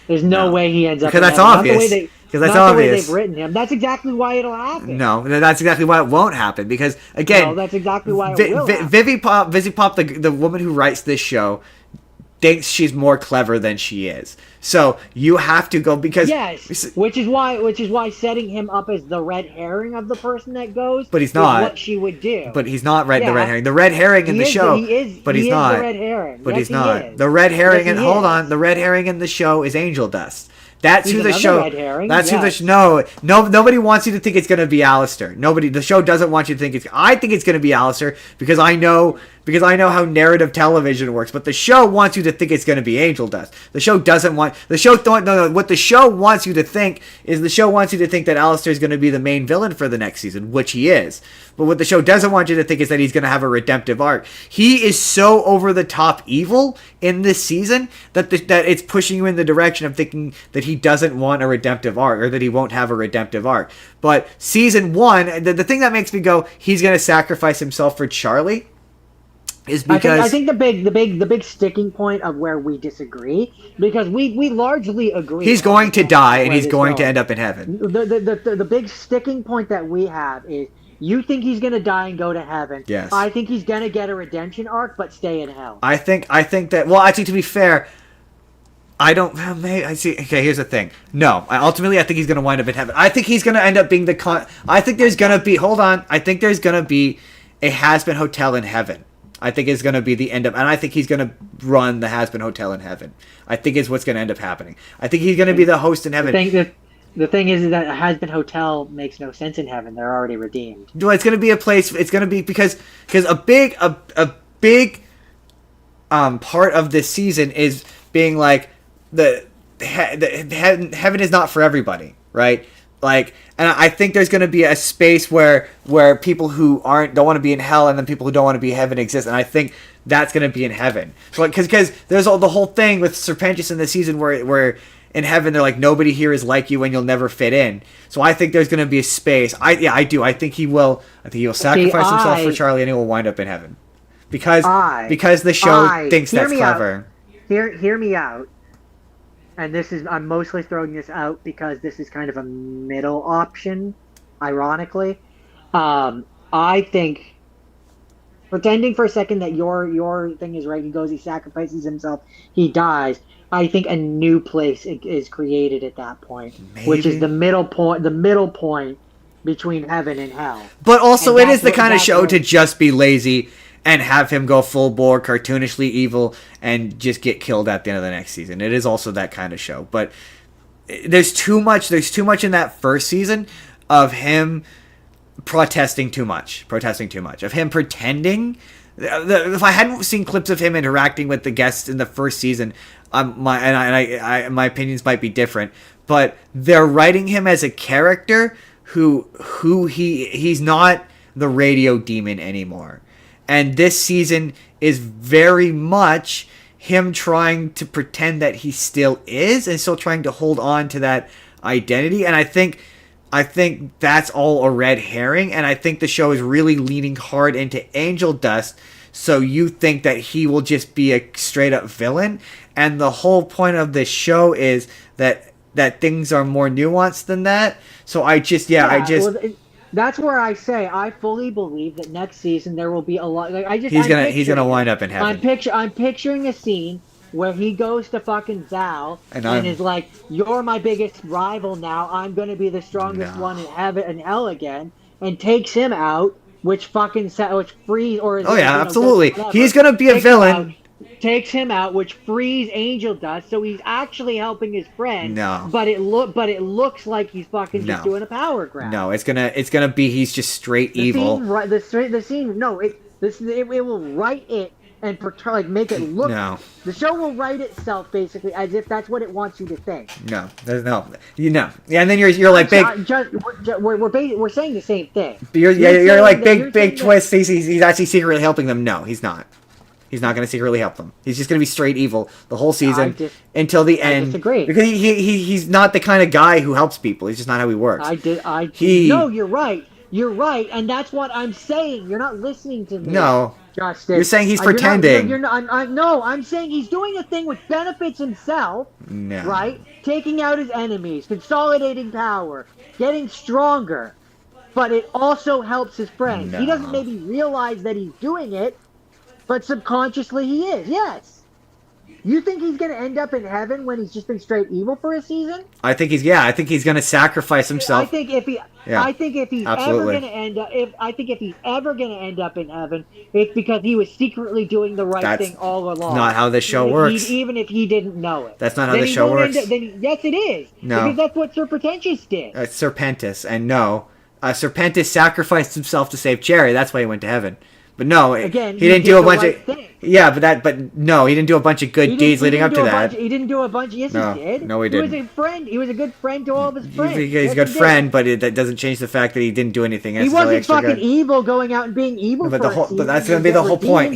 Speaker 1: There's no way he ends up.
Speaker 2: Because that's obvious. Because that's obvious.
Speaker 1: The way they've written him. That's exactly why it'll happen.
Speaker 2: No, that's exactly why it won't happen. Because again,
Speaker 1: no, that's exactly why it will happen.
Speaker 2: Vizzy Pop, the woman who writes this show, thinks she's more clever than she is. So you have to go because
Speaker 1: which is why setting him up as the red herring of the person that goes.
Speaker 2: But he's not.
Speaker 1: Is what she would do.
Speaker 2: But he's not the red herring. The red herring in the show. But he's not.
Speaker 1: The red herring.
Speaker 2: But he's not. The red herring and hold on. The red herring in the show is Angel Dust. That's who the show. That's who the no. Nobody wants you to think it's going to be Alistair. Nobody. The show doesn't want you to think it's. I think it's going to be Alistair because I know how narrative television works. But the show wants you to think it's going to be Angel Dust. The show doesn't want. The show don't. No. What the show wants you to think is the show wants you to think that Alistair is going to be the main villain for the next season, which he is. But what the show doesn't want you to think is that he's going to have a redemptive arc. He is so over the top evil in this season that it's pushing you in the direction of thinking that he doesn't want a redemptive arc or that he won't have a redemptive arc. But season 1, the thing that makes me go, he's going to sacrifice himself for Charlie, is because
Speaker 1: I think the big sticking point of where we disagree, because we largely agree.
Speaker 2: He's going to die and he's going to end up in heaven.
Speaker 1: The big sticking point that we have is you think he's going to die and go to heaven.
Speaker 2: Yes.
Speaker 1: I think he's going to get a redemption arc but stay in hell.
Speaker 2: I think that, well, I think to be fair, I don't. I see. Okay, here's the thing. No, I think he's going to wind up in heaven. I think he's going to end up being I think there's going to be. Hold on. I think there's going to be a Has-Been Hotel in heaven. I think it's going to be the end of, and I think he's going to run the Has-Been Hotel in heaven. I think is what's going to end up happening. I think he's going to be the host in heaven.
Speaker 1: The thing is that a Has-Been Hotel makes no sense in heaven. They're already redeemed.
Speaker 2: Well, it's going to be a place. It's going to be because a big part of this season is being like heaven is not for everybody, right? Like, and I think there's going to be a space where people who don't want to be in hell and then people who don't want to be in heaven exist, and I think that's going to be in heaven. So, because there's the whole thing with Serpentis in the season where in heaven they're like, nobody here is like you and you'll never fit in. So I think there's going to be a space. I do. I think he will. I think he will sacrifice himself for Charlie and he will wind up in heaven. because the show thinks that's clever.
Speaker 1: Hear me out. And I'm mostly throwing this out because this is kind of a middle option, ironically. I think, pretending for a second that your thing is right, he sacrifices himself, he dies. I think a new place is created at that point, which is the middle point between heaven and hell.
Speaker 2: But also, it is the kind of show to just be lazy and have him go full bore, cartoonishly evil, and just get killed at the end of the next season. It is also that kind of show. But there's too much in that first season of him protesting too much, of him pretending. If I hadn't seen clips of him interacting with the guests in the first season, my opinions might be different. But they're writing him as a character who he's not the radio demon anymore. And this season is very much him trying to pretend that he still is and still trying to hold on to that identity. And I think that's all a red herring. And I think the show is really leaning hard into angel dust. So you think that he will just be a straight up villain. And the whole point of this show is that things are more nuanced than that. So
Speaker 1: that's where I say I fully believe that next season there will be a lot.
Speaker 2: He's gonna wind up in heaven.
Speaker 1: I'm picturing a scene where he goes to fucking Zal and is like, "You're my biggest rival now. I'm gonna be the strongest one in heaven and hell again," and takes him out, which frees or
Speaker 2: absolutely. He's gonna be a villain.
Speaker 1: Takes him out, which frees angel dust, so he's actually helping his friend.
Speaker 2: No,
Speaker 1: but it looks like he's fucking just doing a power grab.
Speaker 2: No, it's gonna be he's just straight evil.
Speaker 1: The scene. No, it will write it and make it look.
Speaker 2: No,
Speaker 1: the show will write itself basically as if that's what it wants you to think.
Speaker 2: No, there's no, yeah, and then you're like big.
Speaker 1: We're saying the same thing.
Speaker 2: You're like big twist. He's actually secretly helping them. No, he's not. He's not going to secretly help them. He's just going to be straight evil the whole season until the end. I disagree. Because he's not the kind of guy who helps people. He's just not how he works.
Speaker 1: No, you're right. You're right, and that's what I'm saying. You're not listening to me.
Speaker 2: No.
Speaker 1: Justin.
Speaker 2: You're saying he's pretending.
Speaker 1: I'm saying he's doing a thing which benefits himself.
Speaker 2: No.
Speaker 1: Right? Taking out his enemies, consolidating power, getting stronger. But it also helps his friends. No. He doesn't maybe realize that he's doing it, but subconsciously he is, yes. You think he's going to end up in heaven when he's just been straight evil for a season?
Speaker 2: I think he's going to sacrifice himself.
Speaker 1: I think if he's ever going to end up in heaven, it's because he was secretly doing the right thing all along.
Speaker 2: Not how this show works.
Speaker 1: Even if he didn't know it.
Speaker 2: That's not how this show works.
Speaker 1: Yes, it is.
Speaker 2: No.
Speaker 1: Because that's what Sir Pretentious did.
Speaker 2: Serpentis, and no. Serpentis sacrificed himself to save Cherry. That's why he went to heaven. But no,
Speaker 1: again,
Speaker 2: he didn't do a bunch of thing. Yeah, but no, he didn't do a bunch of good deeds leading up to that.
Speaker 1: He didn't do a bunch. Yes,
Speaker 2: no,
Speaker 1: he did.
Speaker 2: No, he didn't.
Speaker 1: He was a friend. He was a good friend to all of his friends.
Speaker 2: He's a good friend, but that doesn't change the fact that he didn't do anything.
Speaker 1: He wasn't fucking evil, going out and being evil.
Speaker 2: But that's going to be the whole point.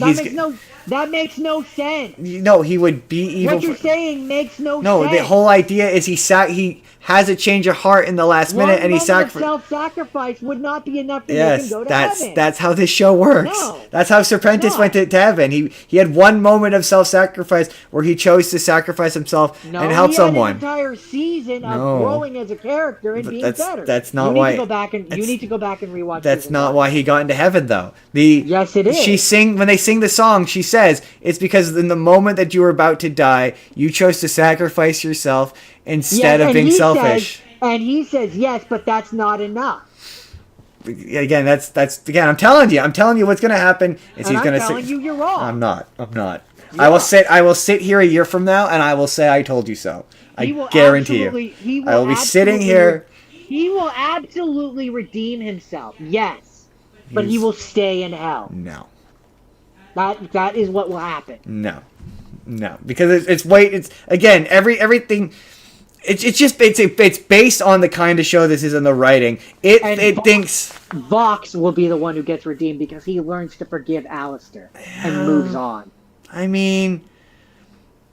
Speaker 1: That makes no sense.
Speaker 2: No, he would be evil.
Speaker 1: What you're saying makes no sense.
Speaker 2: No, the whole idea is he has a change of heart in the last minute, and he sacrifices.
Speaker 1: Self-sacrifice would not be enough to make him go to heaven.
Speaker 2: That's how this show works.
Speaker 1: No.
Speaker 2: That's how Serpentis went to heaven. He had one moment of self-sacrifice where he chose to sacrifice himself and help someone.
Speaker 1: An entire season of growing as a character and being better.
Speaker 2: That's not why.
Speaker 1: You need to go back and rewatch.
Speaker 2: That's not why he got into heaven, though.
Speaker 1: Yes, it is.
Speaker 2: When they sing the song, she says it's because in the moment that you were about to die, you chose to sacrifice yourself instead of being selfish.
Speaker 1: And he says yes, but that's not enough.
Speaker 2: Again, I'm telling you what's going to happen is he's going to
Speaker 1: telling you you're wrong.
Speaker 2: I'm not. I will sit here a year from now and I will say I told you so. I guarantee you. I will be sitting here.
Speaker 1: He will absolutely redeem himself. Yes. But he will stay in hell.
Speaker 2: No.
Speaker 1: That is what will happen.
Speaker 2: No, because it's again everything. It's based on the kind of show this is in the writing. It thinks
Speaker 1: Vox will be the one who gets redeemed because he learns to forgive Alistair and moves on.
Speaker 2: I mean,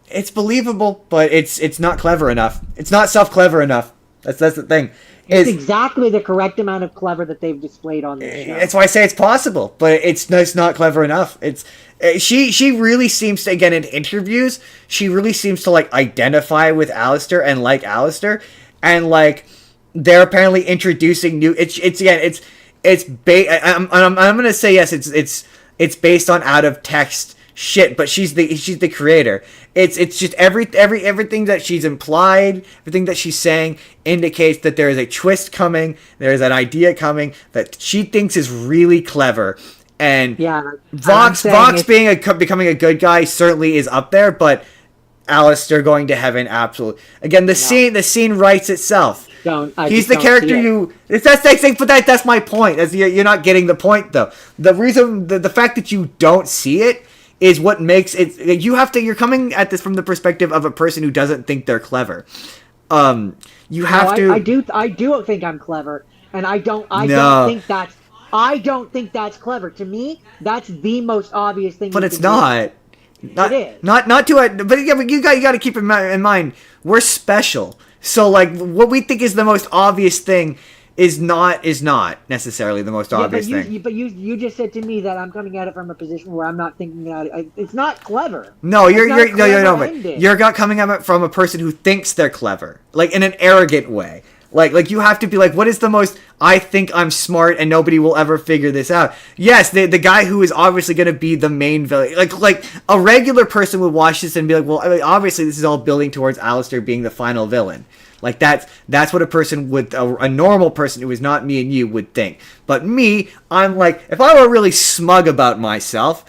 Speaker 2: it's believable, but it's not clever enough. It's not self-clever enough. That's the thing.
Speaker 1: It's exactly the correct amount of clever that they've displayed on this show.
Speaker 2: That's why I say it's possible, but it's not clever enough. She really seems to, again, in interviews, she really seems to like identify with Alistair and like Alistair, and like they're apparently introducing new. I'm gonna say yes. It's based on out of text shit, but she's the creator. It's just everything that she's implied, everything that she's saying indicates that there is a twist coming. There is an idea coming that she thinks is really clever. And
Speaker 1: yeah,
Speaker 2: Vox becoming a good guy certainly is up there, but Alistair going to heaven, absolutely. Again, the scene writes itself. He's the character you. That's my point. You're not getting the point though. The reason, the fact that you don't see it is what makes it. You're coming at this from the perspective of a person who doesn't think they're clever. You have to.
Speaker 1: I do think I'm clever, and I don't think that's clever. To me, that's the most obvious thing.
Speaker 2: But it's not.
Speaker 1: It is.
Speaker 2: Not to it. But yeah, you got to keep in mind we're special. So like what we think is the most obvious thing is not necessarily the most obvious thing.
Speaker 1: But you just said to me that I'm coming at it from a position where I'm not thinking about it. It's not clever.
Speaker 2: No, you're not coming at it from a person who thinks they're clever, like in an arrogant way. Like you have to be like, what is the most? I think I'm smart, and nobody will ever figure this out. Yes, the guy who is obviously going to be the main villain, like a regular person would watch this and be like, well, I mean, obviously this is all building towards Alistair being the final villain. Like that's what a person would, a normal person who is not me and you would think. But me, I'm like, if I were really smug about myself.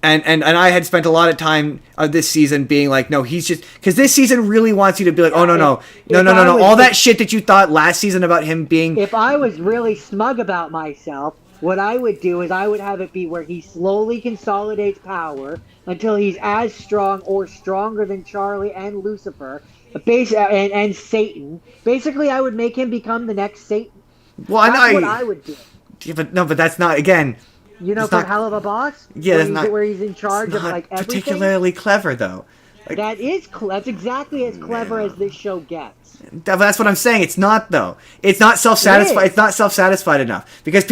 Speaker 2: And I had spent a lot of time this season being like, no, he's just... Because this season really wants you to be like, oh, no. All that shit that you thought last season about him being...
Speaker 1: If I was really smug about myself, what I would do is I would have it be where he slowly consolidates power until he's as strong or stronger than Charlie and Lucifer and Satan. Basically, I would make him become the next Satan.
Speaker 2: Well,
Speaker 1: that's what I would do.
Speaker 2: Yeah, but that's not... Again...
Speaker 1: You know, from Hell of a Boss?
Speaker 2: Yeah,
Speaker 1: where he's in charge of, like, everything?
Speaker 2: Particularly clever, though. Like,
Speaker 1: that's exactly as clever as this show gets.
Speaker 2: That's what I'm saying. It's not, though. It's not self-satisfied. It's not self-satisfied enough. Because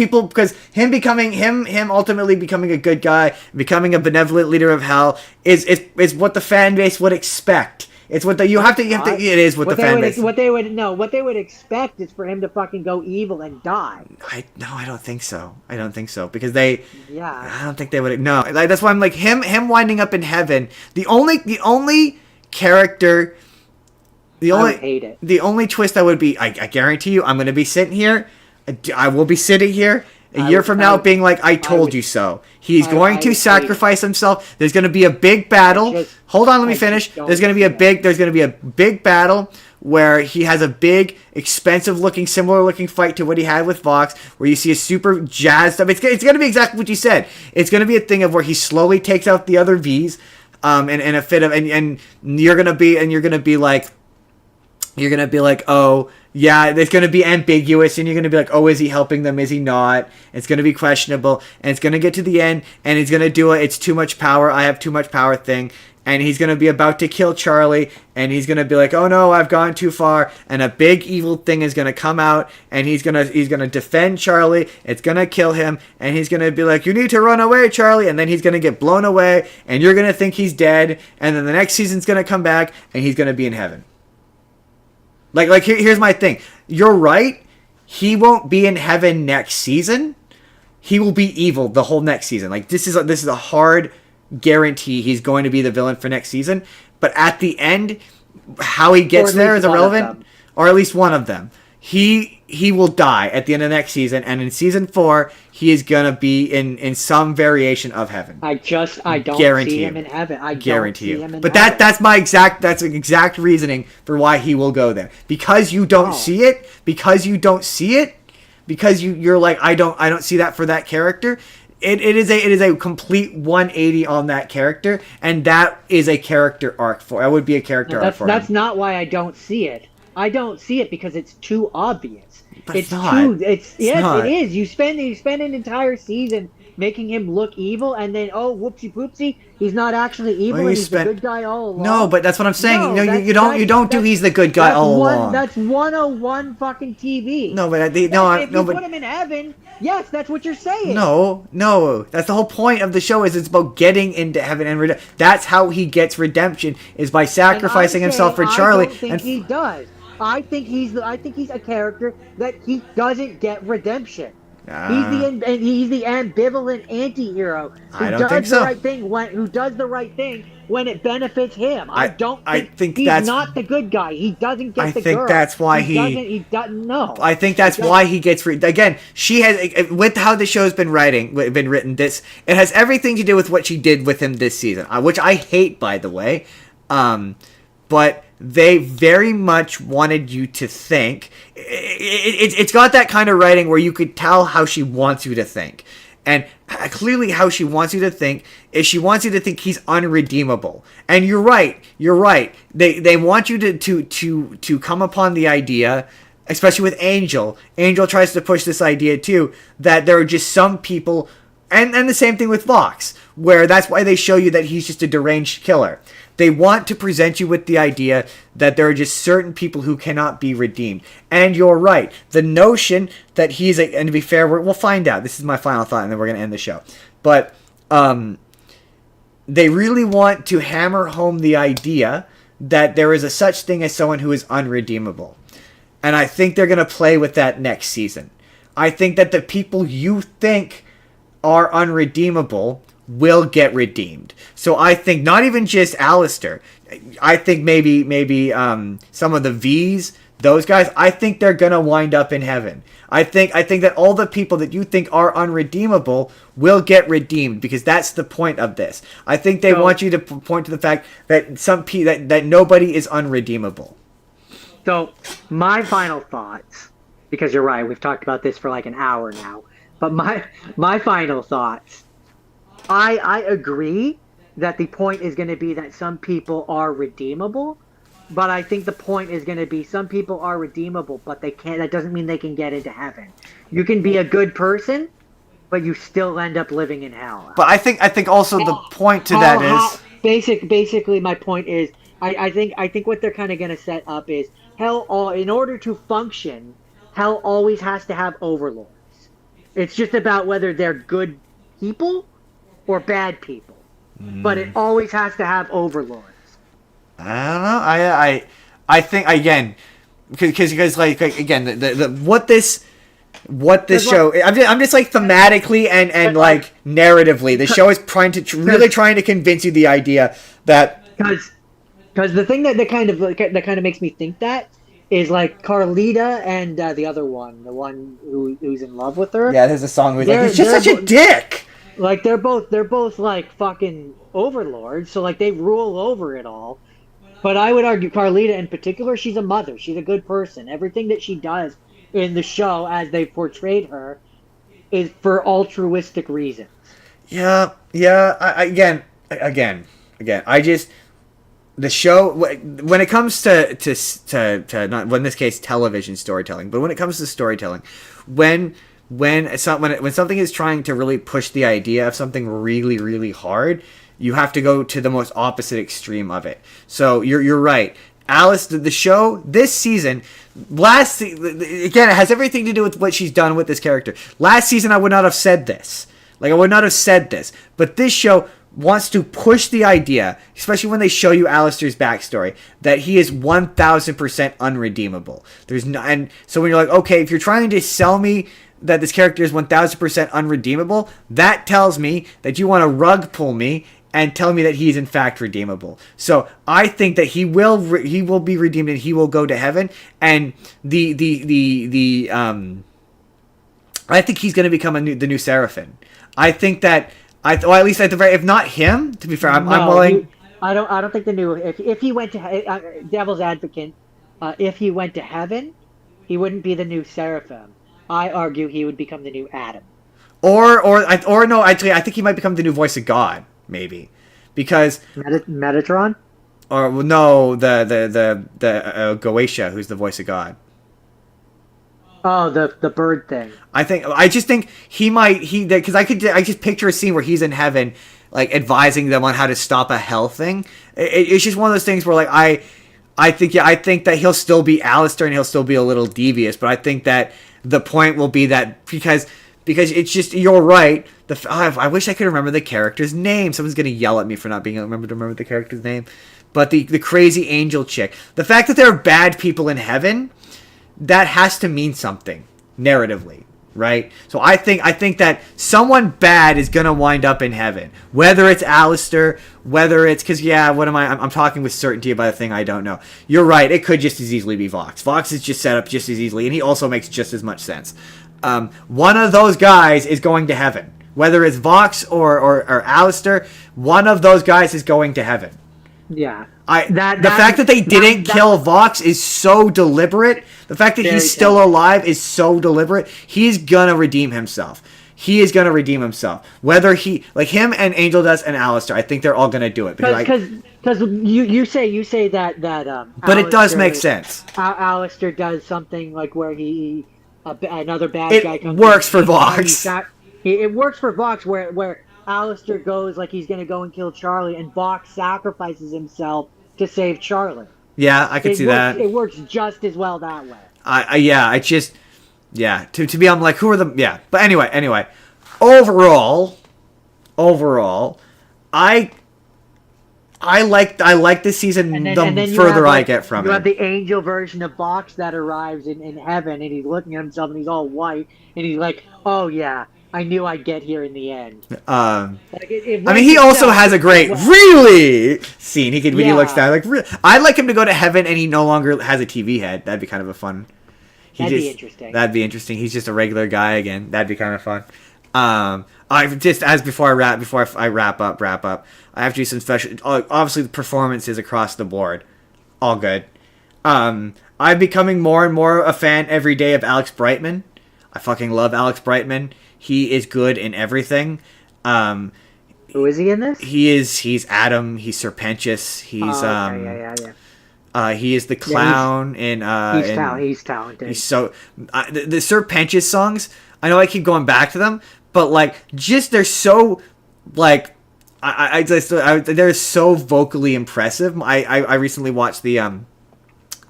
Speaker 2: him ultimately becoming a good guy, becoming a benevolent leader of hell, is what the fan base would expect. It's what it is what the fan base.
Speaker 1: What they would expect is for him to fucking go evil and die.
Speaker 2: I don't think so. Because I don't think they would. No, like, that's why I'm like him winding up in heaven. The only character. I would hate it. The only twist I would be. I guarantee you, I'm going to be sitting here. I will be sitting here. A year from now, being like, I told you so. He's going to sacrifice himself. There's going to be a big battle. Hold on, let me finish. There's going to be a big battle where he has a big, expensive-looking, similar-looking fight to what he had with Vox, where you see a super jazzed up. It's going to be exactly what you said. It's going to be a thing of where he slowly takes out the other Vs, in a fit of, and you're going to be like, oh. Yeah, it's going to be ambiguous, and you're going to be like, oh, is he helping them? Is he not? It's going to be questionable, and it's going to get to the end, and he's going to do it's too much power, I have too much power thing, and he's going to be about to kill Charlie, and he's going to be like, oh no, I've gone too far, and a big evil thing is going to come out, and he's going to defend Charlie, it's going to kill him, and he's going to be like, you need to run away, Charlie, and then he's going to get blown away, and you're going to think he's dead, and then the next season's going to come back, and he's going to be in heaven. Like here's my thing. You're right. He won't be in heaven next season. He will be evil the whole next season. Like this is a hard guarantee he's going to be the villain for next season. But at the end, how he gets there is irrelevant. Or at least one of them. He will die at the end of next season, and in season 4, he is gonna be in some variation of heaven.
Speaker 1: I don't see him in heaven. I
Speaker 2: guarantee you. But that's my exact reasoning for why he will go there. Because you don't see it. Because you're like, I don't see that for that character. It is a complete 180 on that character, and that is a character arc for. That would be a character arc for him.
Speaker 1: That's not why I don't see it. I don't see it because it's too obvious.
Speaker 2: But it's not.
Speaker 1: It is. You spend an entire season making him look evil, and then whoopsie poopsie, he's not actually evil, and he's the good guy all along.
Speaker 2: No, but that's what I'm saying.
Speaker 1: No,
Speaker 2: you don't do he's the good guy all along.
Speaker 1: That's 101 fucking TV.
Speaker 2: No, but
Speaker 1: if you put him in heaven, yes, that's what you're saying.
Speaker 2: No, that's the whole point of the show. Is it's about getting into heaven and that's how he gets redemption, is by sacrificing himself for Charlie.
Speaker 1: I don't think he does. I think he's a character that he doesn't get redemption. He's the ambivalent anti-hero who does the right thing when it benefits him. I think he's not the good guy. He doesn't get the girl. I think
Speaker 2: that's why
Speaker 1: he doesn't know.
Speaker 2: I think that's why he gets again. She has, with how the show's been written. It has everything to do with what she did with him this season, which I hate, by the way. But they very much wanted you to think. It's got that kind of writing where you could tell how she wants you to think. And clearly how she wants you to think is she wants you to think he's unredeemable. And you're right. They want you to come upon the idea, especially with Angel. Angel tries to push this idea too, that there are just some people, and the same thing with Vox, where that's why they show you that he's just a deranged killer. They want to present you with the idea that there are just certain people who cannot be redeemed. And you're right. The notion that he's and to be fair, we'll find out. This is my final thought, and then we're going to end the show. But they really want to hammer home the idea that there is a such thing as someone who is unredeemable. And I think they're going to play with that next season. I think that the people you think are unredeemable will get redeemed. So I think not even just Alistair. I think maybe some of the V's, those guys, I think they're gonna wind up in heaven. I think that all the people that you think are unredeemable will get redeemed, because that's the point of this. I think they want you to point to the fact that that nobody is unredeemable.
Speaker 1: So my final thoughts, because you're right, we've talked about this for like an hour now, but my final thoughts. I agree that the point is going to be that some people are redeemable, but I think the point is going to be some people are redeemable, but they can't. That doesn't mean they can get into heaven. You can be a good person, but you still end up living in hell.
Speaker 2: But I think also the point to that is
Speaker 1: basically my point is I think what they're kind of going to set up is hell. In order to function, hell always has to have overlords. It's just about whether they're good people or bad people, but it always has to have overlords.
Speaker 2: I don't know. I think again, because like again, the what this show. I'm just like thematically and like narratively, the show is trying to convince you the idea that
Speaker 1: because the thing that kind of makes me think that is like Carlita and the other one, the one who's in love with her.
Speaker 2: Yeah, there's a song where he's just such a dick.
Speaker 1: Like they're both like fucking overlords, so like they rule over it all. But I would argue Carlita in particular, she's a mother. She's a good person. Everything that she does in the show, as they portrayed her, is for altruistic reasons.
Speaker 2: Yeah. Again. I just the show when it comes to not in this case television storytelling, but when it comes to storytelling, when something is trying to really push the idea of something really, really hard, you have to go to the most opposite extreme of it. So you're right. Alice, the show this season, again, it has everything to do with what she's done with this character. Last season, I would not have said this. But this show wants to push the idea, especially when they show you Alistair's backstory, that he is 1,000% unredeemable. And so when you're like, okay, if you're trying to sell me that this character is 1,000% unredeemable, that tells me that you want to rug pull me and tell me that he's in fact redeemable. So I think that he will be redeemed and he will go to heaven. And I think he's going to become the new Seraphim. I think that at least at the very, if not him, to be fair, I'm willing.
Speaker 1: I don't think the new if he went to devil's advocate, if he went to heaven, he wouldn't be the new Seraphim. I argue he would become the new Adam.
Speaker 2: Or no, actually, I think he might become the new voice of God, maybe, because
Speaker 1: Metatron.
Speaker 2: Or no, the Goetia, who's the voice of God.
Speaker 1: Oh, the bird thing.
Speaker 2: I just think because I just picture a scene where he's in heaven, like advising them on how to stop a hell thing. It's just one of those things where like I think that he'll still be Alistair and he'll still be a little devious, but I think that the point will be that because it's just, you're right. I wish I could remember the character's name. Someone's gonna yell at me for not being able to remember the character's name. But the crazy angel chick, the fact that there are bad people in heaven, that has to mean something narratively, right? So I think that someone bad is gonna wind up in heaven, whether it's Alistair, whether it's because I'm talking with certainty about a thing I don't know. You're right, it could just as easily be Vox. Vox is just set up just as easily, and he also makes just as much sense. One of those guys is going to heaven, whether it's Vox or Alistair. One of those guys is going to heaven.
Speaker 1: Yeah.
Speaker 2: The fact that they didn't kill Vox is so deliberate. The fact that he's still alive is so deliberate. He's gonna redeem himself. He is gonna redeem himself. Whether he, like him and Angel Dust and Alistair, I think they're all gonna do it
Speaker 1: because you say that
Speaker 2: but
Speaker 1: Alistair,
Speaker 2: it does make sense.
Speaker 1: Alistair does something like where another bad guy comes.
Speaker 2: It works for Vox.
Speaker 1: It works for Vox where Alistair goes like he's gonna go and kill Charlie, and Vox sacrifices himself to save Charlie.
Speaker 2: Yeah, I could see that.
Speaker 1: It works just as well that way.
Speaker 2: To be, I'm like, who are the, but anyway, overall, I like this season. The further I get from it,
Speaker 1: you have the angel version of Vox that arrives in heaven, and he's looking at himself, and he's all white, and he's like, "Oh yeah, I knew I'd get here in the end."
Speaker 2: He also has a great really scene. He looks down like. I'd like him to go to heaven, and he no longer has a TV head. That'd be kind of a fun.
Speaker 1: That'd be interesting.
Speaker 2: That'd be interesting. He's just a regular guy again. That'd be kind of fun. Before I wrap up, I have to do some special. Obviously, the performances across the board, all good. I'm becoming more and more a fan every day of Alex Brightman. I fucking love Alex Brightman. He is good in everything.
Speaker 1: Who is he in this?
Speaker 2: He's Adam. He's Serpentius. He's he is the clown
Speaker 1: he's talented.
Speaker 2: He's so the Serpentius songs. I know I keep going back to them, but like just they're so like they're so vocally impressive. I recently watched the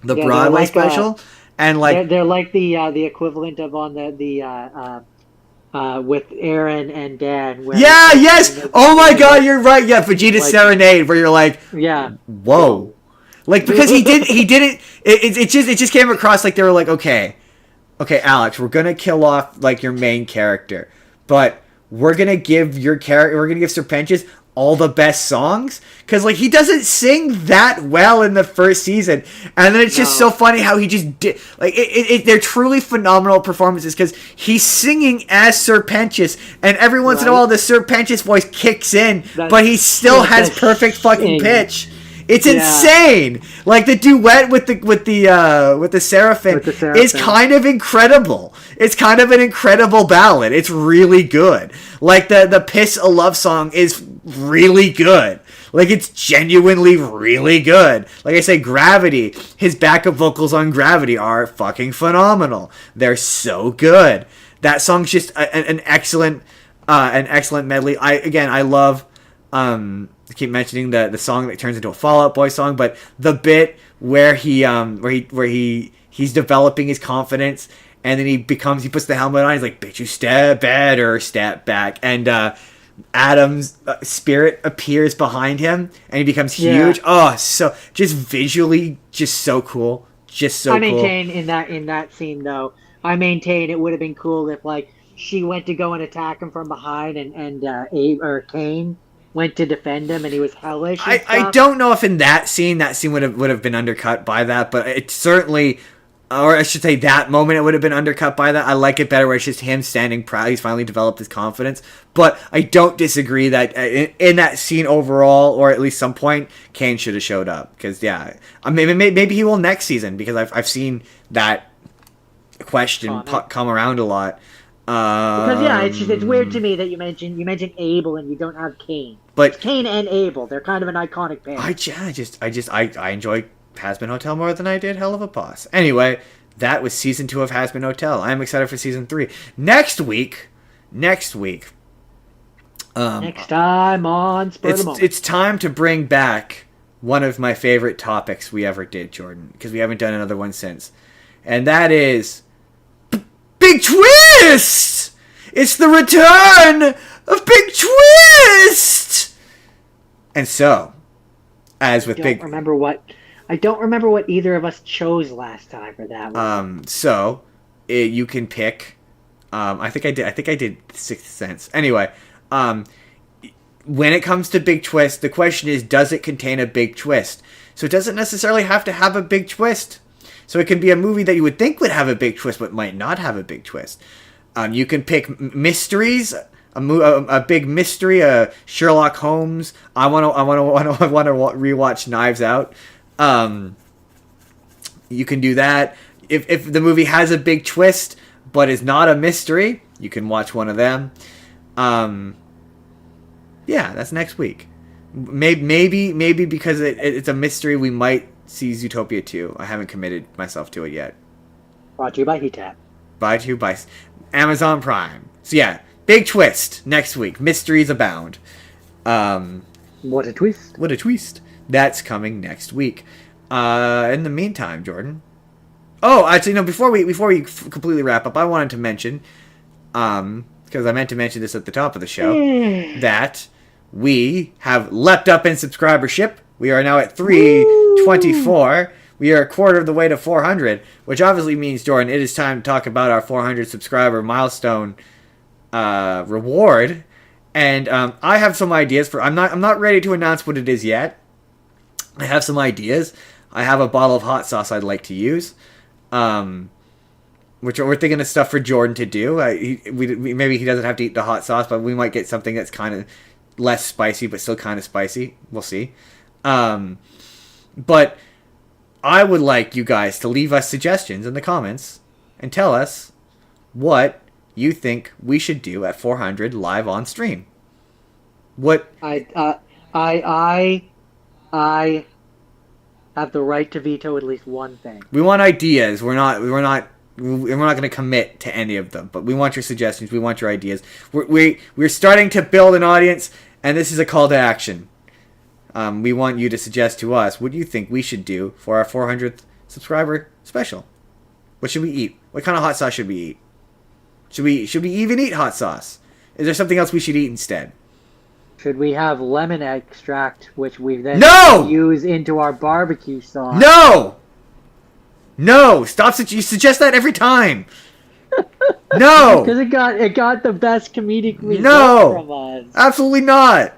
Speaker 2: Broadway like, special, and like
Speaker 1: they're like the equivalent of on the with Aaron and Dan.
Speaker 2: Yes. Oh my God, you're right. Yeah, Vegeta's Serenade, where you're like, whoa. Like, because he didn't. It just came across like they were like, okay, Alex, we're gonna kill off like your main character, but we're gonna give Serpentius all the best songs, because like he doesn't sing that well in the first season, and then it's just so funny how he just did like they're truly phenomenal performances, because he's singing as Serpentius, and every once in a while the Serpentius voice kicks in, but he still has perfect fucking pitch. It's insane. Like the duet with the Seraphim is kind of incredible. It's kind of an incredible ballad. It's really good. Like the Piss a Love Song is really good. Like it's genuinely really good. Like I say, Gravity, his backup vocals on Gravity are fucking phenomenal. They're so good. That song's just an excellent medley. I love I keep mentioning the song that turns into a Fall Out Boy song, but the bit where he's developing his confidence, and then he puts the helmet on. He's like, "Bitch, you step better, step back," and Adam's spirit appears behind him, and he becomes huge. Oh, so just visually, just so cool, just so.
Speaker 1: I maintain in that scene though. I maintain it would have been cool if like she went to go and attack him from behind, and Abe or Kane went to defend him, and he was hellish.
Speaker 2: I don't know if in that scene would have been undercut by that, but it certainly, or I should say that moment, it would have been undercut by that. I like it better where it's just him standing proud. He's finally developed his confidence. But I don't disagree that in that scene overall, or at least some point, Kane should have showed up, because maybe he will next season, because I've seen that question come around a lot.
Speaker 1: Because it's weird to me that you mentioned Abel and you don't have Kane.
Speaker 2: But
Speaker 1: it's Kane and Abel, they're kind of an iconic pair.
Speaker 2: I enjoy Hazbin Hotel more than I did Hell of a Boss. Anyway, that was season 2 of Hazbin Hotel. I'm excited for season 3. Next week.
Speaker 1: Next time on Spur of the Moment.
Speaker 2: It's time to bring back one of my favorite topics we ever did, Jordan, because we haven't done another one since. And that is Big Twist! It's the return of Big Twist! And so, as with Big...
Speaker 1: I don't remember what either of us chose last time for that one.
Speaker 2: You can pick... I think I did Sixth Sense. Anyway, when it comes to Big Twist, the question is, does it contain a big twist? So it doesn't necessarily have to have a big twist. So it can be a movie that you would think would have a big twist, but might not have a big twist. You can pick mysteries, a big mystery, Sherlock Holmes. I want to rewatch Knives Out. You can do that. If the movie has a big twist but is not a mystery, you can watch one of them. Yeah, that's next week. Maybe because it's a mystery, we might see Zootopia 2. I haven't committed myself to it yet.
Speaker 1: Brought to you by HeatTap.
Speaker 2: Brought to you by Amazon Prime. So yeah, big twist next week. Mysteries abound.
Speaker 1: What a twist.
Speaker 2: What a twist. That's coming next week. In the meantime, Jordan. Oh, actually, no. Before we completely wrap up, I wanted to mention, because I meant to mention this at the top of the show, that we have leapt up in subscribership. We are now at 324. We are a quarter of the way to 400, which obviously means, Jordan, it is time to talk about our 400 subscriber milestone reward. And I have some ideas for. I'm not ready to announce what it is yet. I have some ideas. I have a bottle of hot sauce I'd like to use, which we're thinking of stuff for Jordan to do. Maybe he doesn't have to eat the hot sauce, but we might get something that's kind of less spicy, but still kind of spicy. We'll see. But I would like you guys to leave us suggestions in the comments and tell us what you think we should do at 400 live on stream. What
Speaker 1: I have the right to veto at least one thing.
Speaker 2: We want ideas. We're not going to commit to any of them, but we want your suggestions. We want your ideas. We're starting to build an audience, and this is a call to action. We want you to suggest to us what you think we should do for our 400th subscriber special. What should we eat? What kind of hot sauce should we eat? Should we even eat hot sauce? Is there something else we should eat instead?
Speaker 1: Should we have lemon extract, which we then use into our barbecue sauce?
Speaker 2: No! Stop! You suggest that every time. No!
Speaker 1: Because it got the best comedic result from us.
Speaker 2: Absolutely not.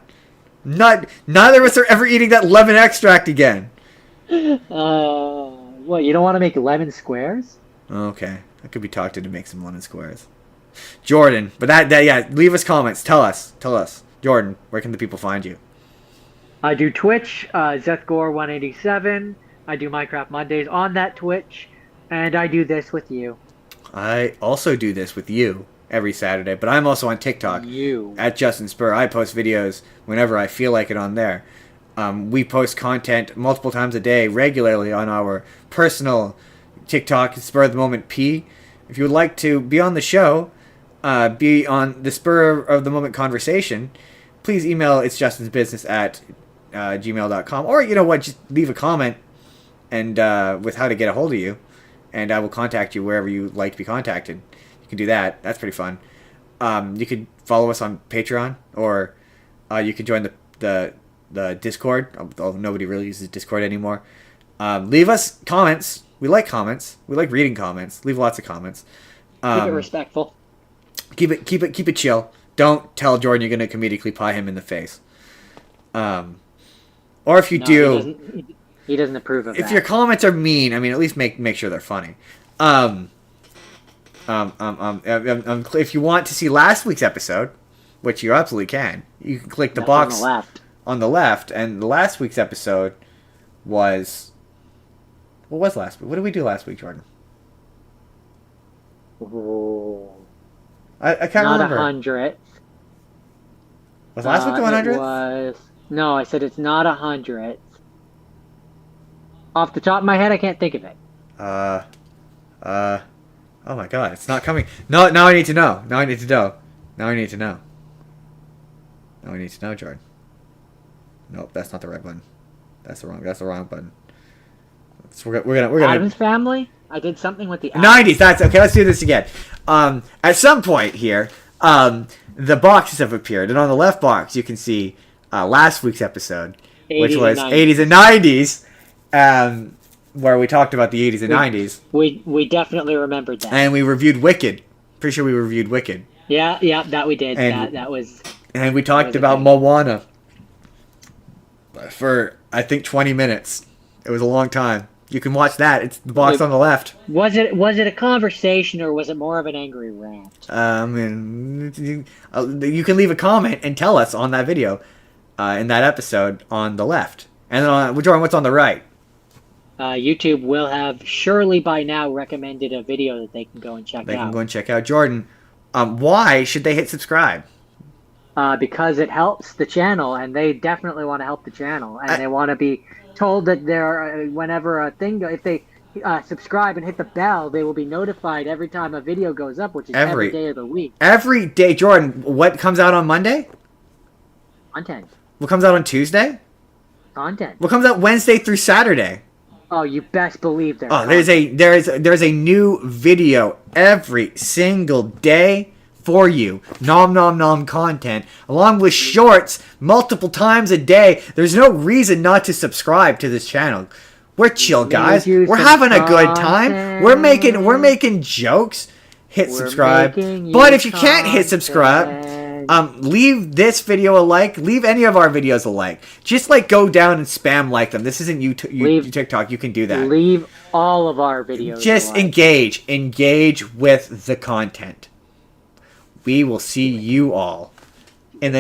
Speaker 2: Neither of us are ever eating that lemon extract again.
Speaker 1: What? You don't want to make lemon squares?
Speaker 2: Okay, I could be talked into make some lemon squares. Jordan, but yeah. Leave us comments. Tell us. Jordan, where can the people find you?
Speaker 1: I do Twitch, ZethGore187. I do Minecraft Mondays on that Twitch, and I do this with you.
Speaker 2: I also do this with you every Saturday, but I'm also on TikTok. At Justin Spurr. I post videos whenever I feel like it on there. We post content multiple times a day, regularly on our personal TikTok, Spur of the Moment P. If you would like to be on the show, be on the Spur of the Moment conversation, please email itsjustinsbusiness@gmail.com, or you know what, just leave a comment and with how to get a hold of you, and I will contact you wherever you like to be contacted. You can do that. That's pretty fun. You could follow us on Patreon, or you could join the Discord, although nobody really uses Discord anymore. Leave us comments. We like comments. We like reading comments. Leave lots of comments.
Speaker 1: Keep it respectful.
Speaker 2: Keep it chill. Don't tell Jordan you're going to comedically pie him in the face. Or if you do,
Speaker 1: he doesn't approve of that.
Speaker 2: If your comments are mean, I mean, at least make sure they're funny. If you want to see last week's episode, which you absolutely can, you can click the box on the left, and the last week's episode was... What was last week? What did we do last week, Jordan?
Speaker 1: Oh.
Speaker 2: I can't remember.
Speaker 1: Not 100th.
Speaker 2: Was last week the 100th?
Speaker 1: No, I said it's not 100th. Off the top of my head, I can't think of it.
Speaker 2: Oh my god, it's not coming. No, now I need to know. Now I need to know. Now I need to know. Now I need to know, Jordan. Nope, that's not the right button. That's the wrong button. So we're gonna
Speaker 1: Addams Family. I did something with the
Speaker 2: 90s. That's okay. Let's do this again. At some point here, the boxes have appeared, and on the left box you can see last week's episode, which was 80s and 90s, where we talked about the 80s and 90s.
Speaker 1: We definitely remembered that,
Speaker 2: and we reviewed Wicked. Pretty sure we reviewed Wicked.
Speaker 1: Yeah, that we did.
Speaker 2: And,
Speaker 1: that was.
Speaker 2: And we talked about Moana for I think 20 minutes. It was a long time. You can watch that. It's the box on the left.
Speaker 1: Was it a conversation or was it more of an angry rant?
Speaker 2: You can leave a comment and tell us on that video, in that episode on the left. And then Jordan, what's on the right?
Speaker 1: YouTube will have surely by now recommended a video that they can go and check out.
Speaker 2: They can go and check out. Jordan, why should they hit subscribe?
Speaker 1: Because it helps the channel, and they definitely want to help the channel, and they want to be told that there, whenever a thing, if they subscribe and hit the bell, they will be notified every time a video goes up, which is every day of the week.
Speaker 2: Every day, Jordan. What comes out on Monday?
Speaker 1: Content.
Speaker 2: What comes out on Tuesday?
Speaker 1: Content.
Speaker 2: What comes out Wednesday through Saturday?
Speaker 1: Oh, you best believe there.
Speaker 2: Oh, there's a new video every single day for you. Nom nom nom content, along with shorts multiple times a day. There's no reason not to subscribe to this channel. We're chill guys. We're having a good time. We're making jokes. Hit subscribe. But if you can't hit subscribe, leave this video a like. Leave any of our videos a like. Just like go down and spam like them. This isn't TikTok. You can do that.
Speaker 1: Leave all of our videos.
Speaker 2: Just
Speaker 1: a like.
Speaker 2: engage with the content. We will see you all